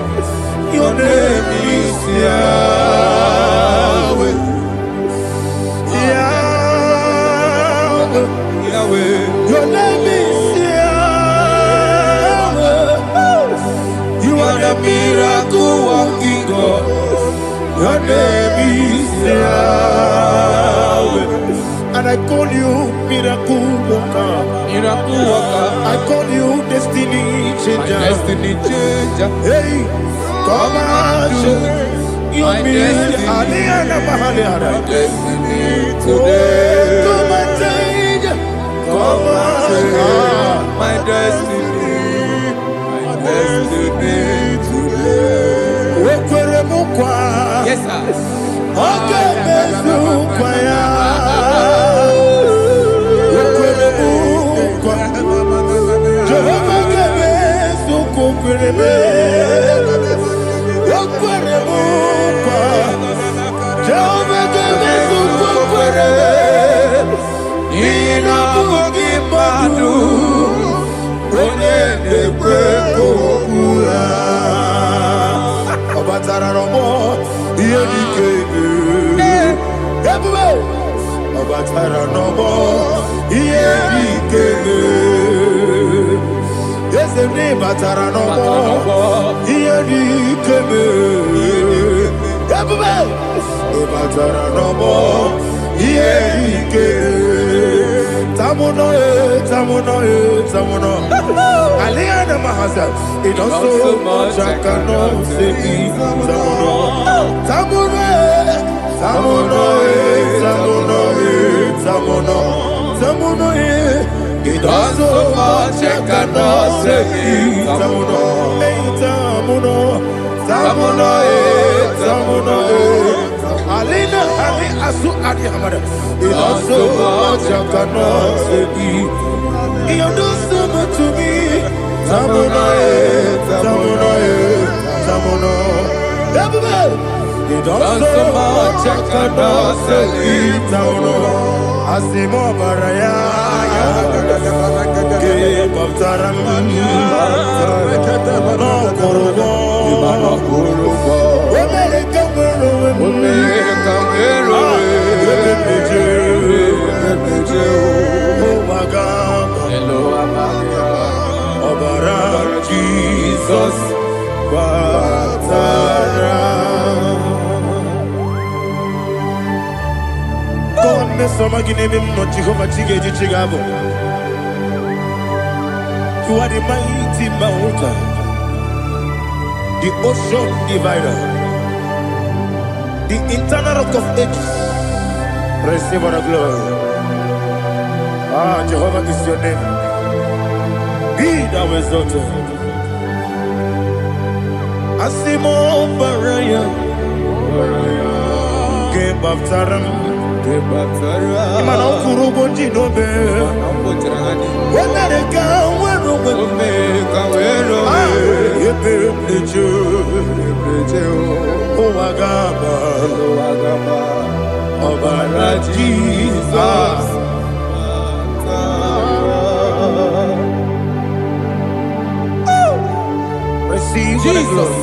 Speaker 3: your name is Yahweh. Yahweh, Yahweh, your name is Yahweh. You are the miracle working God. Your name is Yahweh. And I call you miracle worker. Miracle worker. I call you destiny changer. My destiny changer. Hey, come on, your destiny. My destiny today. Come and change. Come on, my destiny. My destiny today. Yes, sir. Okay,
Speaker 2: batara no more. Iyedikeme. Yes, the name batara no more. Iyedikeme. Batara no more. Iyedikeme. Tamuno, tamuno, tamuno. Aliana Mahasa. It does so much I cannot say. Tamuno, tamuno, tamuno, tamuno, tamuno, tamuno. It does so much I cannot say. Tamuno, tamuno, tamuno, tamuno. Alina, Ali Asu Adi Hamada. It does so much I cannot say. You do so much to me. Tamuno, tamuno, tamuno. You do so much I cannot say. Tamuno. Asimo Baraya. Keep up Taramani. No Kurubo. Jesus, Batara. God, me some again, no Jehovah Chigabo. You are the mighty mountain, the ocean divider, the internal rock of ages. Receive our glory. Ah, Jehovah is your name. Be thou exalted. Asimo Baraya, Game of Taram, Imano Kuruboji Nobe, when they come, when oh, Agaba, Obara Jesus. Receive Jesus.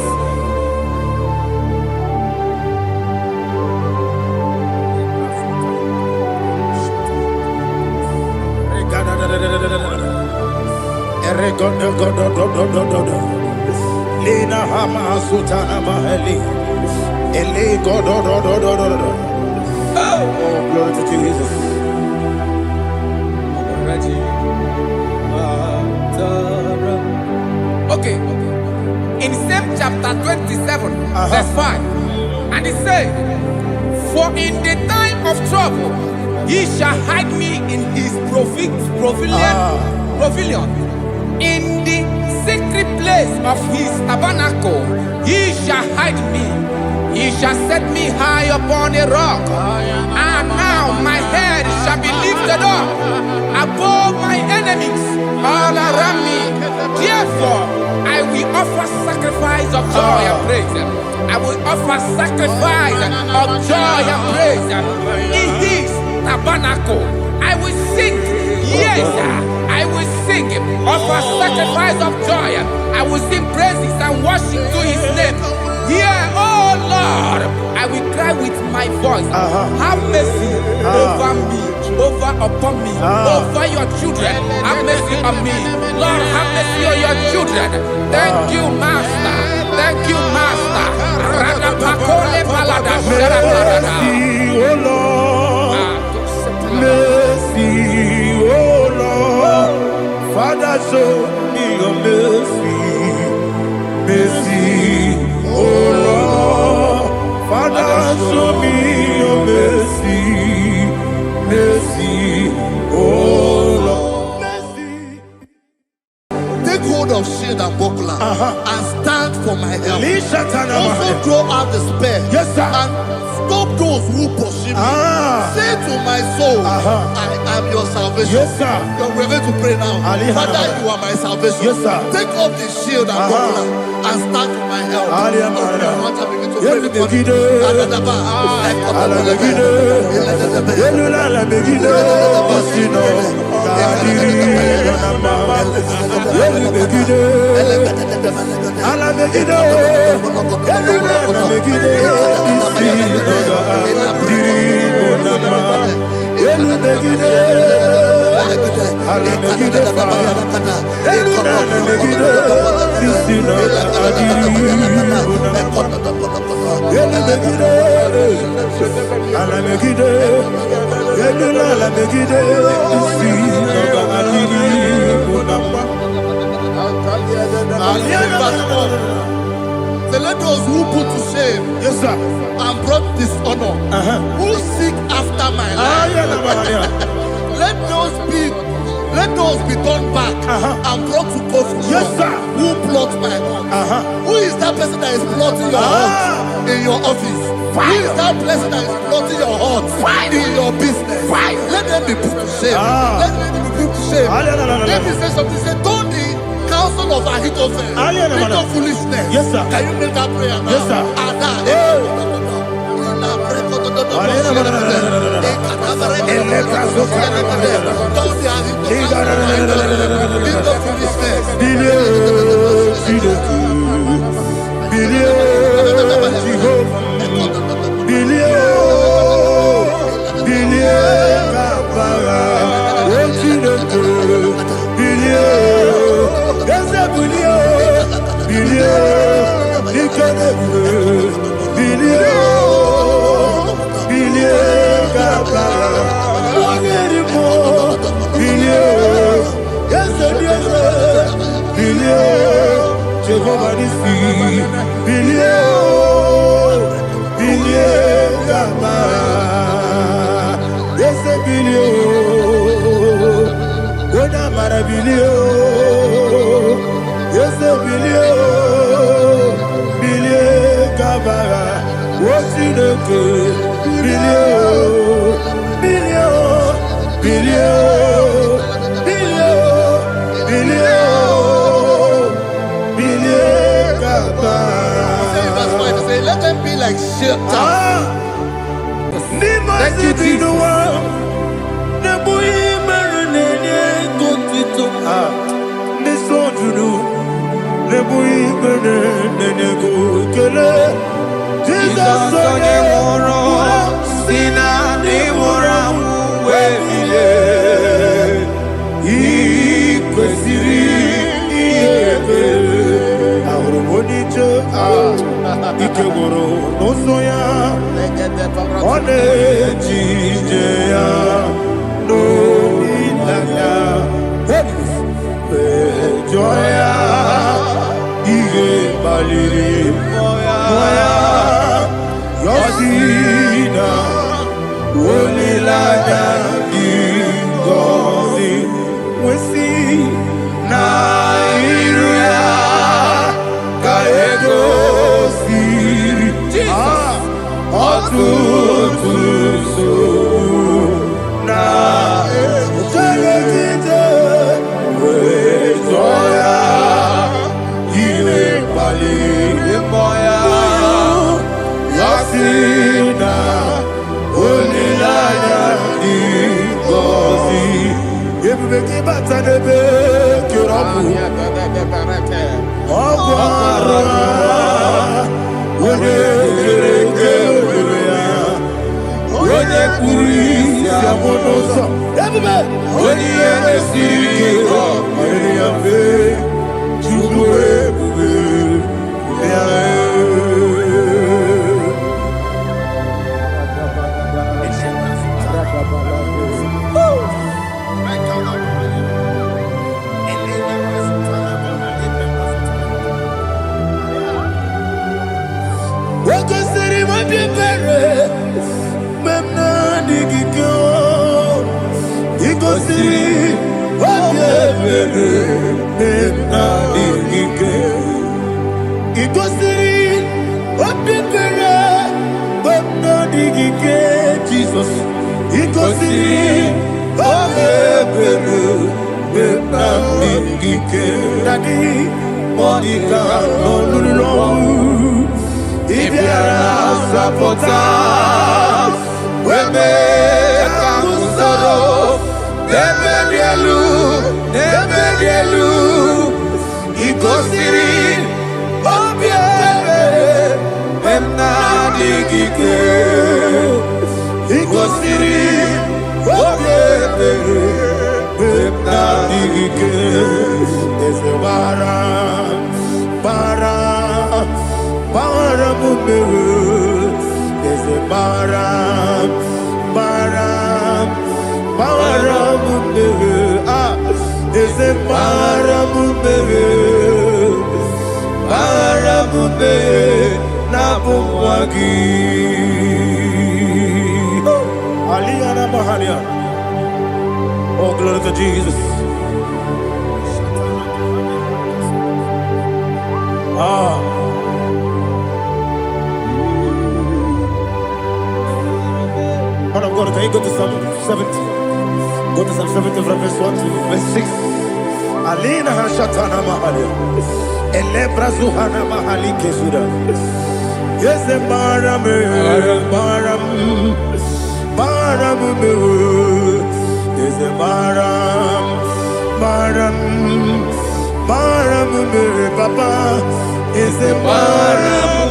Speaker 2: Lina Hama Sutana Maheli. Ele God. Oh, glory to Jesus.
Speaker 3: Okay. In same chapter 27, verse 5, and it says, for in the time of trouble, he shall hide me in his pavilion. In the secret place of his tabernacle, he shall hide me. He shall set me high upon a rock. And now my head shall be lifted up above my enemies all around me. Therefore, I will offer sacrifice of joy and praise. I will offer sacrifice of joy and praise in his tabernacle. I will sing, yes, I will sing, offer sacrifice of joy. I will sing praises and worship to his name. Here, oh Lord, I will cry with my voice. Have mercy over me, upon me, over your children. Have mercy on me. Lord, have mercy on your children. Thank you, Master. Thank you, Master.
Speaker 2: Mercy, oh Lord. Mercy, oh Lord. Father, show me your mercy. Mercy, oh Lord. Father, show me your mercy. Mercy, oh Lord. Mercy.
Speaker 4: Take hold of shield and buckler and stand for my help. Also draw out the spear and stop those who pursue me. Say to my soul, I am your salvation.
Speaker 2: Yes, sir.
Speaker 4: We're going to pray now. Father, you are my salvation.
Speaker 2: Yes, sir.
Speaker 4: Take off the shield and buckler and stand for my help. Let those who put to shame, yes sir, and brought dishonor, who seek after my life, let those be turned back and brought to confusion. Yes sir, who plot my heart? Who is that person that is plotting your heart in your office? Who is that person that is plotting your heart in your business? Let them be put to shame. Let them be put to shame. Let me say something. Say, don't the counsel of Ahithophel, make no foolishness. Yes sir. Can you make that prayer now? Yes sir. Let them be like Shatters. Thank you, Jesus.
Speaker 2: Oh, glory to Jesus. Man of God, can you go to Psalm 70? Go to Psalm 70 from verse 1 to verse 6. Alina Hashatana Mahalia. Elebra Zuhana Mahali Kesuda. Yes, the Baram, Baram, Baram, yes, the Baram, Baram, Baram, Papa, yes, the Baram,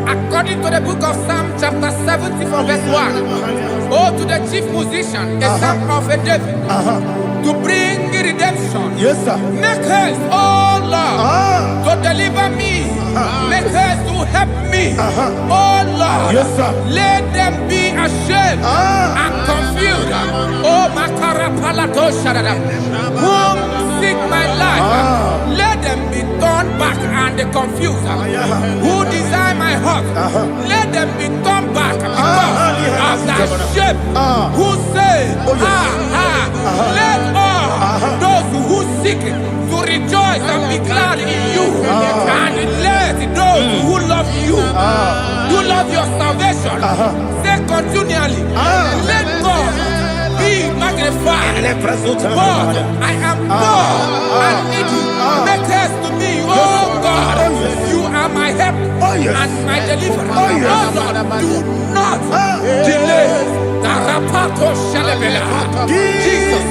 Speaker 3: According to the book of Psalm chapter 70 from verse 1, oh, to the chief musician, a psalm of a David, to bring redemption.
Speaker 2: Yes, sir.
Speaker 3: Make haste, oh Lord, to deliver me. Make haste to help me. Oh Lord,
Speaker 2: yes, sir.
Speaker 3: Let them be ashamed and confused. Oh, Makara Palato Shadada, whom seek my life, let them be turned back and confused. Who desire my heart, let them be turned back because of that shame. Who say, let all those who seek to rejoice and be glad in you, and let those who love you, who love your salvation, say continually, let God be magnified. God, I am poor and needy. Make haste to me, oh God. You are my help and my deliverer. Oh Lord, do not delay. Tarapato Shalabela. Jesus.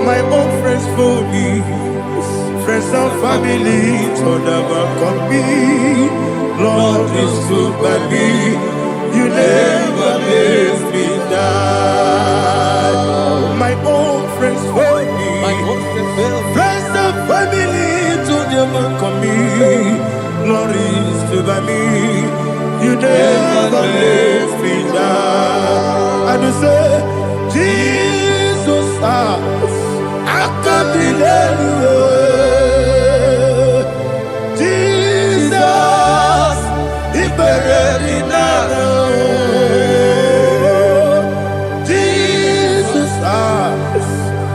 Speaker 2: My own friends for me, friends and family to never come me. Lord is good by me. You glory still by me. You never let me down. And you say, Jesus, I can't deny you. Jesus, He buried in Jesus,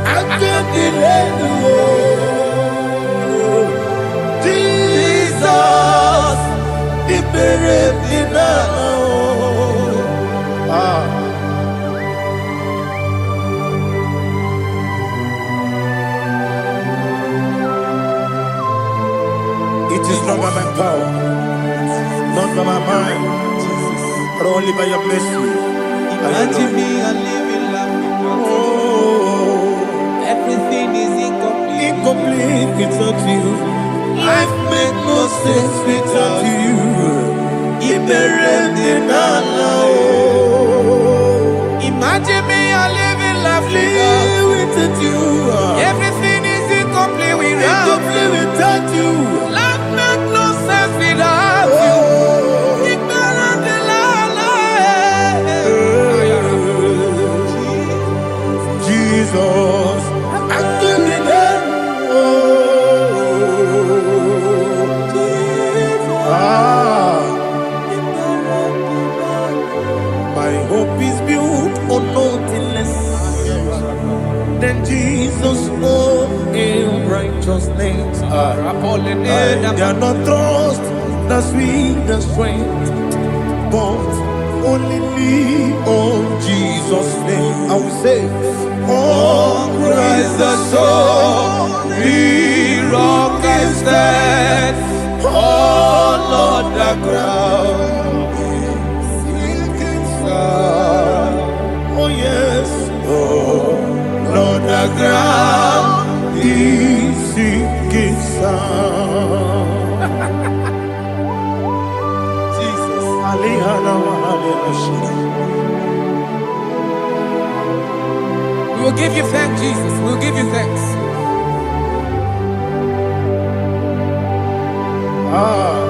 Speaker 2: I can't deny you. Jesus, He buried in It is not by my power, not by my mind, but only by your mercy.
Speaker 3: Imagine me a living life without you. Everything is incomplete.
Speaker 2: Incomplete without you. Life makes no sense without you.
Speaker 3: Imagine me a living life
Speaker 2: without you.
Speaker 3: Everything is incomplete
Speaker 2: without you.
Speaker 3: Life makes no sense without you.
Speaker 2: Jesus, I give it my hope is built on nothing less than Jesus' own righteousness. I cannot trust the sweetest strength, but only lean on Jesus' name. I will say,
Speaker 3: On Christ the solid rock I stand. Oh Lord, the ground is sinking sand.
Speaker 2: oh yes,
Speaker 3: Oh Lord, the ground
Speaker 2: He sinking sun.
Speaker 3: Jesus. We will give you thanks, Jesus. We will give you thanks.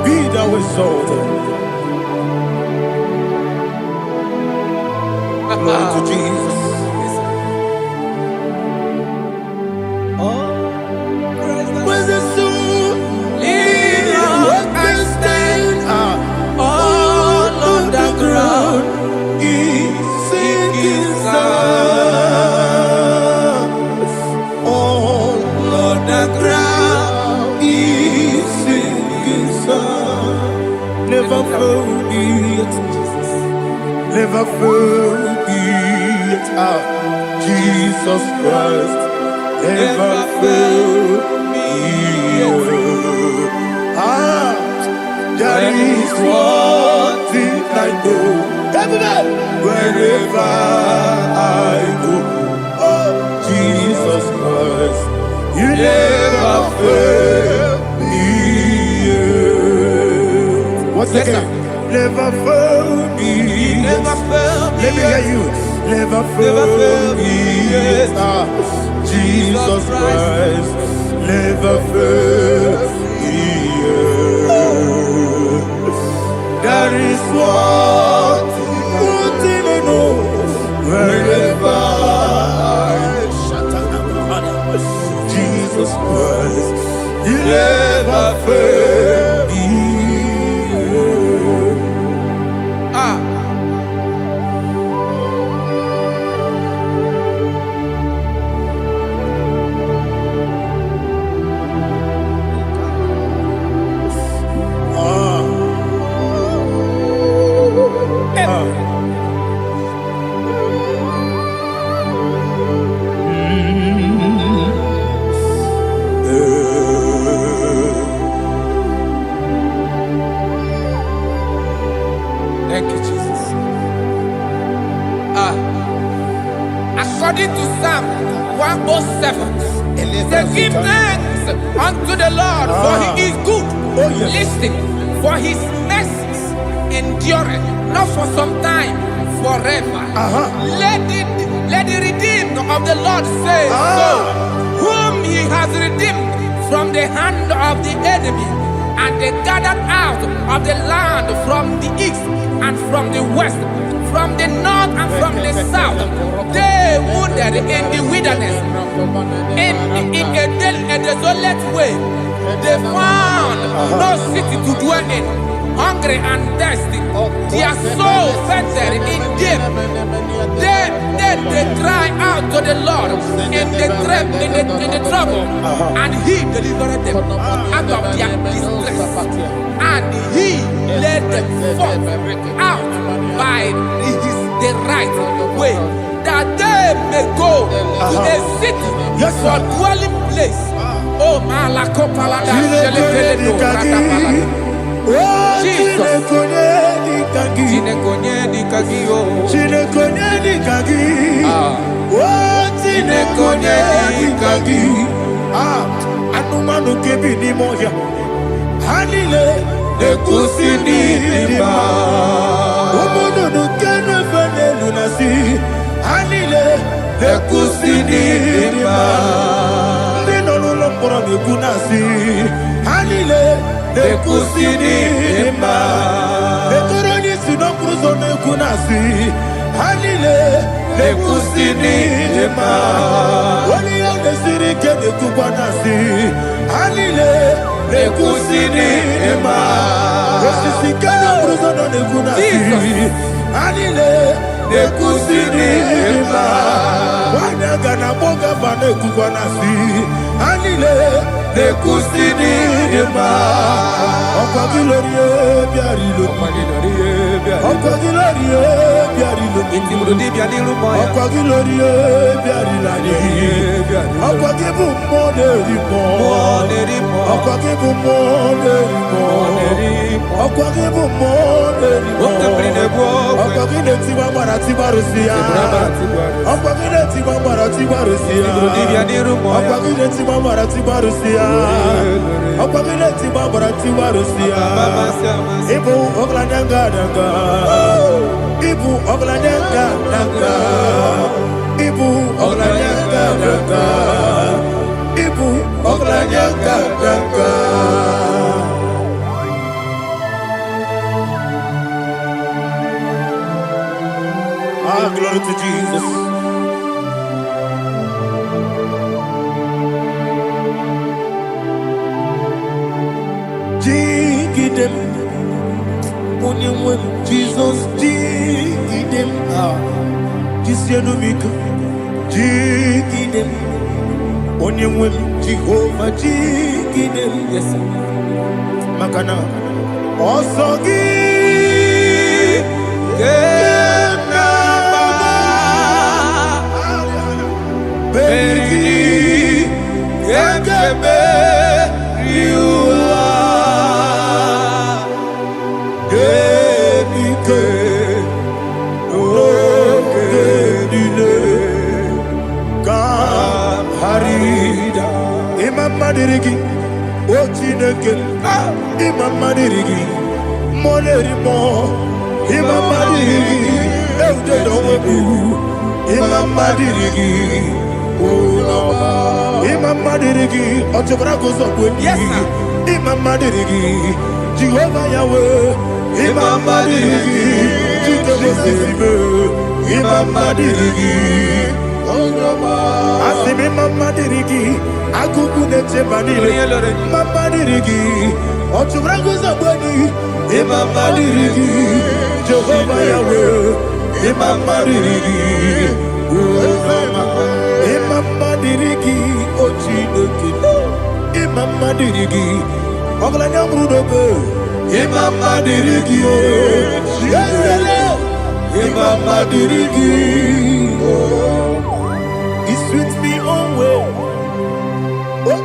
Speaker 2: Be thou exalted. Glory to Jesus. Where's the soul?
Speaker 3: Rock I stand. All on the ground
Speaker 2: He's sinking
Speaker 3: sand.
Speaker 2: all
Speaker 3: Lord, the ground
Speaker 2: He's sinking sun. Never found it, never found it. Jesus Christ, never found it. There is one thing I know. Wherever I go, oh Jesus Christ, you never fail me. What's
Speaker 3: Yes,
Speaker 2: again? Never fail me.
Speaker 3: never failed me.
Speaker 2: Let me hear you. Never fail me. Jesus Christ, never fail me. There is one thing I know. Wherever Jesus Christ, you never fail me.
Speaker 3: Thank you, Jesus. According to Psalm 107, say, give thanks unto the Lord, for He is good. Listen, for His mercies endureth, not for some time, forever. Let the redeemed of the Lord say so, whom He has redeemed from the hand of the enemy, And they gathered out of the land from the east and from the west, from the north and from the south. They wandered in the wilderness, in a desolate way. They found no city to dwell in, hungry and thirsty. Their soul fettered in deep. They cry out to the Lord in the trouble, and He delivered them out of their distress, and He led them forth out by the right way, that they may go to a city for dwelling place. Oh, Malakopalada, Jesus.
Speaker 2: Anumanu kebi ni moya Hanile Nekusini Nima Omono nukene fene lunasi Hanile Nekusini Nima Nino lolombora nukunasi Hanile Nekusini Nima Netoroni sinokruzo nukunasi Hanile Nekusini Nima Wali yone sirike nekubanasi Hanile Nekusini Nima Wesisikana bruzono nekunasi Hanile Nekusini Nima Wanaga na boga vane kubanasi Hanile Nekusini Nima Okwa gilorie biarilo Okwa gilorie biarilo Okwa gilorie biarilani Okwa gibu moderimo Okwa gibu moderimo Okwa gibu moderimo Okwa gine tiba marati barusia Okwa gine tiba marati barusia Okwa gine tiba marati barusia Okwa gine tiba marati barusia Ibu oglanyanga danga Ibu oglanyanga danga Ibu oglanyanga danga Ibu oglanyanga danga Ah, glory to Jesus. Jigidem, Onyemwem, Jesus, Jigidem, Jisianumika, Jigidem, Onyemwem, Jehovah, Jigidem, yes, Makana, Osogi, Beri, Yakebe, Riua, Gebike, Okedile, Harida, Imam Madirigi, Ochineke, Imam Madirigi, Monerimo, Imam Madirigi, Eudedowebu, Imam Madirigi, Imam Madirigi, Otobrago Zobweni, Imam Madirigi, Jehovah Yahweh, Imam Madirigi, Jitobosisibe, Imam Madirigi, Asim Imam Madirigi, Akuku Nechebanile, Imam Madirigi, Otobrago Zobweni, Imam Madirigi, Jehovah Yahweh, Imam Madirigi, Imam Madirigi, Ochineke, Imam Madirigi, Oglanya Brudobe, Imam Madirigi, Imam Madirigi, He sweet me always,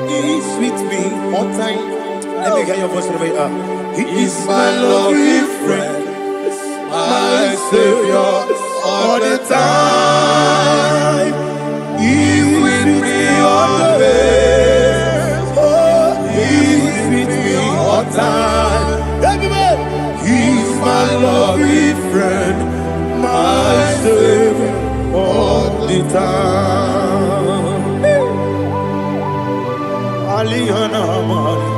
Speaker 2: He sweet me all time. Let me hear your voice from here. He is my lovely friend, my Savior, all the time. He with me always. Oh, He with me all time. Everybody, He's my lovely friend, my Savior, all the time. Aliyana Mari.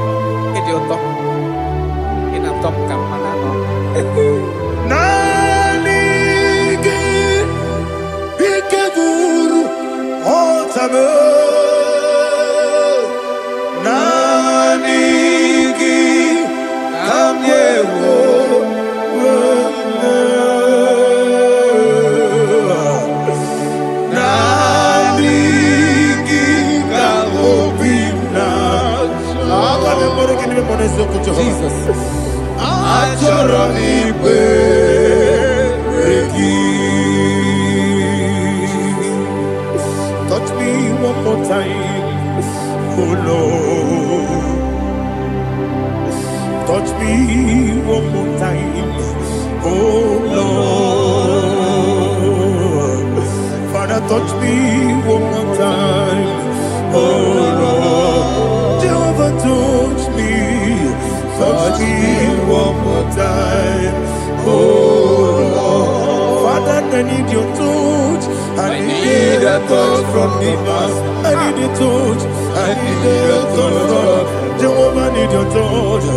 Speaker 2: need your touch. I need a touch from the master. I need a touch. I need a touch from Jehovah. I need your touch.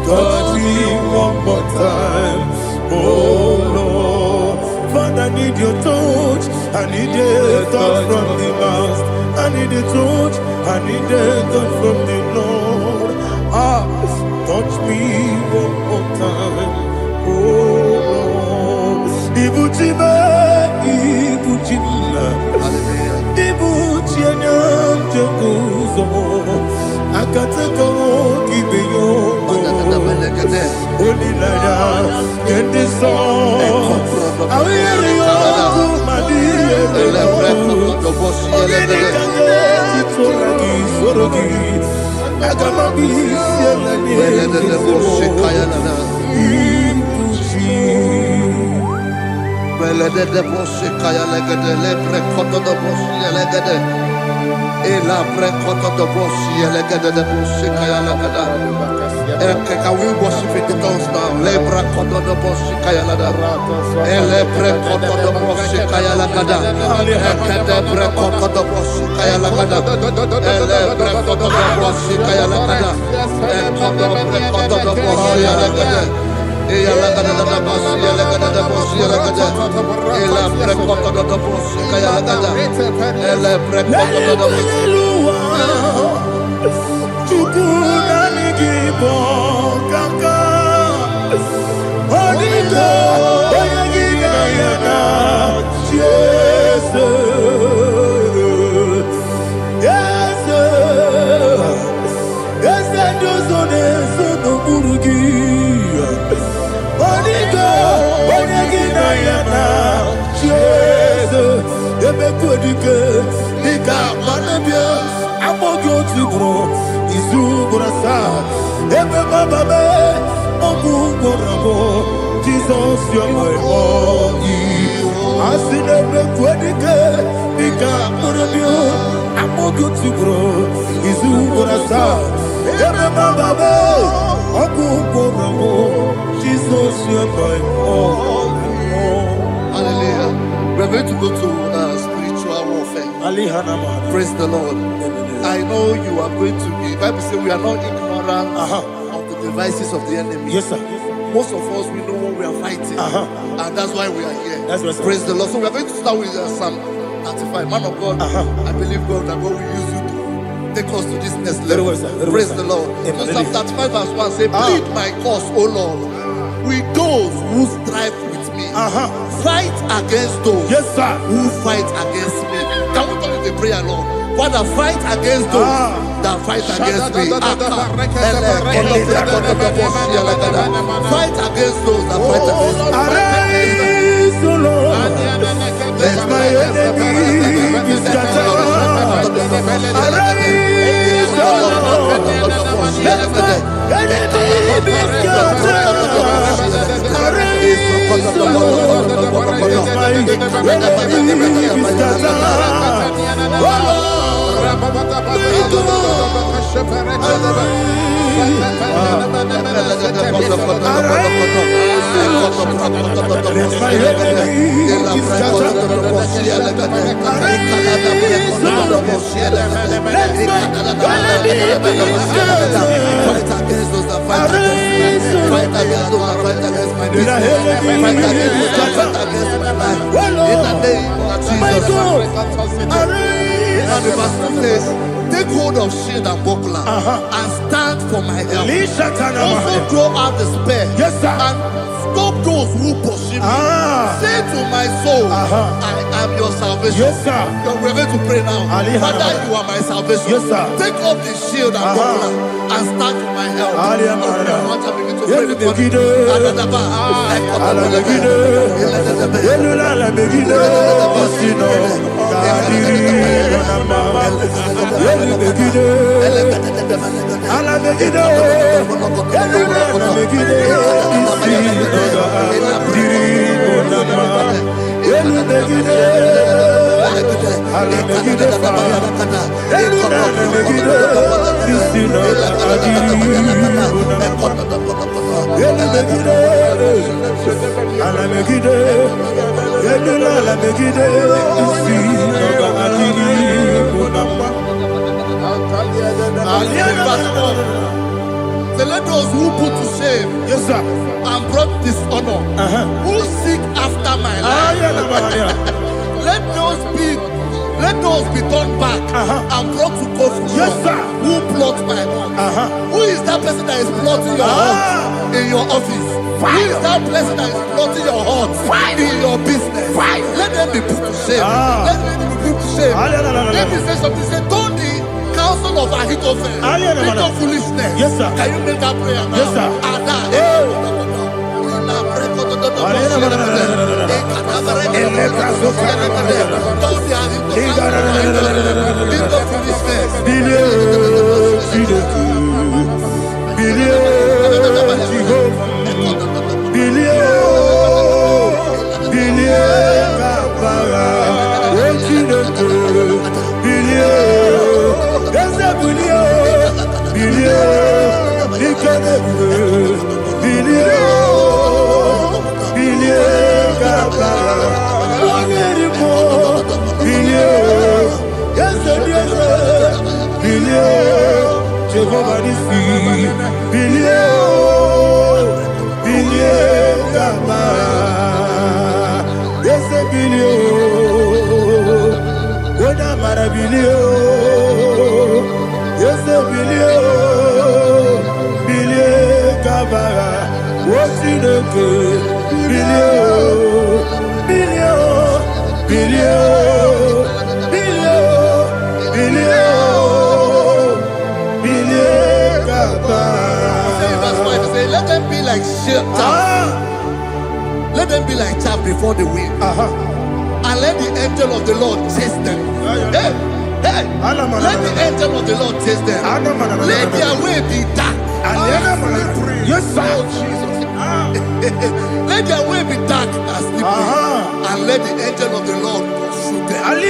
Speaker 2: Touch me one more time. Oh Lord, Father, I need your touch. I need a touch from the master. I need a touch. I need a touch from the Lord. Touch me one more time. Oh Lord, Ibuchima, Ibuchima, Ibuchina, Jeguzo, Akatako, Kibeyo, Olilaya, get this song. I will hear you, my dear.
Speaker 4: Can we worship in the tongues now? Lebra kodo do boshi kaya lada. Elebre kodo do boshi kaya lada. Elebre kodo do boshi kaya lada. Elebre kodo do boshi kaya lada. Elebre kodo do boshi lada. Eya lada da boshi lada da boshi lada. Elebre kodo do boshi kaya lada. Elebre kodo do boshi.
Speaker 2: Jesus, you're my all. I see never quitting. I'm more good to grow. Is who I saw. Jesus, you're my all.
Speaker 4: Hallelujah. We're going to go to spiritual warfare. Praise the Lord. I know you are going to be. The Bible says we are not ignorant of the devices of the enemy.
Speaker 2: Yes, sir.
Speaker 4: Most of us, we know what we are fighting. And that's why we are here.
Speaker 2: That's right,
Speaker 4: praise the Lord. So we are going to start with Psalm 35. Man of God, I believe God that God will use you to take us to this next level. Praise the Lord. So Psalm 35 verse 1 say, plead my cause, O Lord, with those who strive with me. Fight against those who fight against me. Can we call it a prayer, Lord? Father, fight against those that fight against me. Fight against those that fight against me.
Speaker 2: Arise, O Lord, let my enemy be scattered. Arise, O Lord, let my enemy be scattered. Arise, O Lord, let my enemy be scattered. Oh Lord,
Speaker 4: and the verse 2 says, take hold of shield and buckler and stand for my help. Also draw out the spear and stop those who pursue me. Say to my soul, I am your salvation. We're going to pray now. Father, you are my salvation. Take up the shield and buckler and stand for my help. So let those who put to shame,
Speaker 2: yes, sir,
Speaker 4: and brought dishonor, who seek after my life, let those be turned back and brought to confusion.
Speaker 2: Yes, sir.
Speaker 4: Who plot my heart? Who is that person that is plotting your heart in your office? Who is that person that is plotting your heart in your business? Let them be put to shame. Let them be put to shame. Let me say something. Say, don't the counsel of Ahithophel become foolishness.
Speaker 2: Yes, sir.
Speaker 4: Can you make that prayer now?
Speaker 2: Yes, sir.
Speaker 4: Let them be like chaff. Let them be like chaff before the wind. And let the angel of the Lord chase them. Hey, hey. Let the angel of the Lord chase them. Let their way be dark.
Speaker 2: Yes, sir.
Speaker 4: Let their way be dark and slippery. And let the angel of the Lord pursue them. Let the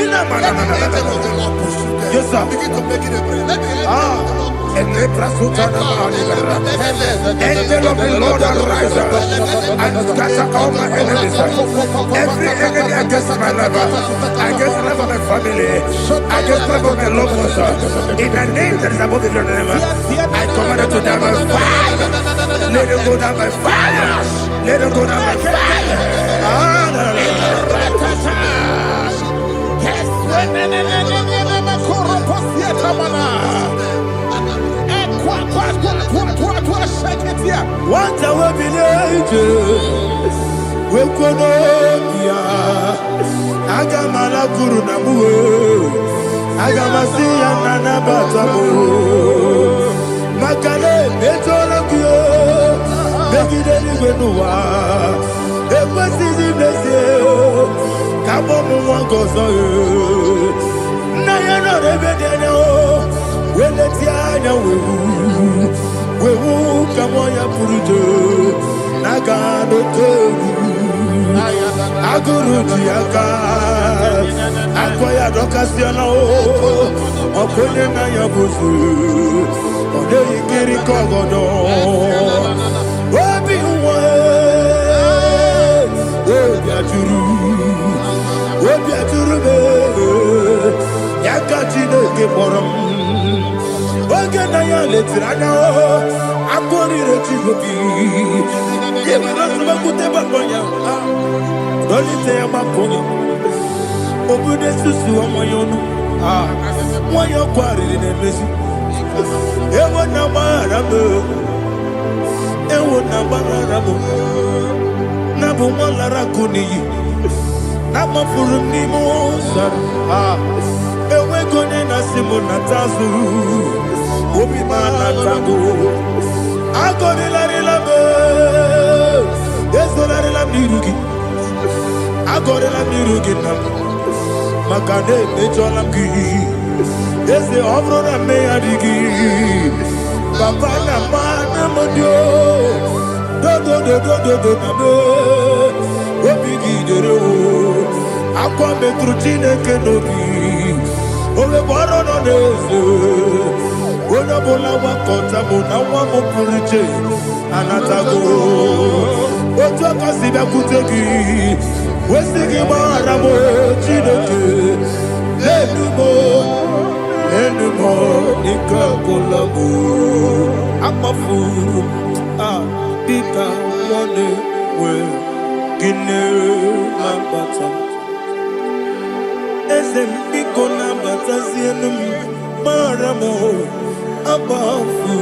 Speaker 4: angel of the Lord pursue them.
Speaker 2: Yes, sir.
Speaker 4: Begin to make it a prayer. Let the angel of the Lord
Speaker 2: Angel of the Lord arise and scatter all my enemies. Every enemy against my life, against the life of my family, against the life of my loved ones. In the name that is above the name, I command it to die by fire. Let it go down by fire. Let it go down by fire. What I will be we could Agamala Guru Namu Agamasia Nana Batamu Makale Betolakio Begideni Benua Ekwasizi Blessio Kabomu Wangozo Nayana Rebedeno Weletiana Wewu Kamoya Purujo Nagano Togu Aguru Diaka Akwaya Dokasiano Okone Naya Buzu Ode Ikiri Kogodo Obi Uwe Obi Aturu Yakati Nege Borom Oge Naya Letirana Akori Rechigobi Yemanasubakute Bakoya Dolite Yamakoni Obude Susu Amoyono Moyo Kwari Nemesi Ewo Namarabo Ewo Namarabo Nabu Malara Kuni Nama Furuni Mosan Ewe Kone Nasimu Natazu Obi Manatago Agori Larilabe Yesolari Lamirugi Agori Lamirugi Makane Mecholamgi Ese Obrona Meadigi Papa Namana Modio Do Obigi Dero Aqua Metrutine Kenobi Ole Borono Nezo Ona Bola Wakota Bona Wamo Puriche Anatago Otua Kasiba Kutegi Wesigi maramo chineke. Enumo nikakolabu. Amafu dika one we gine lambata. Ezem biko lambata zienum maramo abafu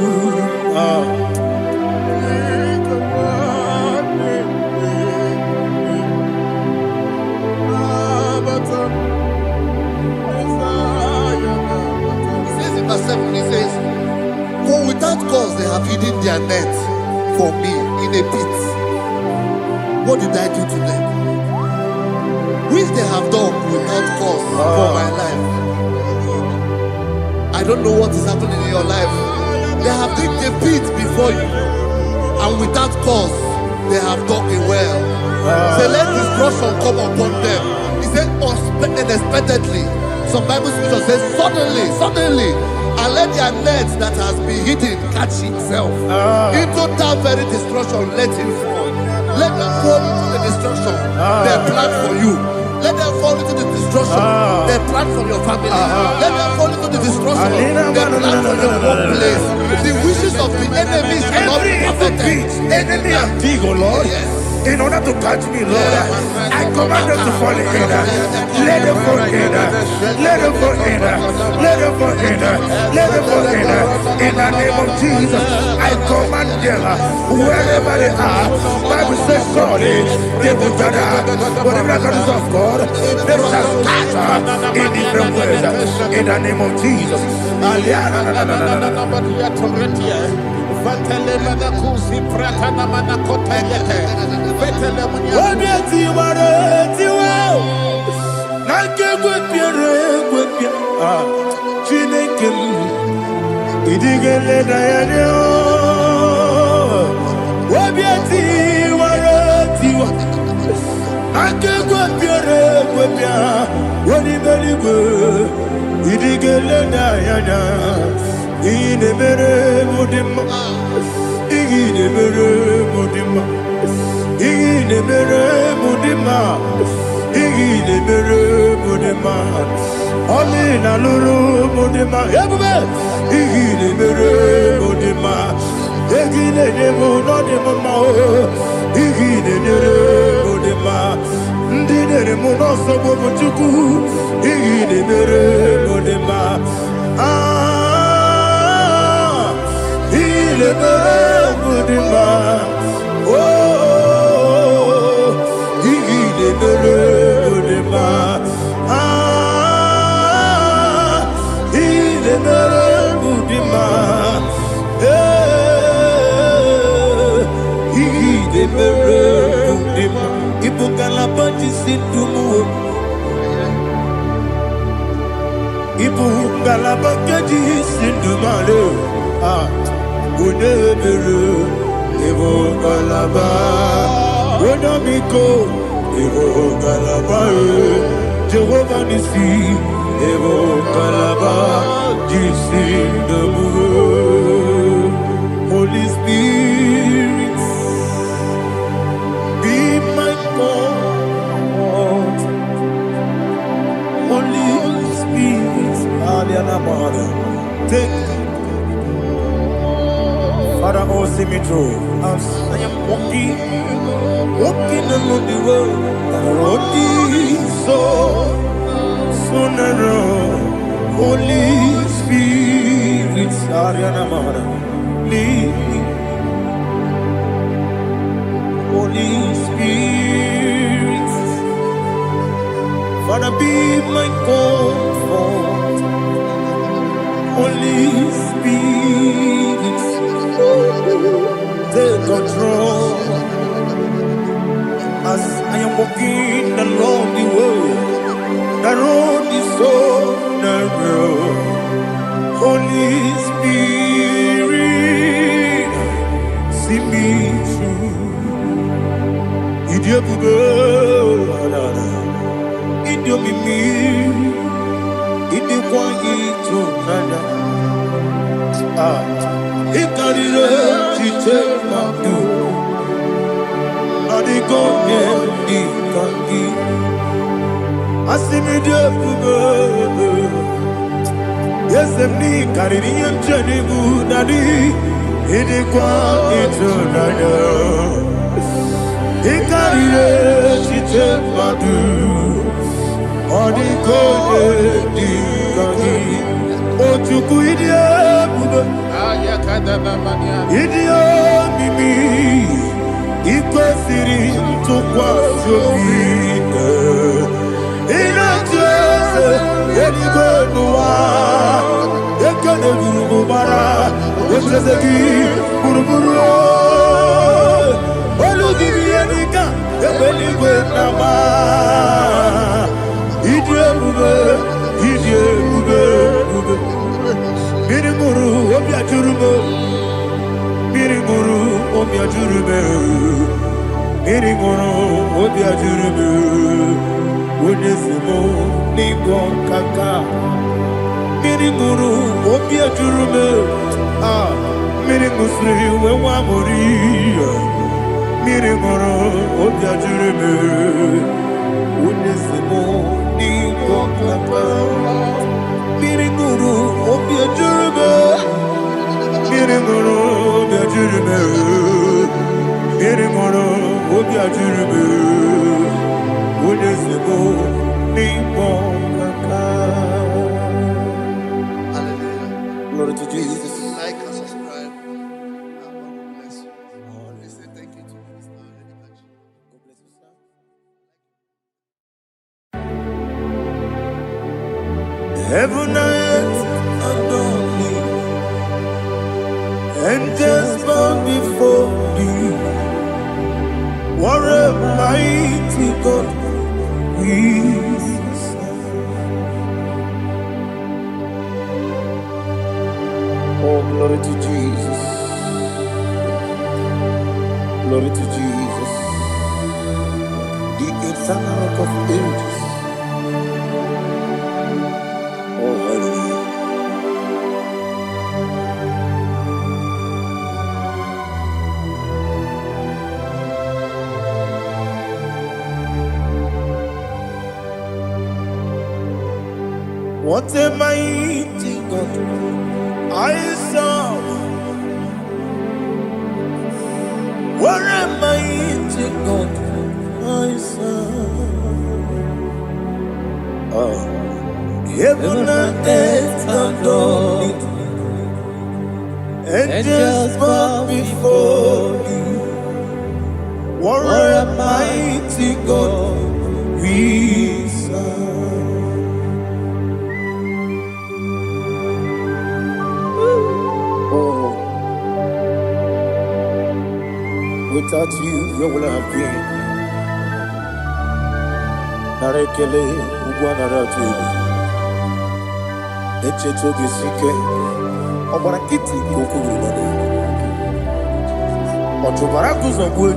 Speaker 4: Verse 7, he says, for without cause they have hidden their net for me in a pit. What did I do to them? Which they have done without cause for my life. I don't know what is happening in your life. They have digged a pit before you, and without cause they have dug it well. Say, let destruction come upon them. He said, unexpectedly. Some Bible scripture says, suddenly, and let their nets that has been hidden catch itself. Into that very destruction, let it fall. Let them fall into the destruction they plan for you. Let them fall into the destruction they plan for your family. Let them fall into the destruction they plan for your workplace. The wishes of the enemies shall not be perfected.
Speaker 2: Enemy and dig, oh Lord.
Speaker 4: Yes.
Speaker 2: In order to catch me, Lord, I command them to fall in. Let them fall in. Let them fall in. Let them fall in. Let them fall in. In the name of Jesus, I command them wherever they are. Bible says, surely they will gather. But the miracles of God, they shall scatter in different ways. In the name of Jesus. Jehovah Nissi, Evo Kalaba, Holy Spirit, be my God. Holy Spirit, take Father, oh, see me through. As I am walking along the road, the road is so narrow. Holy Spirit, lead me. Holy Spirit, Father, be my comfort. Holy Spirit, take control. As I am walking along the road is so narrow. Holy Spirit, see me through. Idiabugo, Idiomimi, Idikwangito, Nana. Ikarire, Chite, Madu. Adigo, Nikangi Asimide Bugo Yesemni Kaririyam Janibu Nadi Idikwa Itunada Ikarire Chitemadu Odikone Nikangi Ochuku Idie Bugo Idio Mimi Iko Siri Tukwa Shobine Inatese Yenigwe Noa Ekene Guru Bara Wetezeki Buruburu Olugibi Yenika Ebeligwe Nama Idie Bube Idie Bube Birimuru Obia Jurume Birimuru Obia Jurume Birimuru Obia Jurume Unesimo Nigo Kaka Birimuru Obia Jurume Birimusri Wewamuri Birimuru Obia Jurume Unesimo Nigo Kaka Birimuru Obia Jurume Birimuru Obia Jurume Birimuru Obia Jurume Unesimo Nigo Kaka.
Speaker 4: Hallelujah.
Speaker 2: Glory to Jesus.
Speaker 4: Like and subscribe. God bless you. Let's say thank you to Minister Lady Kachi.
Speaker 2: God bless you, sir. Heaven and earth adore me, angels bow before thee. What a mighty God we serve. Oh, glory to Jesus. Glory to Jesus. The eternal rock of ages. Oh, hallelujah. What a mighty God I serve. What a mighty God I serve. Heaven and earth adore it. Angels bow before you. What a mighty God we serve. Oh, without you, where would I have been? Narekele, Ugwanaratu. Echetoge Sike. Obarakiti Kokuru. Otobaraku Zongwe.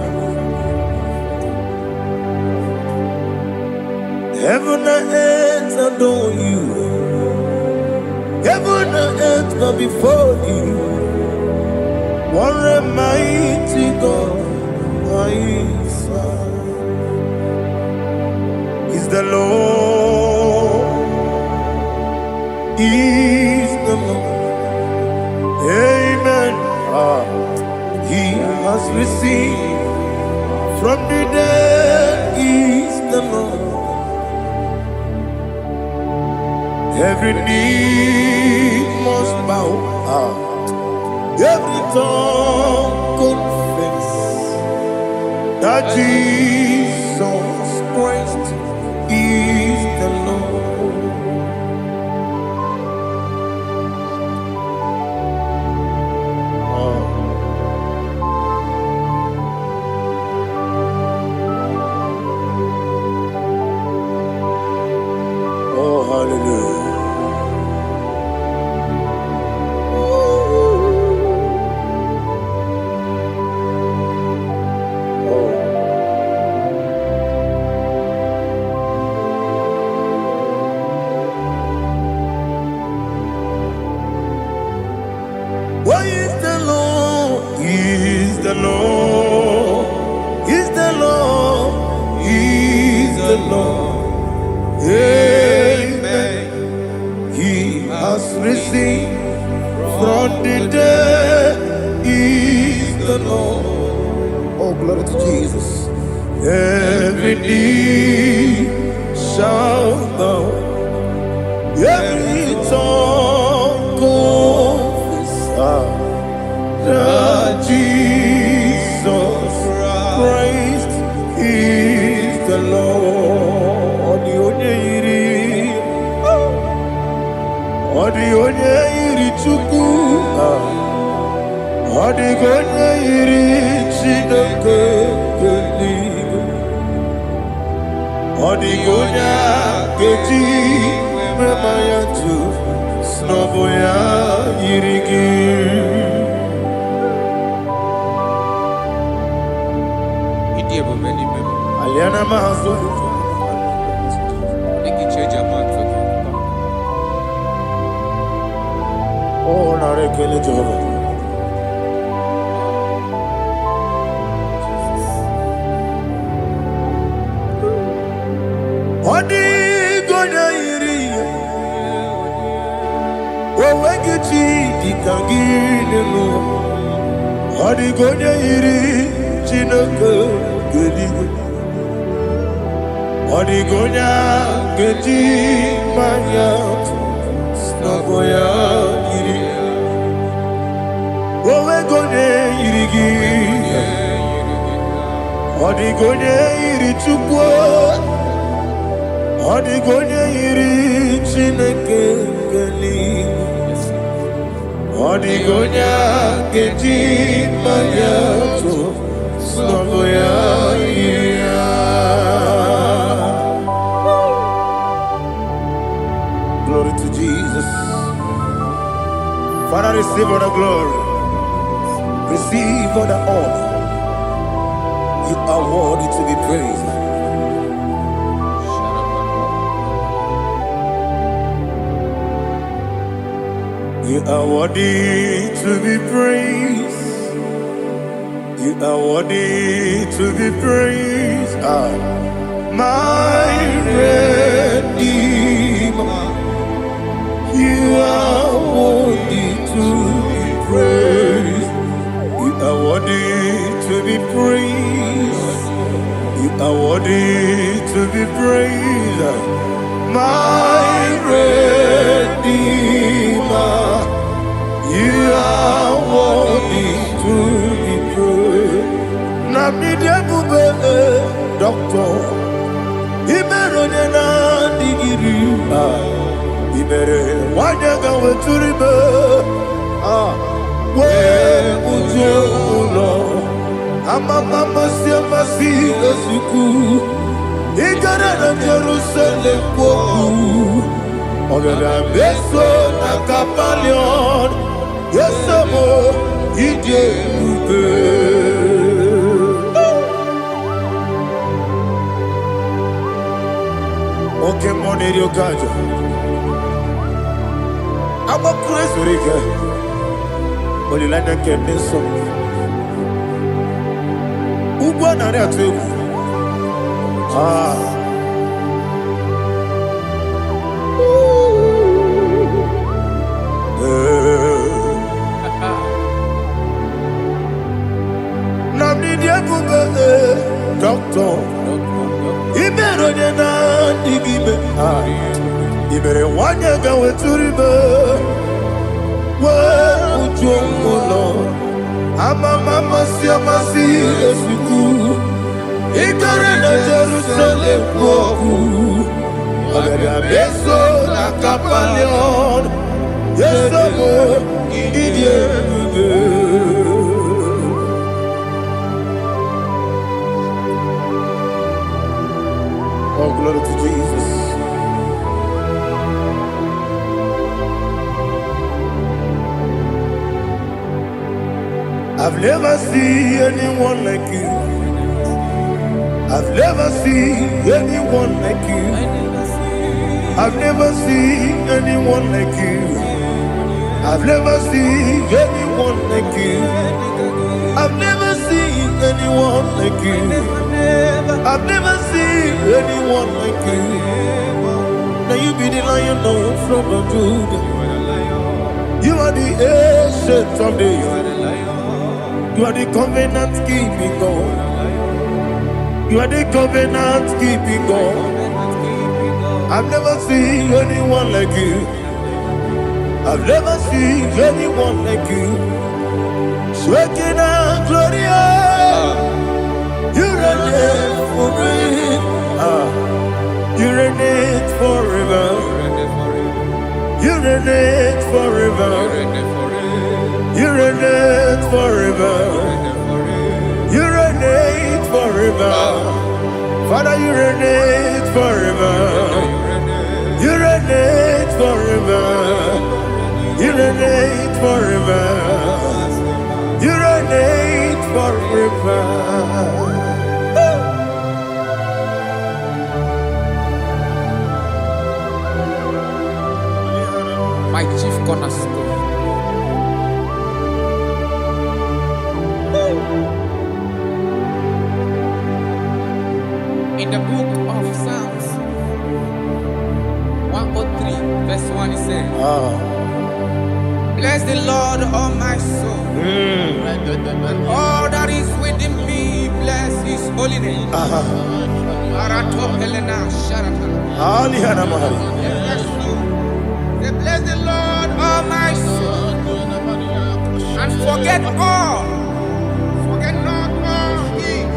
Speaker 2: Heaven and earth adore you. Heaven and earth bow before you. What a mighty God I serve. Is the Lord. Is the Lord. Amen. He has received from the dead. Is the Lord. Every knee must bow, every tongue confess that Jesus Christ is the Lord. Oh, hallelujah. Amen. He has risen from the dead. He is the Lord. Oh, glory to Jesus. Every knee shall bow, every tongue confess that Jesus Christ is the Lord. Odi onye iri Chukwu, odi onye iri Chineke eluigwe, odi onye keji mema ya tu snobo ya iri gị. Aliana mazo oh na rekele Jehovah. Odi gonya iri owegichi dikangilelo, odi gonya iri Chineke eluigwe, odi gonya keji manya snobo ya iri, owe gonya iri gi, odi gonya iri Chukwu, odi gonya iri Chineke eluigwe, odi gonya keji manya snobo ya iri. Glory to Jesus. Father, receive all the glory. Receive all the honor. You are worthy to be praised. You are worthy to be praised. You are worthy to be praised. My Redeemer. You are worthy to be praised. You are worthy to be praised. You are worthy to be praised. My Redeemer. You are worthy to be praised. Namidebube Doctor Imeronena digiri Ibere wanyaga weturibe we ujo ulo amama masi esuku igara na Jerusalem poku ogada beso na kapalion yesamo ije ube. Okay, money you got. I'm a crazy guy. Only like that can be so. Who won on that too? Doctor, Iberonena digibe. Ibere wanyaga weturibe. We ujomulo. Amama masi esuku. Igare na Jerusalem woku. Agada beso na kapalion. Yesamo idie ube. Oh, glory to Jesus. I've never seen anyone like you. I've never seen anyone like you. I've never seen anyone like you. I've never seen anyone like you. I've never seen anyone like you. I've never seen anyone like you. you be the Lion from Judah. You are the Ancient of Days. You are the covenant keeping God. You are the covenant keeping God. I've never seen anyone like you. I've never seen anyone like you. Sweating and glorious. You reign forever. You reign forever. You reign forever. You reign forever. You reign forever. Father, you reign forever. You reign forever. You reign forever. You reign forever.
Speaker 3: My chief cornerstone. In the book of Psalms 103, verse 1, it says, bless the Lord, all my soul, and all that is within me, bless his holy name. Bless the Lord, all my soul, and forget not all his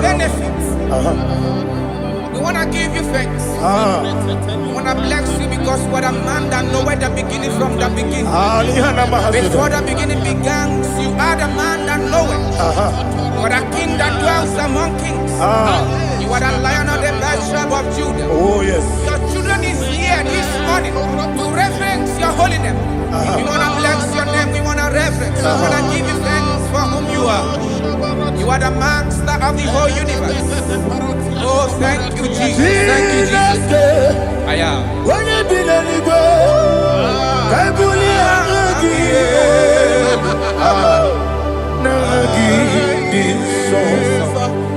Speaker 3: benefits. We want to give you thanks. We want to bless you because what a man that knoweth the beginning from the beginning. Before the beginning began, you are the man that knoweth. You are the king that dwells among kings. You are the Lion of the tribe of Judah.
Speaker 2: Oh yes.
Speaker 3: Your children is here this morning to reverence your holy name. We want to bless your name. We want to reverence. We want to give you thanks for whom you are. You are the master of the whole universe. Oh, thank you, Jesus. Thank you, Jesus. I am.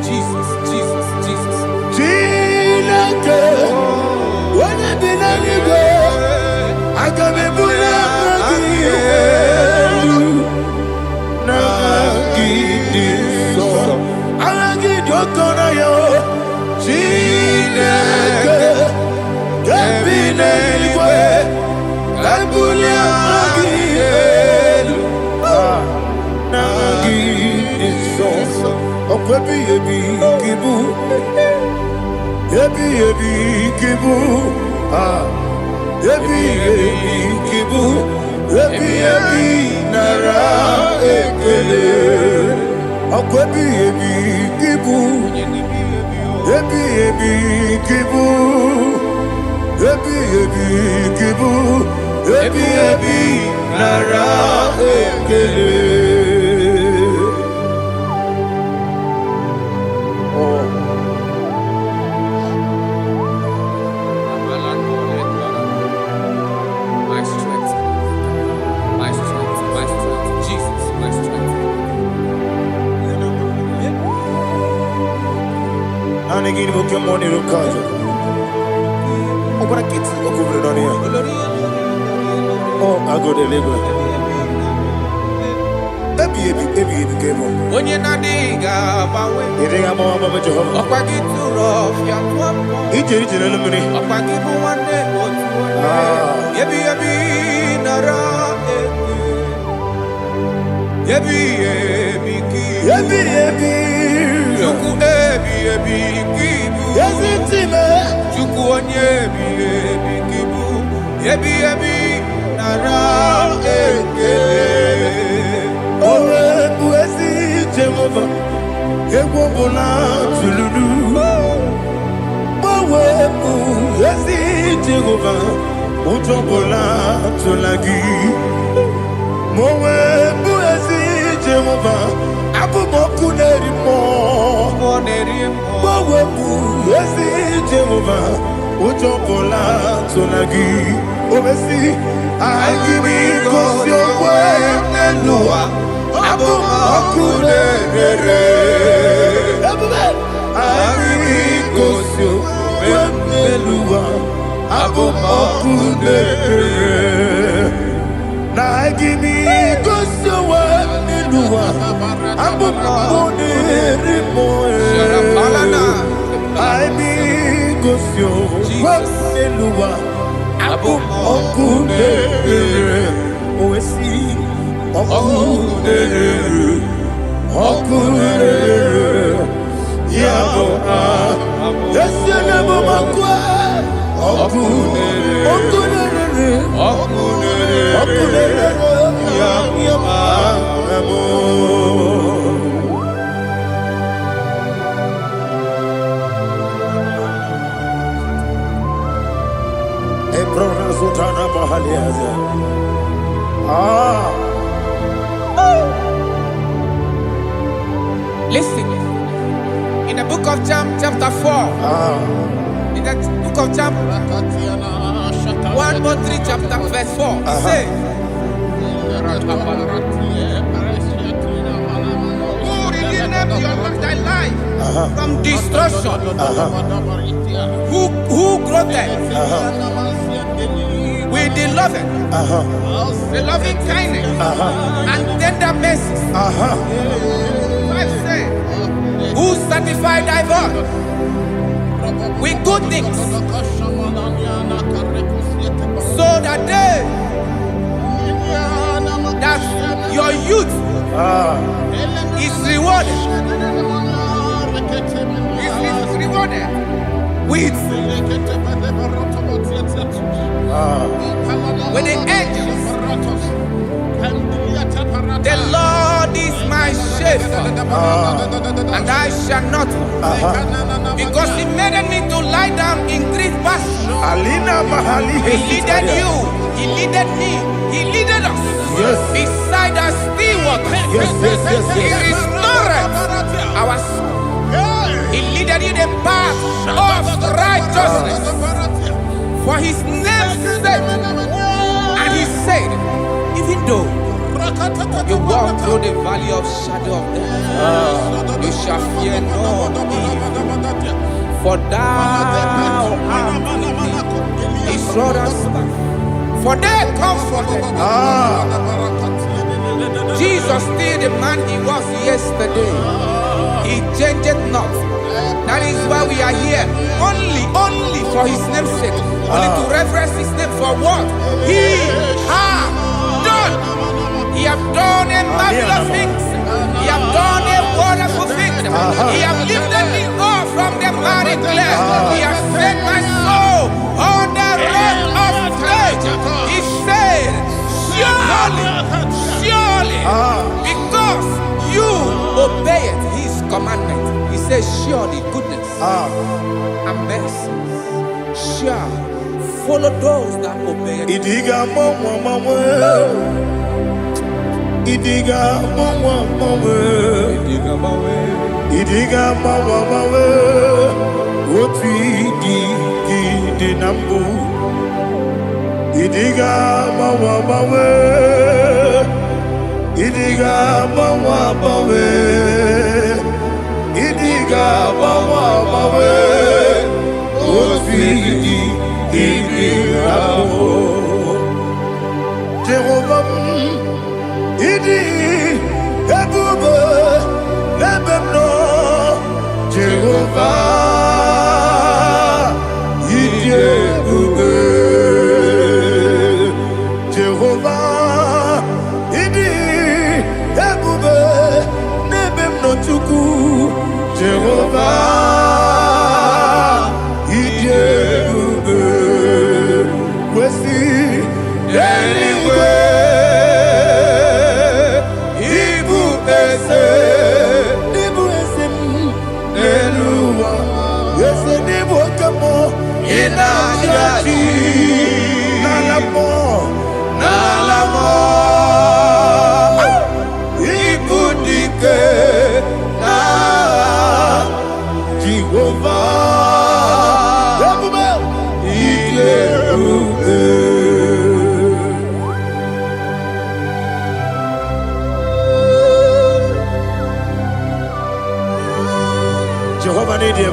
Speaker 3: Jesus, Jesus, Jesus.
Speaker 2: I can be
Speaker 3: My strength, my strength, my strength, Jesus, my strength.
Speaker 2: And again, we come on in the oh, but I get to go over it here. Oh, I go to Deliverance. Baby, came on.
Speaker 3: When you're not digging,
Speaker 2: You think I'm on my job?
Speaker 3: I'll get too rough.
Speaker 2: He did it in a minute.
Speaker 3: I'll give you one day. Yebi, Nara. Yebi, Chuku, Kibu.
Speaker 2: Yes, it's him.
Speaker 3: Chuku, Kibu. Yebi, Nara.
Speaker 2: Oh, Buesi, Jehovah. Ewobola, Tululu. Oh, Buesi, Jehovah. Utobola, Tulagi. Mowe, Buesi, Jehovah. Abu Boku Nerimo. Mowe, Buesi, Jehovah. Utobola, Tulagi. Obesi, I give me cause your way, Noah. Abu Boku Nerimo. I give me cause your way, Noah. Na gimi gosowa niluwa abu mone rimoe I mi gosyo wa niluwa abu mone oesi okune yabo yesene bo makwa okune
Speaker 3: Listen, in the book of John, chapter 4, in the book of John 1:3, chapter verse 4, it says, who redeemed thy life from destruction? Who groweth with the loving kindness and tender mercies? Who satisfy thy voice with good things, so that your youth is rewarded. Is rewarded with the angels. The Lord is my shepherd, and I shall not want, because He made me to lie down in green pastures. He leaded you, He leaded me, He leaded us beside the still waters. He restored our soul. He leaded you the path of righteousness for His name's sake. And He said, even though you walk through the valley of shadow of death, you shall fear no evil, for thou art with me. His rod and staff, for they comforted. Jesus still the man He was yesterday. He changed not. That is why we are here. Only for His name's sake. Only to reverence His name for what He has done. He have done a marvelous things. He have done a wonderful thing. He have lifted me up from the miry clay. He has set my soul on the rock of faith. He said, surely, because you obeyed His commandment. He says, surely goodness and mercy shall follow those that obey it.
Speaker 2: Idiga mawe Oti di nambu Idiga mawe Idiga mawe Idiga mawe Oti di nambu Jehovah Idi ebube lebemno Jehovah Idi ebube Jehovah Idi ebube lebemno chuku Jehovah Idi ebube wesi anyway Nalamo Ibudike na Jehovah Jehovah need you,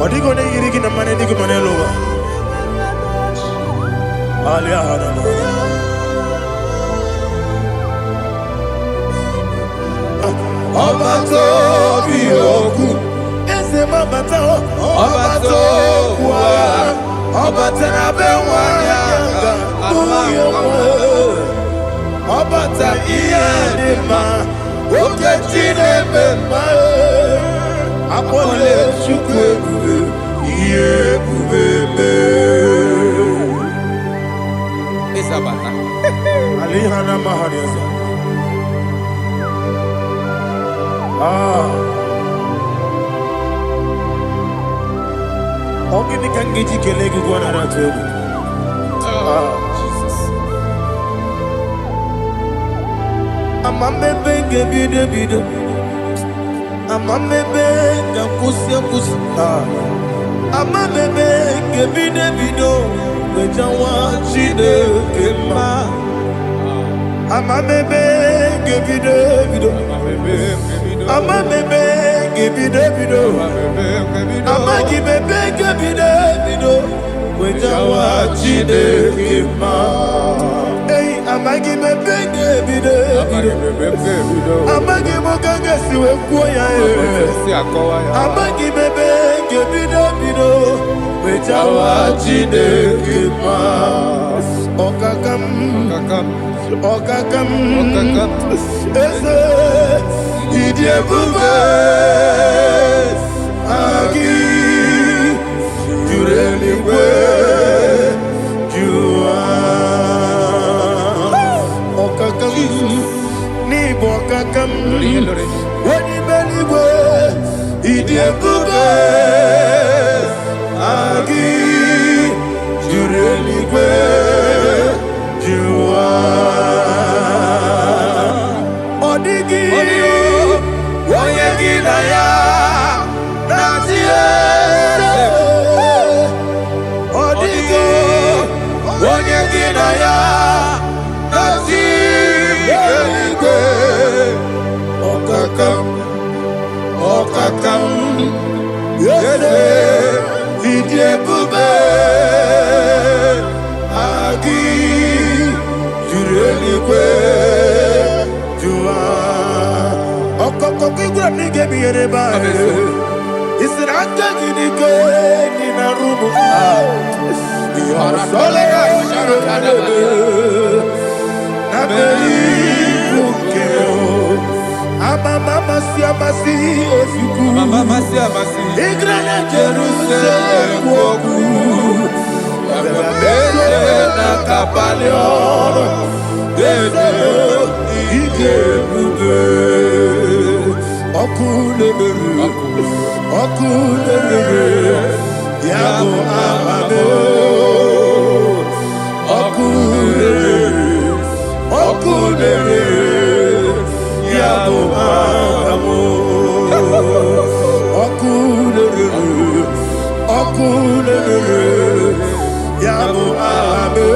Speaker 2: Odigo ne yiri gina mane digo mane lowa. Alia hana mo.
Speaker 3: Obato bioku.
Speaker 2: Ese mabata
Speaker 3: Obato kwa. Obata na bewanya.
Speaker 2: Obata iya de ma. Oke chine bema. Apole chukwe bube. Iye bube me.
Speaker 3: Isabata.
Speaker 2: Alihana mahariasa. Ogini kangeji kelegi gwana ratu.
Speaker 3: Jesus.
Speaker 2: Amamebe gebide bide. Amamebe gakusia kusi. Amamebe gebide bido. Wejawa chide kema. Amamebe gebide bido. Amamebe gebide bido. Amagi bebe gebide bido. Wejawa chide kema. Hey, amagi bebe gebide bido. Amagi mogaga siwe kuya Amagi bebe gebide bido. Wejawa chide kema. Okakam. Ese idie bube agi jureli we jua okakam ni bokakam wani beli we idie bube agi jureli we jua odigi oyegi na ya natie odigi oyegi na ya natie eligwe okakam yese idie bube agi jureligwe jua okokokigura nige biyereba isiraka gidike nina rumu yarasolega nabeli ukeo amama siamasi ofiku igrana Jerusalem woku ababele na kapaleon dede ike bube Okulere Yabo Amamo Okulere Yabo Amamo Okulere Yabo Amamo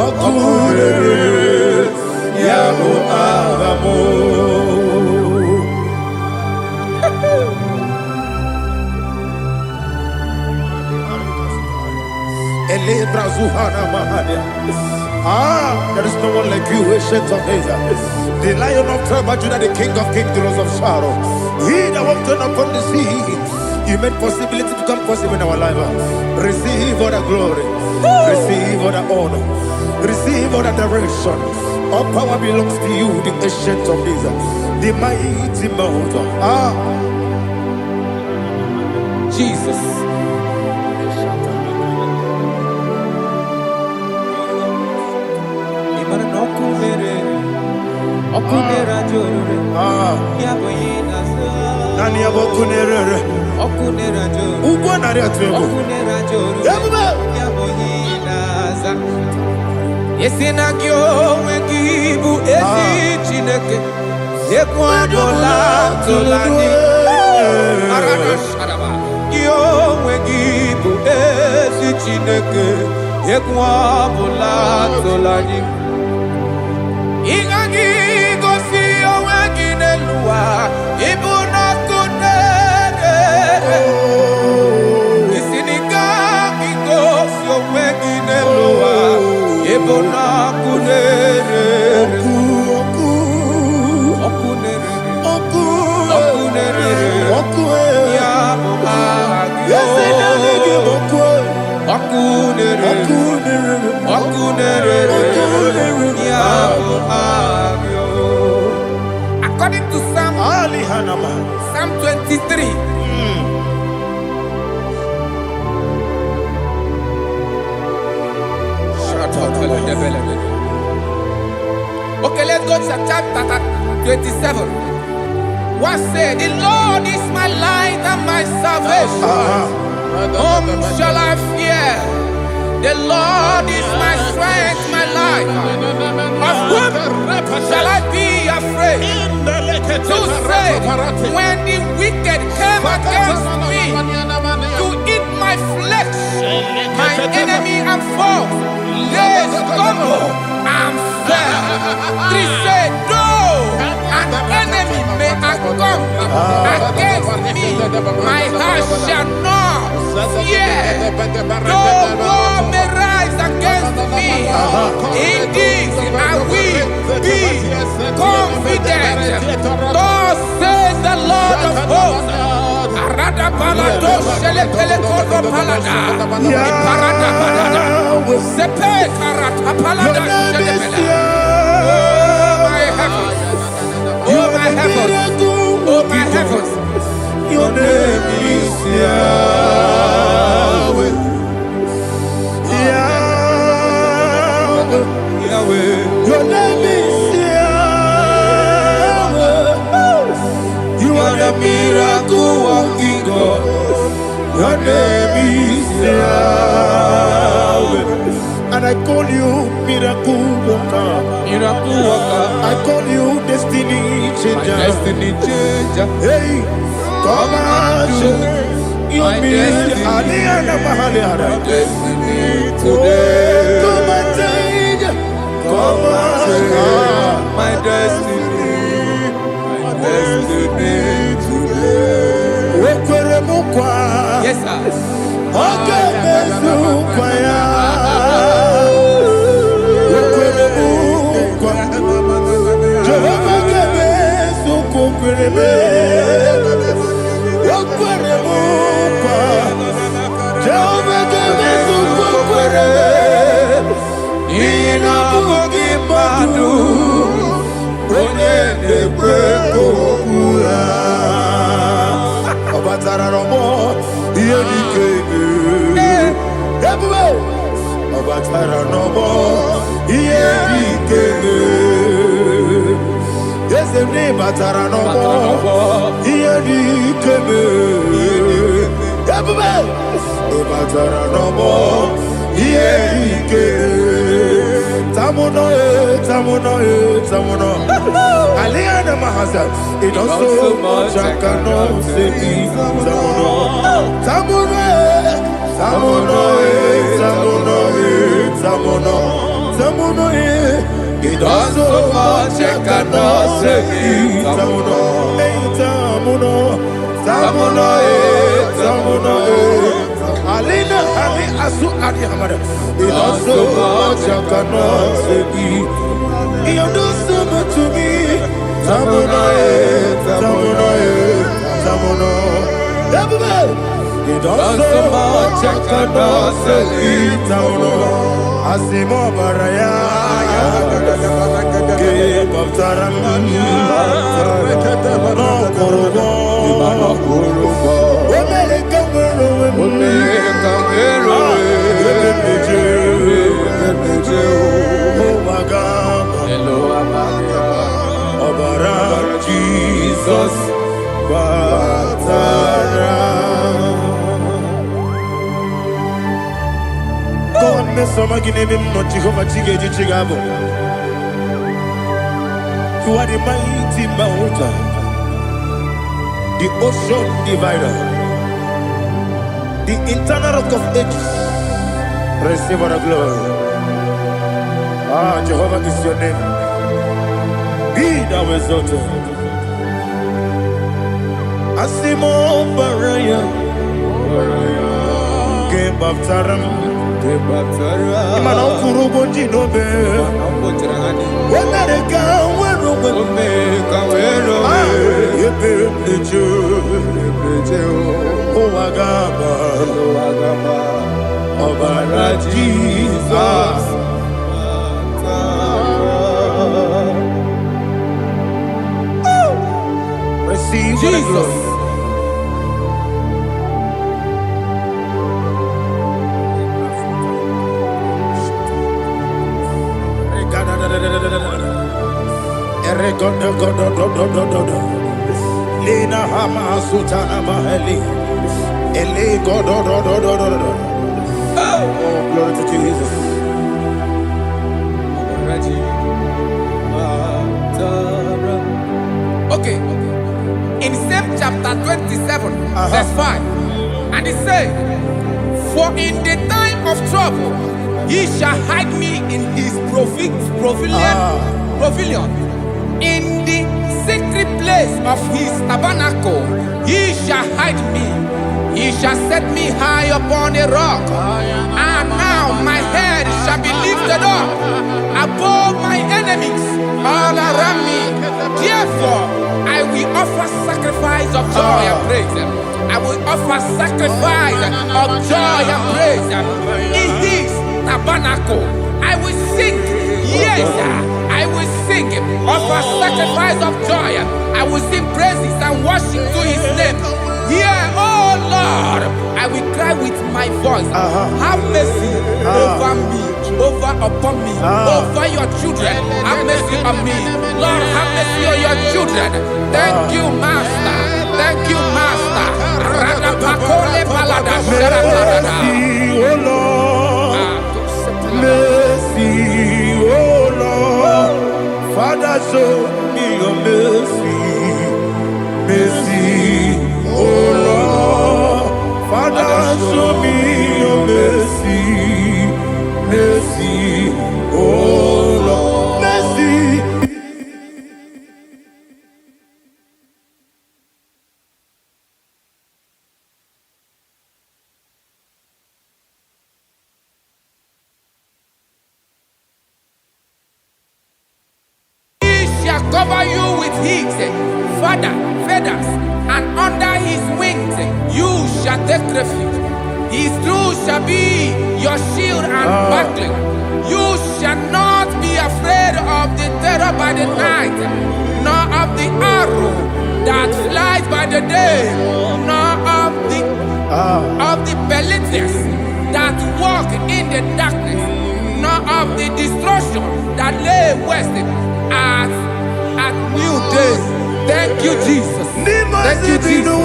Speaker 2: Okulere Yabo Amamo Elebra Zuhana Mahania. There is no one like you, ancient of days. The Lion of tribe of Judah, the King of kings, the Rose of Sharon. He that walked upon the sea. You made possibility to come possible in our life. Receive all the glory. Receive all the honor. Receive all the direction. All power belongs to you, the ancient of days. The mighty mountain.
Speaker 3: Jesus. Okunera jorore. Yaboyina sa.
Speaker 2: Nani abokunere.
Speaker 3: Okunera jorore.
Speaker 2: Ugwa nari atwego.
Speaker 3: Okunera jorore. Yaboyina sa. Yesina kyo wekibu esi chineke. Ekwadola tolani. Arana sharaba. Kyo wekibu esi chineke. Ekwadola tolani. Igagi gosi owe ginelua. Ibu no According to Psalm 23. Okay, let's go to chapter 27. What said? The Lord is my light and my salvation. Whom shall I fear? The Lord is my strength, my life. Of whom shall I be afraid? To say, when the wicked came against me to eat my flesh, my enemy and foe, they stumble and fell. 3 said, though an enemy may have come against me, my heart shall not fear. Though war may rise against me, in this I will be confident. Thus says the Lord of hosts. Arada palado shele pele kodo palada. Iparada palada. Sepe karata palada shele pele. Oh my heavens. Oh my heavens. Oh my heavens.
Speaker 2: Your name is Yahweh. Yahweh. Yahweh. Your name is Yahweh. You are the miracle working God. Your name is Yahweh. And I call you miracle worker. Miracle worker. I call you destiny changer. Destiny changer. Hey, come on, you mean Aliana Mahaliana. Destiny today. Come and change. Come on, my destiny. My destiny today.
Speaker 3: Yes, sir.
Speaker 2: Okay, Mesukaya. It does so much I cannot say. It does so much I cannot say. Alina Ali Asu Adi Hamada. It does so much I cannot say. You do so much to me. Tamuno. It does so much I cannot say. Tamuno. Asimo Baraya. Give up Taram. No Kurugo. Jesus, God, me some give him not Jehovah Chigabo. You are the mighty mountain, the ocean divider, the internal rock of ages. Receive all the glory. Jehovah is your name. Be thou exalted. Asimo Baraya, Game of Taram, Imano Kurubo Jinobe, Wanaka, Obara Jesus. receive the
Speaker 3: Jesus.
Speaker 2: glory. Lina Hama Sutana Maheli. Ele God. Oh, glory to Jesus.
Speaker 3: Okay. In same chapter 27, verse 5, and it says, "For in the time of trouble, he shall hide me in his pavilion. In the secret place of his tabernacle, he shall hide me. He shall set me high upon a rock. And now my head shall be lifted up above my enemies all around me. Therefore, I will offer sacrifice of joy and praise. I will offer sacrifice of joy and praise in his tabernacle. I will sing, yes, I will sing, offer sacrifice of joy. I will sing praises and worship to his name. Hear, oh Lord, I will cry with my voice. Have mercy over me, upon me, over your children. Have mercy on me. Lord, have mercy on your children. Thank you, Master. Thank you, Master.
Speaker 2: Mercy, oh Lord. Mercy, oh Lord. Father, show me your mercy. Mercy, oh Lord. Father, show me your mercy. Mercy, oh Lord. Mercy.
Speaker 3: Shall cover you with his feathers, and under his wings you shall take refuge. His truth shall be your shield and buckler. You shall not be afraid of the terror by the night, nor of the arrow that flies by the day, nor of the pestilence that walk in the darkness, nor of the destruction that lay waste at new day. Thank you, Jesus. Thank you, Jesus.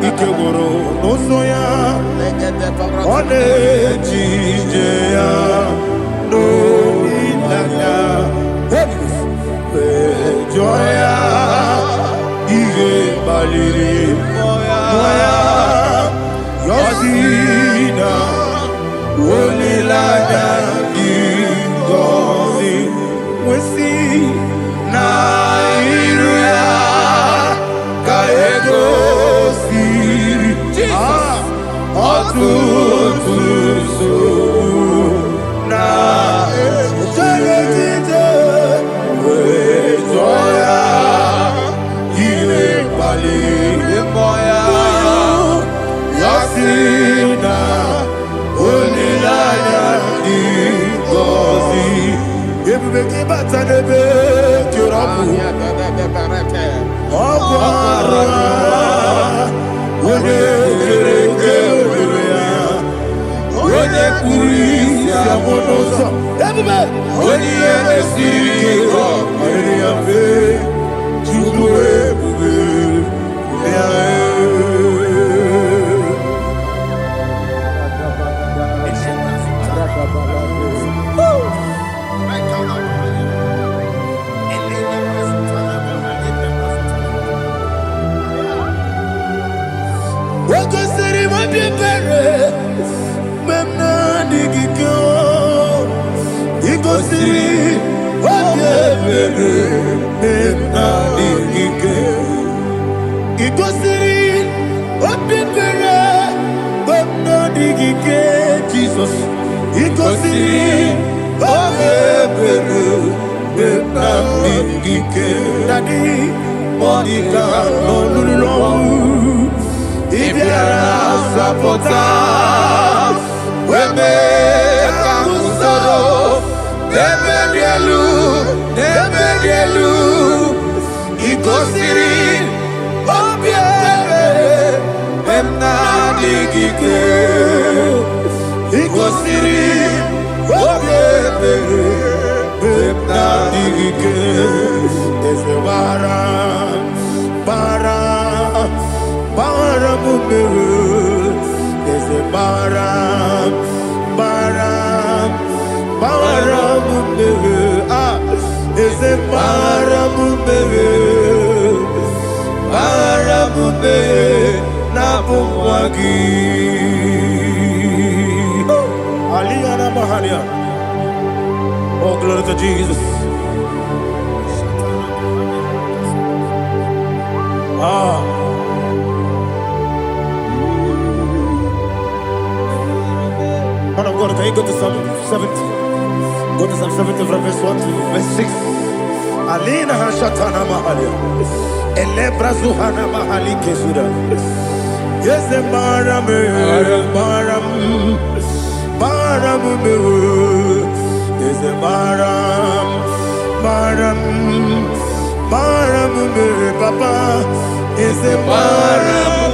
Speaker 2: Ikegoro n'ụzọ ọ na-ejije ya n'olileanya jụọ ya ihe kpaliri mmụọ ya yọzi na olileanya dị ngọzi nwesị na iru ya ka ego ọtụtụ nsogbu na echeletite wee jụọ ya ihe kpaliri mmụọ ya si na olileanya dị ngọzi ebube gị bata n'ebe kere ọgwụ ara onye kere eke were ya onye kpụrụ isi abụ n'ụzọ ebube onye ihe esiri ike ọ mere ya mfe Chukwu ebube ya Igosiri Jesus, ikosiri obebere benamike dadi monica nolulolo ibiara sapota weme kamusoro debedielu ikosiri obebere benamike ikosiri obebere benamike ese bara mumere ese bara mumere ese bara mumere na bumwagi Aliyana Mahalia. Oh, glory to Jesus. Man of God, can you go to Psalm 70? Go to Psalm 70 from verse 1 to verse 6. Alina Hashatana Mahalia. Elebra Zuhana Mahali Kesuda. Yes, the Maram. Is a Maram, Papa, is a Maram,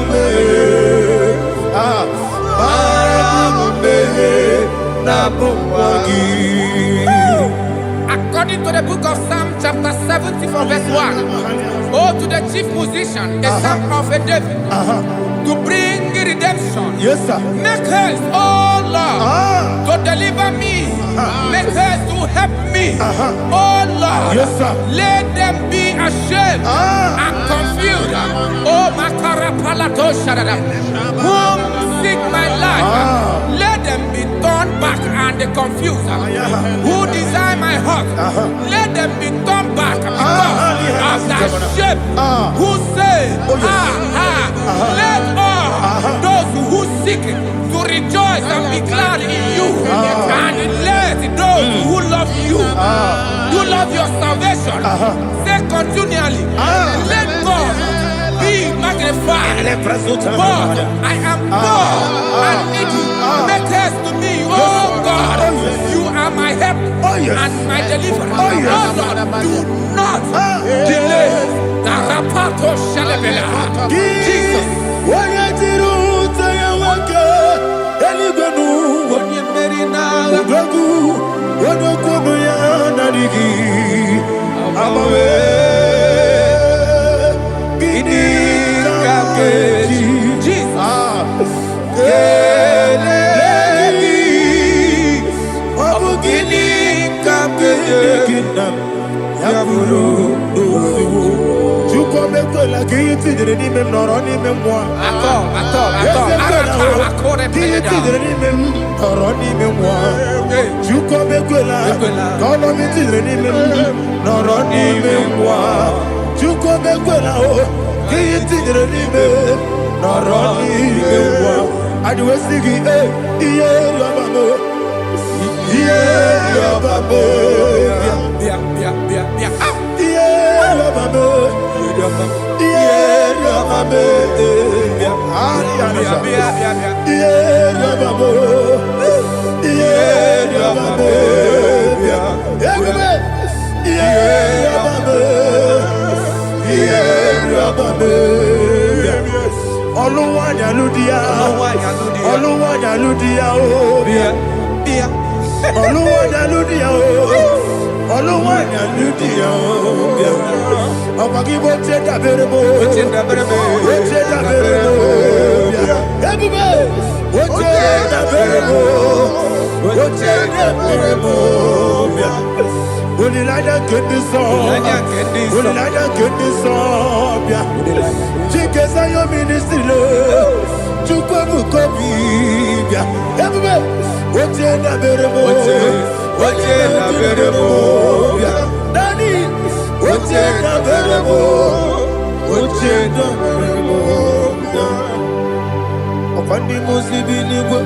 Speaker 3: According to the book of Psalm chapter 70 from verse 1, oh, to the chief musician, a son of a David, to bring redemption.
Speaker 2: Yes, sir.
Speaker 3: Make haste, oh Lord, to deliver me. Make haste to help me. Oh Lord,
Speaker 2: yes, sir.
Speaker 3: Let them be ashamed and confused. Oh Makara Palato Shadada, whom seek my life, let them be turned back and confused. Who desire my heart, let them be turned back because of that shame. Who say, let all those who seek to rejoice and be glad in you, and let those who love you, who love your salvation, say continually, let God be magnified. God, I am poor and needy. Make haste to me, oh God. You are my help and my deliverer. Oh Lord, do not delay. Jesus.
Speaker 2: Kwandi Mosibinigo,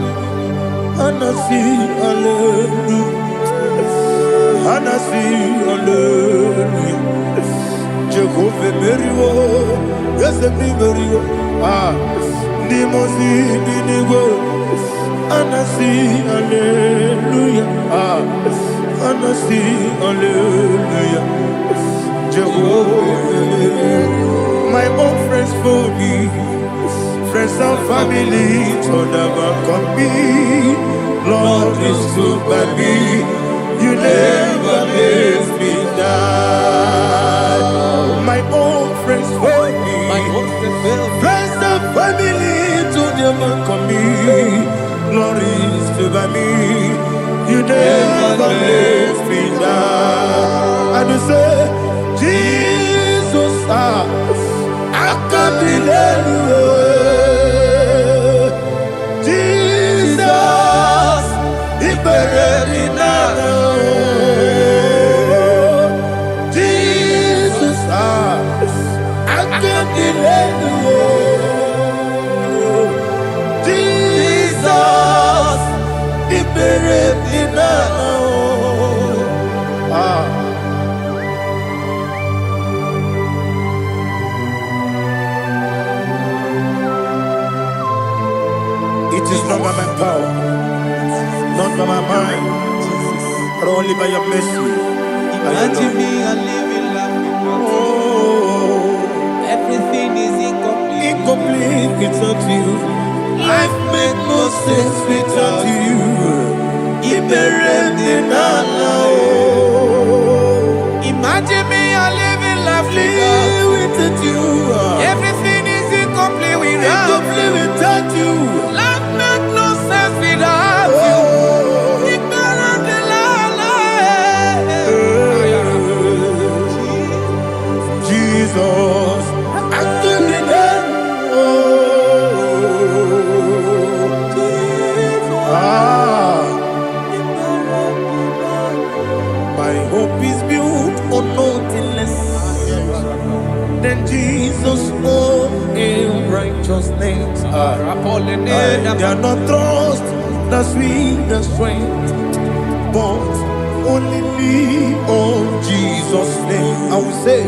Speaker 2: Anasi, Hallelujah. Anasi, Hallelujah. Jehovah Meriwo, yes, Meriwo. Nimosi, Binigo, Anasi, Hallelujah. Anasi, Hallelujah. Jehovah, my own friends for me. Friends and family told them come me. Lord is good by me. You never let me die. My own friends for me. Friends and family told them come me. Lord is good by me. You never let me die. And you say, Jesus, I can't believe you. Jesus, He buried me now. Jesus, I can't believe you. Jesus, He buried me now. It is not by my power, not by my mind, but only by your mercy.
Speaker 3: Imagine me and living life without you. Everything is incomplete.
Speaker 2: Incomplete without you. Life makes no sense without you.
Speaker 3: Imagine me and living life
Speaker 2: without you.
Speaker 3: Everything is incomplete without
Speaker 2: you.
Speaker 3: Life makes no sense without you.
Speaker 2: Jesus, I can't my hope is built on nothing less than Jesus' own righteousness. I cannot trust the sweetest strength, but only on Jesus' name. I will say,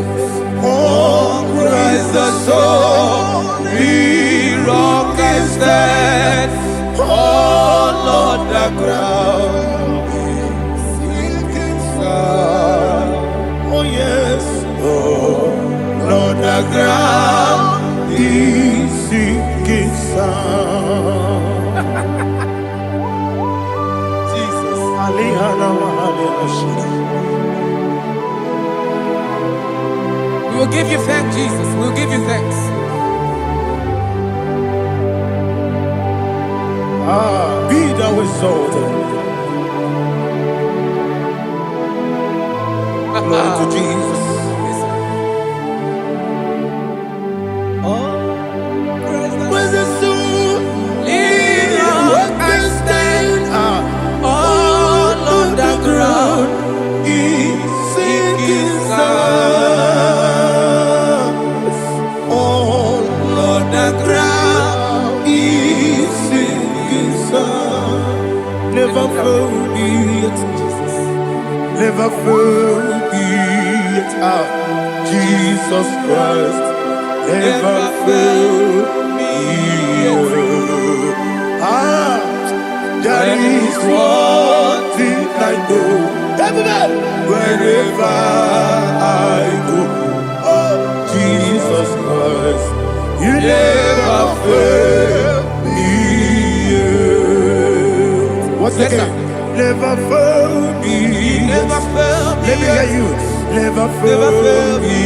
Speaker 2: oh, Christ the solid rock is dead. Oh, Lord, the ground is sinking sun. Oh, yes, oh, Lord, the ground is sinking sun. Jesus,
Speaker 3: We will give you thanks, Jesus. We will give you thanks.
Speaker 2: Be thou exalted. Glory to Jesus. Where's the soul? What can stand? All on the ground is sinking sun. All on the ground is sinking sun. Never forget, never forget, Jesus Christ. Never fail me. That is one thing I know. Wherever I go, oh, Jesus Christ, you never fail me. What's again? Never fail me.
Speaker 3: Never fail me.
Speaker 2: Let me hear you. Never fail me.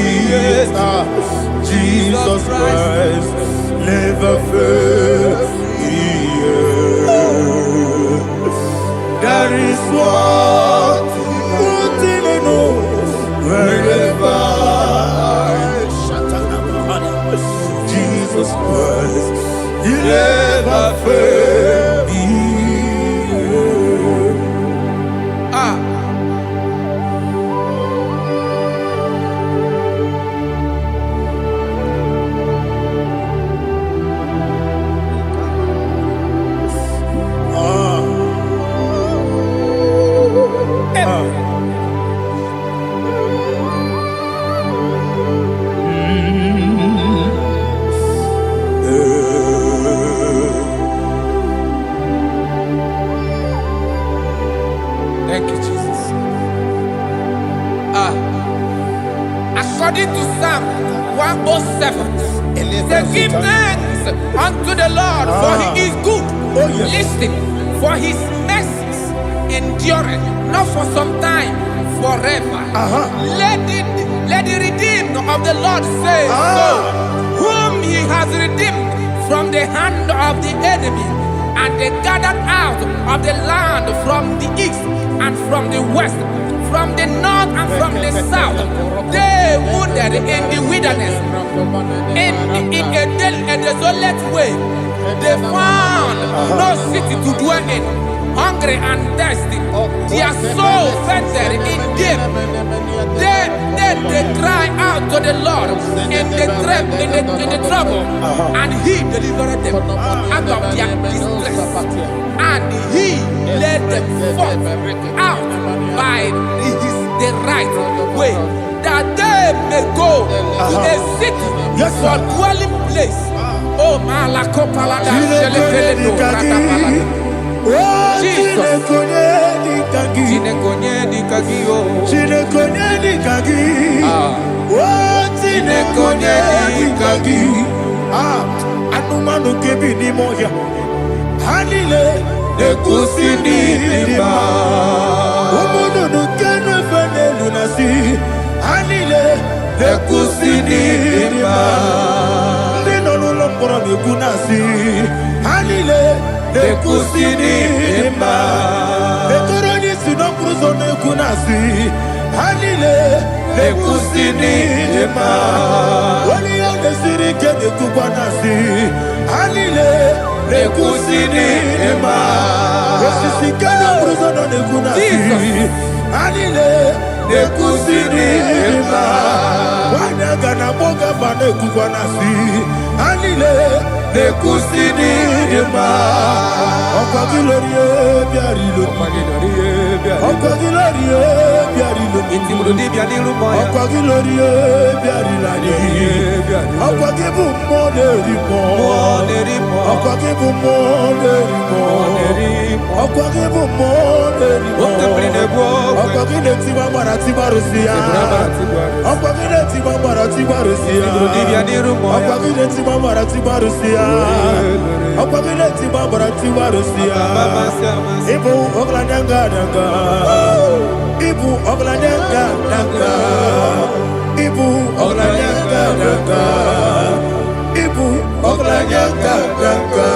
Speaker 2: Jesus Christ, never fail me. That is what I know. Wherever Jesus Christ, you never fail me.
Speaker 3: Thank you, Jesus. According to Psalm 107, say, give thanks unto the Lord, for he is good. Listen, for his mercies endureth, not for some time, forever. Let the redeemed of the Lord say so, whom he has redeemed from the hand of the enemy, and they gathered out of the land from the east and from the west, from the north and from the south. They wandered in the wilderness, in a desolate way. They found no city to dwell in, hungry and thirsty. Their soul fainted in deep. They cry out to the Lord in the trouble, and he delivered them out of their distress, and he led them forth out by the right way, that they may go to a city for dwelling place. Oh, Malakopalada, Jesus.
Speaker 2: Anumanu kebi ni moya Hanile Nekusini lima Umudu nukenu fene lunasi Hanile Nekusini lima Nino nulopora nukunasi Hanile Nekusini lima Nekoroni sinokruzo nekunasi Hanile Nekusini lima Wali yone sirike nekubanasi Hanile Nekusini lima Wasisikana bruzo no nekunasi Hanile Nekusini lima Wanaga na boga bane kubanasi Hanile Nekusini lima Okwa gilorie biarilo Okwa gilorie biarilo Okwa gilorie biarilani Okwa gibu moderimo Okwa gibu moderimo Okwa gibu moderimo Okwa gine tiba marati barusia Okwa gine tiba marati barusia Okwa gine tiba marati barusia Okwa gine tiba marati barusia Ibu oglanyanga nanga Ibu oglanyanga nanga Ibu oglanyanga nanga Ibu oglanyanga nanga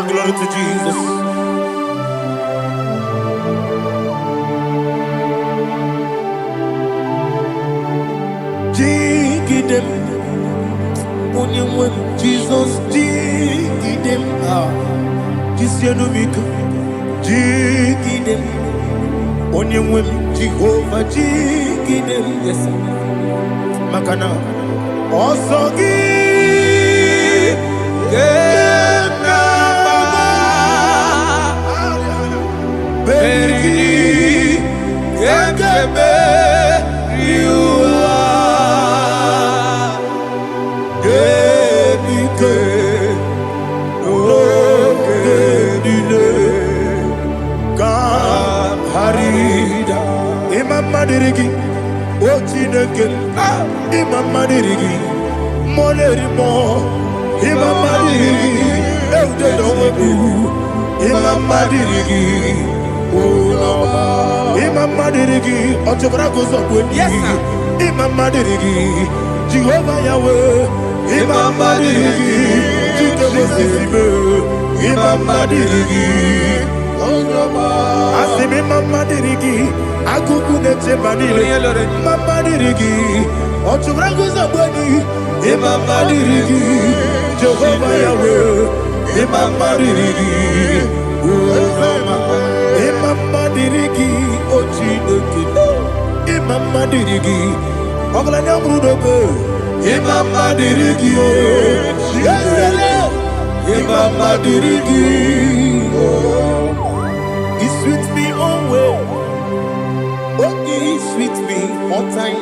Speaker 2: Glory to Jesus. Jigidem, Jesus, jigidem, Jisianumika, jigidem, Onyemwem, Jehovah, jigidem, yes, Makana, Osogi, Beri, Gekebe, Riua, Gebike, Gedile, Harida, Imam Madirigi, Ochineke, Imam Madirigi, Molerimo, Imam Madirigi, Eudedowebu, Imam Madirigi. Imam Madirigi, Otobragozo, yes, Imam Madirigi, Jehovah Yahweh, Imam Madirigi, Imam Madirigi, Asim Imam Madirigi, Akukune Manili, Imam Madirigi, Otobragozo, Imam Madirigi, Jehovah Yahweh, Imam Madirigi, Imam Madirigi, Ochineke, Imam Madirigi, Oglanya Brudobe, Imam Madirigi, Imam Madirigi, He sweet me always, oh He sweet me all time.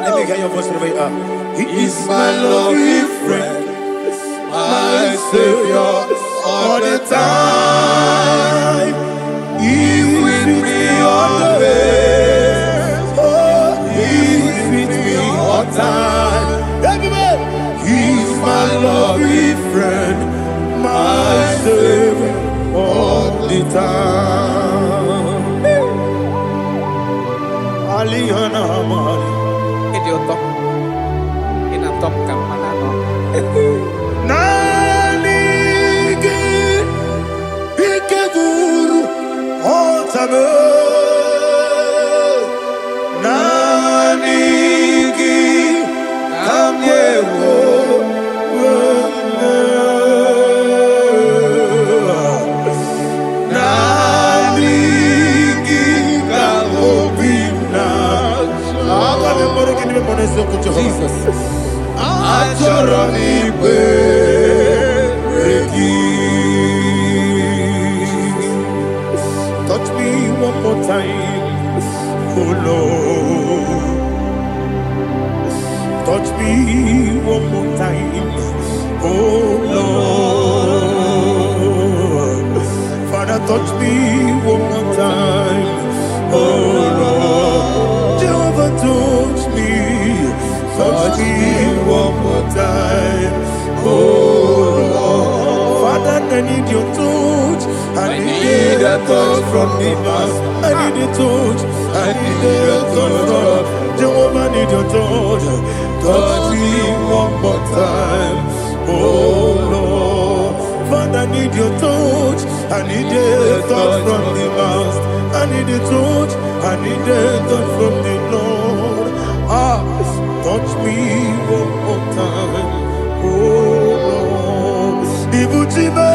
Speaker 2: Let me hear your voice wherever you are. He is my loving friend, my Savior all the time. He with me always. Oh, He with me all time. He's my lovely friend, my Savior all the time. Alihana Mari.
Speaker 3: Idioto. Inatom kamanano.
Speaker 2: Nanigi Ikeguru Otame Nanigi Kamyewo Nanigi Kamobina Jesus Achoronipe touch me one more time, oh Lord. Touch me one more time, oh Lord. Father, touch me one more time, oh Lord. Jehovah, touch me one more time, oh Lord. Father, I need your touch. I need a touch from the past. I need a touch. I need a touch from Jehovah. I need your touch. Touch me one more time, oh Lord. Father, I need your touch. I need a touch from the past. I need a touch. I need a touch from the Lord. Touch me one more time, oh Lord. Ibuchima,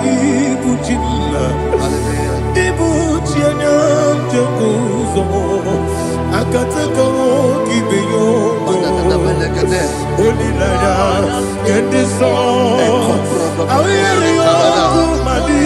Speaker 2: Ibuchima, Ibuchina, Jebuzo. Akataka kibeyo, Holy Lada, get this song. I will hear you, Madi.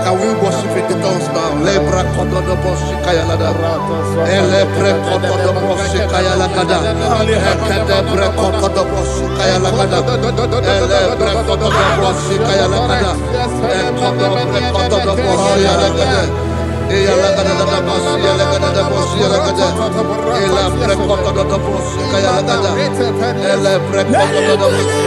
Speaker 4: Can we worship in the tongues now? Lebra koto do boshi kaya lada. Elebre koto do boshi kaya lada. Elebre koto do boshi kaya lada. Elebre koto do boshi kaya lada. Elebre koto do boshi lada. Eya lada da boshi lada da boshi lada. Elebre koto do boshi kaya lada. Elebre koto do boshi.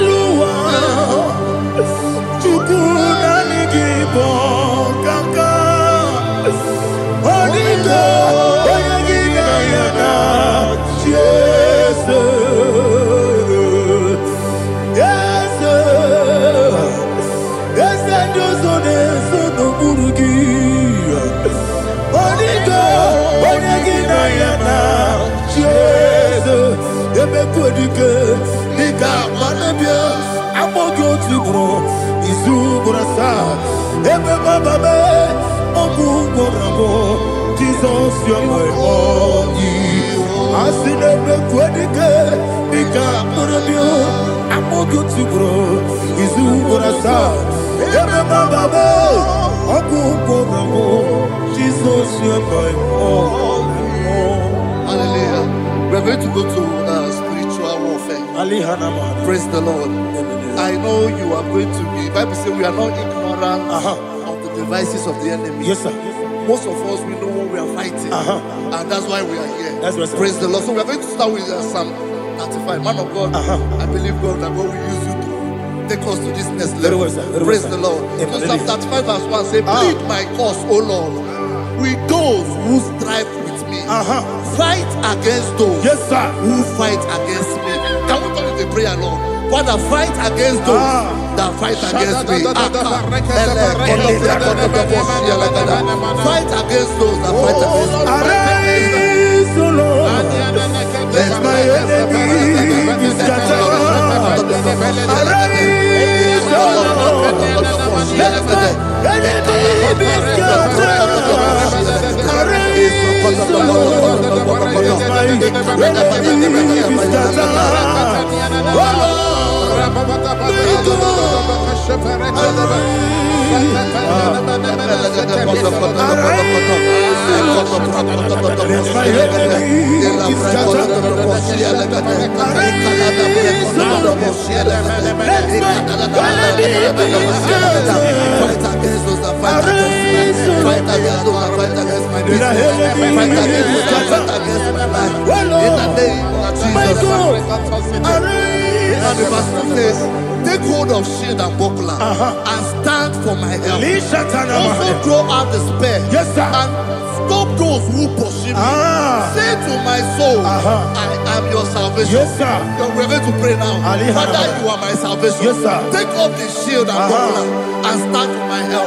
Speaker 2: Jesus, you're my all. I see never quite I'm more good to grow. Is who I saw. Jesus, you're my all.
Speaker 4: Hallelujah. We're going to go to spiritual warfare. Praise the Lord. I know you are going to be. Bible says we are not ignorant of the devices of the enemy.
Speaker 2: Yes, sir.
Speaker 4: Most of us, we know what we are fighting. And that's why we are here.
Speaker 2: That's right, sir.
Speaker 4: Praise the Lord. So we are going to start with Psalm 35. Man of God, I believe God that God will use you to take us to this next level.
Speaker 2: Well, sir.
Speaker 4: Praise the Lord. So Psalm 35 verse 1 say, plead my cause, O Lord, with those who strive with me. Fight against those who fight against me. Can we turn the prayer, Lord? Father, fight against those that fight against me. Fight against those that fight against me.
Speaker 2: Arise, O Lord. Let my enemy be scattered. Arise, O Lord. Let my enemy be scattered. Arise, O Lord.
Speaker 4: Take hold of shield and buckler and stand for my help. Also throw out despair and stop those who pursue me. Say to my soul, I am your salvation. We're going to pray now. Father, you are my salvation. Take up the shield and buckler and stand for my help.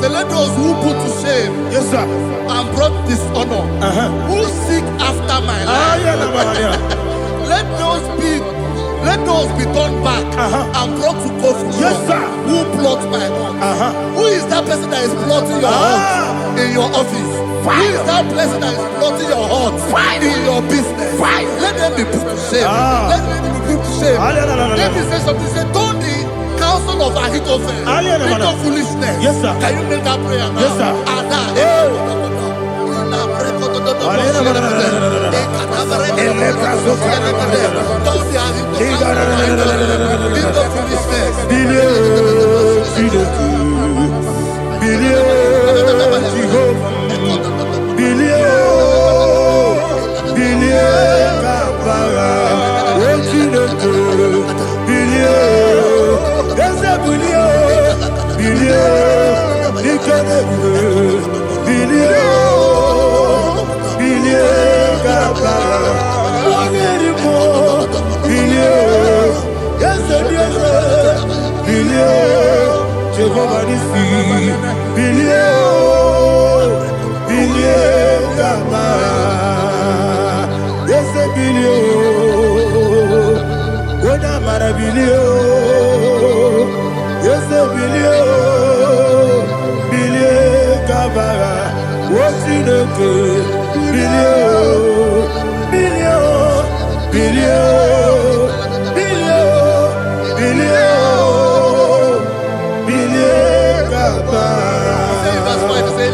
Speaker 4: Let those who put to shame and brought dishonor, who seek after my life, let those be turned back and brought to confusion. Who plot my heart? Who is that person that is plotting your heart in your office? Who is that person that is plotting your heart in your business? Let them be put to shame. Let them be put to shame. Let me say something. Say, don't the counsel of Ahithophel into foolishness. Can you make that prayer now?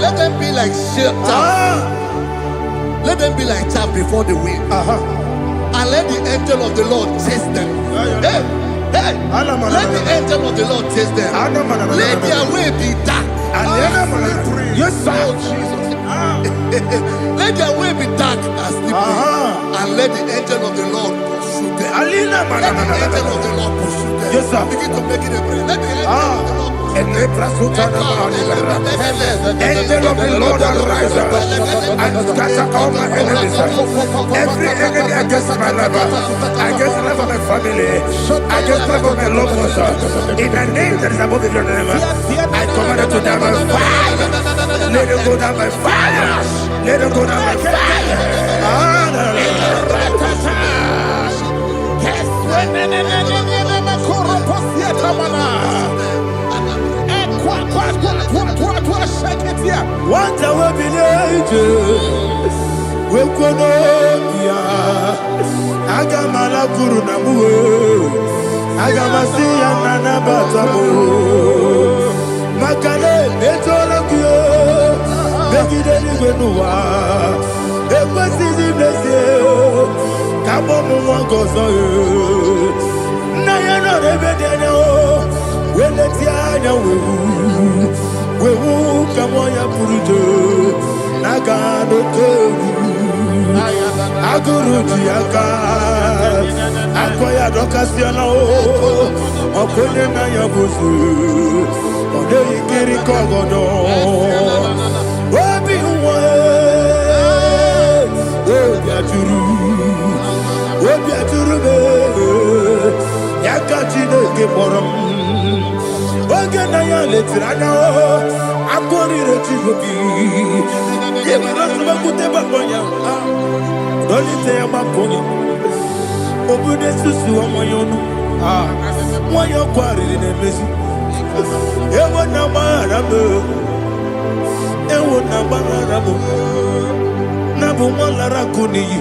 Speaker 4: Let them be like chaff. Let them be like chaff before the wind. And let the angel of the Lord chase them. Hey, let the angel of the Lord chase them. Let their way be dark. Yes, sir. Let their way be dark and slippery. And let the angel of the Lord pursue them. Let the angel of the Lord pursue them. Yes, sir. Begin to make it a prayer. Let the angel of the Lord. Angel of the Lord arise and scatter all my enemies. Every enemy against my life, against the life of my family, against the life of my loved ones, in the name that is above your name, I command it to die by fire. Let it go down by fire. Let it go down by fire.
Speaker 2: What I will be angels, we could I got my Guru Namu, I got my Sia Nana Batamu, Makale, Betolakio, Becky Denua, it was easy, bless you, Kabomu Wankoso, Nayana Rebedeno, when the Tiana will. We will come on your purito. Nagano, I Aguruji aka akoya dokasiana o okonye na yabuzu ode ikiri kogodo obi nwa obi aturu be yaka Chineke kpọrọ m oge na ya letiri anya o akorire Chigobi yebara sụbakwute bakonya dolite ya bakonya obude susu ọmọyọnu nwanyọ kwariri na-emezi ewo na gbaghara m na bụ nwa lara kuniyi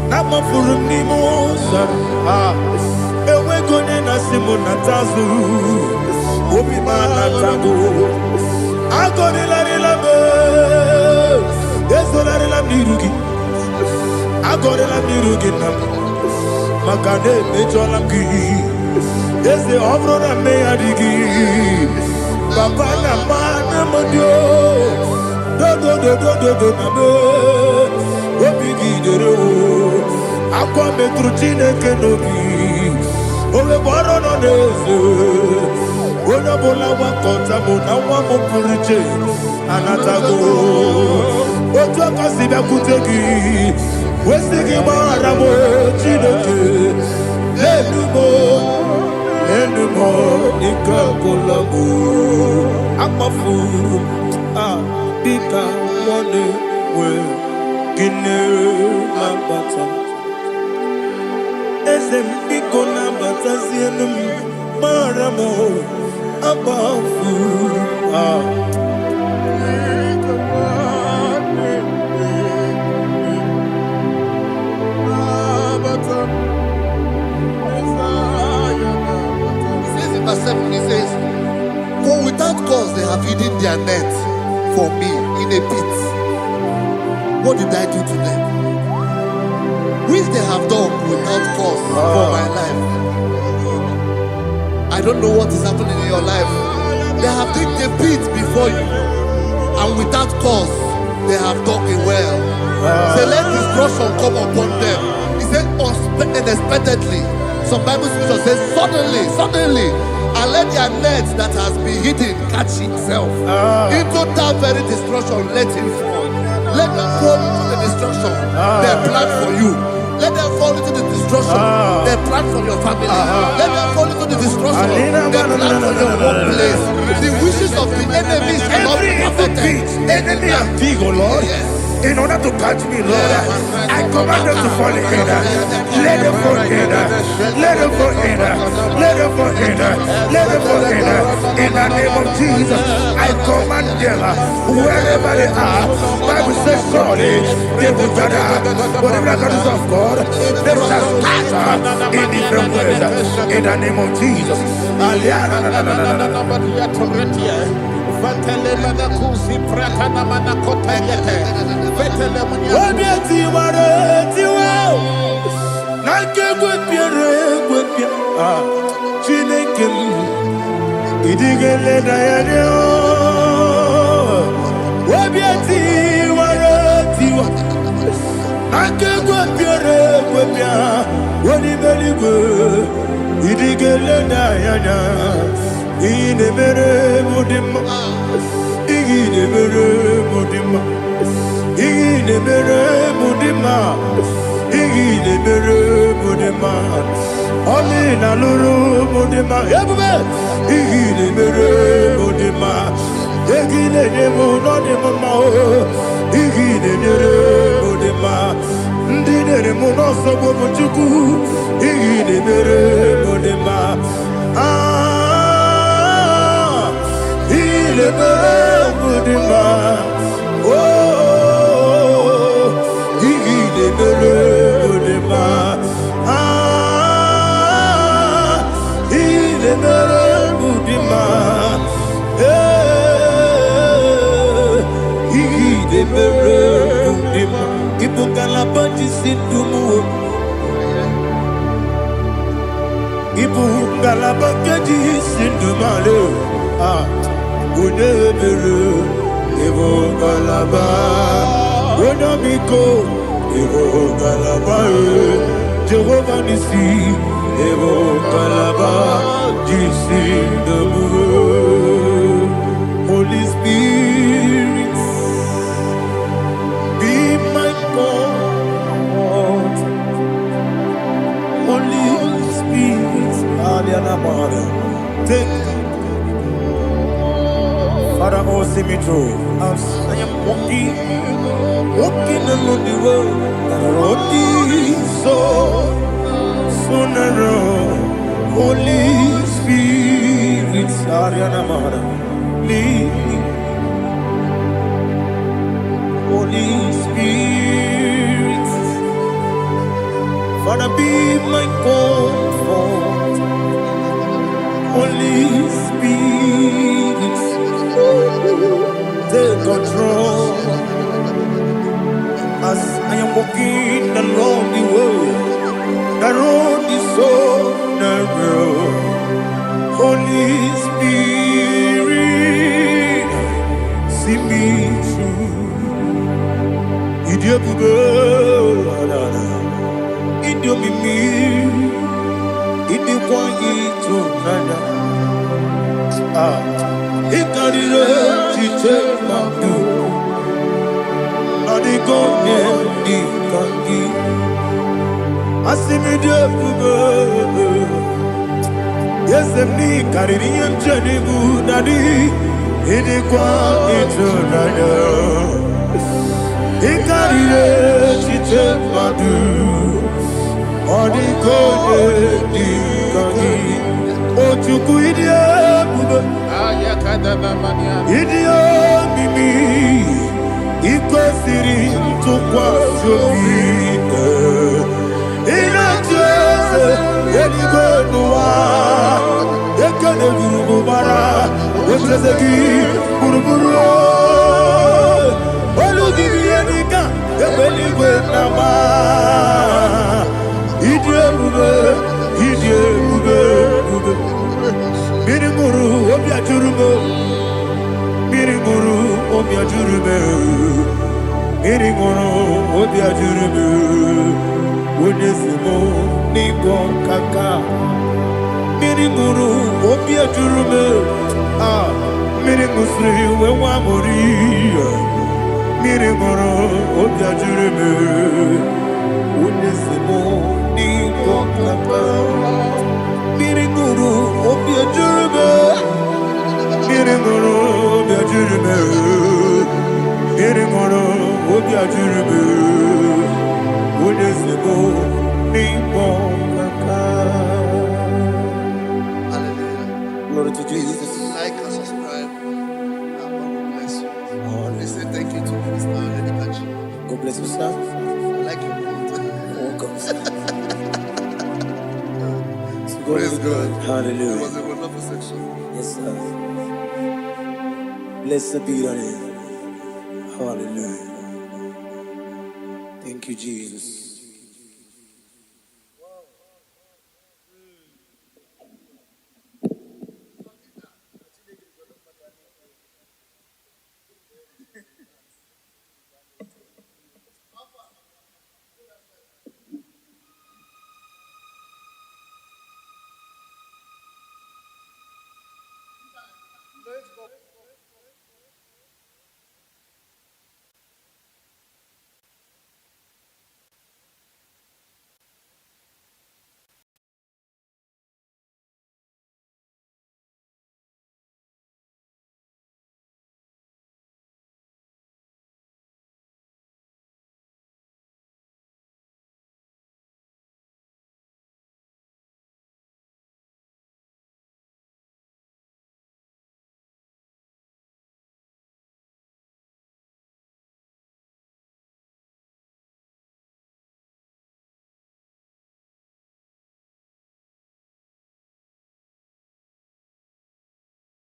Speaker 2: na mafuru m n'ime ụzọ enwego onye na-asị m na tazụ obi m anatago agọrịlarịla m ezorarịla m n'iru gị agọrịla m n'iru gị na m maka na emejọla m gị eze ọ bụrụ na mmehie adịghị papa na mma na mmadụ dodododododo na me obi gị dere o akwa metụrụ Chineke n'obi owebe ọrụ nọ n'eze onye ọbụla gbakọta mụ na nwa m pụrụ iche anatago otu aka si bịakwute gị wesị gị gbaghara m Chineke enumo ike agwụla m akpafuru dịka nwanne wee gịnị na-abata eze m biko na-abatazienu m gbaghara m akpafuru
Speaker 4: Verse 7, he says, for without cause they have hidden their net for me in a pit. What did I do to them? Which they have done without cause for my life. I don't know what is happening in your life. They have digged a pit before you, and without cause they have dug it well. Say, let destruction come upon them. He said, unexpectedly. Some Bible scripture says, suddenly, and let their net that has been hidden catch itself. Into that very destruction, let him fall. Let them fall into the destruction they plan for you. Let them fall into the destruction they plan for your family. Let them fall into the destruction they plan for your workplace. The wishes of the enemies cannot be perfected.
Speaker 2: Enemy and big, oh Lord.
Speaker 4: Yes.
Speaker 2: In order to catch me, Lord, I command them to fall in. Let them fall in. Let them fall in. Let them fall in. Let them fall in. In the name of Jesus, I command them wherever they are. Bible says surely they will gather. Whatever the is of God, they shall scatter in different ways. In the name of Jesus. Ine mere mudima, ine mere mudima, ine mere mudima, ine mere mudima. Oli na luru mudima, ebube. Ine mere mudima, ine nemo no nemo ma o. Ine mere mudima, ndine nemo no sobo muchuku. Ine mere mudima. Le mudima, oh, il est le mudima, il est le mudima, il est le mudima. Il faut qu'à la bâtisse tout il faut qu'à la bâtisse tout mal. Unebere evokalaba unamiko Evo Kalaba, Jehovah Nissi, Evo Kalaba, Jesus the Lord. Holy Spirit, be my God. Holy Spirit, take Father, oh, see me through. As I am walking along the road, the road is so narrow. Holy Spirit, Ariana Mara, lead me. Holy Spirit, Father, be my comfort. Holy Spirit, take control. As I am walking along the road is so narrow. Holy Spirit, see me through. Idiopube, Idiomimi, Idikwanyitu nana. Ikarire chichemadu. Adigonye ikangi. Asimidiyopube. Yes, me carrying Jenny Budadi, Idikwanyitu nana. Ikarire chichemadu. Adigonye ikangi. Ochuku idiopube. Idio mimi iko siri tukwa sobite inatese eligwenua ekene gurubara wetezeki buruburu olugibi enika ebeligwe nama idiebube Mirimuru obiajurume Mirimuru obiajurume Mirimuru obiajurume Unesimo nigo kaka Mirimuru obiajurume Mirimusri wewamuri Mirimuru obiajurume Unesimo nigo kaka Mirimuru obiajurume Mirimuru obiajurume Mirimuru obiajurume Unesimo nigo kaka.
Speaker 4: Hallelujah.
Speaker 2: Glory to Jesus.
Speaker 4: Like and subscribe. And God will bless you. They say thank you to Minister Edikachi.
Speaker 2: God bless you, sir.
Speaker 4: I like you.
Speaker 2: Welcome.
Speaker 4: Praise God.
Speaker 2: Hallelujah.
Speaker 4: It was a wonderful section.
Speaker 2: Yes, sir. Blessed be your name. Hallelujah. Thank you, Jesus.